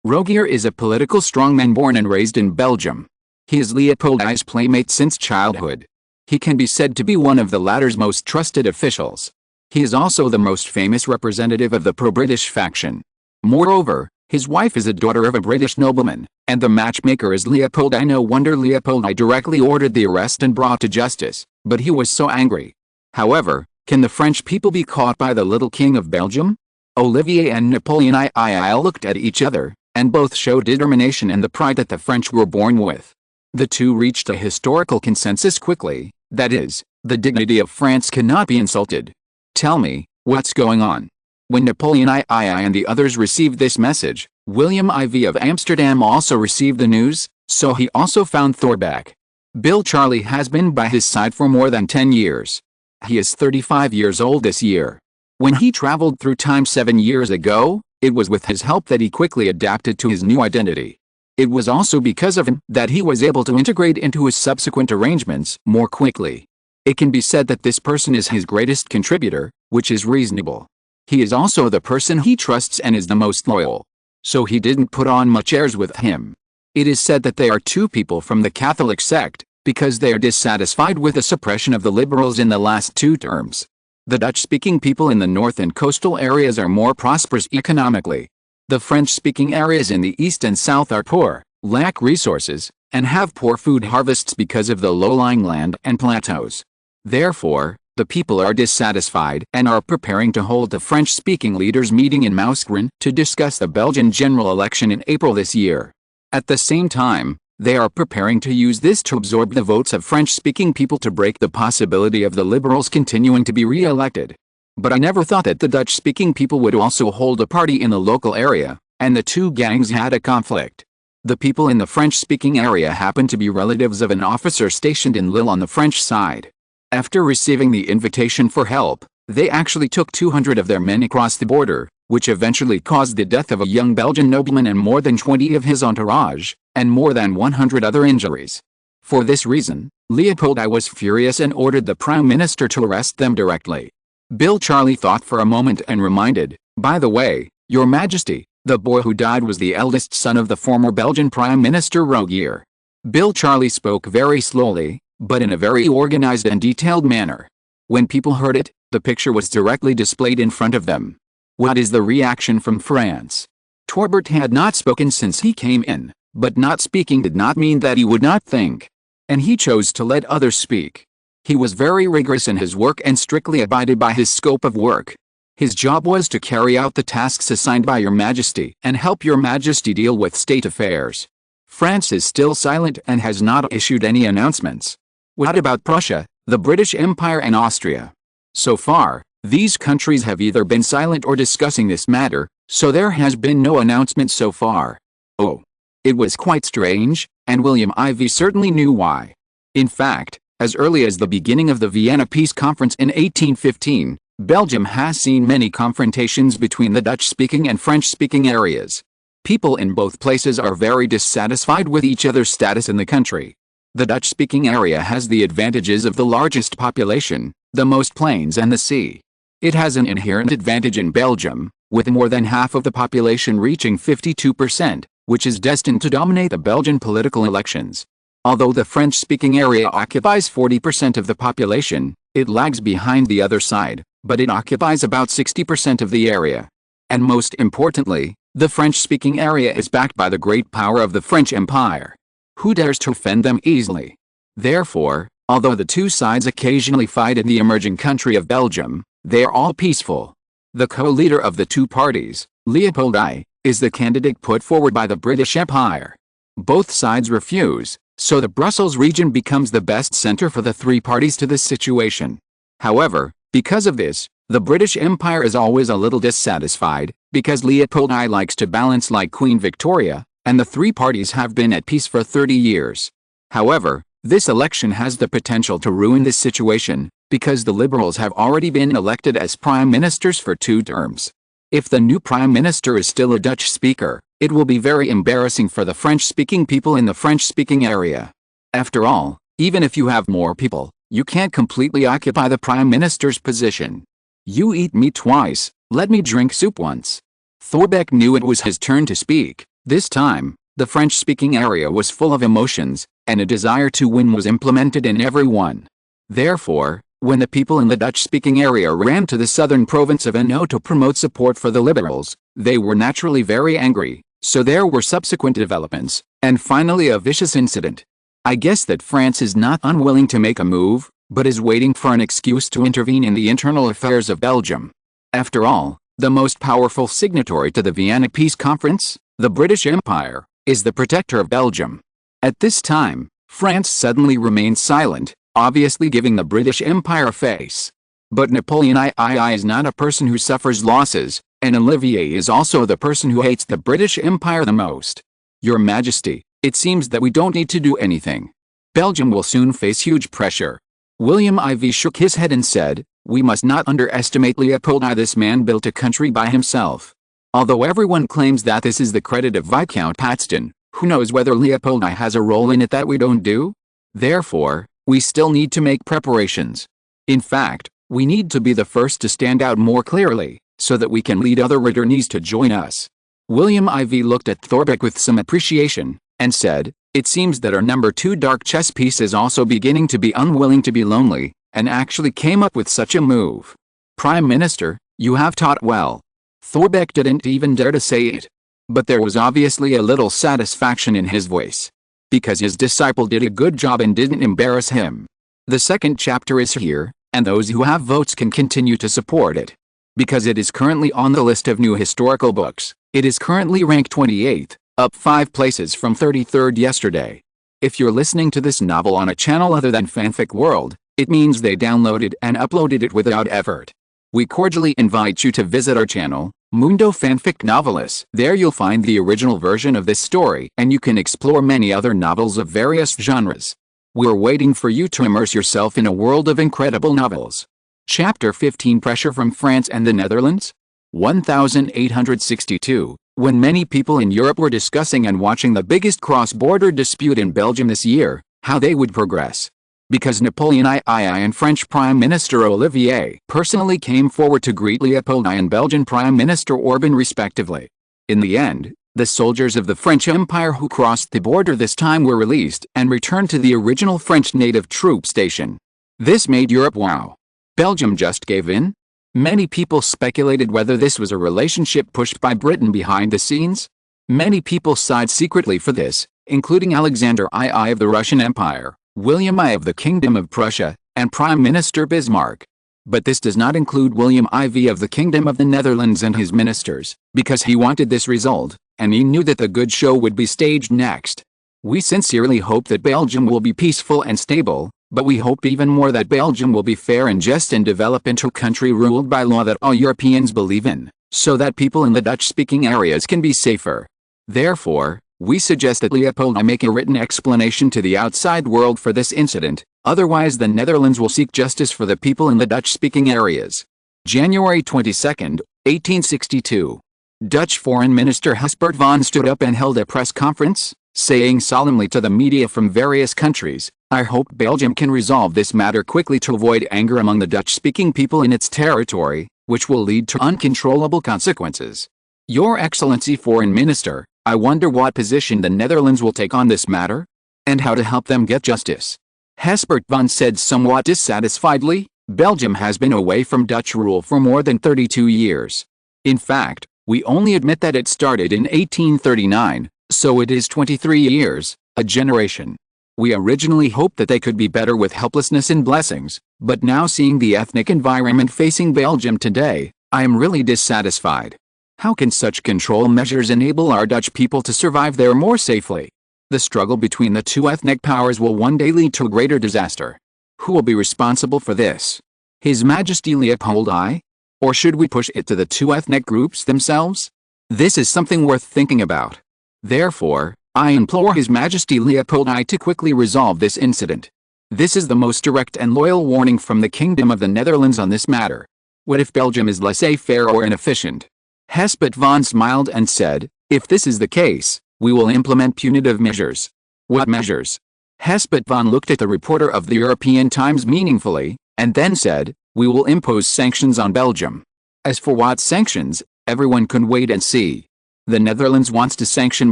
Rogier is a political strongman born and raised in Belgium. He is Leopold I's playmate since childhood. He can be said to be one of the latter's most trusted officials. He is also the most famous representative of the pro-British faction. Moreover, his wife is a daughter of a British nobleman, and the matchmaker is Leopold I. No wonder Leopold I directly ordered the arrest and brought to justice, but he was so angry. However, can the French people be caught by the little king of Belgium? Olivier and Napoleon I looked at each other, and both showed determination and the pride that the French were born with. The two reached a historical consensus quickly, that is, the dignity of France cannot be insulted. Tell me, what's going on? When Napoleon I and the others received this message, William IV of Amsterdam also received the news, so he also found Thorbecke. Bill Charlie has been by his side for more than 10 years. He is 35 years old this year. When he traveled through time 7 years ago, it was with his help that he quickly adapted to his new identity. It was also because of him that he was able to integrate into his subsequent arrangements more quickly. It can be said that this person is his greatest contributor, which is reasonable. He is also the person he trusts and is the most loyal. So he didn't put on much airs with him. It is said that they are two people from the Catholic sect, because they are dissatisfied with the suppression of the liberals in the last 2 terms. The Dutch-speaking people in the north and coastal areas are more prosperous economically. The French-speaking areas in the east and south are poor, lack resources, and have poor food harvests because of the low-lying land and plateaus. Therefore, the people are dissatisfied and are preparing to hold a French-speaking leaders' meeting in Mouscron to discuss the Belgian general election in April this year. At the same time, they are preparing to use this to absorb the votes of French-speaking people to break the possibility of the liberals continuing to be re-elected. But I never thought that the Dutch-speaking people would also hold a party in the local area, and the two gangs had a conflict. The people in the French-speaking area happened to be relatives of an officer stationed in Lille on the French side. After receiving the invitation for help, they actually took 200 of their men across the border, which eventually caused the death of a young Belgian nobleman and more than 20 of his entourage, and more than 100 other injuries. For this reason, Leopold I was furious and ordered the Prime Minister to arrest them directly. Bill Charlie thought for a moment and reminded, "By the way, Your Majesty, the boy who died was the eldest son of the former Belgian Prime Minister Hungrier." Bill Charlie spoke very slowly, but in a very organized and detailed manner. When people heard it, the picture was directly displayed in front of them. What is the reaction from France? Thorbecke had not spoken since he came in, but not speaking did not mean that he would not think. And he chose to let others speak. He was very rigorous in his work and strictly abided by his scope of work. His job was to carry out the tasks assigned by Your Majesty and help Your Majesty deal with state affairs. France is still silent and has not issued any announcements. What about Prussia, the British Empire and Austria? So far, these countries have either been silent or discussing this matter, so there has been no announcement so far. Oh. It was quite strange, and William IV certainly knew why. In fact, as early as the beginning of the Vienna Peace Conference in 1815, Belgium has seen many confrontations between the Dutch-speaking and French-speaking areas. People in both places are very dissatisfied with each other's status in the country. The Dutch-speaking area has the advantages of the largest population, the most plains and the sea. It has an inherent advantage in Belgium, with more than half of the population reaching 52%, which is destined to dominate the Belgian political elections. Although the French-speaking area occupies 40% of the population, it lags behind the other side, but it occupies about 60% of the area. And most importantly, the French-speaking area is backed by the great power of the French Empire. Who dares to offend them easily? Therefore, although the two sides occasionally fight in the emerging country of Belgium, they are all peaceful. The co-leader of the two parties, Leopold I, is the candidate put forward by the British Empire. Both sides refuse, so the Brussels region becomes the best center for the three parties to this situation. However, because of this, the British Empire is always a little dissatisfied, because Leopold I likes to balance like Queen Victoria, and the three parties have been at peace for 30 years. However, this election has the potential to ruin this situation, because the Liberals have already been elected as prime ministers for 2 terms. If the new prime minister is still a Dutch speaker, it will be very embarrassing for the French-speaking people in the French-speaking area. After all, even if you have more people, you can't completely occupy the prime minister's position. You eat meat twice, let me drink soup once. Thorbecke knew it was his turn to speak. This time, the French-speaking area was full of emotions, and a desire to win was implemented in everyone. Therefore, when the people in the Dutch-speaking area ran to the southern province of Hainaut to promote support for the Liberals, they were naturally very angry, so there were subsequent developments, and finally a vicious incident. I guess that France is not unwilling to make a move, but is waiting for an excuse to intervene in the internal affairs of Belgium. After all, the most powerful signatory to the Vienna Peace Conference, the British Empire, is the protector of Belgium. At this time, France suddenly remained silent, obviously giving the British Empire a face. But Napoleon III is not a person who suffers losses, and Olivier is also the person who hates the British Empire the most. Your Majesty, it seems that we don't need to do anything. Belgium will soon face huge pressure. William IV shook his head and said, we must not underestimate Leopold I. This man built a country by himself. Although everyone claims that this is the credit of Viscount Paxton, who knows whether Leopold I has a role in it that we don't do? Therefore, we still need to make preparations. In fact, we need to be the first to stand out more clearly, so that we can lead other returnees to join us. William IV looked at Thorbecke with some appreciation, and said, it seems that our number 2 dark chess piece is also beginning to be unwilling to be lonely, and actually came up with such a move. Prime Minister, you have taught well. Thorbecke didn't even dare to say it. But there was obviously a little satisfaction in his voice. Because his disciple did a good job and didn't embarrass him. The second chapter is here, and those who have votes can continue to support it. Because it is currently on the list of new historical books, it is currently ranked 28th, up 5 places from 33rd yesterday. If you're listening to this novel on a channel other than Fanfic World, it means they downloaded and uploaded it without effort. We cordially invite you to visit our channel, Mundo Fanfic Novelis. There you'll find the original version of this story, and you can explore many other novels of various genres. We're waiting for you to immerse yourself in a world of incredible novels. Chapter 15 Pressure from France and the Netherlands? 1862, when many people in Europe were discussing and watching the biggest cross-border dispute in Belgium this year, how they would progress. Because Napoleon III and French Prime Minister Olivier personally came forward to greet Leopold I and Belgian Prime Minister Orban respectively. In the end, the soldiers of the French Empire who crossed the border this time were released and returned to the original French native troop station. This made Europe wow. Belgium just gave in? Many people speculated whether this was a relationship pushed by Britain behind the scenes. Many people sighed secretly for this, including Alexander II of the Russian Empire, William I of the Kingdom of Prussia, and Prime Minister Bismarck. But this does not include William IV of the Kingdom of the Netherlands and his ministers, because he wanted this result, and he knew that the good show would be staged next. We sincerely hope that Belgium will be peaceful and stable, but we hope even more that Belgium will be fair and just and develop into a country ruled by law that all Europeans believe in, so that people in the Dutch-speaking areas can be safer. Therefore, we suggest that Leopold I make a written explanation to the outside world for this incident, otherwise the Netherlands will seek justice for the people in the Dutch-speaking areas. January 22, 1862. Dutch Foreign Minister Hesbert van stood up and held a press conference, saying solemnly to the media from various countries, I hope Belgium can resolve this matter quickly to avoid anger among the Dutch-speaking people in its territory, which will lead to uncontrollable consequences. Your Excellency Foreign Minister, I wonder what position the Netherlands will take on this matter? And how to help them get justice. Hesbert van said somewhat dissatisfiedly, Belgium has been away from Dutch rule for more than 32 years. In fact, we only admit that it started in 1839, so it is 23 years, a generation. We originally hoped that they could be better with helplessness and blessings, but now seeing the ethnic environment facing Belgium today, I am really dissatisfied. How can such control measures enable our Dutch people to survive there more safely? The struggle between the two ethnic powers will one day lead to a greater disaster. Who will be responsible for this? His Majesty Leopold I? Or should we push it to the two ethnic groups themselves? This is something worth thinking about. Therefore, I implore His Majesty Leopold I to quickly resolve this incident. This is the most direct and loyal warning from the Kingdom of the Netherlands on this matter. What if Belgium is laissez-faire or inefficient? Hesbert van smiled and said, if this is the case, we will implement punitive measures. What measures? Hesbert van looked at the reporter of the European Times meaningfully, and then said, we will impose sanctions on Belgium. As for what sanctions, everyone can wait and see. The Netherlands wants to sanction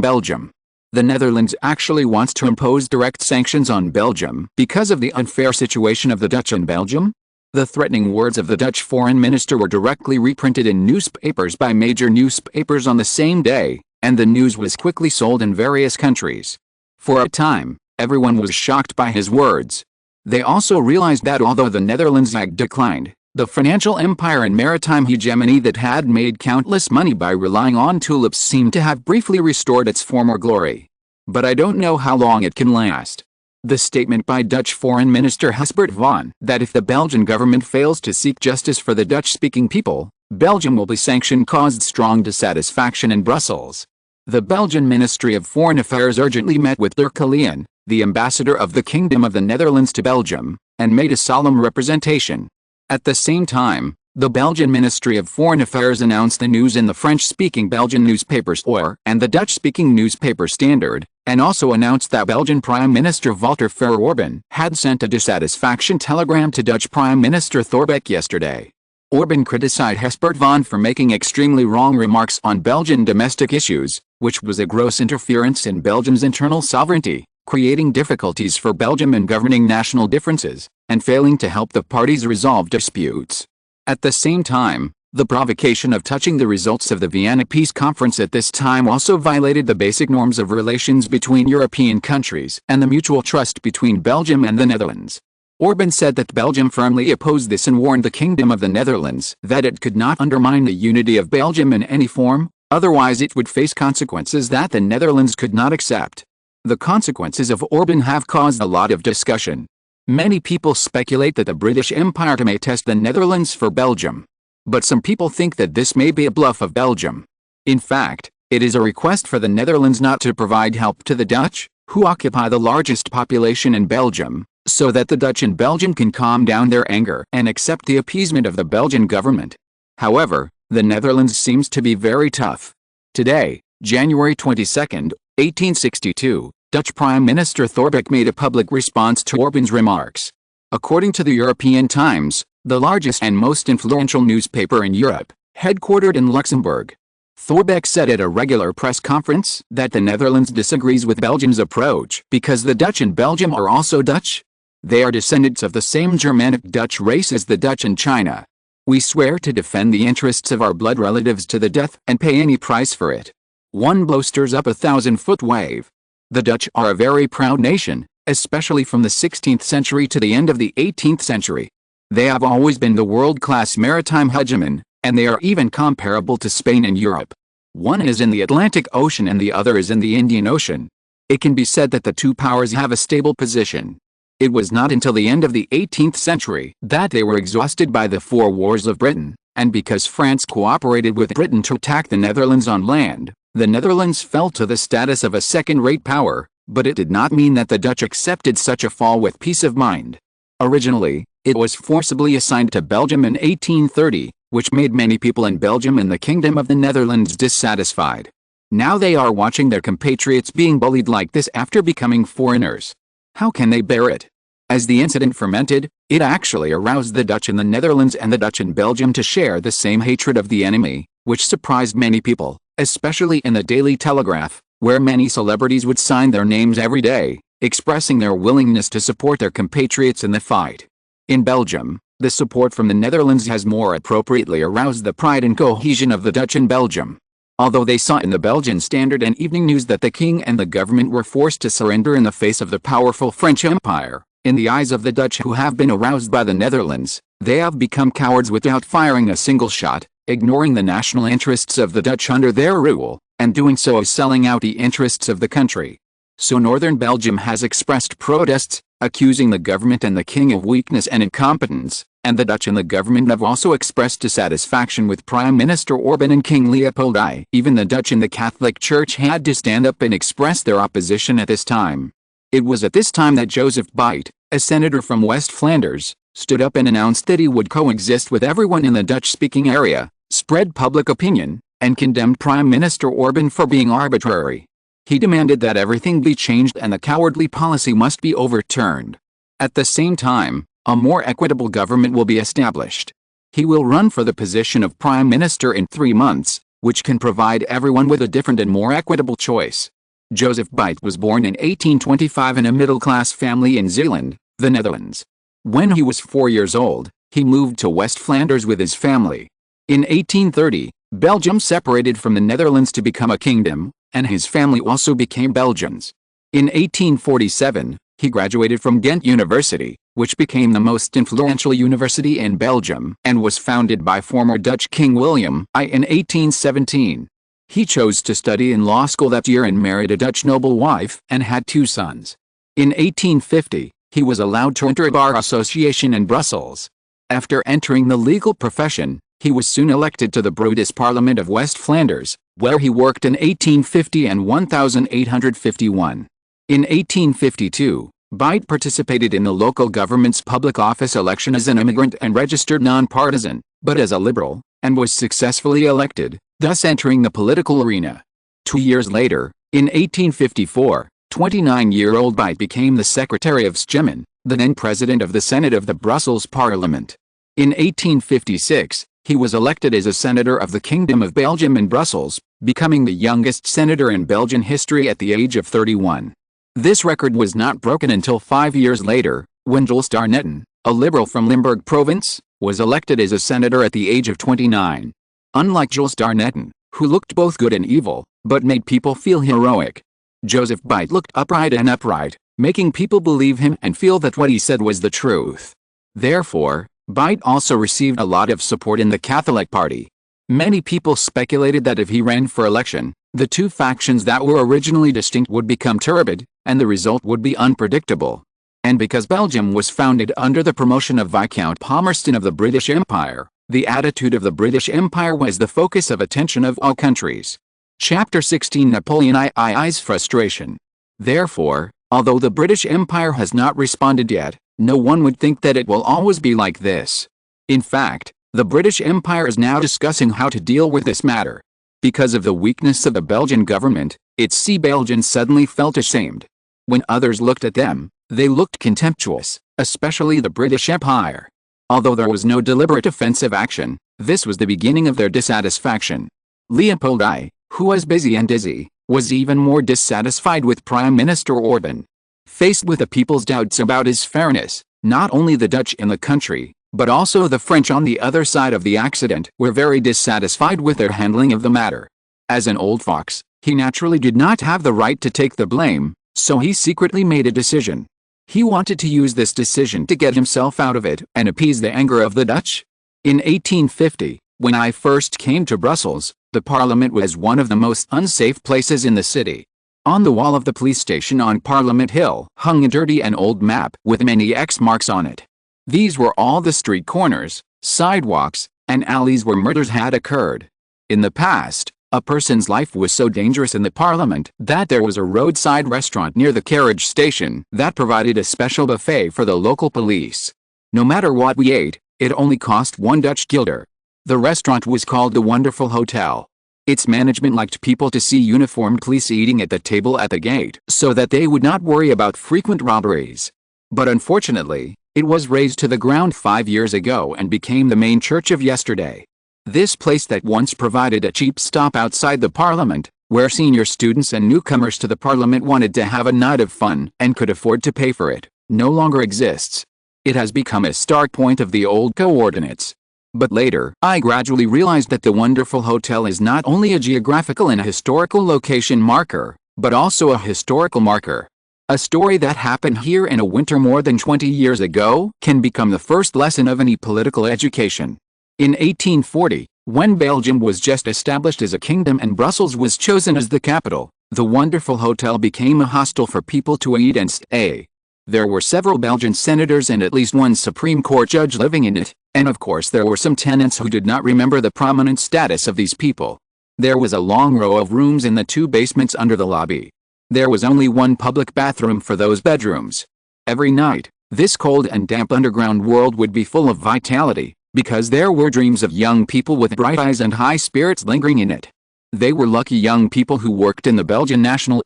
Belgium. The Netherlands actually wants to impose direct sanctions on Belgium because of the unfair situation of the Dutch in Belgium. The threatening words of the Dutch foreign minister were directly reprinted in newspapers by major newspapers on the same day, and the news was quickly sold in various countries. For a time, everyone was shocked by his words. They also realized that although the Netherlands had declined, the financial empire and maritime hegemony that had made countless money by relying on tulips seemed to have briefly restored its former glory. But I don't know how long it can last. The statement by Dutch Foreign Minister Hesbert van that if the Belgian government fails to seek justice for the Dutch-speaking people, Belgium will be sanctioned caused strong dissatisfaction in Brussels. The Belgian Ministry of Foreign Affairs urgently met with Dirk Kalian, the ambassador of the Kingdom of the Netherlands to Belgium, and made a solemn representation. At the same time, the Belgian Ministry of Foreign Affairs announced the news in the French-speaking Belgian newspapers Oor and the Dutch-speaking newspaper Standard, and also announced that Belgian Prime Minister Walter Orban had sent a dissatisfaction telegram to Dutch Prime Minister Thorbecke yesterday. Orban criticized Hespert Van for making extremely wrong remarks on Belgian domestic issues, which was a gross interference in Belgium's internal sovereignty, creating difficulties for Belgium in governing national differences, and failing to help the parties resolve disputes. At the same time, the provocation of touching the results of the Vienna Peace Conference at this time also violated the basic norms of relations between European countries and the mutual trust between Belgium and the Netherlands. Orban said that Belgium firmly opposed this and warned the Kingdom of the Netherlands that it could not undermine the unity of Belgium in any form, otherwise it would face consequences that the Netherlands could not accept. The consequences of Orban have caused a lot of discussion. Many people speculate that the British Empire may test the Netherlands for Belgium. But some people think that this may be a bluff of Belgium. In fact, it is a request for the Netherlands not to provide help to the Dutch, who occupy the largest population in Belgium, so that the Dutch in Belgium can calm down their anger and accept the appeasement of the Belgian government. However, the Netherlands seems to be very tough. Today, January 22, 1862, Dutch Prime Minister Thorbecke made a public response to Orban's remarks. According to the European Times, the largest and most influential newspaper in Europe, headquartered in Luxembourg, Thorbecke said at a regular press conference that the Netherlands disagrees with Belgium's approach because the Dutch in Belgium are also Dutch. They are descendants of the same Germanic Dutch race as the Dutch in China. We swear to defend the interests of our blood relatives to the death and pay any price for it. One blow stirs up 1,000-foot wave. The Dutch are a very proud nation, especially from the 16th century to the end of the 18th century. They have always been the world-class maritime hegemon, and they are even comparable to Spain in Europe. One is in the Atlantic Ocean and the other is in the Indian Ocean. It can be said that the two powers have a stable position. It was not until the end of the 18th century that they were exhausted by the four wars of Britain, and because France cooperated with Britain to attack the Netherlands on land, the Netherlands fell to the status of a second-rate power, but it did not mean that the Dutch accepted such a fall with peace of mind. Originally, it was forcibly assigned to Belgium in 1830, which made many people in Belgium and the Kingdom of the Netherlands dissatisfied. Now they are watching their compatriots being bullied like this after becoming foreigners. How can they bear it? As the incident fermented, it actually aroused the Dutch in the Netherlands and the Dutch in Belgium to share the same hatred of the enemy, which surprised many people, especially in the Daily Telegraph, where many celebrities would sign their names every day, expressing their willingness to support their compatriots in the fight. In Belgium, the support from the Netherlands has more appropriately aroused the pride and cohesion of the Dutch in Belgium. Although they saw in the Belgian Standard and Evening News that the king and the government were forced to surrender in the face of the powerful French Empire, in the eyes of the Dutch who have been aroused by the Netherlands, they have become cowards without firing a single shot, ignoring the national interests of the Dutch under their rule, and doing so is selling out the interests of the country. So northern Belgium has expressed protests, accusing the government and the king of weakness and incompetence, and the Dutch and the government have also expressed dissatisfaction with Prime Minister Orban and King Leopold I. Even the Dutch in the Catholic Church had to stand up and express their opposition at this time. It was at this time that Joseph Beit, a senator from West Flanders, stood up and announced that he would coexist with everyone in the Dutch-speaking area, spread public opinion, and condemned Prime Minister Orban for being arbitrary. He demanded that everything be changed and the cowardly policy must be overturned. At the same time, a more equitable government will be established. He will run for the position of Prime Minister in 3 months, which can provide everyone with a different and more equitable choice. Joseph Beit was born in 1825 in a middle-class family in Zeeland, the Netherlands. When he was 4 years old, he moved to West Flanders with his family. In 1830, Belgium separated from the Netherlands to become a kingdom, and his family also became Belgians. In 1847, he graduated from Ghent University, which became the most influential university in Belgium and was founded by former Dutch King William I in 1817. He chose to study in law school that year and married a Dutch noble wife and had 2 sons. In 1850, he was allowed to enter a bar association in Brussels. After entering the legal profession, He was soon elected to the Brutus Parliament of West Flanders, where he worked in 1850 and 1851. In 1852, Beit participated in the local government's public office election as an immigrant and registered non-partisan, but as a liberal, and was successfully elected, thus entering the political arena. 2 years later, in 1854, 29-year-old Beit became the Secretary of Stemmen, the then President of the Senate of the Brussels Parliament. In 1856, he was elected as a senator of the Kingdom of Belgium in Brussels, becoming the youngest senator in Belgian history at the age of 31. This record was not broken until 5 years later, when Jules Darnetten, a liberal from Limburg province, was elected as a senator at the age of 29. Unlike Jules Darnetten, who looked both good and evil, but made people feel heroic, Joseph Beit looked upright, making people believe him and feel that what he said was the truth. Therefore, Beit also received a lot of support in the Catholic Party. Many people speculated that if he ran for election, the two factions that were originally distinct would become turbid, and the result would be unpredictable. And because Belgium was founded under the promotion of Viscount Palmerston of the British Empire, the attitude of the British Empire was the focus of attention of all countries. Chapter 16 Napoleon II's frustration. Therefore, although the British Empire has not responded yet, no one would think that it will always be like this. In fact, the British Empire is now discussing how to deal with this matter. Because of the weakness of the Belgian government, its Sea Belgians suddenly felt ashamed. When others looked at them, they looked contemptuous, especially the British Empire. Although there was no deliberate offensive action, this was the beginning of their dissatisfaction. Leopold I, who was busy and dizzy, was even more dissatisfied with Prime Minister Orban. Faced with the people's doubts about his fairness, not only the Dutch in the country, but also the French on the other side of the accident were very dissatisfied with their handling of the matter. As an old fox, he naturally did not have the right to take the blame, so he secretly made a decision. He wanted to use this decision to get himself out of it and appease the anger of the Dutch. In 1850, when I first came to Brussels, the Parliament was one of the most unsafe places in the city. On the wall of the police station on Parliament Hill hung a dirty and old map with many X marks on it. These were all the street corners, sidewalks, and alleys where murders had occurred. In the past, a person's life was so dangerous in the Parliament that there was a roadside restaurant near the carriage station that provided a special buffet for the local police. No matter what we ate, it only cost 1 Dutch guilder. The restaurant was called the Wonderful Hotel. Its management liked people to see uniformed police eating at the table at the gate so that they would not worry about frequent robberies. But unfortunately, it was razed to the ground 5 years ago and became the main church of yesterday. This place that once provided a cheap stop outside the Parliament, where senior students and newcomers to the Parliament wanted to have a night of fun and could afford to pay for it, no longer exists. It has become a start point of the old coordinates. But later, I gradually realized that the Wonderful Hotel is not only a geographical and a historical location marker, but also a historical marker. A story that happened here in a winter more than 20 years ago can become the first lesson of any political education. In 1840, when Belgium was just established as a kingdom and Brussels was chosen as the capital, the Wonderful Hotel became a hostel for people to eat and stay. There were several Belgian senators and at least one Supreme Court judge living in it, and of course there were some tenants who did not remember the prominent status of these people. There was a long row of rooms in the 2 basements under the lobby. There was only one public bathroom for those bedrooms. Every night, this cold and damp underground world would be full of vitality, because there were dreams of young people with bright eyes and high spirits lingering in it. They were lucky young people who worked in the Belgian National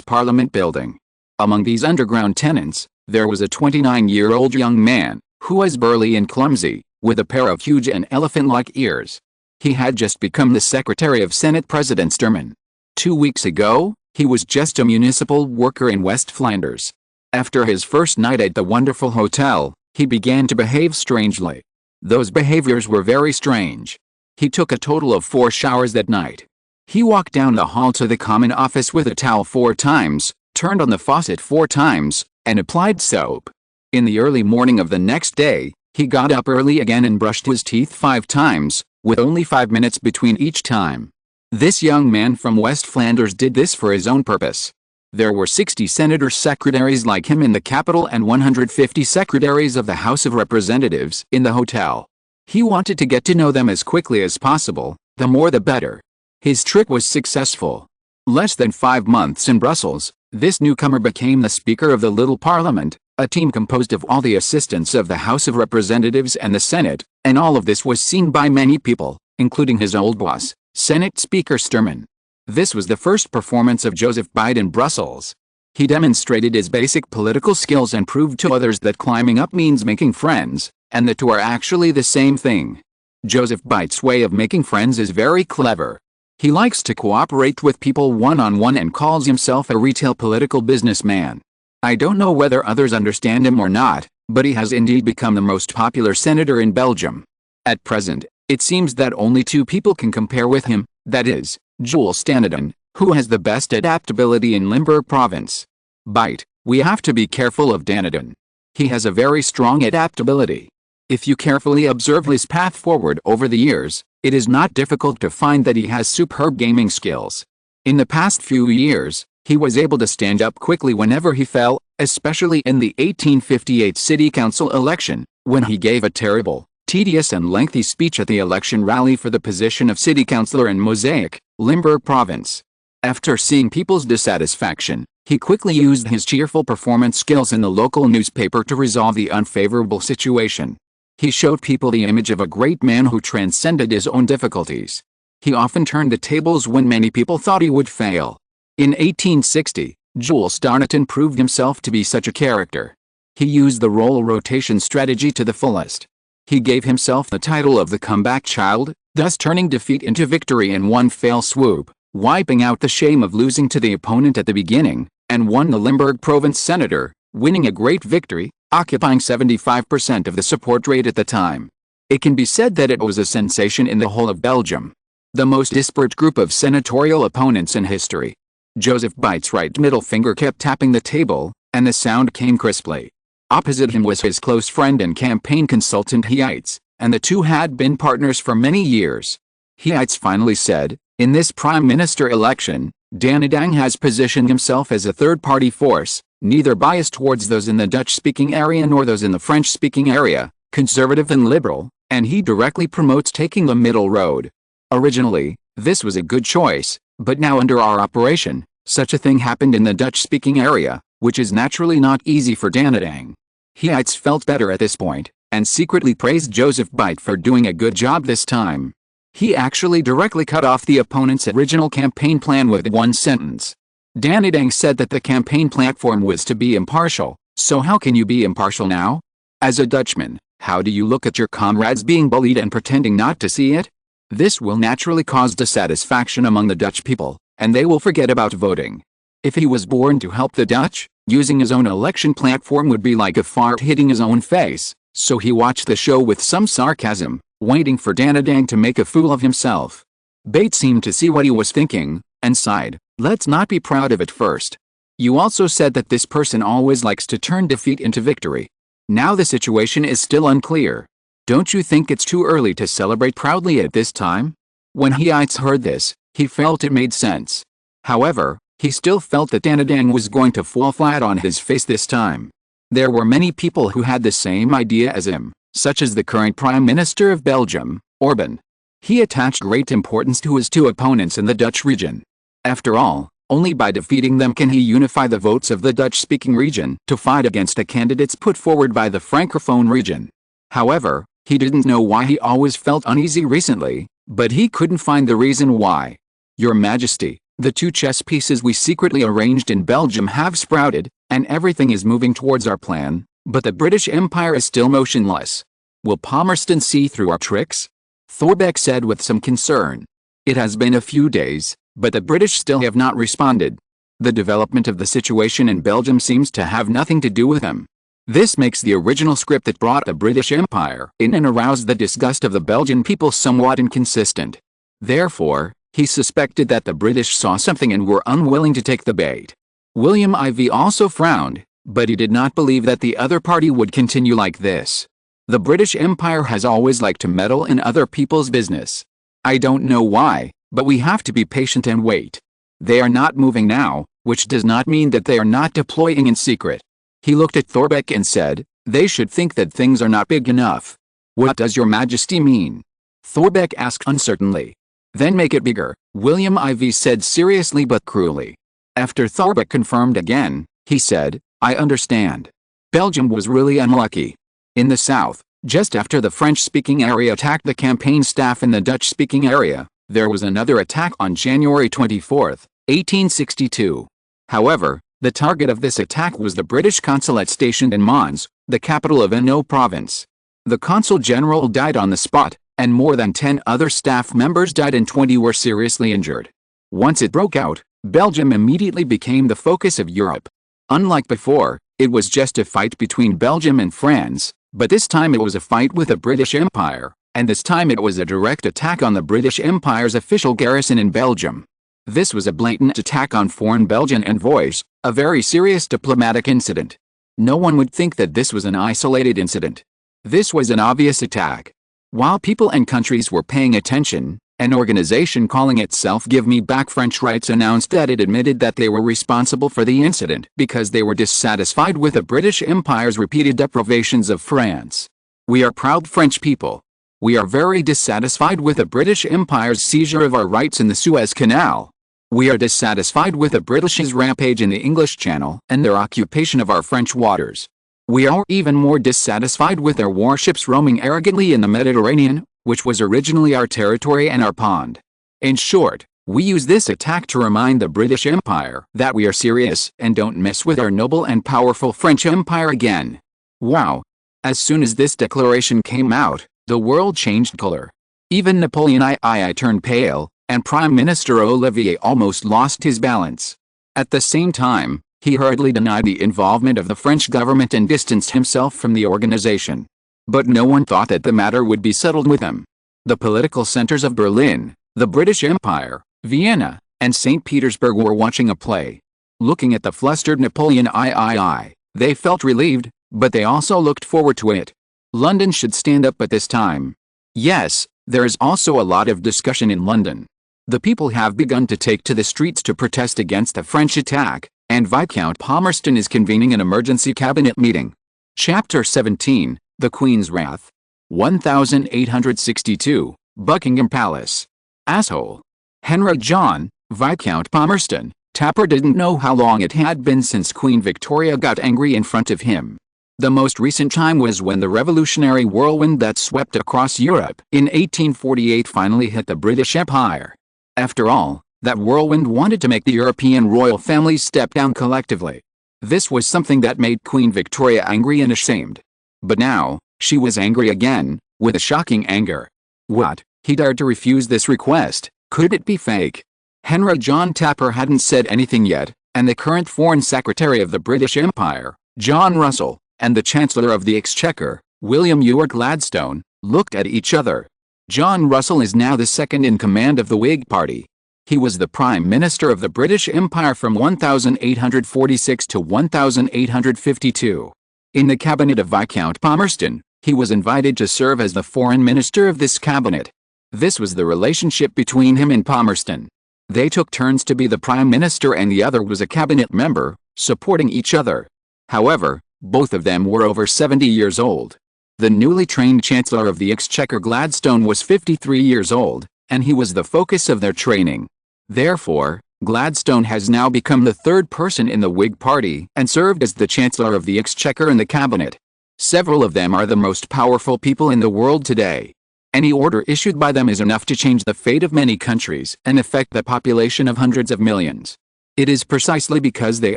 Parliament building. Among these underground tenants, there was a 29-year-old young man, who was burly and clumsy, with a pair of huge and elephant-like ears. He had just become the secretary of Senate President Sturman. 2 weeks ago, he was just a municipal worker in West Flanders. After his first night at the Wonderful Hotel, he began to behave strangely. Those behaviors were very strange. He took a total of 4 showers that night. He walked down the hall to the common office with a towel 4 times, turned on the faucet 4 times, and applied soap. In the early morning of the next day, he got up early again and brushed his teeth 5 times, with only 5 minutes between each time. This young man from West Flanders did this for his own purpose. There were 60 senator secretaries like him in the capital and 150 secretaries of the House of Representatives in the hotel. He wanted to get to know them as quickly as possible, the more the better. His trick was successful. Less than 5 months in Brussels, this newcomer became the Speaker of the Little Parliament, a team composed of all the assistants of the House of Representatives and the Senate, and all of this was seen by many people, including his old boss, Senate Speaker Sturman. This was the first performance of Joseph Biden in Brussels. He demonstrated his basic political skills and proved to others that climbing up means making friends, and the two are actually the same thing. Joseph Biden's way of making friends is very clever. He likes to cooperate with people one-on-one and calls himself a retail political businessman. I don't know whether others understand him or not, but he has indeed become the most popular senator in Belgium. At present, it seems that only 2 people can compare with him, that is, Jules Dannedan, who has the best adaptability in Limburg province. Bite, we have to be careful of Dannedan. He has a very strong adaptability. If you carefully observe his path forward over the years, it is not difficult to find that he has superb gaming skills. In the past few years, he was able to stand up quickly whenever he fell, especially in the 1858 city council election, when he gave a terrible, tedious and lengthy speech at the election rally for the position of city councillor in Mosaic, Limburg province. After seeing people's dissatisfaction, he quickly used his cheerful performance skills in the local newspaper to resolve the unfavorable situation. He showed people the image of a great man who transcended his own difficulties. He often turned the tables when many people thought he would fail. In 1860, Jules Dannedan proved himself to be such a character. He used the role rotation strategy to the fullest. He gave himself the title of the comeback child, thus turning defeat into victory in one fell swoop, wiping out the shame of losing to the opponent at the beginning, and won the Limburg province senator, winning a great victory, occupying 75% of the support rate at the time. It can be said that it was a sensation in the whole of Belgium. The most disparate group of senatorial opponents in history. Joseph Biden's right middle finger kept tapping the table, and the sound came crisply. Opposite him was his close friend and campaign consultant Heitz, and the two had been partners for many years. Heitz finally said, "In this prime minister election, Dannedan has positioned himself as a third-party force, neither biased towards those in the Dutch-speaking area nor those in the French-speaking area, conservative and liberal, and he directly promotes taking the middle road. Originally, this was a good choice, but now under our operation, such a thing happened in the Dutch-speaking area, which is naturally not easy for Dannedan." Heitz felt better at this point, and secretly praised Joseph Biden for doing a good job this time. He actually directly cut off the opponent's original campaign plan with one sentence. Dannedan said that the campaign platform was to be impartial, so how can you be impartial now? As a Dutchman, how do you look at your comrades being bullied and pretending not to see it? This will naturally cause dissatisfaction among the Dutch people, and they will forget about voting. If he was born to help the Dutch, using his own election platform would be like a fart hitting his own face, so he watched the show with some sarcasm, waiting for Dannedan to make a fool of himself. Bates seemed to see what he was thinking, and sighed, "Let's not be proud of it first. You also said that this person always likes to turn defeat into victory. Now the situation is still unclear. Don't you think it's too early to celebrate proudly at this time?" When Heitz heard this, he felt it made sense. However, he still felt that Dannedan was going to fall flat on his face this time. There were many people who had the same idea as him, such as the current Prime Minister of Belgium, Orbán. He attached great importance to his two opponents in the Dutch region. After all, only by defeating them can he unify the votes of the Dutch-speaking region to fight against the candidates put forward by the Francophone region. However, he didn't know why he always felt uneasy recently, but he couldn't find the reason why. "Your Majesty, the 2 chess pieces we secretly arranged in Belgium have sprouted, and everything is moving towards our plan, but the British Empire is still motionless. Will Palmerston see through our tricks?" Thorbecke said with some concern. "It has been a few days, but the British still have not responded. The development of the situation in Belgium seems to have nothing to do with him. This makes the original script that brought the British Empire in and aroused the disgust of the Belgian people somewhat inconsistent. Therefore, he suspected that the British saw something and were unwilling to take the bait." William Ivey also frowned, but he did not believe that the other party would continue like this. "The British Empire has always liked to meddle in other people's business. I don't know why, but we have to be patient and wait. They are not moving now, which does not mean that they are not deploying in secret." He looked at Thorbecke and said, "They should think that things are not big enough. "What does your majesty mean?" Thorbecke asked uncertainly. "Then make it bigger," William IV said seriously but cruelly. After Thorbecke confirmed again, he said, "I understand." Belgium was really unlucky. In the south, just after the French-speaking area attacked the campaign staff in the Dutch-speaking area, there was another attack on January 24, 1862. However, the target of this attack was the British consulate stationed in Mons, the capital of Hainaut province. The consul general died on the spot, and more than 10 other staff members died and 20 were seriously injured. Once it broke out, Belgium immediately became the focus of Europe. Unlike before, it was just a fight between Belgium and France, but this time it was a fight with the British Empire, and this time it was a direct attack on the British Empire's official garrison in Belgium. This was a blatant attack on foreign Belgian envoys, a very serious diplomatic incident. No one would think that this was an isolated incident. This was an obvious attack. While people and countries were paying attention, an organization calling itself Give Me Back French Rights announced that it admitted that they were responsible for the incident because they were dissatisfied with the British Empire's repeated deprivations of France. "We are proud French people. We are very dissatisfied with the British Empire's seizure of our rights in the Suez Canal. We are dissatisfied with the British's rampage in the English Channel and their occupation of our French waters. We are even more dissatisfied with their warships roaming arrogantly in the Mediterranean, which was originally our territory and our pond. In short, we use this attack to remind the British Empire that we are serious and don't mess with our noble and powerful French Empire again." Wow! As soon as this declaration came out, the world changed color. Even Napoleon III turned pale, and Prime Minister Olivier almost lost his balance. At the same time, he hurriedly denied the involvement of the French government and distanced himself from the organization. But no one thought that the matter would be settled with him. The political centers of Berlin, the British Empire, Vienna, and St. Petersburg were watching a play. Looking at the flustered Napoleon III, they felt relieved, but they also looked forward to it. London should stand up at this time. Yes, there is also a lot of discussion in London. The people have begun to take to the streets to protest against the French attack, and Viscount Palmerston is convening an emergency cabinet meeting. Chapter 17, The Queen's Wrath. 1862, Buckingham Palace. Asshole. Henry John, Viscount Palmerston, Tapper didn't know how long it had been since Queen Victoria got angry in front of him. The most recent time was when the revolutionary whirlwind that swept across Europe in 1848 finally hit the British Empire. After all, that whirlwind wanted to make the European royal families step down collectively. This was something that made Queen Victoria angry and ashamed. But now, she was angry again, with a shocking anger. What? He dared to refuse this request? Could it be fake? Henry John Tapper hadn't said anything yet, and the current Foreign Secretary of the British Empire, John Russell, and the Chancellor of the Exchequer, William Ewart Gladstone, looked at each other. John Russell is now the second in command of the Whig Party. He was the Prime Minister of the British Empire from 1846 to 1852. In the cabinet of Viscount Palmerston, he was invited to serve as the Foreign Minister of this cabinet. This was the relationship between him and Palmerston. They took turns to be the Prime Minister and the other was a cabinet member, supporting each other. However, both of them were over 70 years old. The newly trained Chancellor of the Exchequer Gladstone was 53 years old, and he was the focus of their training. Therefore, Gladstone has now become the third person in the Whig Party and served as the Chancellor of the Exchequer in the cabinet. Several of them are the most powerful people in the world today. Any order issued by them is enough to change the fate of many countries and affect the population of hundreds of millions. It is precisely because they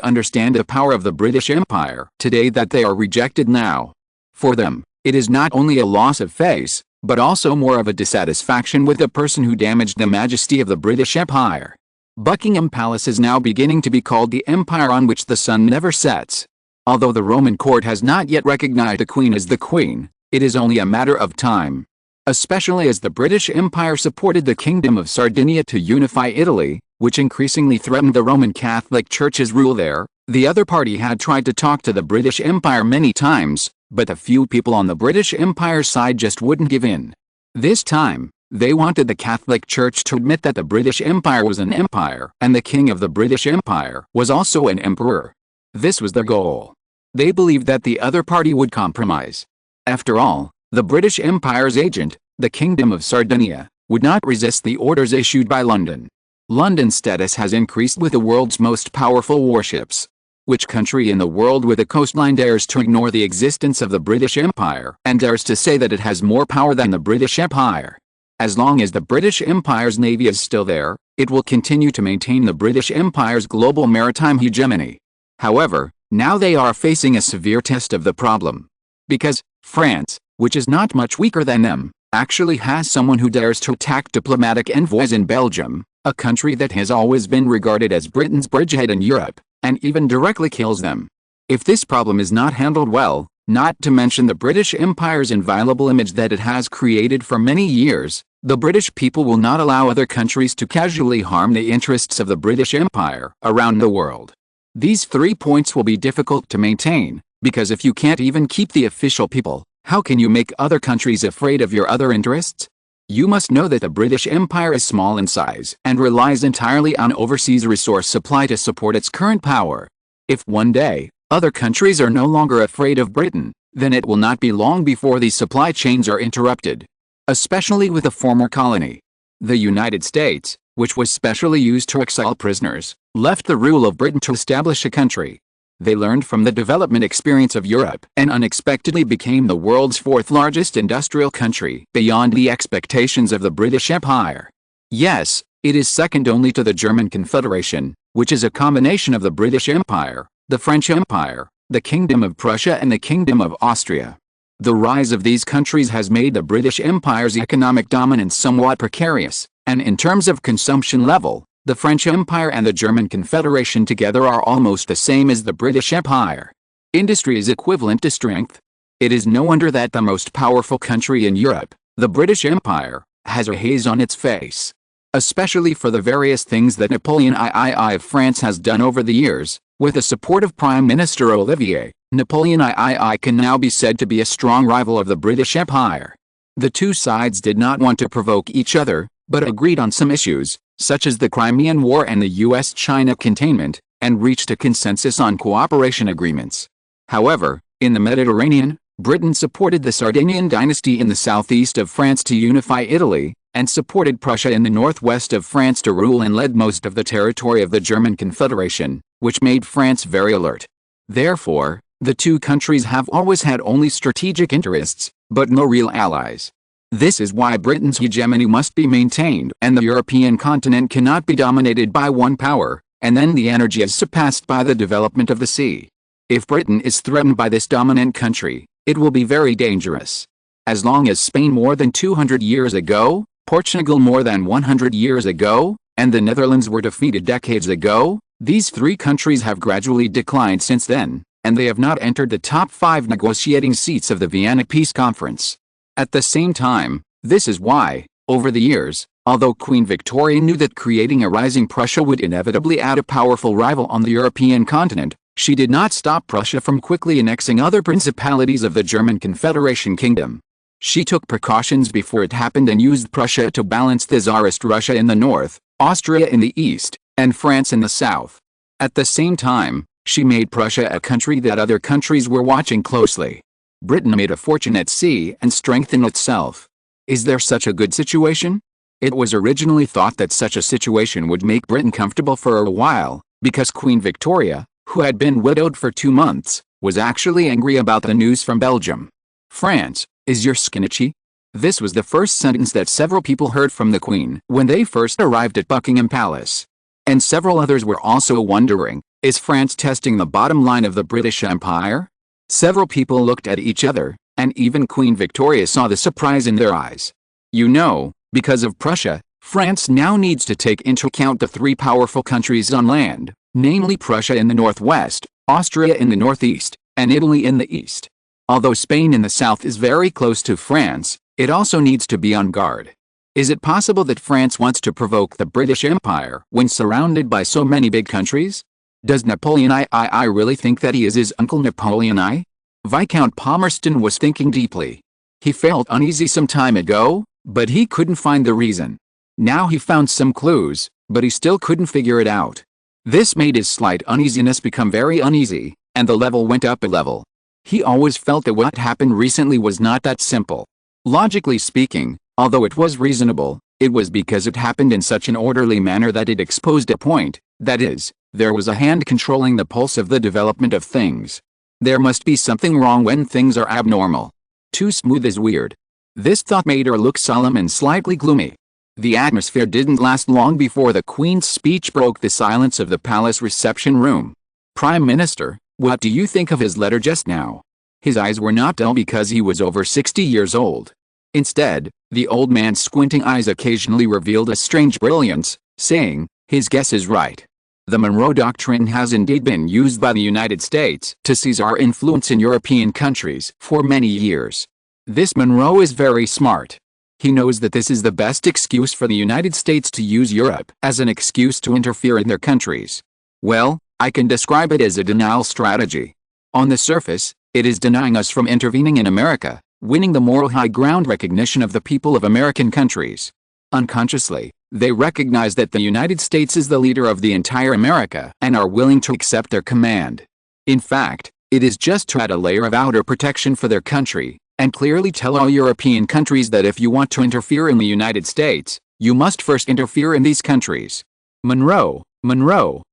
understand the power of the British Empire today that they are rejected now. For them, it is not only a loss of face, but also more of a dissatisfaction with the person who damaged the majesty of the British Empire. Buckingham Palace is now beginning to be called the empire on which the sun never sets. Although the Roman court has not yet recognized the Queen as the Queen, it is only a matter of time. Especially as the British Empire supported the Kingdom of Sardinia to unify Italy, which increasingly threatened the Roman Catholic Church's rule there. The other party had tried to talk to the British Empire many times, but a few people on the British Empire side just wouldn't give in. This time, they wanted the Catholic Church to admit that the British Empire was an empire and the king of the British Empire was also an emperor. This was their goal. They believed that the other party would compromise. After all, The British Empire's agent, the Kingdom of Sardinia, would not resist the orders issued by London. London's status has increased with the world's most powerful warships. Which country in the world with a coastline dares to ignore the existence of the British Empire and dares to say that it has more power than the British Empire? As long as the British Empire's navy is still there, it will continue to maintain the British Empire's global maritime hegemony. However, now they are facing a severe test of the problem. Because France, which is not much weaker than them, actually has someone who dares to attack diplomatic envoys in Belgium, a country that has always been regarded as Britain's bridgehead in Europe, and even directly kills them. If this problem is not handled well, not to mention the British Empire's inviolable image that it has created for many years, the British people will not allow other countries to casually harm the interests of the British Empire around the world. These 3 points will be difficult to maintain, because if you can't even keep the official people, how can you make other countries afraid of your other interests? You must know that the British Empire is small in size and relies entirely on overseas resource supply to support its current power. If one day, other countries are no longer afraid of Britain, then it will not be long before these supply chains are interrupted. Especially with a former colony. The United States, which was specially used to exile prisoners, left the rule of Britain to establish a country. They learned from the development experience of Europe and unexpectedly became the world's 4th largest industrial country, beyond the expectations of the British Empire. Yes, it is second only to the German Confederation, which is a combination of the British Empire, the French Empire, the Kingdom of Prussia and the Kingdom of Austria. The rise of these countries has made the British Empire's economic dominance somewhat precarious, and in terms of consumption level, the French Empire and the German Confederation together are almost the same as the British Empire. Industry is equivalent to strength. It is no wonder that the most powerful country in Europe, the British Empire, has a haze on its face. Especially for the various things that Napoleon III of France has done over the years. With the support of Prime Minister Olivier, Napoleon III can now be said to be a strong rival of the British Empire. The two sides did not want to provoke each other, but agreed on some issues, such as the Crimean War and the US-China containment, and reached a consensus on cooperation agreements. However, in the Mediterranean, Britain supported the Sardinian dynasty in the southeast of France to unify Italy, and supported Prussia in the northwest of France to rule and led most of the territory of the German Confederation, which made France very alert. Therefore, the two countries have always had only strategic interests, but no real allies. This is why Britain's hegemony must be maintained and the European continent cannot be dominated by one power, and then the energy is surpassed by the development of the sea. If Britain is threatened by this dominant country, it will be very dangerous. As long as Spain more than 200 years ago, Portugal more than 100 years ago, and the Netherlands were defeated decades ago, these three countries have gradually declined since then, and they have not entered the top 5 negotiating seats of the Vienna Peace Conference. At the same time, this is why, over the years, although Queen Victoria knew that creating a rising Prussia would inevitably add a powerful rival on the European continent, she did not stop Prussia from quickly annexing other principalities of the German Confederation Kingdom. She took precautions before it happened and used Prussia to balance the Tsarist Russia in the north, Austria in the east, and France in the south. At the same time, she made Prussia a country that other countries were watching closely. Britain made a fortune at sea and strengthened itself. Is there such a good situation? It was originally thought that such a situation would make Britain comfortable for a while, because Queen Victoria, who had been widowed for 2 months, was actually angry about the news from Belgium. France, is your skin itchy? This was the first sentence that several people heard from the Queen when they first arrived at Buckingham Palace. And several others were also wondering, is France testing the bottom line of the British Empire? Several people looked at each other, and even Queen Victoria saw the surprise in their eyes. You know, because of Prussia, France now needs to take into account the 3 powerful countries on land, namely Prussia in the northwest, Austria in the northeast, and Italy in the east. Although Spain in the south is very close to France, it also needs to be on guard. Is it possible that France wants to provoke the British Empire when surrounded by so many big countries? Does Napoleon III really think that he is his uncle Napoleon I? Viscount Palmerston was thinking deeply. He felt uneasy some time ago, but he couldn't find the reason. Now he found some clues, but he still couldn't figure it out. This made his slight uneasiness become very uneasy, and the level went up a level. He always felt that what happened recently was not that simple. Logically speaking, although it was reasonable, it was because it happened in such an orderly manner that it exposed a point, that is, there was a hand controlling the pulse of the development of things. There must be something wrong when things are abnormal. Too smooth is weird. This thought made her look solemn and slightly gloomy. The atmosphere didn't last long before the Queen's speech broke the silence of the palace reception room. "Prime Minister, what do you think of his letter just now?" His eyes were not dull because he was over 60 years old. Instead, the old man's squinting eyes occasionally revealed a strange brilliance, saying, "His guess is right. The Monroe Doctrine has indeed been used by the United States to seize our influence in European countries for many years. This Monroe is very smart. He knows that this is the best excuse for the United States to use Europe as an excuse to interfere in their countries. Well, I can describe it as a denial strategy. On the surface, it is denying us from intervening in America, winning the moral high ground recognition of the people of American countries. Unconsciously, they recognize that the United States is the leader of the entire America and are willing to accept their command. In fact, it is just to add a layer of outer protection for their country, and clearly tell all European countries that if you want to interfere in the United States, you must first interfere in these countries. Monroe,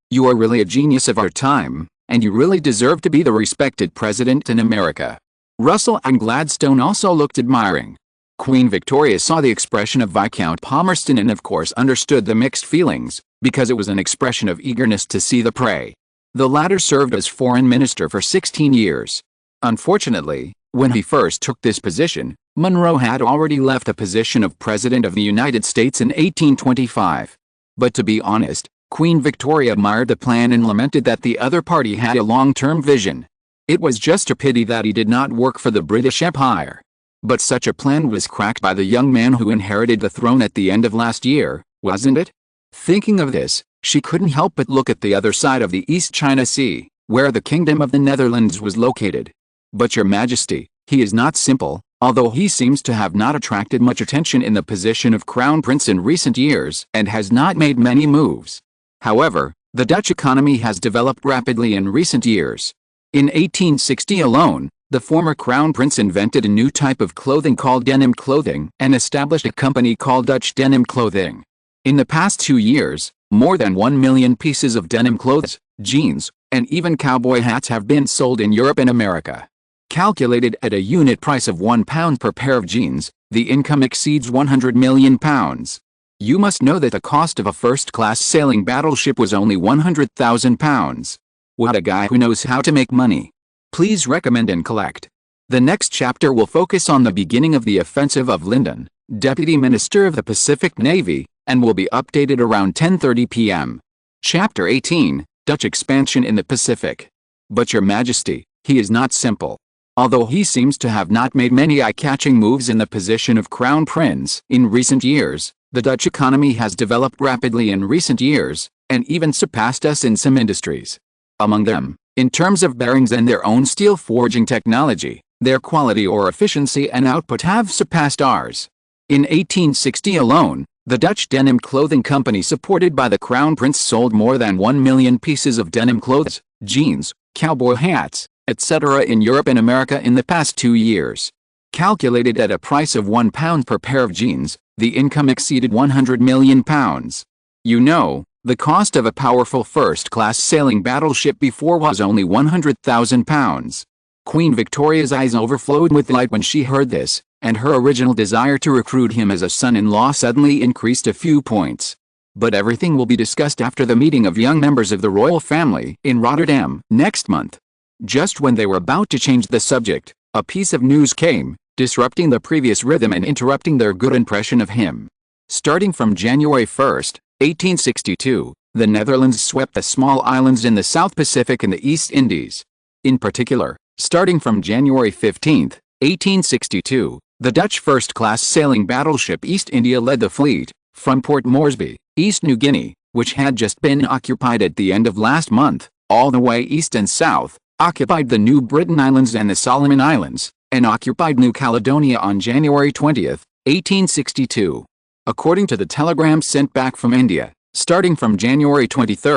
you are really a genius of our time, and you really deserve to be the respected president in America." Russell and Gladstone also looked admiring. Queen Victoria saw the expression of Viscount Palmerston and of course understood the mixed feelings, because it was an expression of eagerness to see the prey. The latter served as foreign minister for 16 years. Unfortunately, when he first took this position, Monroe had already left the position of President of the United States in 1825. But to be honest, Queen Victoria admired the plan and lamented that the other party had a long-term vision. It was just a pity that he did not work for the British Empire. But such a plan was cracked by the young man who inherited the throne at the end of last year, wasn't it? Thinking of this, she couldn't help but look at the other side of the East China Sea, where the Kingdom of the Netherlands was located. "But Your Majesty, he is not simple, although he seems to have not attracted much attention in the position of Crown Prince in recent years and has not made many moves. However, the Dutch economy has developed rapidly in recent years. In 1860 alone, the former Crown Prince invented a new type of clothing called denim clothing and established a company called Dutch Denim Clothing. In the past 2 years, more than 1 million pieces of denim clothes, jeans, and even cowboy hats have been sold in Europe and America. Calculated at a unit price of £1 per pair of jeans, the income exceeds £100 million. You must know that the cost of a first-class sailing battleship was only £100,000. What a guy who knows how to make money. Please recommend and collect. The next chapter will focus on the beginning of the offensive of Lyndon, Deputy Minister of the Pacific Navy, and will be updated around 10:30 p.m. Chapter 18, Dutch Expansion in the Pacific. But Your Majesty, he is not simple. Although he seems to have not made many eye-catching moves in the position of Crown Prince in recent years, the Dutch economy has developed rapidly in recent years, and even surpassed us in some industries. Among them, in terms of bearings and their own steel forging technology, their quality or efficiency and output have surpassed ours. In 1860 alone, the Dutch Denim Clothing Company supported by the Crown Prince sold more than 1 million pieces of denim clothes, jeans, cowboy hats, etc. in Europe and America in the past 2 years. Calculated at a price of £1 per pair of jeans, the income exceeded £100 million. You know, the cost of a powerful first-class sailing battleship before was only £100,000. Queen Victoria's eyes overflowed with delight when she heard this, and her original desire to recruit him as a son-in-law suddenly increased a few points. But everything will be discussed after the meeting of young members of the royal family in Rotterdam next month. Just when they were about to change the subject, a piece of news came, disrupting the previous rhythm and interrupting their good impression of him. Starting from January 1st, 1862, the Netherlands swept the small islands in the South Pacific and the East Indies. In particular, starting from January 15, 1862, the Dutch first-class sailing battleship East India led the fleet, from Port Moresby, East New Guinea, which had just been occupied at the end of last month, all the way east and south, occupied the New Britain Islands and the Solomon Islands, and occupied New Caledonia on January 20, 1862. According to the telegram sent back from India, starting from January 23,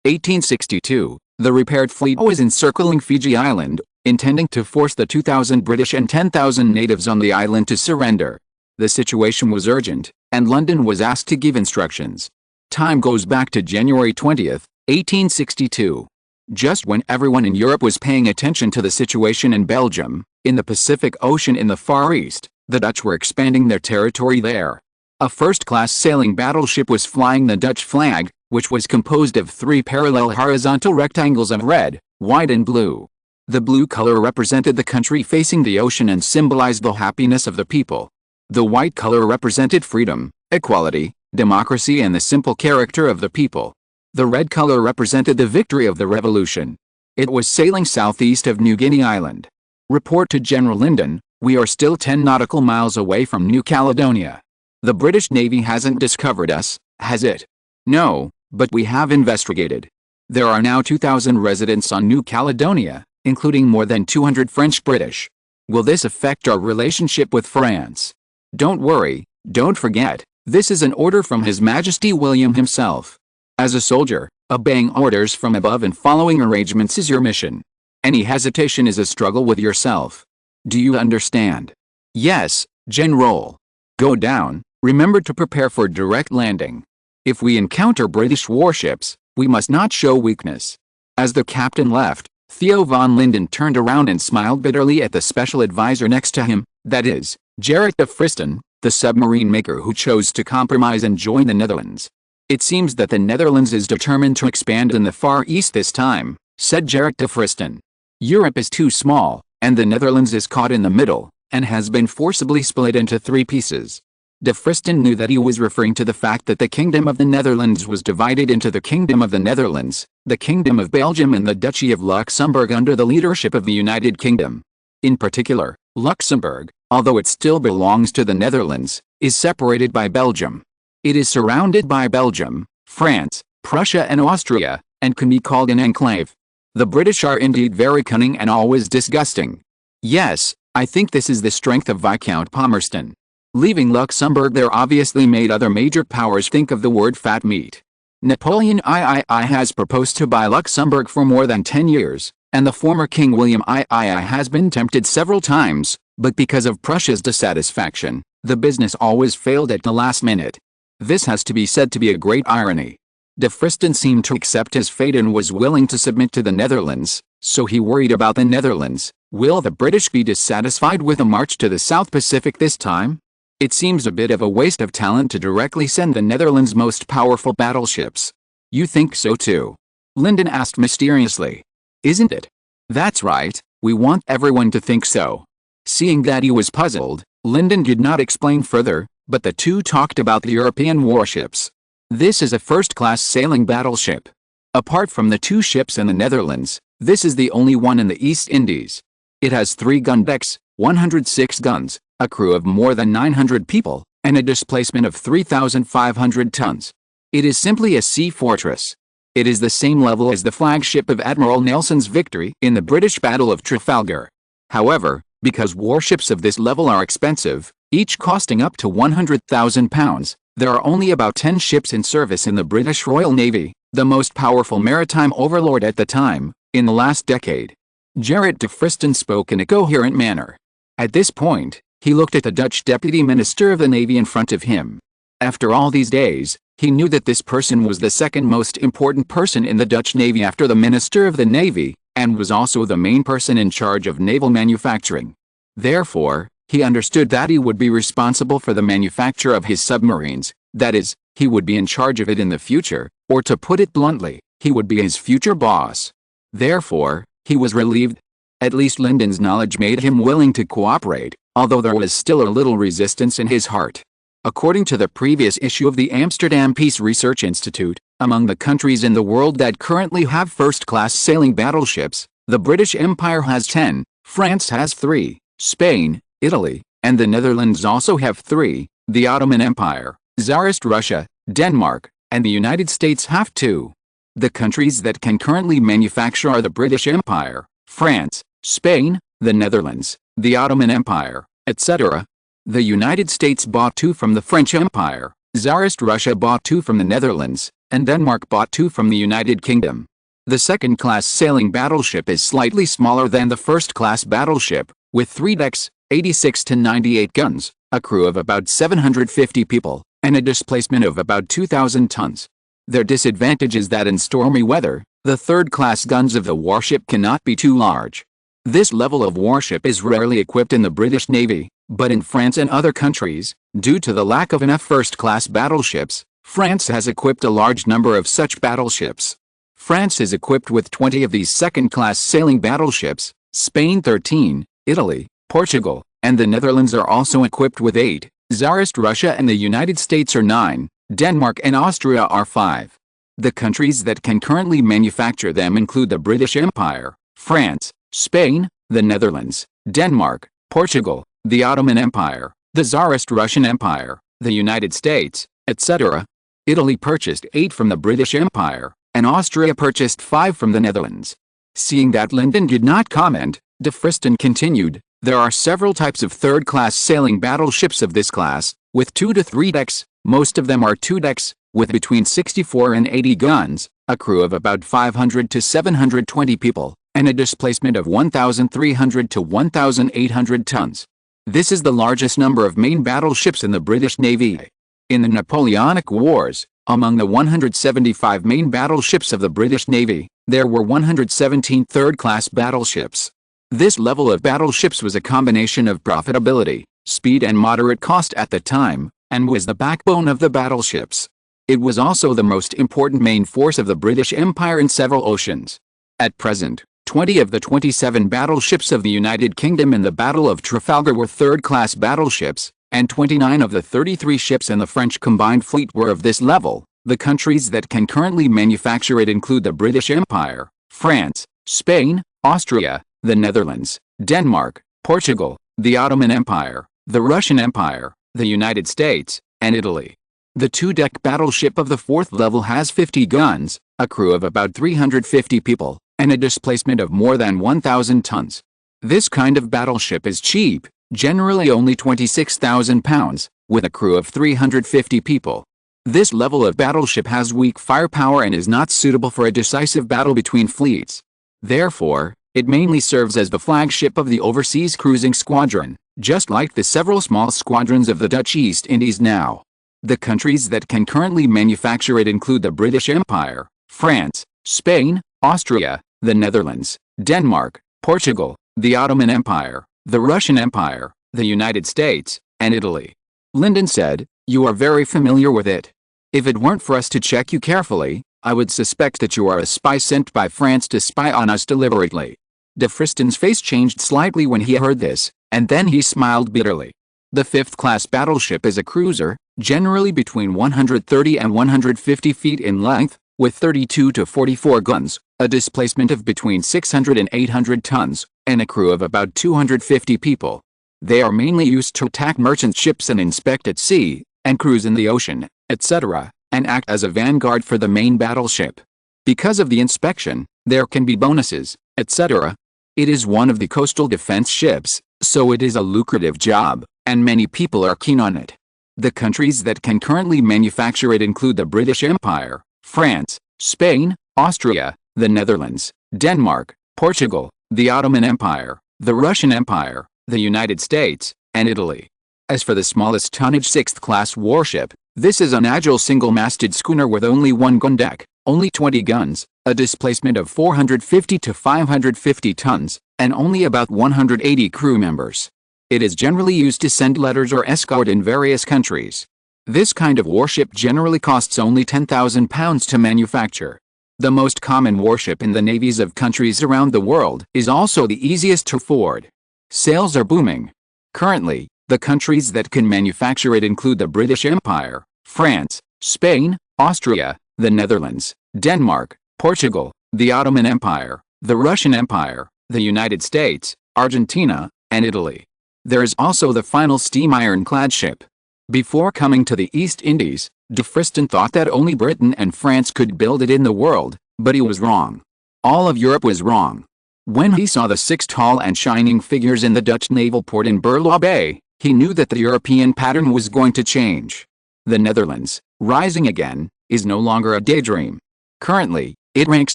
1862, the repaired fleet was encircling Fiji Island, intending to force the 2,000 British and 10,000 natives on the island to surrender. The situation was urgent, and London was asked to give instructions. Time goes back to January 20, 1862. Just when everyone in Europe was paying attention to the situation in Belgium, in the Pacific Ocean in the Far East, the Dutch were expanding their territory there. A first-class sailing battleship was flying the Dutch flag, which was composed of 3 parallel horizontal rectangles of red, white and blue. The blue color represented the country facing the ocean and symbolized the happiness of the people. The white color represented freedom, equality, democracy and the simple character of the people. The red color represented the victory of the revolution. It was sailing southeast of New Guinea Island. Report to General Lyndon, we are still 10 nautical miles away from New Caledonia. The British Navy hasn't discovered us, has it? No, but we have investigated. There are now 2,000 residents on New Caledonia, including more than 200 French-British. Will this affect our relationship with France? Don't worry, don't forget, this is an order from His Majesty William himself. As a soldier, obeying orders from above and following arrangements is your mission. Any hesitation is a struggle with yourself. Do you understand? Yes, General. Go down, remember to prepare for direct landing. If we encounter British warships, we must not show weakness. As the captain left, Theo von Linden turned around and smiled bitterly at the special advisor next to him, that is, Gerrit de Fristen, the submarine maker who chose to compromise and join the Netherlands. It seems that the Netherlands is determined to expand in the Far East this time, said Gerrit de Fristen. Europe is too small, and the Netherlands is caught in the middle, and has been forcibly split into 3 pieces. De Fristen knew that he was referring to the fact that the Kingdom of the Netherlands was divided into the Kingdom of the Netherlands, the Kingdom of Belgium and the Duchy of Luxembourg under the leadership of the United Kingdom. In particular, Luxembourg, although it still belongs to the Netherlands, is separated by Belgium. It is surrounded by Belgium, France, Prussia and Austria, and can be called an enclave. The British are indeed very cunning and always disgusting. Yes, I think this is the strength of Viscount Palmerston. Leaving Luxembourg there obviously made other major powers think of the word fat meat. Napoleon III has proposed to buy Luxembourg for more than 10 years, and the former King William II has been tempted several times, but because of Prussia's dissatisfaction, the business always failed at the last minute. This has to be said to be a great irony. De Fristen seemed to accept his fate and was willing to submit to the Netherlands, so he worried about the Netherlands. Will the British be dissatisfied with a march to the South Pacific this time? It seems a bit of a waste of talent to directly send the Netherlands' most powerful battleships. You think so too? Lyndon asked mysteriously. Isn't it? That's right, we want everyone to think so. Seeing that he was puzzled, Lyndon did not explain further, but the two talked about the European warships. This is a first-class sailing battleship. Apart from the 2 ships in the Netherlands, this is the only one in the East Indies. It has 3 gun decks, 106 guns, a crew of more than 900 people, and a displacement of 3,500 tons. It is simply a sea fortress. It is the same level as the flagship of Admiral Nelson's Victory in the British Battle of Trafalgar. However, because warships of this level are expensive, each costing up to £100,000, there are only about 10 ships in service in the British Royal Navy, the most powerful maritime overlord at the time, in the last decade. Gerrit de Fristen spoke in a coherent manner. At this point, he looked at the Dutch Deputy Minister of the Navy in front of him. After all these days, he knew that this person was the second most important person in the Dutch Navy after the Minister of the Navy, and was also the main person in charge of naval manufacturing. Therefore, he understood that he would be responsible for the manufacture of his submarines, that is, he would be in charge of it in the future, or to put it bluntly, he would be his future boss. Therefore, he was relieved. At least Lyndon's knowledge made him willing to cooperate, although there was still a little resistance in his heart. According to the previous issue of the Amsterdam Peace Research Institute, among the countries in the world that currently have first-class sailing battleships, the British Empire has 10, France has 3, Spain, Italy, and the Netherlands also have 3, the Ottoman Empire, Tsarist Russia, Denmark, and the United States have 2. The countries that can currently manufacture are the British Empire, France, Spain, the Netherlands, the Ottoman Empire, etc. The United States bought 2 from the French Empire, Tsarist Russia bought 2 from the Netherlands, and Denmark bought 2 from the United Kingdom. The second-class sailing battleship is slightly smaller than the first-class battleship, with 3 decks, 86 to 98 guns, a crew of about 750 people, and a displacement of about 2,000 tons. Their disadvantage is that in stormy weather, the third-class guns of the warship cannot be too large. This level of warship is rarely equipped in the British Navy, but in France and other countries, due to the lack of enough first-class battleships, France has equipped a large number of such battleships. France is equipped with 20 of these second-class sailing battleships, Spain 13, Italy, Portugal, and the Netherlands are also equipped with 8, Tsarist Russia and the United States are 9, Denmark and Austria are 5. The countries that can currently manufacture them include the British Empire, France, Spain, the Netherlands, Denmark, Portugal, the Ottoman Empire, the Tsarist Russian Empire, the United States, etc. Italy purchased 8 from the British Empire, and Austria purchased 5 from the Netherlands. Seeing that Lyndon did not comment, de Friston continued, there are several types of third-class sailing battleships of this class, with 2 to 3 decks, most of them are 2 decks, with between 64 and 80 guns, a crew of about 500 to 720 people, and a displacement of 1,300 to 1,800 tons. This is the largest number of main battleships in the British Navy. In the Napoleonic Wars, among the 175 main battleships of the British Navy, there were 117 third-class battleships. This level of battleships was a combination of profitability, speed and moderate cost at the time, and was the backbone of the battleships. It was also the most important main force of the British Empire in several oceans. At present, 20 of the 27 battleships of the United Kingdom in the Battle of Trafalgar were third-class battleships, and 29 of the 33 ships in the French combined fleet were of this level. The countries that can currently manufacture it include the British Empire, France, Spain, Austria, the Netherlands, Denmark, Portugal, the Ottoman Empire, the Russian Empire, the United States, and Italy. The 2-deck battleship of the 4th level has 50 guns, a crew of about 350 people, and a displacement of more than 1,000 tons. This kind of battleship is cheap, generally only £26,000, with a crew of 350 people. This level of battleship has weak firepower and is not suitable for a decisive battle between fleets. Therefore, it mainly serves as the flagship of the overseas cruising squadron, just like the several small squadrons of the Dutch East Indies now. The countries that can currently manufacture it include the British Empire, France, Spain, Austria, the Netherlands, Denmark, Portugal, the Ottoman Empire, the Russian Empire, the United States, and Italy. Lyndon said, "You are very familiar with it. If it weren't for us to check you carefully, I would suspect that you are a spy sent by France to spy on us deliberately." De Friston's face changed slightly when he heard this, and then he smiled bitterly. The 5th-class battleship is a cruiser, generally between 130 and 150 feet in length, with 32 to 44 guns, a displacement of between 600 and 800 tons, and a crew of about 250 people. They are mainly used to attack merchant ships and inspect at sea, and cruise in the ocean, etc., and act as a vanguard for the main battleship. Because of the inspection, there can be bonuses, etc. It is one of the coastal defense ships, so it is a lucrative job, and many people are keen on it. The countries that can currently manufacture it include the British Empire, France, Spain, Austria, the Netherlands, Denmark, Portugal, the Ottoman Empire, the Russian Empire, the United States, and Italy. As for the smallest tonnage 6th-class warship, this is an agile single-masted schooner with only 1 gun deck, only 20 guns, a displacement of 450 to 550 tons, and only about 180 crew members. It is generally used to send letters or escort in various countries. This kind of warship generally costs only £10,000 to manufacture. The most common warship in the navies of countries around the world is also the easiest to afford. Sales are booming. Currently, the countries that can manufacture it include the British Empire, France, Spain, Austria, the Netherlands, Denmark, Portugal, the Ottoman Empire, the Russian Empire, the United States, Argentina, and Italy. There is also the final steam ironclad ship. Before coming to the East Indies, de Friston thought that only Britain and France could build it in the world, but he was wrong. All of Europe was wrong. When he saw the 6 tall and shining figures in the Dutch naval port in Berlaw Bay, he knew that the European pattern was going to change. The Netherlands, rising again, is no longer a daydream. Currently, It ranks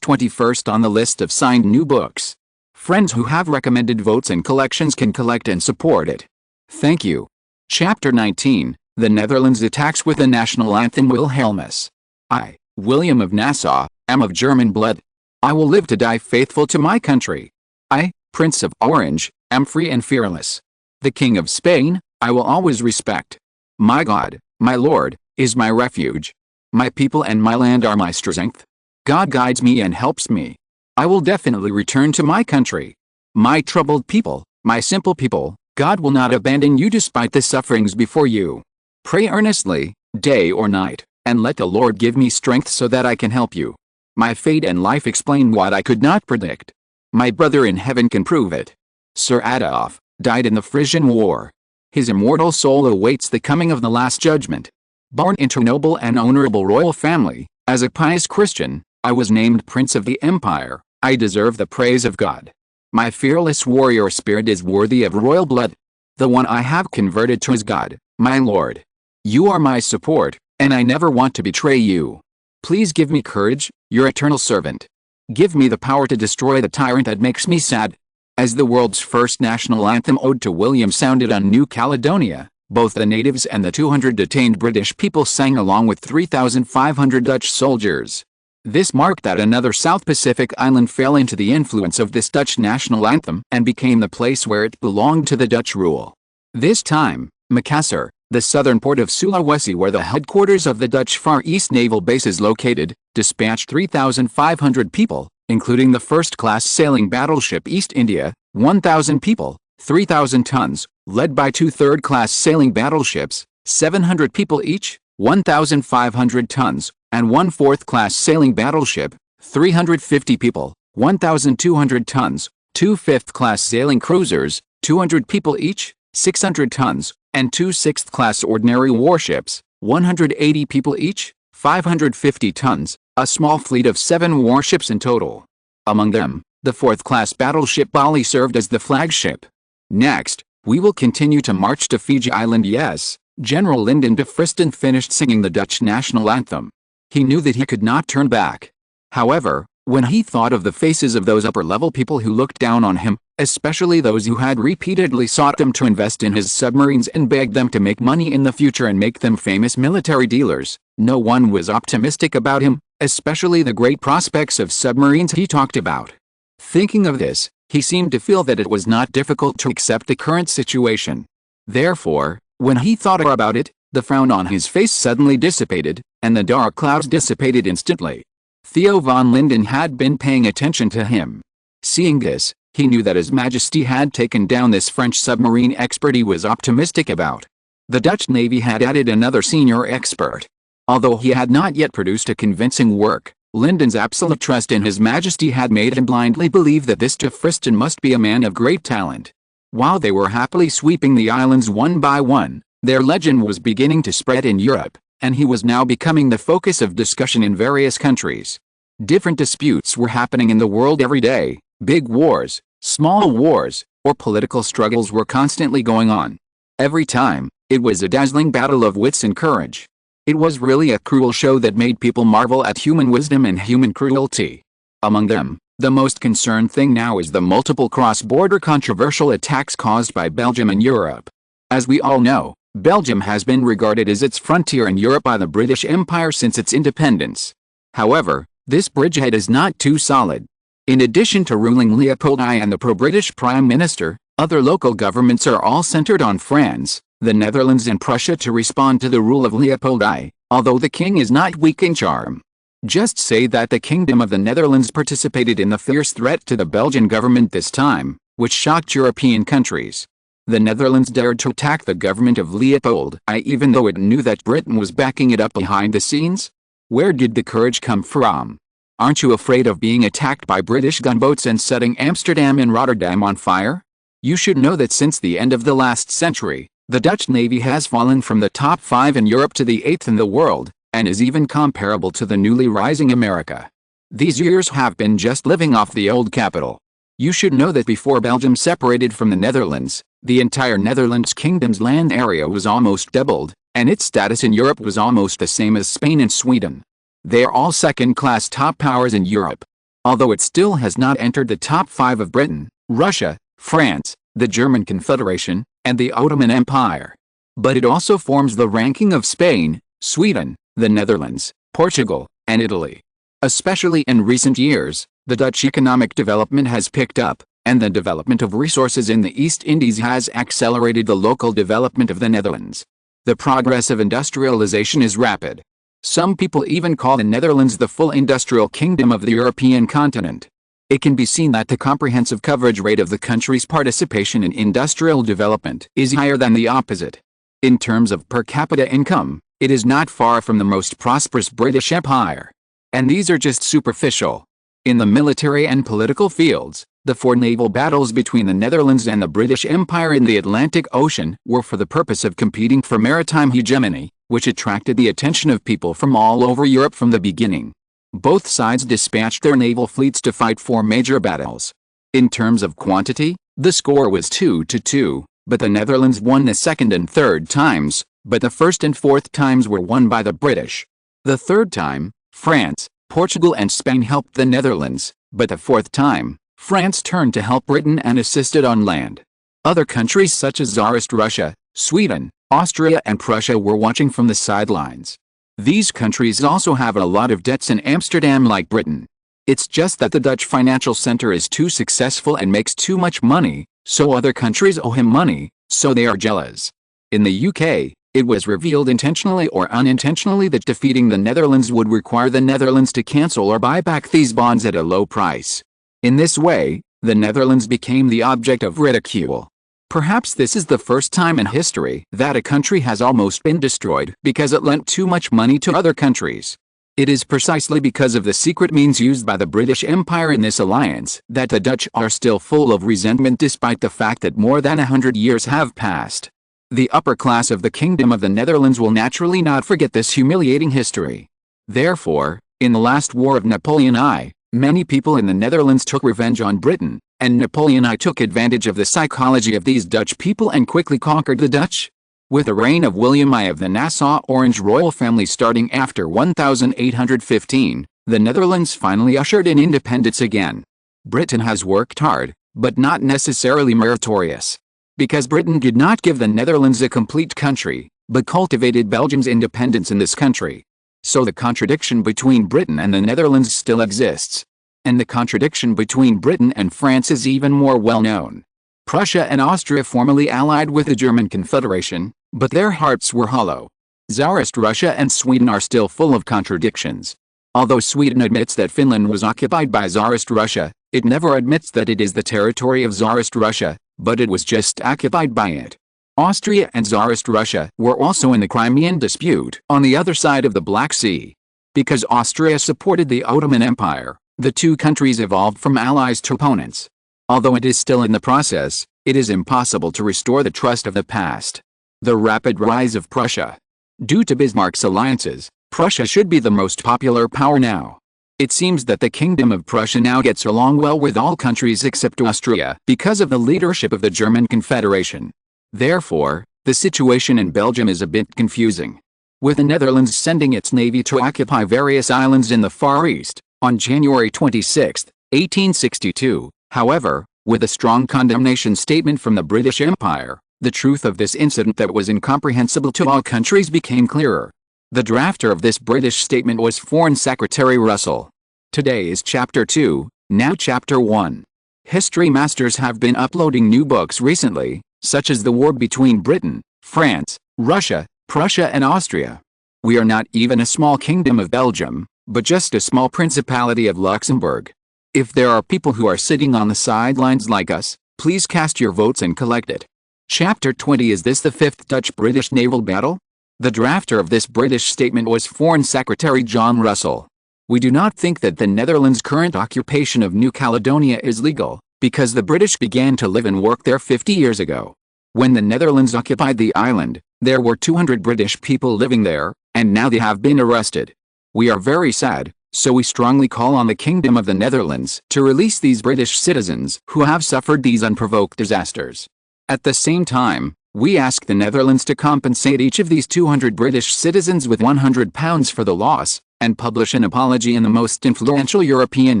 21st on the list of signed new books. Friends who have recommended votes and collections can collect and support it. Thank you. Chapter 19, The Netherlands Attacks with the National Anthem. Wilhelmus. I, William of Nassau, am of German blood. I will live to die faithful to my country. I, Prince of Orange, am free and fearless. The King of Spain, I will always respect. My God, my Lord, is my refuge. My people and my land are my strength. God guides me and helps me. I will definitely return to my country. My troubled people, my simple people, God will not abandon you despite the sufferings before you. Pray earnestly, day or night, and let the Lord give me strength so that I can help you. My fate and life explain what I could not predict. My brother in heaven can prove it. Sir Adolf died in the Frisian War. His immortal soul awaits the coming of the Last Judgment. Born into a noble and honorable royal family, as a pious Christian, I was named Prince of the Empire. I deserve the praise of God. My fearless warrior spirit is worthy of royal blood. The one I have converted to is God, my Lord. You are my support, and I never want to betray you. Please give me courage, your eternal servant. Give me the power to destroy the tyrant that makes me sad. As the world's first national anthem ode to William sounded on New Caledonia, both the natives and the 200 detained British people sang along with 3,500 Dutch soldiers. This marked that another South Pacific island fell into the influence of this Dutch national anthem and became the place where it belonged to the Dutch rule. This time, Makassar, the southern port of Sulawesi where the headquarters of the Dutch Far East Naval Base is located, dispatched 3,500 people, including the first-class sailing battleship East India, 1,000 people, 3,000 tons, led by two third-class sailing battleships, 700 people each, 1,500 tons, and one fourth-class sailing battleship, 350 people, 1,200 tons, two fifth-class sailing cruisers, 200 people each, 600 tons, and two sixth-class ordinary warships, 180 people each, 550 tons, a small fleet of 7 warships in total. Among them, the fourth-class battleship Bali served as the flagship. Next, we will continue to march to Fiji Island. Yes, General Lynden de Fristen finished singing the Dutch national anthem. He knew that he could not turn back. However, when he thought of the faces of those upper-level people who looked down on him, especially those who had repeatedly sought him to invest in his submarines and begged them to make money in the future and make them famous military dealers, no one was optimistic about him, especially the great prospects of submarines he talked about. Thinking of this, he seemed to feel that it was not difficult to accept the current situation. Therefore, when he thought about it, the frown on his face suddenly dissipated, and the dark clouds dissipated instantly. Theo von Lynden had been paying attention to him. Seeing this, he knew that His Majesty had taken down this French submarine expert he was optimistic about. The Dutch Navy had added another senior expert. Although he had not yet produced a convincing work, Lynden's absolute trust in His Majesty had made him blindly believe that this de Fristen must be a man of great talent. While they were happily sweeping the islands one by one, their legend was beginning to spread in Europe, and he was now becoming the focus of discussion in various countries. Different disputes were happening in the world every day. Big wars, small wars, or political struggles were constantly going on. Every time, it was a dazzling battle of wits and courage. It was really a cruel show that made people marvel at human wisdom and human cruelty. Among them, the most concerned thing now is the multiple cross-border controversial attacks caused by Belgium and Europe. As we all know, Belgium has been regarded as its frontier in Europe by the British Empire since its independence. However, this bridgehead is not too solid. In addition to ruling Leopold I and the pro-British Prime Minister, other local governments are all centered on France, the Netherlands and Prussia to respond to the rule of Leopold I, although the king is not weak in charm. Just say that the Kingdom of the Netherlands participated in the fierce threat to the Belgian government this time, which shocked European countries. The Netherlands dared to attack the government of Leopold I even though it knew that Britain was backing it up behind the scenes? Where did the courage come from? Aren't you afraid of being attacked by British gunboats and setting Amsterdam and Rotterdam on fire? You should know that since the end of the last century, the Dutch Navy has fallen from the top 5 in Europe to the 8th in the world, and is even comparable to the newly rising America. These years have been just living off the old capital. You should know that before Belgium separated from the Netherlands, the entire Netherlands Kingdom's land area was almost doubled, and its status in Europe was almost the same as Spain and Sweden. They are all second-class top powers in Europe. Although it still has not entered the top 5 of Britain, Russia, France, the German Confederation, and the Ottoman Empire. But it also forms the ranking of Spain, Sweden, the Netherlands, Portugal, and Italy. Especially in recent years, the Dutch economic development has picked up, and the development of resources in the East Indies has accelerated the local development of the Netherlands. The progress of industrialization is rapid. Some people even call the Netherlands the full industrial kingdom of the European continent. It can be seen that the comprehensive coverage rate of the country's participation in industrial development is higher than the opposite. In terms of per capita income, it is not far from the most prosperous British Empire. And these are just superficial. In the military and political fields, the 4 naval battles between the Netherlands and the British Empire in the Atlantic Ocean were for the purpose of competing for maritime hegemony, which attracted the attention of people from all over Europe from the beginning. Both sides dispatched their naval fleets to fight 4 major battles. In terms of quantity, the score was 2-2, but the Netherlands won the second and third times, but the first and fourth times were won by the British. The third time, France, Portugal and Spain helped the Netherlands, but the fourth time, France turned to help Britain and assisted on land. Other countries such as Tsarist Russia, Sweden, Austria and Prussia were watching from the sidelines. These countries also have a lot of debts in Amsterdam like Britain. It's just that the Dutch financial center is too successful and makes too much money, so other countries owe him money, so they are jealous. In the UK, it was revealed intentionally or unintentionally that defeating the Netherlands would require the Netherlands to cancel or buy back these bonds at a low price. In this way, the Netherlands became the object of ridicule. Perhaps this is the first time in history that a country has almost been destroyed because it lent too much money to other countries. It is precisely because of the secret means used by the British Empire in this alliance that the Dutch are still full of resentment despite the fact that more than 100 years have passed. The upper class of the Kingdom of the Netherlands will naturally not forget this humiliating history. Therefore, in the last war of Napoleon I, many people in the Netherlands took revenge on Britain, and Napoleon I took advantage of the psychology of these Dutch people and quickly conquered the Dutch. With the reign of William I of the Nassau-Orange royal family starting after 1815, the Netherlands finally ushered in independence again. Britain has worked hard, but not necessarily meritorious. Because Britain did not give the Netherlands a complete country, but cultivated Belgium's independence in this country. So the contradiction between Britain and the Netherlands still exists. And the contradiction between Britain and France is even more well known. Prussia and Austria formally allied with the German Confederation, but their hearts were hollow. Tsarist Russia and Sweden are still full of contradictions. Although Sweden admits that Finland was occupied by Tsarist Russia, it never admits that it is the territory of Tsarist Russia, but it was just occupied by it. Austria and Tsarist Russia were also in the Crimean dispute on the other side of the Black Sea. Because Austria supported the Ottoman Empire, the two countries evolved from allies to opponents. Although it is still in the process, it is impossible to restore the trust of the past. The rapid rise of Prussia. Due to Bismarck's alliances, Prussia should be the most popular power now. It seems that the Kingdom of Prussia now gets along well with all countries except Austria because of the leadership of the German Confederation. Therefore, the situation in Belgium is a bit confusing. With the Netherlands sending its navy to occupy various islands in the Far East, on January 26, 1862, however, with a strong condemnation statement from the British Empire, the truth of this incident that was incomprehensible to all countries became clearer. The drafter of this British statement was Foreign Secretary Russell. Today is Chapter 2, now Chapter 1. History masters have been uploading new books recently, such as The War Between Britain, France, Russia, Prussia and Austria. We are not even a small kingdom of Belgium, but just a small principality of Luxembourg. If there are people who are sitting on the sidelines like us, please cast your votes and collect it. Chapter 20. Is this the fifth Dutch-British naval battle? The drafter of this British statement was Foreign Secretary John Russell. We do not think that the Netherlands' current occupation of New Caledonia is legal, because the British began to live and work there 50 years ago. When the Netherlands occupied the island, there were 200 British people living there, and now they have been arrested. We are very sad, so we strongly call on the Kingdom of the Netherlands to release these British citizens who have suffered these unprovoked disasters. At the same time, we ask the Netherlands to compensate each of these 200 British citizens with £100 for the loss, and publish an apology in the most influential European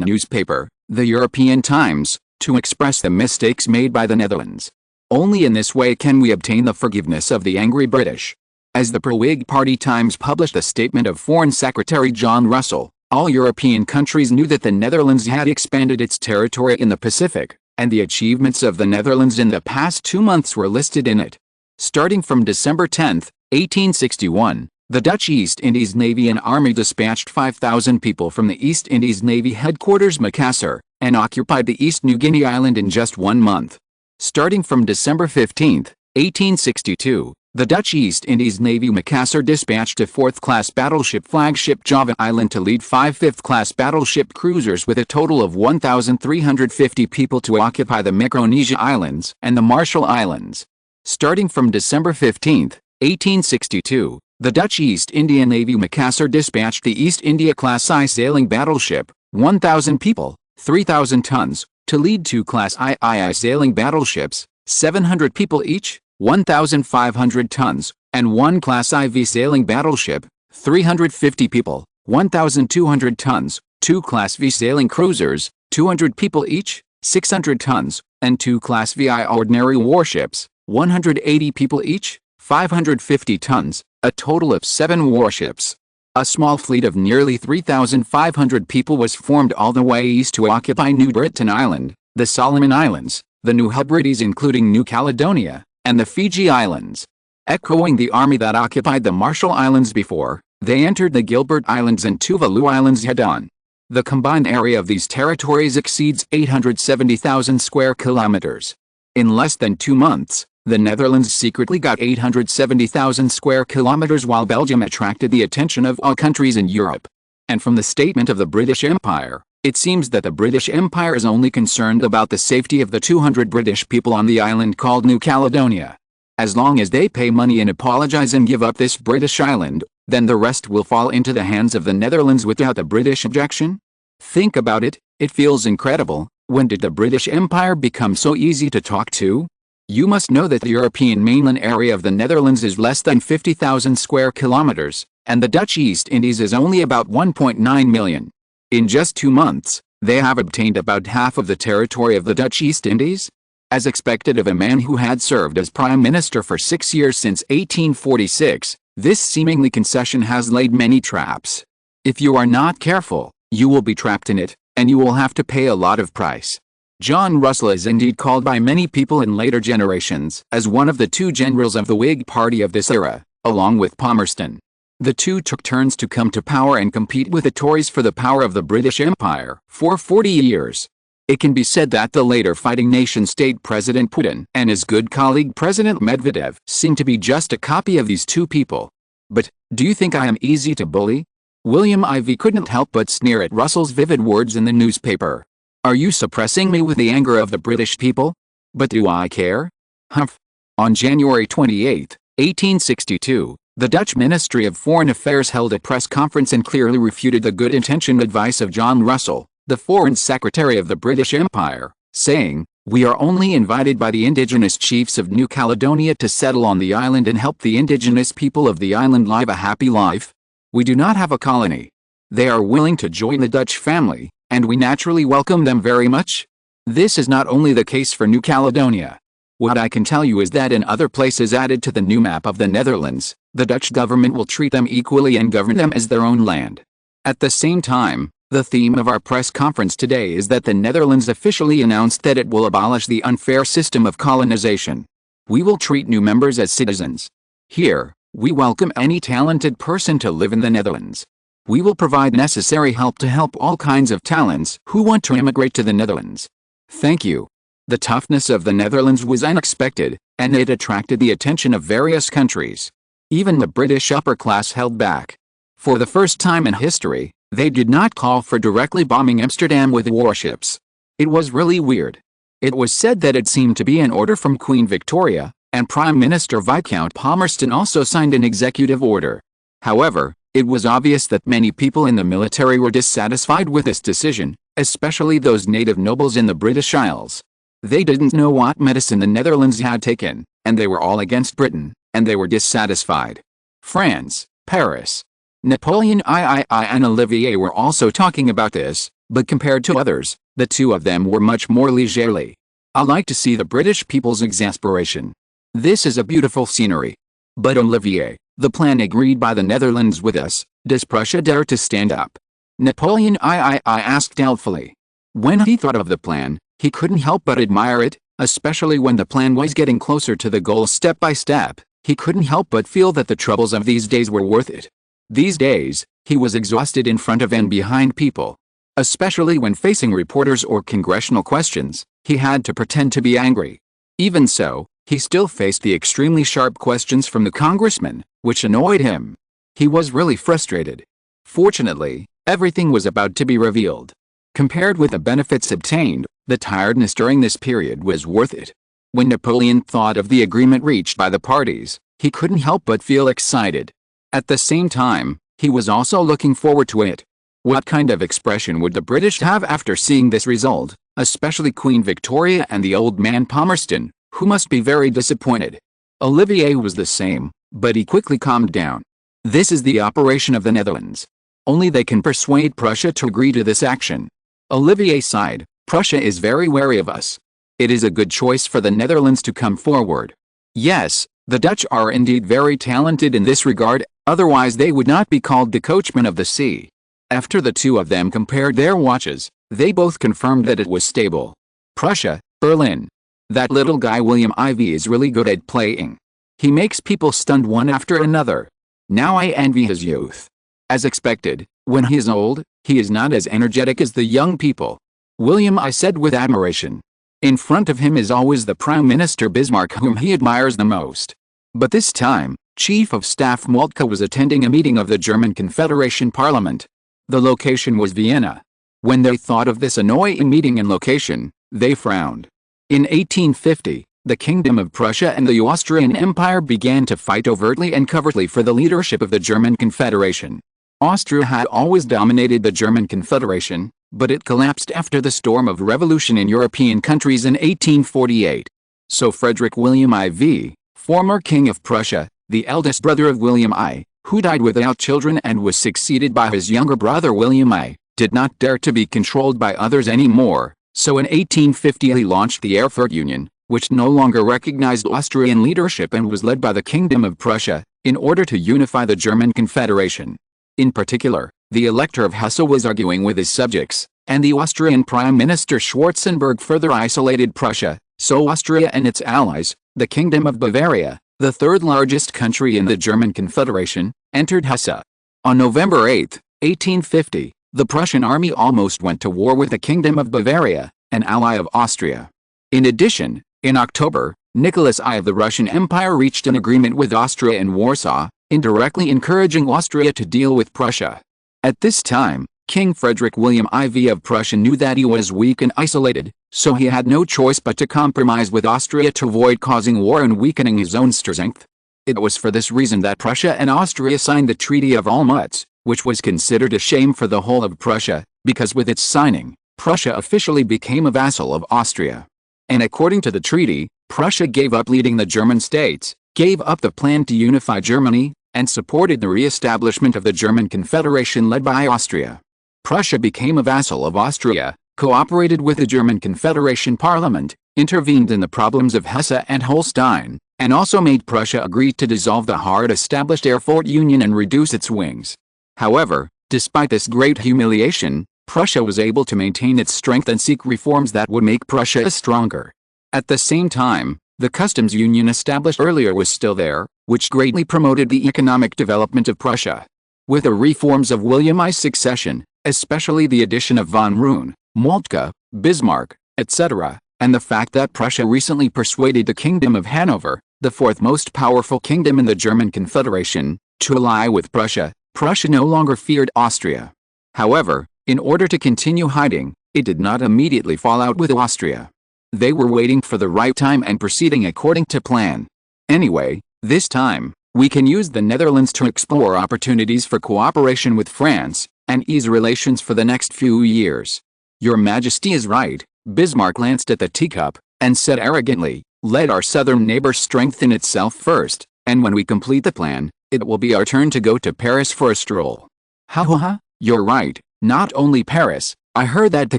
newspaper, the European Times, to express the mistakes made by the Netherlands. Only in this way can we obtain the forgiveness of the angry British. As the pro-Whig Party Times published a statement of Foreign Secretary John Russell, all European countries knew that the Netherlands had expanded its territory in the Pacific, and the achievements of the Netherlands in the past 2 months were listed in it. Starting from December 10, 1861, the Dutch East Indies Navy and Army dispatched 5,000 people from the East Indies Navy headquarters Makassar, and occupied the East New Guinea island in just 1 month. Starting from December 15, 1862, the Dutch East Indies Navy Makassar dispatched a 4th-class battleship flagship Java Island to lead 5 5th-class battleship cruisers with a total of 1,350 people to occupy the Micronesia Islands and the Marshall Islands. Starting from December 15, 1862, the Dutch East India Navy Makassar dispatched the East India-class I-sailing battleship, 1,000 people, 3,000 tons, to lead 2-class II sailing battleships, 700 people each, 1,500 tons, and 1 Class IV sailing battleship, 350 people, 1,200 tons, 2 Class V sailing cruisers, 200 people each, 600 tons, and 2 Class VI ordinary warships, 180 people each, 550 tons, a total of 7 warships. A small fleet of nearly 3,500 people was formed all the way east to occupy New Britain Island, the Solomon Islands, the New Hebrides including New Caledonia, and the Fiji Islands. Echoing the army that occupied the Marshall Islands before, they entered the Gilbert Islands and Tuvalu Islands head-on. The combined area of these territories exceeds 870,000 square kilometers. In less than 2 months, the Netherlands secretly got 870,000 square kilometers while Belgium attracted the attention of all countries in Europe. And from the statement of the British Empire, it seems that the British Empire is only concerned about the safety of the 200 British people on the island called New Caledonia. As long as they pay money and apologize and give up this British island, then the rest will fall into the hands of the Netherlands without a British objection? Think about it, it feels incredible. When did the British Empire become so easy to talk to? You must know that the European mainland area of the Netherlands is less than 50,000 square kilometers, and the Dutch East Indies is only about 1.9 million. In just 2 months, they have obtained about half of the territory of the Dutch East Indies? As expected of a man who had served as Prime Minister for 6 years since 1846, this seemingly concession has laid many traps. If you are not careful, you will be trapped in it, and you will have to pay a lot of price. John Russell is indeed called by many people in later generations as one of the 2 generals of the Whig Party of this era, along with Palmerston. The 2 took turns to come to power and compete with the Tories for the power of the British Empire for 40 years. It can be said that the later fighting nation-state President Putin and his good colleague President Medvedev seem to be just a copy of these 2 people. But, do you think I am easy to bully? William Ivey couldn't help but sneer at Russell's vivid words in the newspaper. Are you suppressing me with the anger of the British people? But do I care? Humph. On January 28, 1862, the Dutch Ministry of Foreign Affairs held a press conference and clearly refuted the good-intentioned advice of John Russell, the Foreign Secretary of the British Empire, saying, "We are only invited by the indigenous chiefs of New Caledonia to settle on the island and help the indigenous people of the island live a happy life. We do not have a colony. They are willing to join the Dutch family, and we naturally welcome them very much." This is not only the case for New Caledonia. What I can tell you is that in other places added to the new map of the Netherlands, the Dutch government will treat them equally and govern them as their own land. At the same time, the theme of our press conference today is that the Netherlands officially announced that it will abolish the unfair system of colonization. We will treat new members as citizens. Here, we welcome any talented person to live in the Netherlands. We will provide necessary help to help all kinds of talents who want to immigrate to the Netherlands. Thank you. The toughness of the Netherlands was unexpected, and it attracted the attention of various countries. Even the British upper class held back. For the first time in history, they did not call for directly bombing Amsterdam with warships. It was really weird. It was said that it seemed to be an order from Queen Victoria, and Prime Minister Viscount Palmerston also signed an executive order. However, it was obvious that many people in the military were dissatisfied with this decision, especially those native nobles in the British Isles. They didn't know what medicine the Netherlands had taken, and they were all against Britain, and they were dissatisfied. France, Paris, Napoleon III and Olivier were also talking about this, but compared to others, the two of them were much more leisurely. I like to see the British people's exasperation. This is a beautiful scenery. But Olivier, the plan agreed by the Netherlands with us, does Prussia dare to stand up? Napoleon III asked doubtfully. When he thought of the plan, he couldn't help but admire it, especially when the plan was getting closer to the goal step by step. He couldn't help but feel that the troubles of these days were worth it. These days, he was exhausted in front of and behind people. Especially when facing reporters or congressional questions, he had to pretend to be angry. Even so, he still faced the extremely sharp questions from the congressmen, which annoyed him. He was really frustrated. Fortunately, everything was about to be revealed. Compared with the benefits obtained, the tiredness during this period was worth it. When Napoleon thought of the agreement reached by the parties, he couldn't help but feel excited. At the same time, he was also looking forward to it. What kind of expression would the British have after seeing this result, especially Queen Victoria and the old man Palmerston, who must be very disappointed? Olivier was the same, but he quickly calmed down. This is the operation of the Netherlands. Only they can persuade Prussia to agree to this action. Olivier sighed. Prussia is very wary of us. It is a good choice for the Netherlands to come forward. Yes, the Dutch are indeed very talented in this regard, otherwise they would not be called the coachmen of the sea. After the two of them compared their watches, they both confirmed that it was stable. Prussia, Berlin. That little guy William IV is really good at playing. He makes people stunned one after another. Now I envy his youth. As expected, when he is old, he is not as energetic as the young people. William I said with admiration. In front of him is always the Prime Minister Bismarck, whom he admires the most. But this time, Chief of Staff Moltke was attending a meeting of the German Confederation Parliament. The location was Vienna. When they thought of this annoying meeting and location, they frowned. In 1850, the Kingdom of Prussia and the Austrian Empire began to fight overtly and covertly for the leadership of the German Confederation. Austria had always dominated the German Confederation, but it collapsed after the storm of revolution in European countries in 1848. So Frederick William IV, former King of Prussia, the eldest brother of William I, who died without children and was succeeded by his younger brother William I, did not dare to be controlled by others anymore, so in 1850 he launched the Erfurt Union, which no longer recognized Austrian leadership and was led by the Kingdom of Prussia, in order to unify the German Confederation. In particular, the Elector of Hesse was arguing with his subjects, and the Austrian Prime Minister Schwarzenberg further isolated Prussia, so Austria and its allies, the Kingdom of Bavaria, the third largest country in the German Confederation, entered Hesse. On November 8, 1850, the Prussian army almost went to war with the Kingdom of Bavaria, an ally of Austria. In addition, in October, Nicholas I of the Russian Empire reached an agreement with Austria in Warsaw, indirectly encouraging Austria to deal with Prussia. At this time, King Frederick William IV of Prussia knew that he was weak and isolated, so he had no choice but to compromise with Austria to avoid causing war and weakening his own strength. It was for this reason that Prussia and Austria signed the Treaty of Olmütz, which was considered a shame for the whole of Prussia, because with its signing, Prussia officially became a vassal of Austria. And according to the treaty, Prussia gave up leading the German states, gave up the plan to unify Germany, and supported the re-establishment of the German Confederation led by Austria. Prussia became a vassal of Austria, cooperated with the German Confederation Parliament, intervened in the problems of Hesse and Holstein, and also made Prussia agree to dissolve the hard-established Erfurt Union and reduce its wings. However, despite this great humiliation, Prussia was able to maintain its strength and seek reforms that would make Prussia stronger. At the same time, the customs union established earlier was still there, which greatly promoted the economic development of Prussia. With the reforms of William I's succession, especially the addition of von Roon, Moltke, Bismarck, etc., and the fact that Prussia recently persuaded the Kingdom of Hanover, the fourth most powerful kingdom in the German Confederation, to ally with Prussia, Prussia no longer feared Austria. However, in order to continue hiding, it did not immediately fall out with Austria. They were waiting for the right time and proceeding according to plan. Anyway, this time, we can use the Netherlands to explore opportunities for cooperation with France, and ease relations for the next few years. Your Majesty is right, Bismarck glanced at the teacup, and said arrogantly, let our southern neighbor strengthen itself first, and when we complete the plan, It will be our turn to go to Paris for a stroll. Ha ha ha, you're right, not only Paris. I heard that the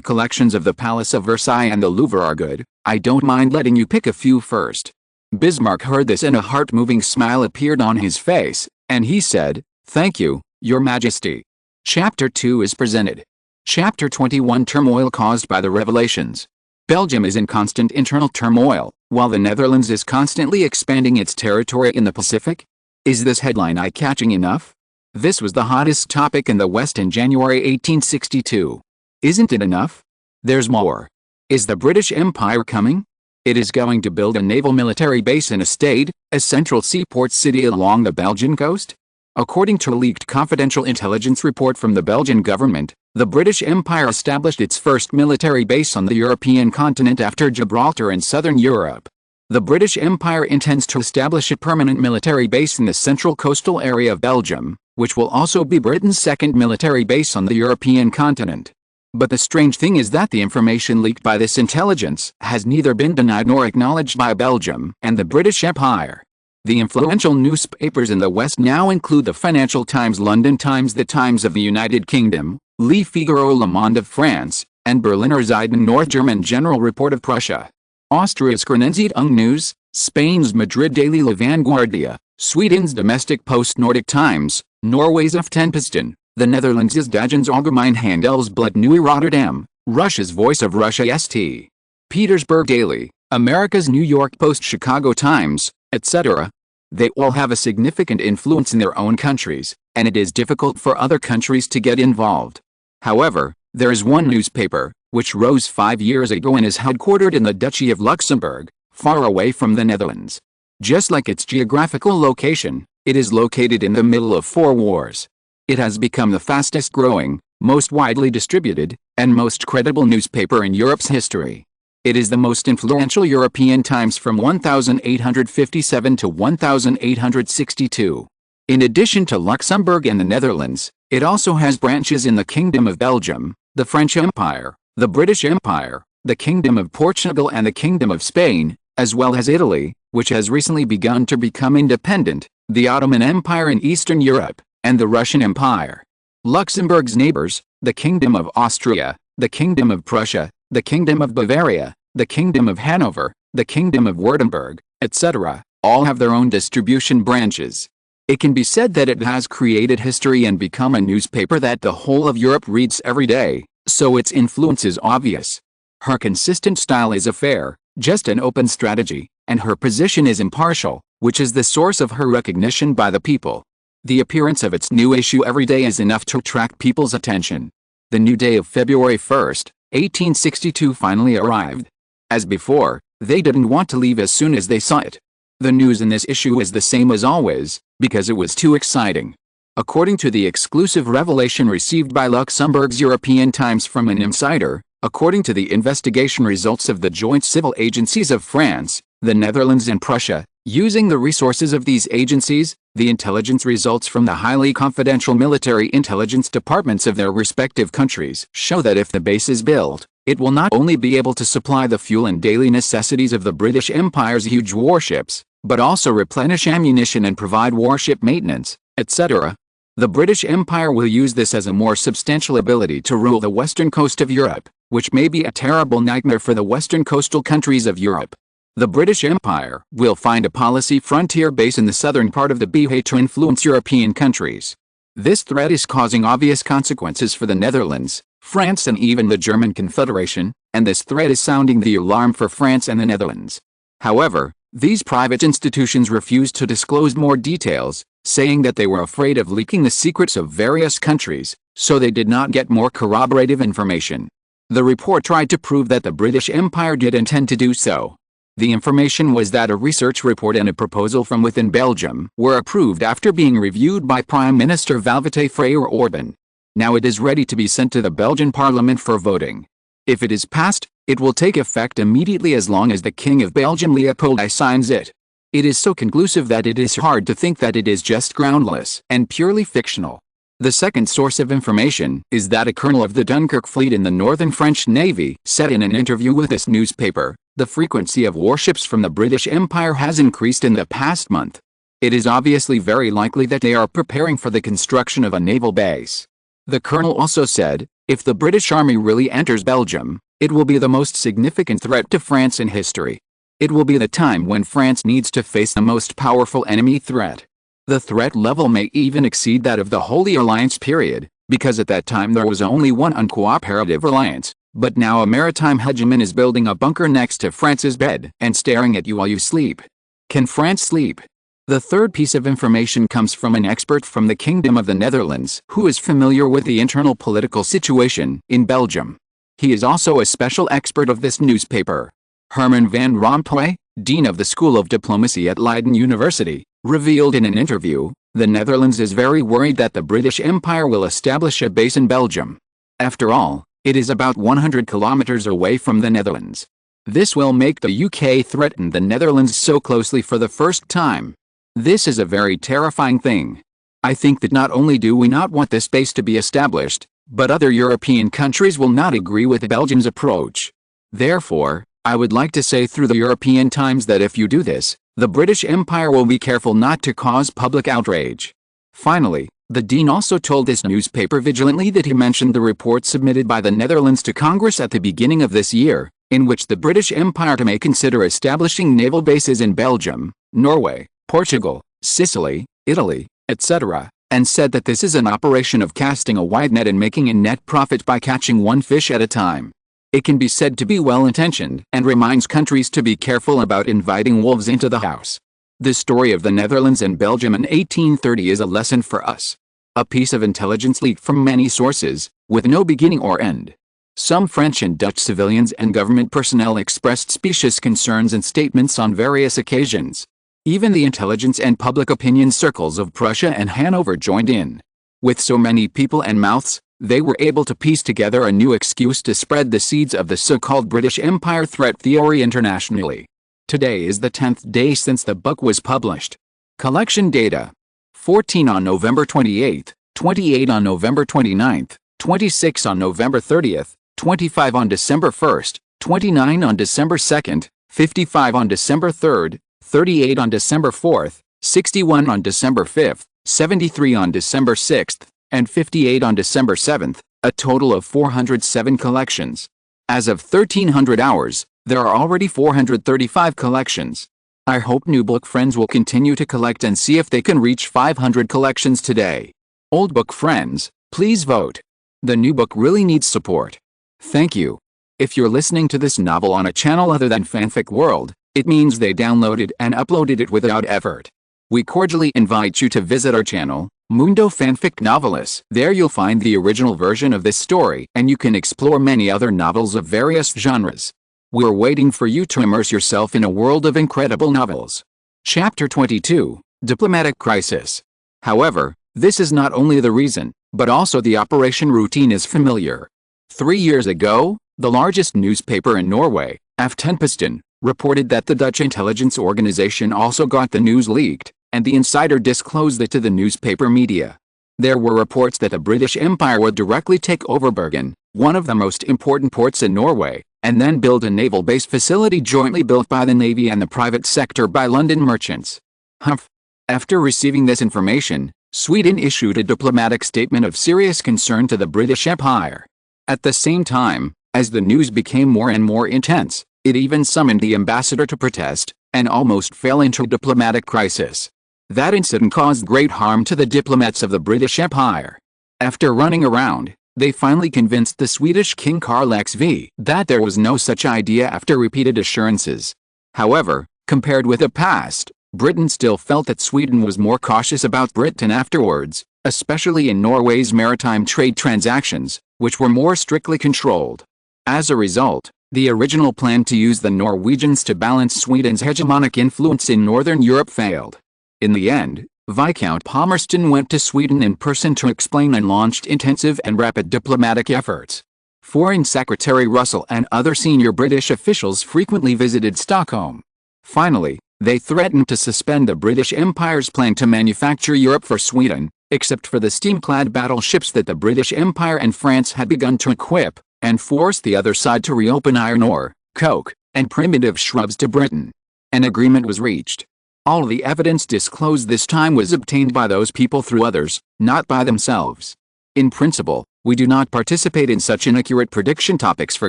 collections of the Palace of Versailles and the Louvre are good. I don't mind letting you pick a few first. Bismarck heard this and a heart-moving smile appeared on his face, and he said, "Thank you, Your Majesty." Chapter 2 is presented. Chapter 21 Turmoil caused by the Revolutions. Belgium is in constant internal turmoil, while the Netherlands is constantly expanding its territory in the Pacific. Is this headline eye-catching enough? This was the hottest topic in the West in January 1862. Isn't it enough? There's more. Is the British Empire coming? It is going to build a naval military base in a state, a central seaport city along the Belgian coast? According to a leaked confidential intelligence report from the Belgian government, the British Empire established its first military base on the European continent after Gibraltar in southern Europe. The British Empire intends to establish a permanent military base in the central coastal area of Belgium, which will also be Britain's second military base on the European continent. But the strange thing is that the information leaked by this intelligence has neither been denied nor acknowledged by Belgium and the British Empire. The influential newspapers in the West now include the Financial Times, London Times, the Times of the United Kingdom, Le Figaro, Le Monde of France, and Berliner Zeitung, North German General Report of Prussia. Austria's Kronenzeitung News, Spain's Madrid Daily La Vanguardia, Sweden's Domestic Post, Nordic Times, Norway's Aftenposten, the Netherlands' Dagens Algemeen Handelsblad Nieuwe Rotterdam, Russia's Voice of Russia St. Petersburg Daily, America's New York Post, Chicago Times, etc. They all have a significant influence in their own countries, and it is difficult for other countries to get involved. However, there is one newspaper, which rose 5 years ago and is headquartered in the Duchy of Luxembourg, far away from the Netherlands. Just like its geographical location, it is located in the middle of 4 wars. It has become the fastest growing, most widely distributed, and most credible newspaper in Europe's history. It is the most influential European Times from 1857 to 1862. In addition to Luxembourg and the Netherlands, it also has branches in the Kingdom of Belgium, the French Empire, the British Empire, the Kingdom of Portugal and the Kingdom of Spain, as well as Italy, which has recently begun to become independent, the Ottoman Empire in Eastern Europe, and the Russian Empire. Luxembourg's neighbors, the Kingdom of Austria, the Kingdom of Prussia, the Kingdom of Bavaria, the Kingdom of Hanover, the Kingdom of Württemberg, etc., all have their own distribution branches. It can be said that it has created history and become a newspaper that the whole of Europe reads every day, so its influence is obvious. Her consistent style is a fair, just and open strategy, and her position is impartial, which is the source of her recognition by the people. The appearance of its new issue every day is enough to attract people's attention. The new day of February 1st, 1862 finally arrived. As before, they didn't want to leave as soon as they saw it. The news in this issue is the same as always, because it was too exciting. According to the exclusive revelation received by Luxembourg's European Times from an insider, according to the investigation results of the joint civil agencies of France, the Netherlands and Prussia, using the resources of these agencies, the intelligence results from the highly confidential military intelligence departments of their respective countries show that if the base is built, it will not only be able to supply the fuel and daily necessities of the British Empire's huge warships, but also replenish ammunition and provide warship maintenance, etc. The British Empire will use this as a more substantial ability to rule the western coast of Europe, which may be a terrible nightmare for the western coastal countries of Europe. The British Empire will find a policy frontier base in the southern part of the BH to influence European countries. This threat is causing obvious consequences for the Netherlands, France and even the German Confederation, and this threat is sounding the alarm for France and the Netherlands. However, these private institutions refused to disclose more details, saying that they were afraid of leaking the secrets of various countries, so they did not get more corroborative information. The report tried to prove that the British Empire did intend to do so. The information was that a research report and a proposal from within Belgium were approved after being reviewed by Prime Minister Valvete Freyre-Orbán. Now it is ready to be sent to the Belgian Parliament for voting. If it is passed, it will take effect immediately as long as the King of Belgium Leopold I signs it. It is so conclusive that it is hard to think that it is just groundless and purely fictional. The second source of information is that a colonel of the Dunkirk fleet in the northern French Navy said in an interview with this newspaper, the frequency of warships from the British Empire has increased in the past month. It is obviously very likely that they are preparing for the construction of a naval base. The colonel also said, if the British Army really enters Belgium, it will be the most significant threat to France in history. It will be the time when France needs to face the most powerful enemy threat. The threat level may even exceed that of the Holy Alliance period, because at that time there was only one uncooperative alliance, but now a maritime hegemon is building a bunker next to France's bed and staring at you while you sleep. Can France sleep? The third piece of information comes from an expert from the Kingdom of the Netherlands who is familiar with the internal political situation in Belgium. He is also a special expert of this newspaper. Herman van Rompuy, Dean of the School of Diplomacy at Leiden University, revealed in an interview, the Netherlands is very worried that the British Empire will establish a base in Belgium. After all, it is about 100 kilometers away from the Netherlands. This will make the UK threaten the Netherlands so closely for the first time. This is a very terrifying thing. I think that not only do we not want this base to be established, but other European countries will not agree with Belgium's approach. Therefore, I would like to say through the European Times that if you do this, the British Empire will be careful not to cause public outrage. Finally, the Dean also told this newspaper vigilantly that he mentioned the report submitted by the Netherlands to Congress at the beginning of this year, in which the British Empire may consider establishing naval bases in Belgium, Norway, Portugal, Sicily, Italy, etc., and said that this is an operation of casting a wide net and making a net profit by catching one fish at a time. It can be said to be well-intentioned and reminds countries to be careful about inviting wolves into the house. The story of the Netherlands and Belgium in 1830 is a lesson for us. A piece of intelligence leaked from many sources, with no beginning or end. Some French and Dutch civilians and government personnel expressed specious concerns and statements on various occasions. Even the intelligence and public opinion circles of Prussia and Hanover joined in. With so many people and mouths, they were able to piece together a new excuse to spread the seeds of the so-called British Empire threat theory internationally. Today is the 10th day since the book was published. Collection data: 14 on November 28th, 28 on November 29th, 26 on November 30th, 25 on December 1st, 29 on December 2nd, 55 on December 3rd, 38 on December 4th, 61 on December 5th, 73 on December 6th, and 58 on December 7th, a total of 407 collections. As of 1300 hours, there are already 435 collections. I hope new book friends will continue to collect and see if they can reach 500 collections today. Old book friends, please vote. The new book really needs support. Thank you. If you're listening to this novel on a channel other than Fanfic World, it means they downloaded and uploaded it without effort. We cordially invite you to visit our channel, Mundo Fanfic Novelis. There you'll find the original version of this story, and you can explore many other novels of various genres. We're waiting for you to immerse yourself in a world of incredible novels. Chapter 22, Diplomatic Crisis. However, this is not only the reason, but also the operation routine is familiar. 3 years ago, the largest newspaper in Norway, Aftenposten, reported that the Dutch intelligence organization also got the news leaked, and the insider disclosed it to the newspaper media. There were reports that the British Empire would directly take over Bergen, one of the most important ports in Norway, and then build a naval base facility jointly built by the Navy and the private sector by London merchants. Humph. After receiving this information, Sweden issued a diplomatic statement of serious concern to the British Empire. At the same time, as the news became more and more intense, it even summoned the ambassador to protest, and almost fell into a diplomatic crisis. That incident caused great harm to the diplomats of the British Empire. After running around, they finally convinced the Swedish King Carl XV that there was no such idea after repeated assurances. However, compared with the past, Britain still felt that Sweden was more cautious about Britain afterwards, especially in Norway's maritime trade transactions, which were more strictly controlled. As a result, the original plan to use the Norwegians to balance Sweden's hegemonic influence in Northern Europe failed. In the end, Viscount Palmerston went to Sweden in person to explain and launched intensive and rapid diplomatic efforts. Foreign Secretary Russell and other senior British officials frequently visited Stockholm. Finally, they threatened to suspend the British Empire's plan to manufacture Europe for Sweden, except for the steam-clad battleships that the British Empire and France had begun to equip, and force the other side to reopen iron ore, coke, and primitive shrubs to Britain. An agreement was reached. All the evidence disclosed this time was obtained by those people through others, not by themselves. In principle, we do not participate in such inaccurate prediction topics for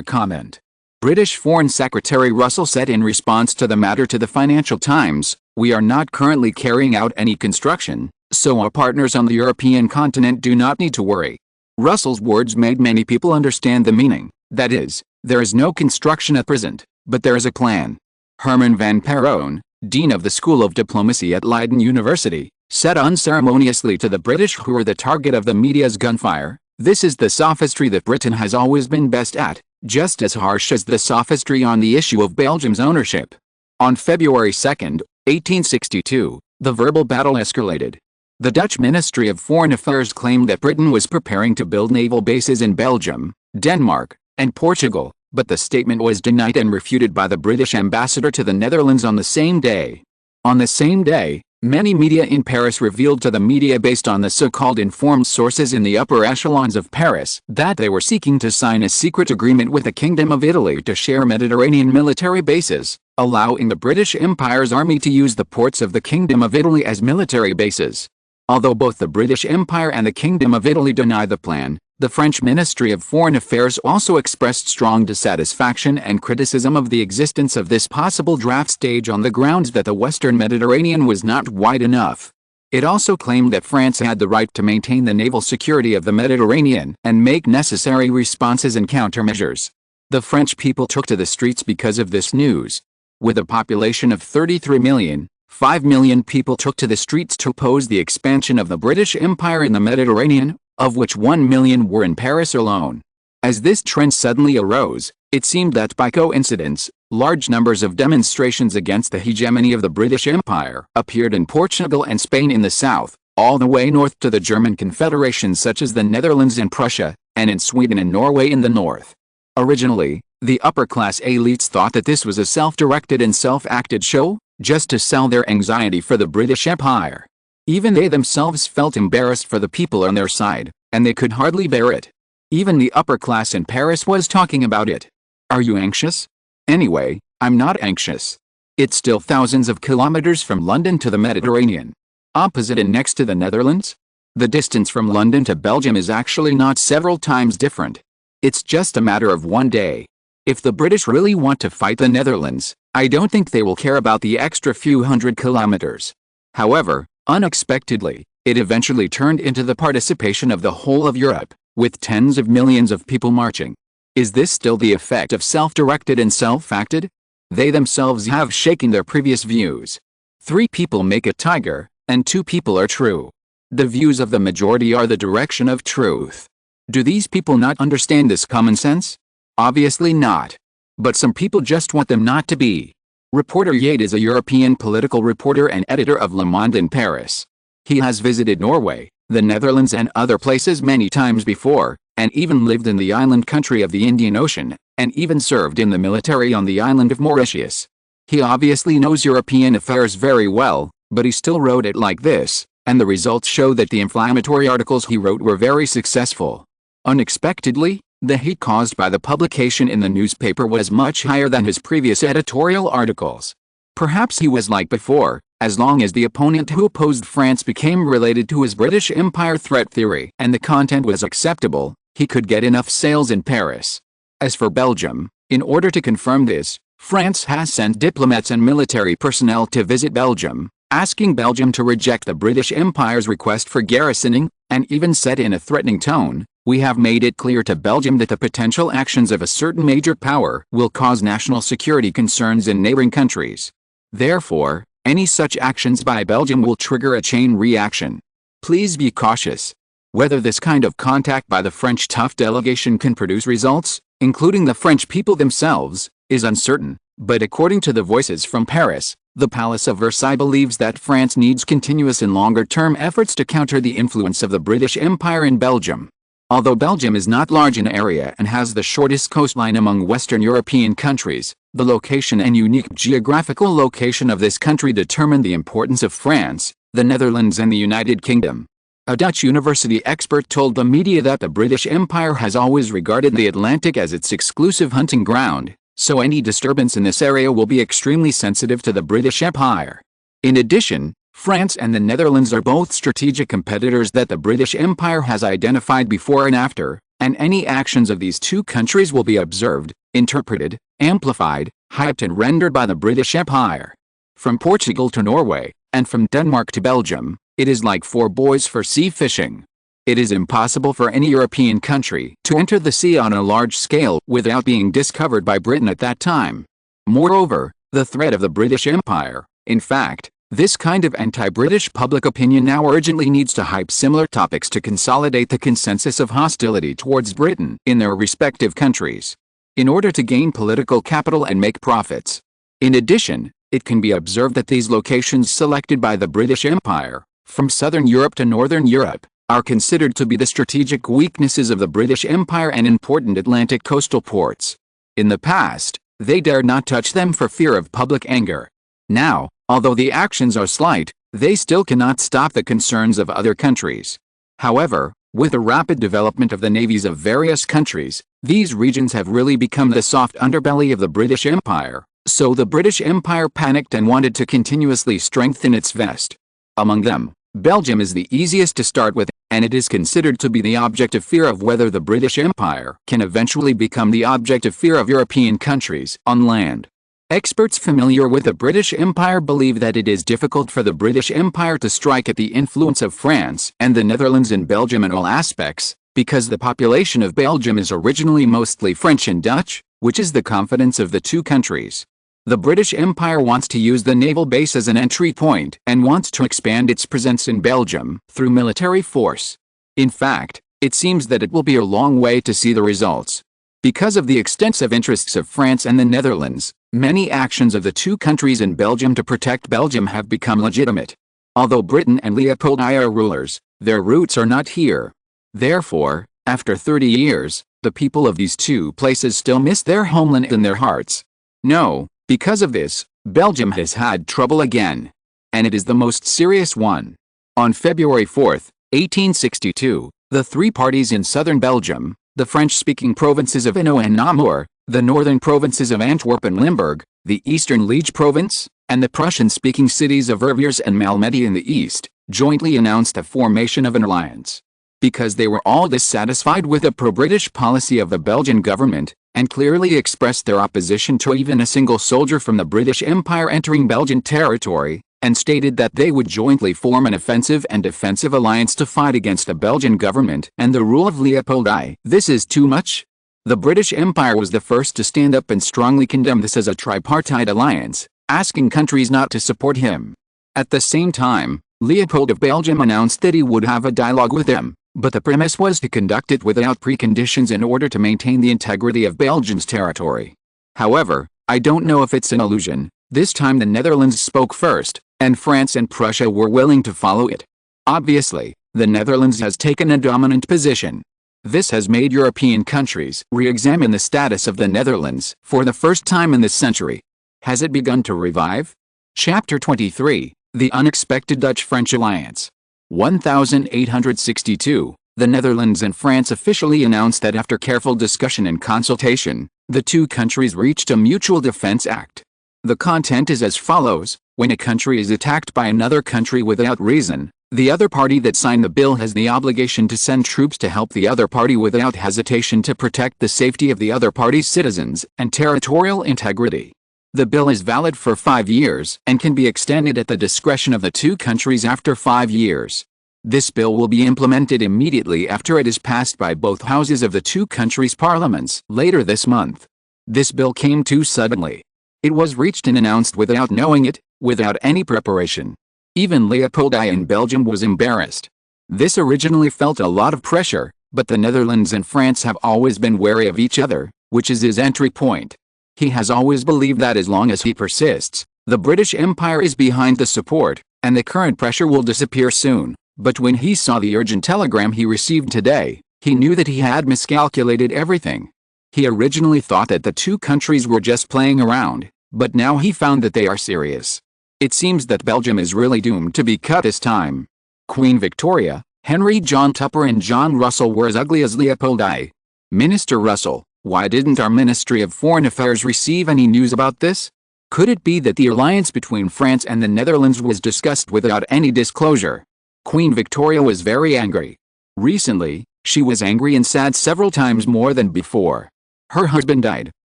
comment. British Foreign Secretary Russell said in response to the matter to the Financial Times, "We are not currently carrying out any construction, so our partners on the European continent do not need to worry." Russell's words made many people understand the meaning, that is, there is no construction at present, but there is a plan. Herman van Perron, Dean of the School of Diplomacy at Leiden University, said unceremoniously to the British, who were the target of the media's gunfire, "This is the sophistry that Britain has always been best at, just as harsh as the sophistry on the issue of Belgium's ownership." On February 2, 1862, the verbal battle escalated. The Dutch Ministry of Foreign Affairs claimed that Britain was preparing to build naval bases in Belgium, Denmark, and Portugal, but the statement was denied and refuted by the British ambassador to the Netherlands on the same day. On the same day, many media in Paris revealed to the media, based on the so-called informed sources in the upper echelons of Paris, that they were seeking to sign a secret agreement with the Kingdom of Italy to share Mediterranean military bases, allowing the British Empire's army to use the ports of the Kingdom of Italy as military bases. Although both the British Empire and the Kingdom of Italy denied the plan, the French Ministry of Foreign Affairs also expressed strong dissatisfaction and criticism of the existence of this possible draft stage on the grounds that the Western Mediterranean was not wide enough. It also claimed that France had the right to maintain the naval security of the Mediterranean and make necessary responses and countermeasures. The French people took to the streets because of this news. With a population of 33 million, 5 million people took to the streets to oppose the expansion of the British Empire in the Mediterranean, of which 1 million were in Paris alone. As this trend suddenly arose, it seemed that by coincidence, large numbers of demonstrations against the hegemony of the British Empire appeared in Portugal and Spain in the south, all the way north to the German confederations such as the Netherlands and Prussia, and in Sweden and Norway in the north. Originally, the upper-class elites thought that this was a self-directed and self-acted show, just to sell their anxiety for the British Empire. Even they themselves felt embarrassed for the people on their side, and they could hardly bear it. Even the upper class in Paris was talking about it. Are you anxious? Anyway, I'm not anxious. It's still thousands of kilometers from London to the Mediterranean. Opposite and next to the Netherlands? The distance from London to Belgium is actually not several times different. It's just a matter of one day. If the British really want to fight the Netherlands, I don't think they will care about the extra few hundred kilometers. However, unexpectedly, it eventually turned into the participation of the whole of Europe, with tens of millions of people marching. Is this still the effect of self-directed and self-acted? They themselves have shaken their previous views. 3 people make a tiger, and 2 people are true. The views of the majority are the direction of truth. Do these people not understand this common sense? Obviously not. But some people just want them not to be. Reporter Yates is a European political reporter and editor of Le Monde in Paris. He has visited Norway, the Netherlands and other places many times before, and even lived in the island country of the Indian Ocean, and even served in the military on the island of Mauritius. He obviously knows European affairs very well, but he still wrote it like this, and the results show that the inflammatory articles he wrote were very successful. Unexpectedly, the heat caused by the publication in the newspaper was much higher than his previous editorial articles. Perhaps he was like before, as long as the opponent who opposed France became related to his British Empire threat theory and the content was acceptable, he could get enough sales in Paris. As for Belgium, in order to confirm this, France has sent diplomats and military personnel to visit Belgium, asking Belgium to reject the British Empire's request for garrisoning, and even said in a threatening tone, "We have made it clear to Belgium that the potential actions of a certain major power will cause national security concerns in neighboring countries. Therefore, any such actions by Belgium will trigger a chain reaction. Please be cautious." Whether this kind of contact by the French tough delegation can produce results, including the French people themselves, is uncertain, but according to the voices from Paris, the Palace of Versailles believes that France needs continuous and longer-term efforts to counter the influence of the British Empire in Belgium. Although Belgium is not large in area and has the shortest coastline among Western European countries, the location and unique geographical location of this country determine the importance of France, the Netherlands and the United Kingdom. A Dutch university expert told the media that the British Empire has always regarded the Atlantic as its exclusive hunting ground, so any disturbance in this area will be extremely sensitive to the British Empire. In addition, France and the Netherlands are both strategic competitors that the British Empire has identified before and after, and any actions of these two countries will be observed, interpreted, amplified, hyped and rendered by the British Empire. From Portugal to Norway, and from Denmark to Belgium, it is like four boys for sea fishing. It is impossible for any European country to enter the sea on a large scale without being discovered by Britain at that time. Moreover, the threat of the British Empire, in fact, this kind of anti-British public opinion now urgently needs to hype similar topics to consolidate the consensus of hostility towards Britain in their respective countries, in order to gain political capital and make profits. In addition, it can be observed that these locations selected by the British Empire, from southern Europe to northern Europe, are considered to be the strategic weaknesses of the British Empire and important Atlantic coastal ports. In the past, they dared not touch them for fear of public anger. Now, although the actions are slight, they still cannot stop the concerns of other countries. However, with the rapid development of the navies of various countries, these regions have really become the soft underbelly of the British Empire, so the British Empire panicked and wanted to continuously strengthen its vest. Among them, Belgium is the easiest to start with, and it is considered to be the object of fear of whether the British Empire can eventually become the object of fear of European countries on land. Experts familiar with the British Empire believe that it is difficult for the British Empire to strike at the influence of France and the Netherlands in Belgium in all aspects, because the population of Belgium is originally mostly French and Dutch, which is the confidence of the two countries. The British Empire wants to use the naval base as an entry point and wants to expand its presence in Belgium through military force. In fact, it seems that it will be a long way to see the results. Because of the extensive interests of France and the Netherlands, many actions of the two countries in Belgium to protect Belgium have become legitimate. Although Britain and Leopold I are rulers, their roots are not here. Therefore, after 30 years, the people of these two places still miss their homeland in their hearts. No. Because of this, Belgium has had trouble again. And it is the most serious one. On February 4, 1862, the three parties in southern Belgium, the French-speaking provinces of Hainaut and Namur, the northern provinces of Antwerp and Limburg, the eastern Liege province, and the Prussian-speaking cities of Verviers and Malmedy in the east, jointly announced the formation of an alliance. Because they were all dissatisfied with the pro-British policy of the Belgian government, and clearly expressed their opposition to even a single soldier from the British Empire entering Belgian territory, and stated that they would jointly form an offensive and defensive alliance to fight against the Belgian government and the rule of Leopold I. This is too much? The British Empire was the first to stand up and strongly condemn this as a tripartite alliance, asking countries not to support him. At the same time, Leopold of Belgium announced that he would have a dialogue with them, but the premise was to conduct it without preconditions in order to maintain the integrity of Belgium's territory. However, I don't know if it's an illusion. This time the Netherlands spoke first, and France and Prussia were willing to follow it. Obviously, the Netherlands has taken a dominant position. This has made European countries re-examine the status of the Netherlands for the first time in this century. Has it begun to revive? Chapter 23, The Unexpected Dutch-French Alliance. 1862, the Netherlands and France officially announced that after careful discussion and consultation, the two countries reached a mutual defense act. The content is as follows: when a country is attacked by another country without reason, the other party that signed the bill has the obligation to send troops to help the other party without hesitation to protect the safety of the other party's citizens and territorial integrity. The bill is valid for 5 years and can be extended at the discretion of the two countries after 5 years. This bill will be implemented immediately after it is passed by both houses of the two countries' parliaments later this month. This bill came too suddenly. It was reached and announced without knowing it, without any preparation. Even Leopold I in Belgium was embarrassed. This originally felt a lot of pressure, but the Netherlands and France have always been wary of each other, which is his entry point. He has always believed that as long as he persists, the British Empire is behind the support, and the current pressure will disappear soon. But when he saw the urgent telegram he received today, he knew that he had miscalculated everything. He originally thought that the two countries were just playing around, but now he found that they are serious. It seems that Belgium is really doomed to be cut this time. Queen Victoria, Henry John Tupper and John Russell were as ugly as Leopold I. Minister Russell, why didn't our Ministry of Foreign Affairs receive any news about this? Could it be that the alliance between France and the Netherlands was discussed without any disclosure? Queen Victoria was very angry. Recently, she was angry and sad several times more than before. Her husband died,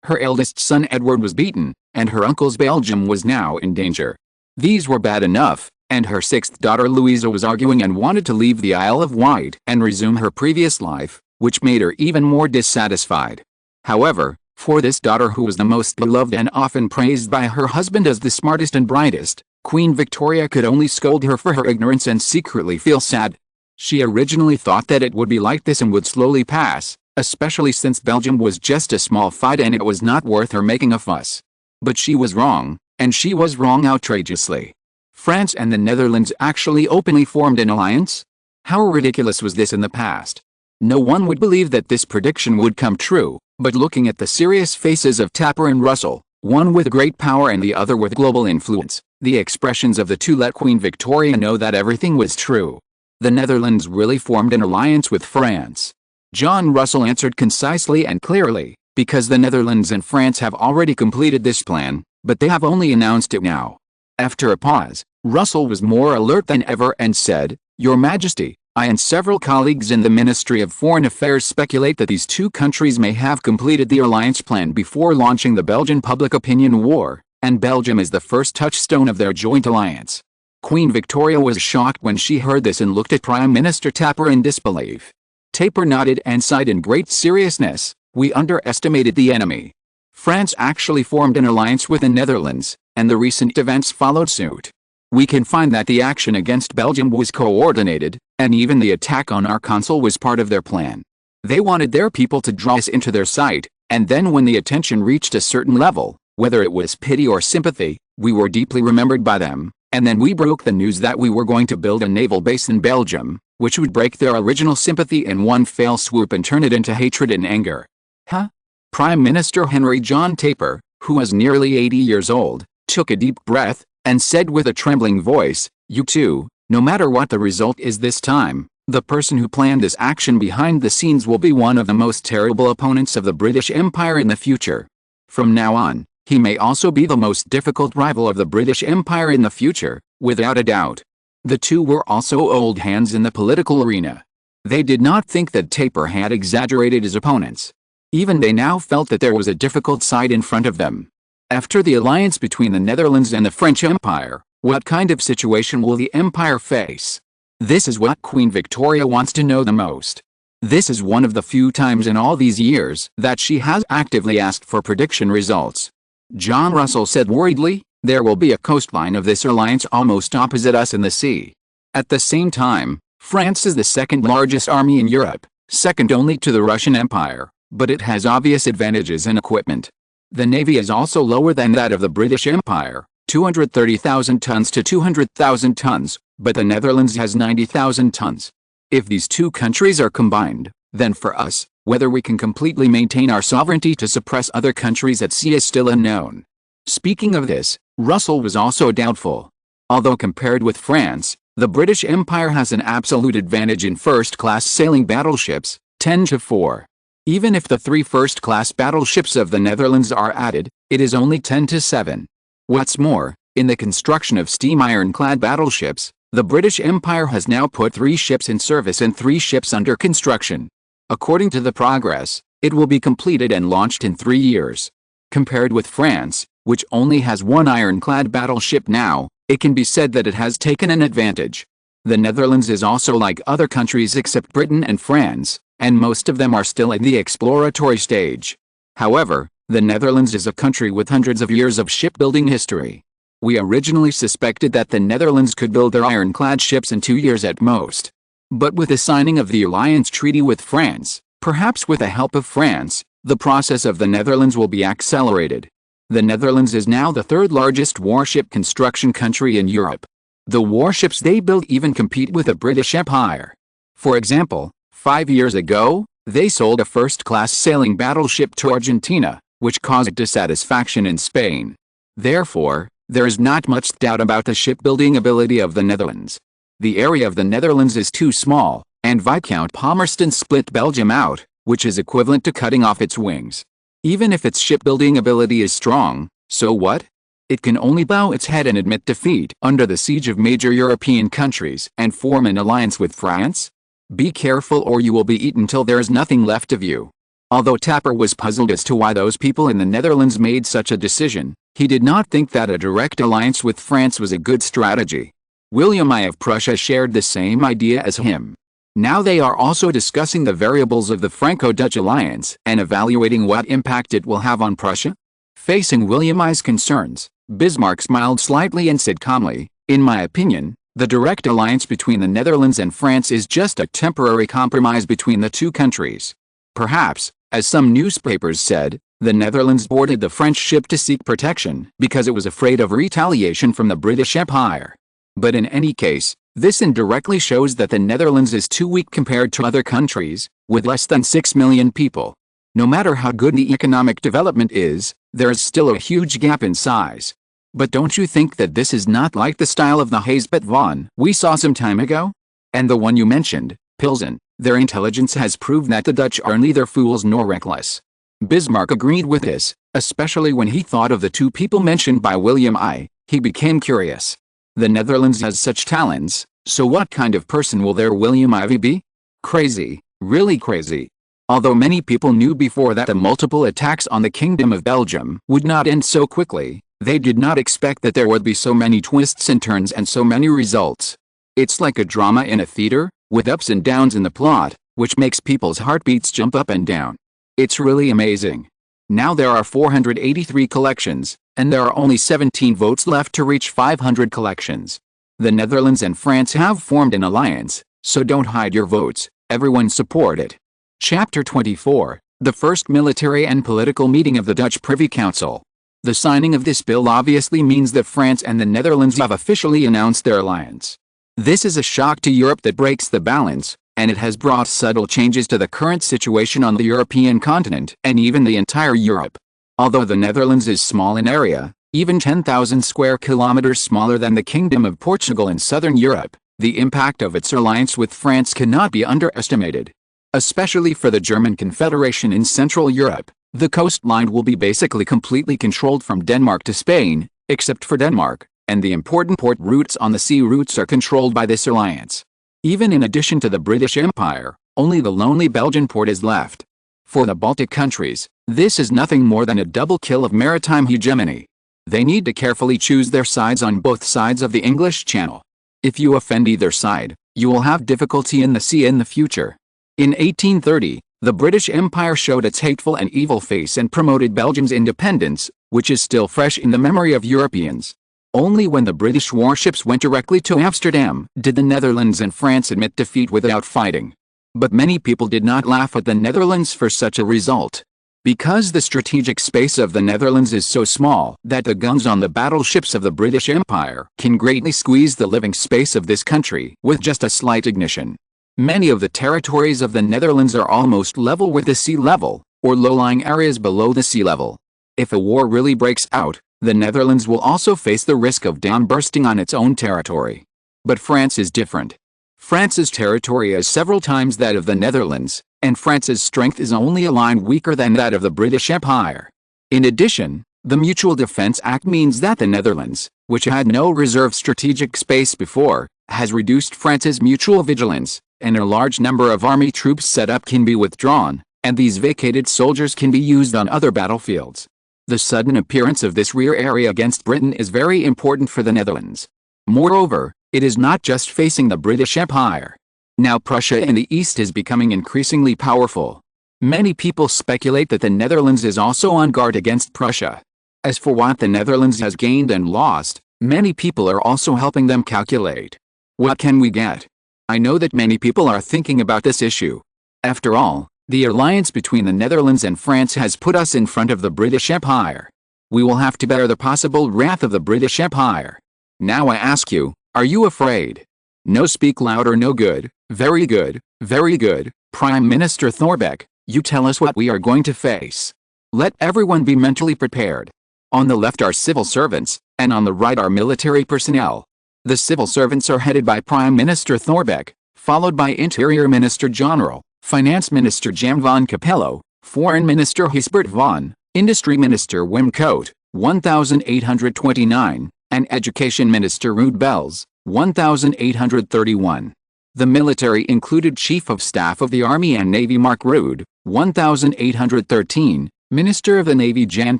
her eldest son Edward was beaten, and her uncle's Belgium was now in danger. These were bad enough, and her sixth daughter Louisa was arguing and wanted to leave the Isle of Wight and resume her previous life, which made her even more dissatisfied. However, for this daughter who was the most beloved and often praised by her husband as the smartest and brightest, Queen Victoria could only scold her for her ignorance and secretly feel sad. She originally thought that it would be like this and would slowly pass, especially since Belgium was just a small fight and it was not worth her making a fuss. But she was wrong, and she was wrong outrageously. France and the Netherlands actually openly formed an alliance? How ridiculous was this in the past? No one would believe that this prediction would come true, but looking at the serious faces of Tapper and Russell, one with great power and the other with global influence, the expressions of the two let Queen Victoria know that everything was true. The Netherlands really formed an alliance with France. John Russell answered concisely and clearly, because the Netherlands and France have already completed this plan, but they have only announced it now. After a pause, Russell was more alert than ever and said, "Your Majesty, I and several colleagues in the Ministry of Foreign Affairs speculate that these two countries may have completed the alliance plan before launching the Belgian public opinion war, and Belgium is the first touchstone of their joint alliance." Queen Victoria was shocked when she heard this and looked at Prime Minister Tapper in disbelief. Tapper nodded and sighed in great seriousness. "We underestimated the enemy. France actually formed an alliance with the Netherlands, and the recent events followed suit. We can find that the action against Belgium was coordinated, and even the attack on our consul was part of their plan. They wanted their people to draw us into their sight, and then when the attention reached a certain level, whether it was pity or sympathy, we were deeply remembered by them, and then we broke the news that we were going to build a naval base in Belgium, which would break their original sympathy in one fell swoop and turn it into hatred and anger." Huh? Prime Minister Henry John Tapper, who was nearly 80 years old, took a deep breath, and said with a trembling voice, "You two, no matter what the result is this time, the person who planned this action behind the scenes will be one of the most terrible opponents of the British Empire in the future. From now on, he may also be the most difficult rival of the British Empire in the future, without a doubt." The two were also old hands in the political arena. They did not think that Tapper had exaggerated his opponents. Even they now felt that there was a difficult side in front of them. After the alliance between the Netherlands and the French Empire, what kind of situation will the empire face? This is what Queen Victoria wants to know the most. This is one of the few times in all these years that she has actively asked for prediction results. John Russell said worriedly, "There will be a coastline of this alliance almost opposite us in the sea. At the same time, France is the second largest army in Europe, second only to the Russian Empire, but it has obvious advantages in equipment. The navy is also lower than that of the British Empire, 230,000 tons to 200,000 tons, but the Netherlands has 90,000 tons. If these two countries are combined, then for us, whether we can completely maintain our sovereignty to suppress other countries at sea is still unknown." Speaking of this, Russell was also doubtful. Although compared with France, the British Empire has an absolute advantage in first-class sailing battleships, 10-4. Even if the 3 first-class battleships of the Netherlands are added, it is only 10-7. What's more, in the construction of steam ironclad battleships, the British Empire has now put 3 ships in service and 3 ships under construction. According to the progress, it will be completed and launched in 3 years. Compared with France, which only has 1 ironclad battleship now, it can be said that it has taken an advantage. The Netherlands is also like other countries except Britain and France, and most of them are still in the exploratory stage. However, the Netherlands is a country with hundreds of years of shipbuilding history. We originally suspected that the Netherlands could build their ironclad ships in 2 years at most. But with the signing of the alliance treaty with France, perhaps with the help of France, the process of the Netherlands will be accelerated. The Netherlands is now the 3rd largest warship construction country in Europe. The warships they build even compete with the British Empire. For example, 5 years ago, they sold a first-class sailing battleship to Argentina, which caused dissatisfaction in Spain. Therefore, there is not much doubt about the shipbuilding ability of the Netherlands. The area of the Netherlands is too small, and Viscount Palmerston split Belgium out, which is equivalent to cutting off its wings. Even if its shipbuilding ability is strong, so what? It can only bow its head and admit defeat under the siege of major European countries and form an alliance with France? Be careful or you will be eaten till there is nothing left of you. Although Tapper was puzzled as to why those people in the Netherlands made such a decision, he did not think that a direct alliance with France was a good strategy. William I of Prussia shared the same idea as him. Now they are also discussing the variables of the Franco-Dutch alliance and evaluating what impact it will have on Prussia. Facing William I's concerns, Bismarck smiled slightly and said calmly, "In my opinion, the direct alliance between the Netherlands and France is just a temporary compromise between the two countries. Perhaps, as some newspapers said, the Netherlands boarded the French ship to seek protection because it was afraid of retaliation from the British Empire. But in any case, this indirectly shows that the Netherlands is too weak compared to other countries, with less than 6 million people. No matter how good the economic development is, there is still a huge gap in size. But don't you think that this is not like the style of the Haysbeth von we saw some time ago? And the one you mentioned, Pilsen, their intelligence has proved that the Dutch are neither fools nor reckless." Bismarck agreed with this, especially when he thought of the two people mentioned by William I. He became curious. The Netherlands has such talents, so what kind of person will their William I be? Crazy, really crazy. Although many people knew before that the multiple attacks on the Kingdom of Belgium would not end so quickly, they did not expect that there would be so many twists and turns and so many results. It's like a drama in a theater, with ups and downs in the plot, which makes people's heartbeats jump up and down. It's really amazing. Now there are 483 collections, and there are only 17 votes left to reach 500 collections. The Netherlands and France have formed an alliance, so don't hide your votes, everyone support it. Chapter 24, the first military and political meeting of the Dutch Privy Council. The signing of this bill obviously means that France and the Netherlands have officially announced their alliance. This is a shock to Europe that breaks the balance, and it has brought subtle changes to the current situation on the European continent and even the entire Europe. Although the Netherlands is small in area, even 10,000 square kilometers smaller than the Kingdom of Portugal in southern Europe, the impact of its alliance with France cannot be underestimated. Especially for the German Confederation in Central Europe, the coastline will be basically completely controlled from Denmark to Spain, except for Denmark, and the important port routes on the sea routes are controlled by this alliance. Even in addition to the British Empire, only the lonely Belgian port is left. For the Baltic countries, this is nothing more than a double kill of maritime hegemony. They need to carefully choose their sides on both sides of the English Channel. If you offend either side, you will have difficulty in the sea in the future. In 1830, the British Empire showed its hateful and evil face and promoted Belgium's independence, which is still fresh in the memory of Europeans. Only when the British warships went directly to Amsterdam did the Netherlands and France admit defeat without fighting. But many people did not laugh at the Netherlands for such a result. Because the strategic space of the Netherlands is so small that the guns on the battleships of the British Empire can greatly squeeze the living space of this country with just a slight ignition. Many of the territories of the Netherlands are almost level with the sea level, or low-lying areas below the sea level. If a war really breaks out, the Netherlands will also face the risk of downbursting on its own territory. But France is different. France's territory is several times that of the Netherlands, and France's strength is only a line weaker than that of the British Empire. In addition, the Mutual Defense Act means that the Netherlands, which had no reserve strategic space before, has reduced France's mutual vigilance, and a large number of army troops set up can be withdrawn, and these vacated soldiers can be used on other battlefields. The sudden appearance of this rear area against Britain is very important for the Netherlands. Moreover, it is not just facing the British Empire. Now Prussia in the east is becoming increasingly powerful. Many people speculate that the Netherlands is also on guard against Prussia. As for what the Netherlands has gained and lost, many people are also helping them calculate. What can we get? I know that many people are thinking about this issue. After all, the alliance between the Netherlands and France has put us in front of the British Empire. We will have to bear the possible wrath of the British Empire. Now I ask you, are you afraid? No, speak louder. No, good, very good, very good. Prime Minister Thorbecke, you tell us what we are going to face. Let everyone be mentally prepared. On the left are civil servants, and on the right are military personnel. The civil servants are headed by Prime Minister Thorbecke, followed by Interior Minister General, Finance Minister Jan van Capello, Foreign Minister Hysbert van, Industry Minister Wim Coat, 1829, and Education Minister Ruud Belz, 1831. The military included Chief of Staff of the Army and Navy Mark Ruud, 1813, Minister of the Navy Jan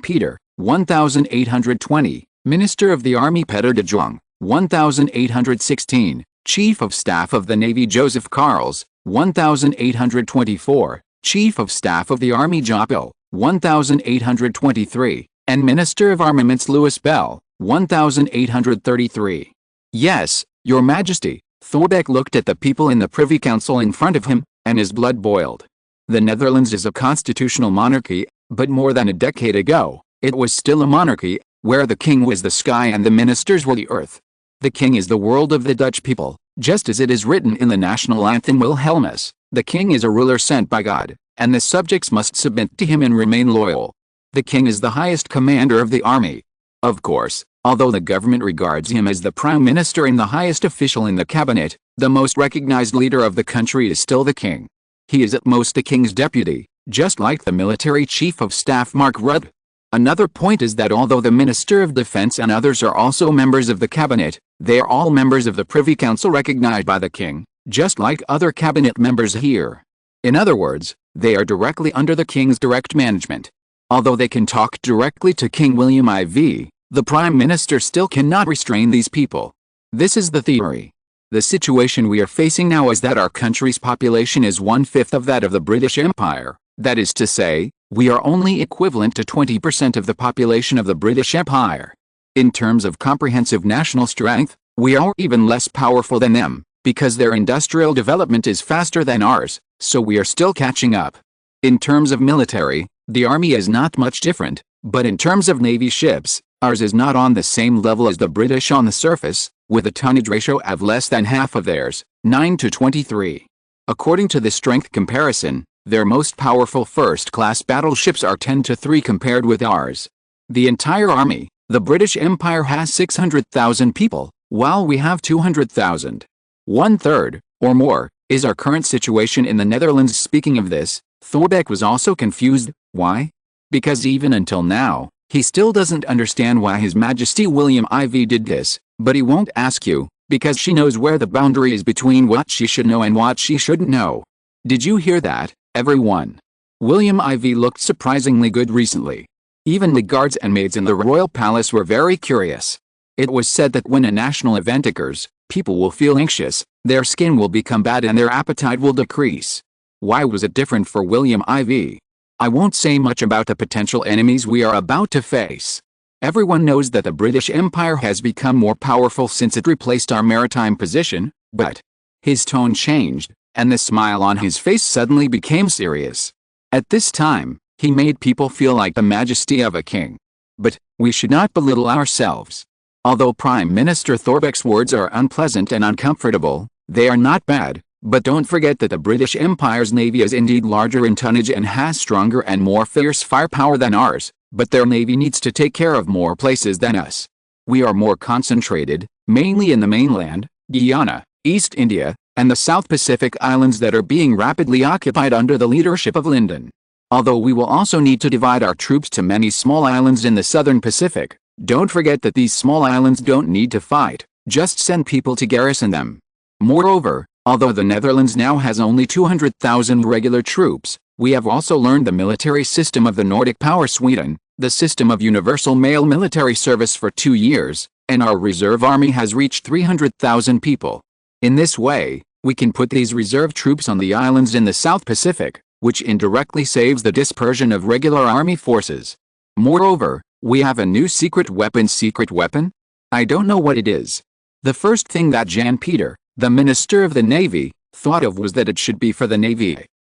Peter, 1820, Minister of the Army Peter de Jong, 1816, Chief of Staff of the Navy Joseph Karls, 1824, Chief of Staff of the Army Joppo, 1823, and Minister of Armaments Louis Bell, 1833. Yes, Your Majesty, Thorbecke looked at the people in the Privy Council in front of him, and his blood boiled. The Netherlands is a constitutional monarchy, but more than a decade ago, it was still a monarchy, where the king was the sky and the ministers were the earth. The king is the world of the Dutch people, just as it is written in the national anthem Wilhelmus, the king is a ruler sent by God, and the subjects must submit to him and remain loyal. The king is the highest commander of the army. Of course, although the government regards him as the prime minister and the highest official in the cabinet, the most recognized leader of the country is still the king. He is at most the king's deputy, just like the military chief of staff Mark Rutte. Another point is that although the Minister of Defense and others are also members of the cabinet, they are all members of the Privy Council recognized by the king, just like other cabinet members here. In other words, they are directly under the king's direct management. Although they can talk directly to King William IV, the Prime Minister still cannot restrain these people. This is the theory. The situation we are facing now is that our country's population is 1/5 of that of the British Empire, that is to say, we are only equivalent to 20% of the population of the British Empire. In terms of comprehensive national strength, we are even less powerful than them, because their industrial development is faster than ours, so we are still catching up. In terms of military, the army is not much different, but in terms of navy ships, ours is not on the same level as the British on the surface, with a tonnage ratio of less than half of theirs, 9 to 23. According to the strength comparison, their most powerful first-class battleships are 10 to 3 compared with ours. The entire army, the British Empire has 600,000 people, while we have 200,000. 1/3, or more, is our current situation in the Netherlands. Speaking of this, Thorbecke was also confused. Why? Because even until now, he still doesn't understand why His Majesty William IV did this, but he won't ask you, because she knows where the boundary is between what she should know and what she shouldn't know. Did you hear that, everyone? William IV looked surprisingly good recently. Even the guards and maids in the royal palace were very curious. It was said that when a national event occurs, people will feel anxious, their skin will become bad and their appetite will decrease. Why was it different for William IV? I won't say much about the potential enemies we are about to face. Everyone knows that the British Empire has become more powerful since it replaced our maritime position, but his tone changed, and the smile on his face suddenly became serious. At this time, he made people feel like the majesty of a king. But we should not belittle ourselves. Although Prime Minister Thorbecke's words are unpleasant and uncomfortable, they are not bad. But don't forget that the British Empire's navy is indeed larger in tonnage and has stronger and more fierce firepower than ours, but their navy needs to take care of more places than us. We are more concentrated, mainly in the mainland, Guyana, East India, and the South Pacific Islands that are being rapidly occupied under the leadership of Lyndon. Although we will also need to divide our troops to many small islands in the Southern Pacific, don't forget that these small islands don't need to fight, just send people to garrison them. Moreover, although the Netherlands now has only 200,000 regular troops, we have also learned the military system of the Nordic power Sweden, the system of universal male military service for 2 years, and our reserve army has reached 300,000 people. In this way, we can put these reserve troops on the islands in the South Pacific, which indirectly saves the dispersion of regular army forces. Moreover, we have a new secret weapon. Secret weapon? I don't know what it is. The first thing that Jan Peter, the Minister of the Navy, thought of was that it should be for the Navy.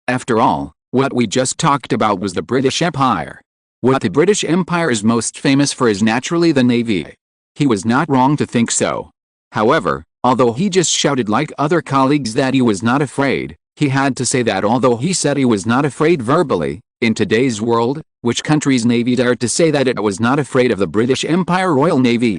After all, what we just talked about was the British Empire. What the British Empire is most famous for is naturally the Navy. He was not wrong to think so. However, although he just shouted like other colleagues that he was not afraid, he had to say that although he said he was not afraid verbally, in today's world, which country's navy dared to say that it was not afraid of the British Empire Royal Navy?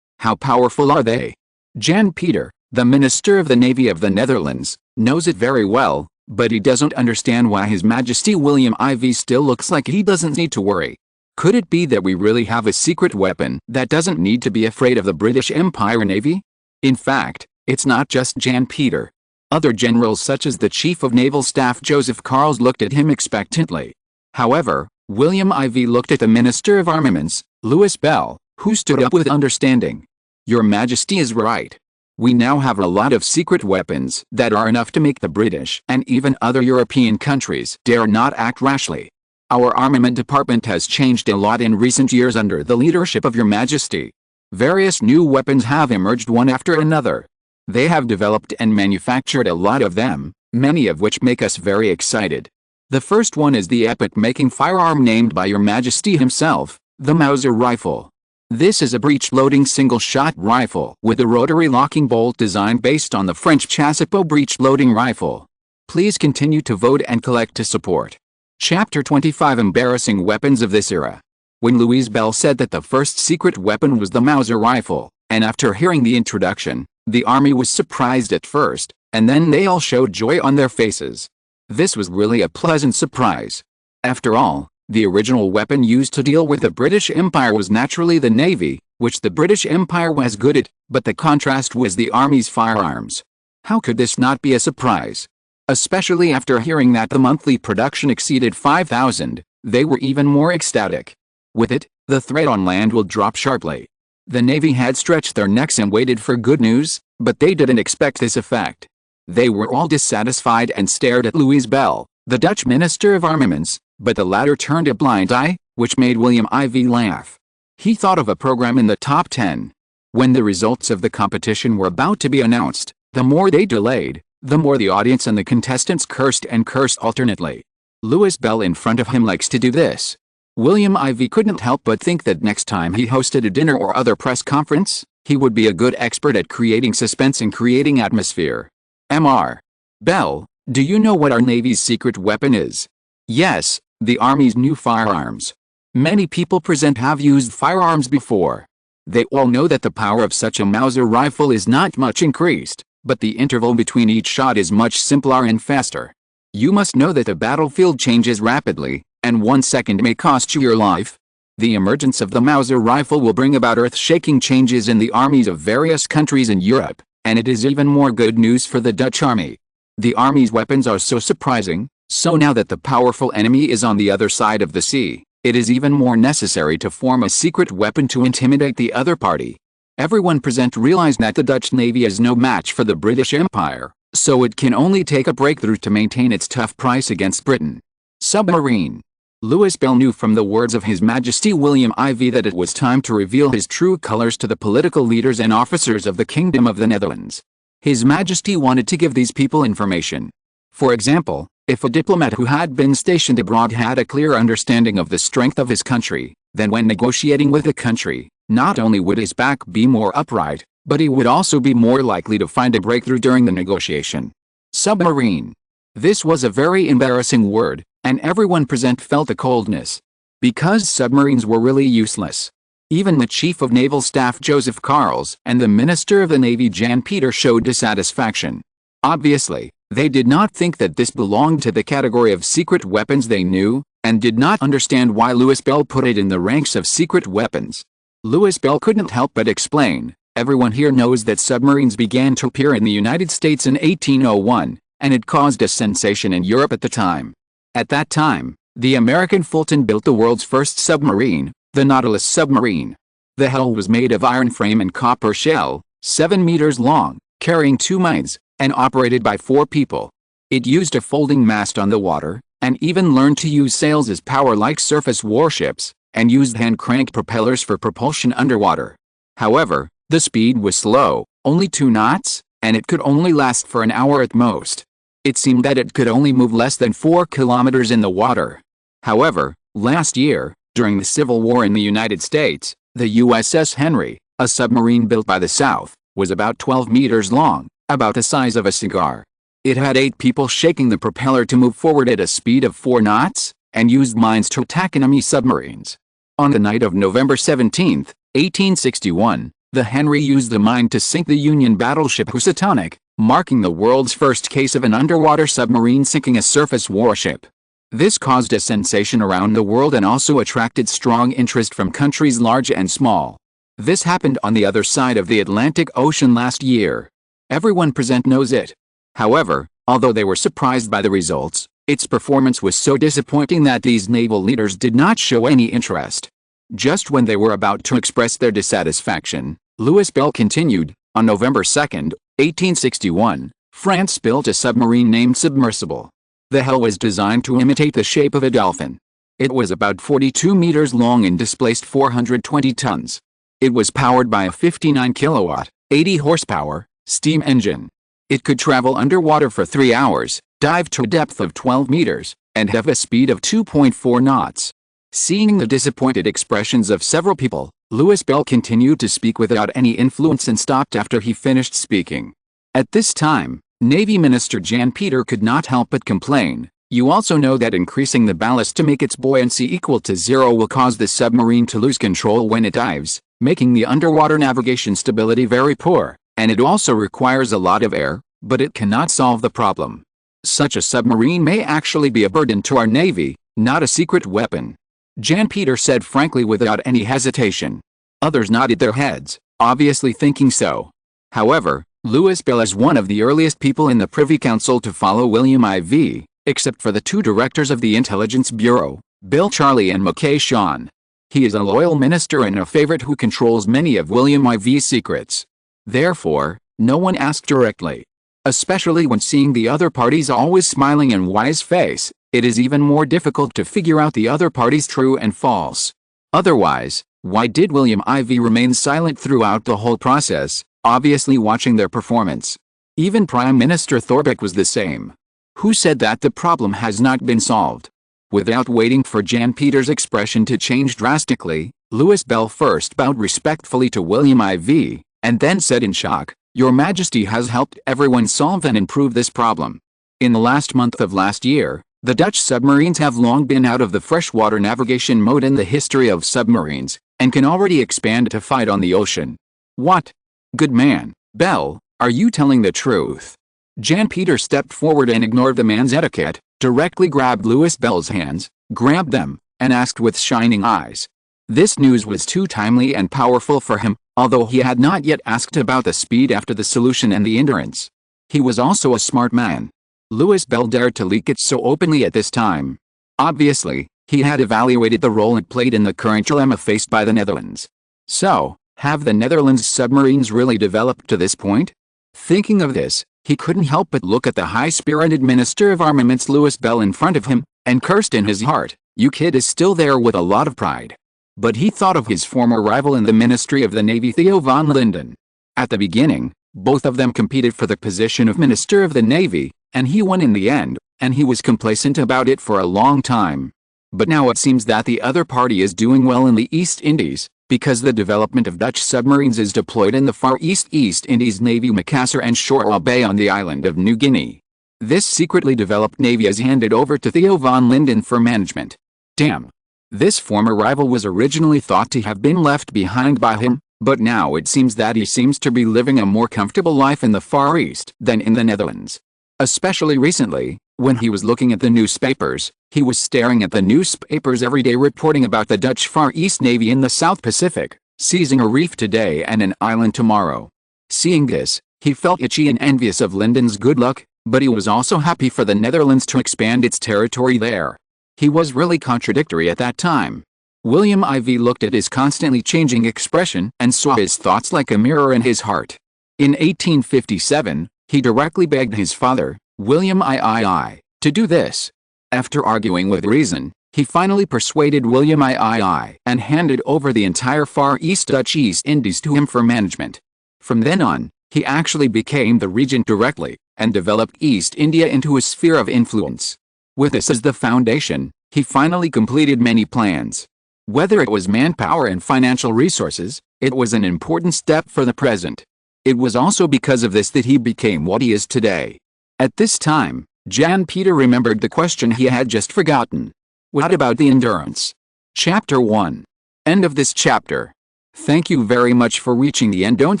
How powerful are they? Jan Peter, the Minister of the Navy of the Netherlands, knows it very well, but he doesn't understand why His Majesty William IV still looks like he doesn't need to worry. Could it be that we really have a secret weapon that doesn't need to be afraid of the British Empire Navy? In fact, it's not just Jan Peter. Other generals such as the Chief of Naval Staff Joseph Carles looked at him expectantly. However, William IV looked at the Minister of Armaments, Louis Bell, who stood up with understanding. Your Majesty is right. We now have a lot of secret weapons that are enough to make the British and even other European countries dare not act rashly. Our armament department has changed a lot in recent years under the leadership of Your Majesty. Various new weapons have emerged one after another. They have developed and manufactured a lot of them, many of which make us very excited. The first one is the epoch-making firearm named by Your Majesty himself, the Mauser rifle. This is a breech-loading single-shot rifle with a rotary locking bolt designed based on the French Chassepot breech-loading rifle. Please continue to vote and collect to support. Chapter 25 Embarrassing Weapons of this Era. When Louis Bell said that the first secret weapon was the Mauser rifle, and after hearing the introduction, the army was surprised at first, and then they all showed joy on their faces. This was really a pleasant surprise. After all, the original weapon used to deal with the British Empire was naturally the Navy, which the British Empire was good at, but the contrast was the Army's firearms. How could this not be a surprise? Especially after hearing that the monthly production exceeded 5,000, they were even more ecstatic. With it, the threat on land will drop sharply. The Navy had stretched their necks and waited for good news, but they didn't expect this effect. They were all dissatisfied and stared at Louis Bell, the Dutch Minister of Armaments, but the latter turned a blind eye, which made William IV laugh. He thought of a program in the top 10. When the results of the competition were about to be announced, the more they delayed, the more the audience and the contestants cursed and cursed alternately. Louis Bell in front of him likes to do this. William IV couldn't help but think that next time he hosted a dinner or other press conference, he would be a good expert at creating suspense and creating atmosphere. Mr. Bell, do you know what our Navy's secret weapon is? Yes, the Army's new firearms. Many people present have used firearms before. They all know that the power of such a Mauser rifle is not much increased, but the interval between each shot is much simpler and faster. You must know that the battlefield changes rapidly, and 1 second may cost you your life. The emergence of the Mauser rifle will bring about earth-shaking changes in the armies of various countries in Europe, and it is even more good news for the Dutch army. The army's weapons are so surprising, so now that the powerful enemy is on the other side of the sea, it is even more necessary to form a secret weapon to intimidate the other party. Everyone present realized that the Dutch Navy is no match for the British Empire, so it can only take a breakthrough to maintain its tough price against Britain. Submarine. Louis Bell knew from the words of His Majesty William IV that it was time to reveal his true colors to the political leaders and officers of the Kingdom of the Netherlands. His Majesty wanted to give these people information. For example, if a diplomat who had been stationed abroad had a clear understanding of the strength of his country, then when negotiating with a country, not only would his back be more upright, but he would also be more likely to find a breakthrough during the negotiation. Submarine. This was a very embarrassing word, and everyone present felt the coldness. Because submarines were really useless. Even the Chief of Naval Staff Joseph Carles and the Minister of the Navy Jan Peter showed dissatisfaction. Obviously, they did not think that this belonged to the category of secret weapons they knew, and did not understand why Louis Bell put it in the ranks of secret weapons. Louis Bell couldn't help but explain, everyone here knows that submarines began to appear in the United States in 1801, and it caused a sensation in Europe at the time. At that time, the American Fulton built the world's first submarine, the Nautilus submarine. The hull was made of iron frame and copper shell, 7 meters long, carrying 2 mines, and operated by 4 people. It used a folding mast on the water, and even learned to use sails as power like surface warships, and used hand-crank propellers for propulsion underwater. However, the speed was slow, only 2 knots, and it could only last for an hour at most. It seemed that it could only move less than 4 kilometers in the water. However, last year, during the Civil War in the United States, the USS Henry, a submarine built by the South, was about 12 meters long, about the size of a cigar. It had 8 people shaking the propeller to move forward at a speed of 4 knots, and used mines to attack enemy submarines. On the night of November 17, 1861, the Henry used the mine to sink the Union battleship Housatonic, marking the world's first case of an underwater submarine sinking a surface warship. This caused a sensation around the world and also attracted strong interest from countries large and small. This happened on the other side of the Atlantic Ocean last year. Everyone present knows it. However, although they were surprised by the results, its performance was so disappointing that these naval leaders did not show any interest. Just when they were about to express their dissatisfaction, Louis Bell continued. On November 2, 1861, France built a submarine named Submersible. The hull was designed to imitate the shape of a dolphin. It was about 42 meters long and displaced 420 tons. It was powered by a 59 kilowatt, 80 horsepower, steam engine. It could travel underwater for 3 hours, dive to a depth of 12 meters, and have a speed of 2.4 knots. Seeing the disappointed expressions of several people, Louis Bell continued to speak without any influence and stopped after he finished speaking. At this time, Navy Minister Jan Peter could not help but complain, "You also know that increasing the ballast to make its buoyancy equal to 0 will cause the submarine to lose control when it dives, making the underwater navigation stability very poor, and it also requires a lot of air, but it cannot solve the problem. Such a submarine may actually be a burden to our Navy, not a secret weapon." Jan Peter said frankly without any hesitation. Others nodded their heads, obviously thinking so. However, Louis Bell is one of the earliest people in the Privy Council to follow William IV, except for the 2 directors of the Intelligence Bureau, Bill Charlie and Mackay Sean. He is a loyal minister and a favorite who controls many of William IV's secrets. Therefore, no one asked directly. Especially when seeing the other party's always smiling and wise face, it is even more difficult to figure out the other party's true and false. Otherwise, why did William IV remain silent throughout the whole process, obviously watching their performance? Even Prime Minister Thorbecke was the same. Who said that the problem has not been solved? Without waiting for Jan Peter's expression to change drastically, Louis Bell first bowed respectfully to William IV, and then said in shock, "Your Majesty has helped everyone solve and improve this problem. In the last month of last year, the Dutch submarines have long been out of the freshwater navigation mode in the history of submarines, and can already expand to fight on the ocean." What? Good man, Bell, are you telling the truth? Jan Peter stepped forward and ignored the man's etiquette, directly grabbed Louis Bell's hands, grabbed them, and asked with shining eyes. This news was too timely and powerful for him, although he had not yet asked about the speed after the solution and the endurance. He was also a smart man. Louis Bell dared to leak it so openly at this time. Obviously, he had evaluated the role it played in the current dilemma faced by the Netherlands. So, have the Netherlands submarines really developed to this point? Thinking of this, he couldn't help but look at the high-spirited Minister of Armaments Louis Bell in front of him, and cursed in his heart, "You kid is still there," with a lot of pride. But he thought of his former rival in the Ministry of the Navy, Theo von Linden. At the beginning, both of them competed for the position of Minister of the Navy, and he won in the end, and he was complacent about it for a long time. But now it seems that the other party is doing well in the East Indies, because the development of Dutch submarines is deployed in the Far East Indies Navy, Macassar and Shoal Bay on the island of New Guinea. This secretly developed navy is handed over to Theo von Linden for management. Damn. This former rival was originally thought to have been left behind by him, but now it seems that he seems to be living a more comfortable life in the Far East than in the Netherlands. Especially recently, when he was looking at the newspapers, he was staring at the newspapers every day reporting about the Dutch Far East Navy in the South Pacific, seizing a reef today and an island tomorrow. Seeing this, he felt itchy and envious of Linden's good luck, but he was also happy for the Netherlands to expand its territory there. He was really contradictory at that time. William IV looked at his constantly changing expression and saw his thoughts like a mirror in his heart. In 1857, he directly begged his father, William III, to do this. After arguing with reason, he finally persuaded William III and handed over the entire Far East Dutch East Indies to him for management. From then on, he actually became the regent directly, and developed East India into a sphere of influence. With this as the foundation, he finally completed many plans. Whether it was manpower and financial resources, it was an important step for the present. It was also because of this that he became what he is today. At this time, Jan Peter remembered the question he had just forgotten. What about the endurance? Chapter 1. End of this chapter. Thank you very much for reaching the end. Don't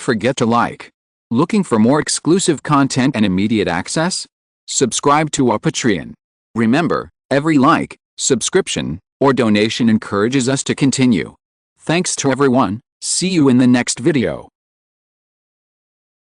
forget to like. Looking for more exclusive content and immediate access? Subscribe to our Patreon. Remember, Every like, subscription, or donation encourages us to continue. Thanks to everyone. See you in the next video.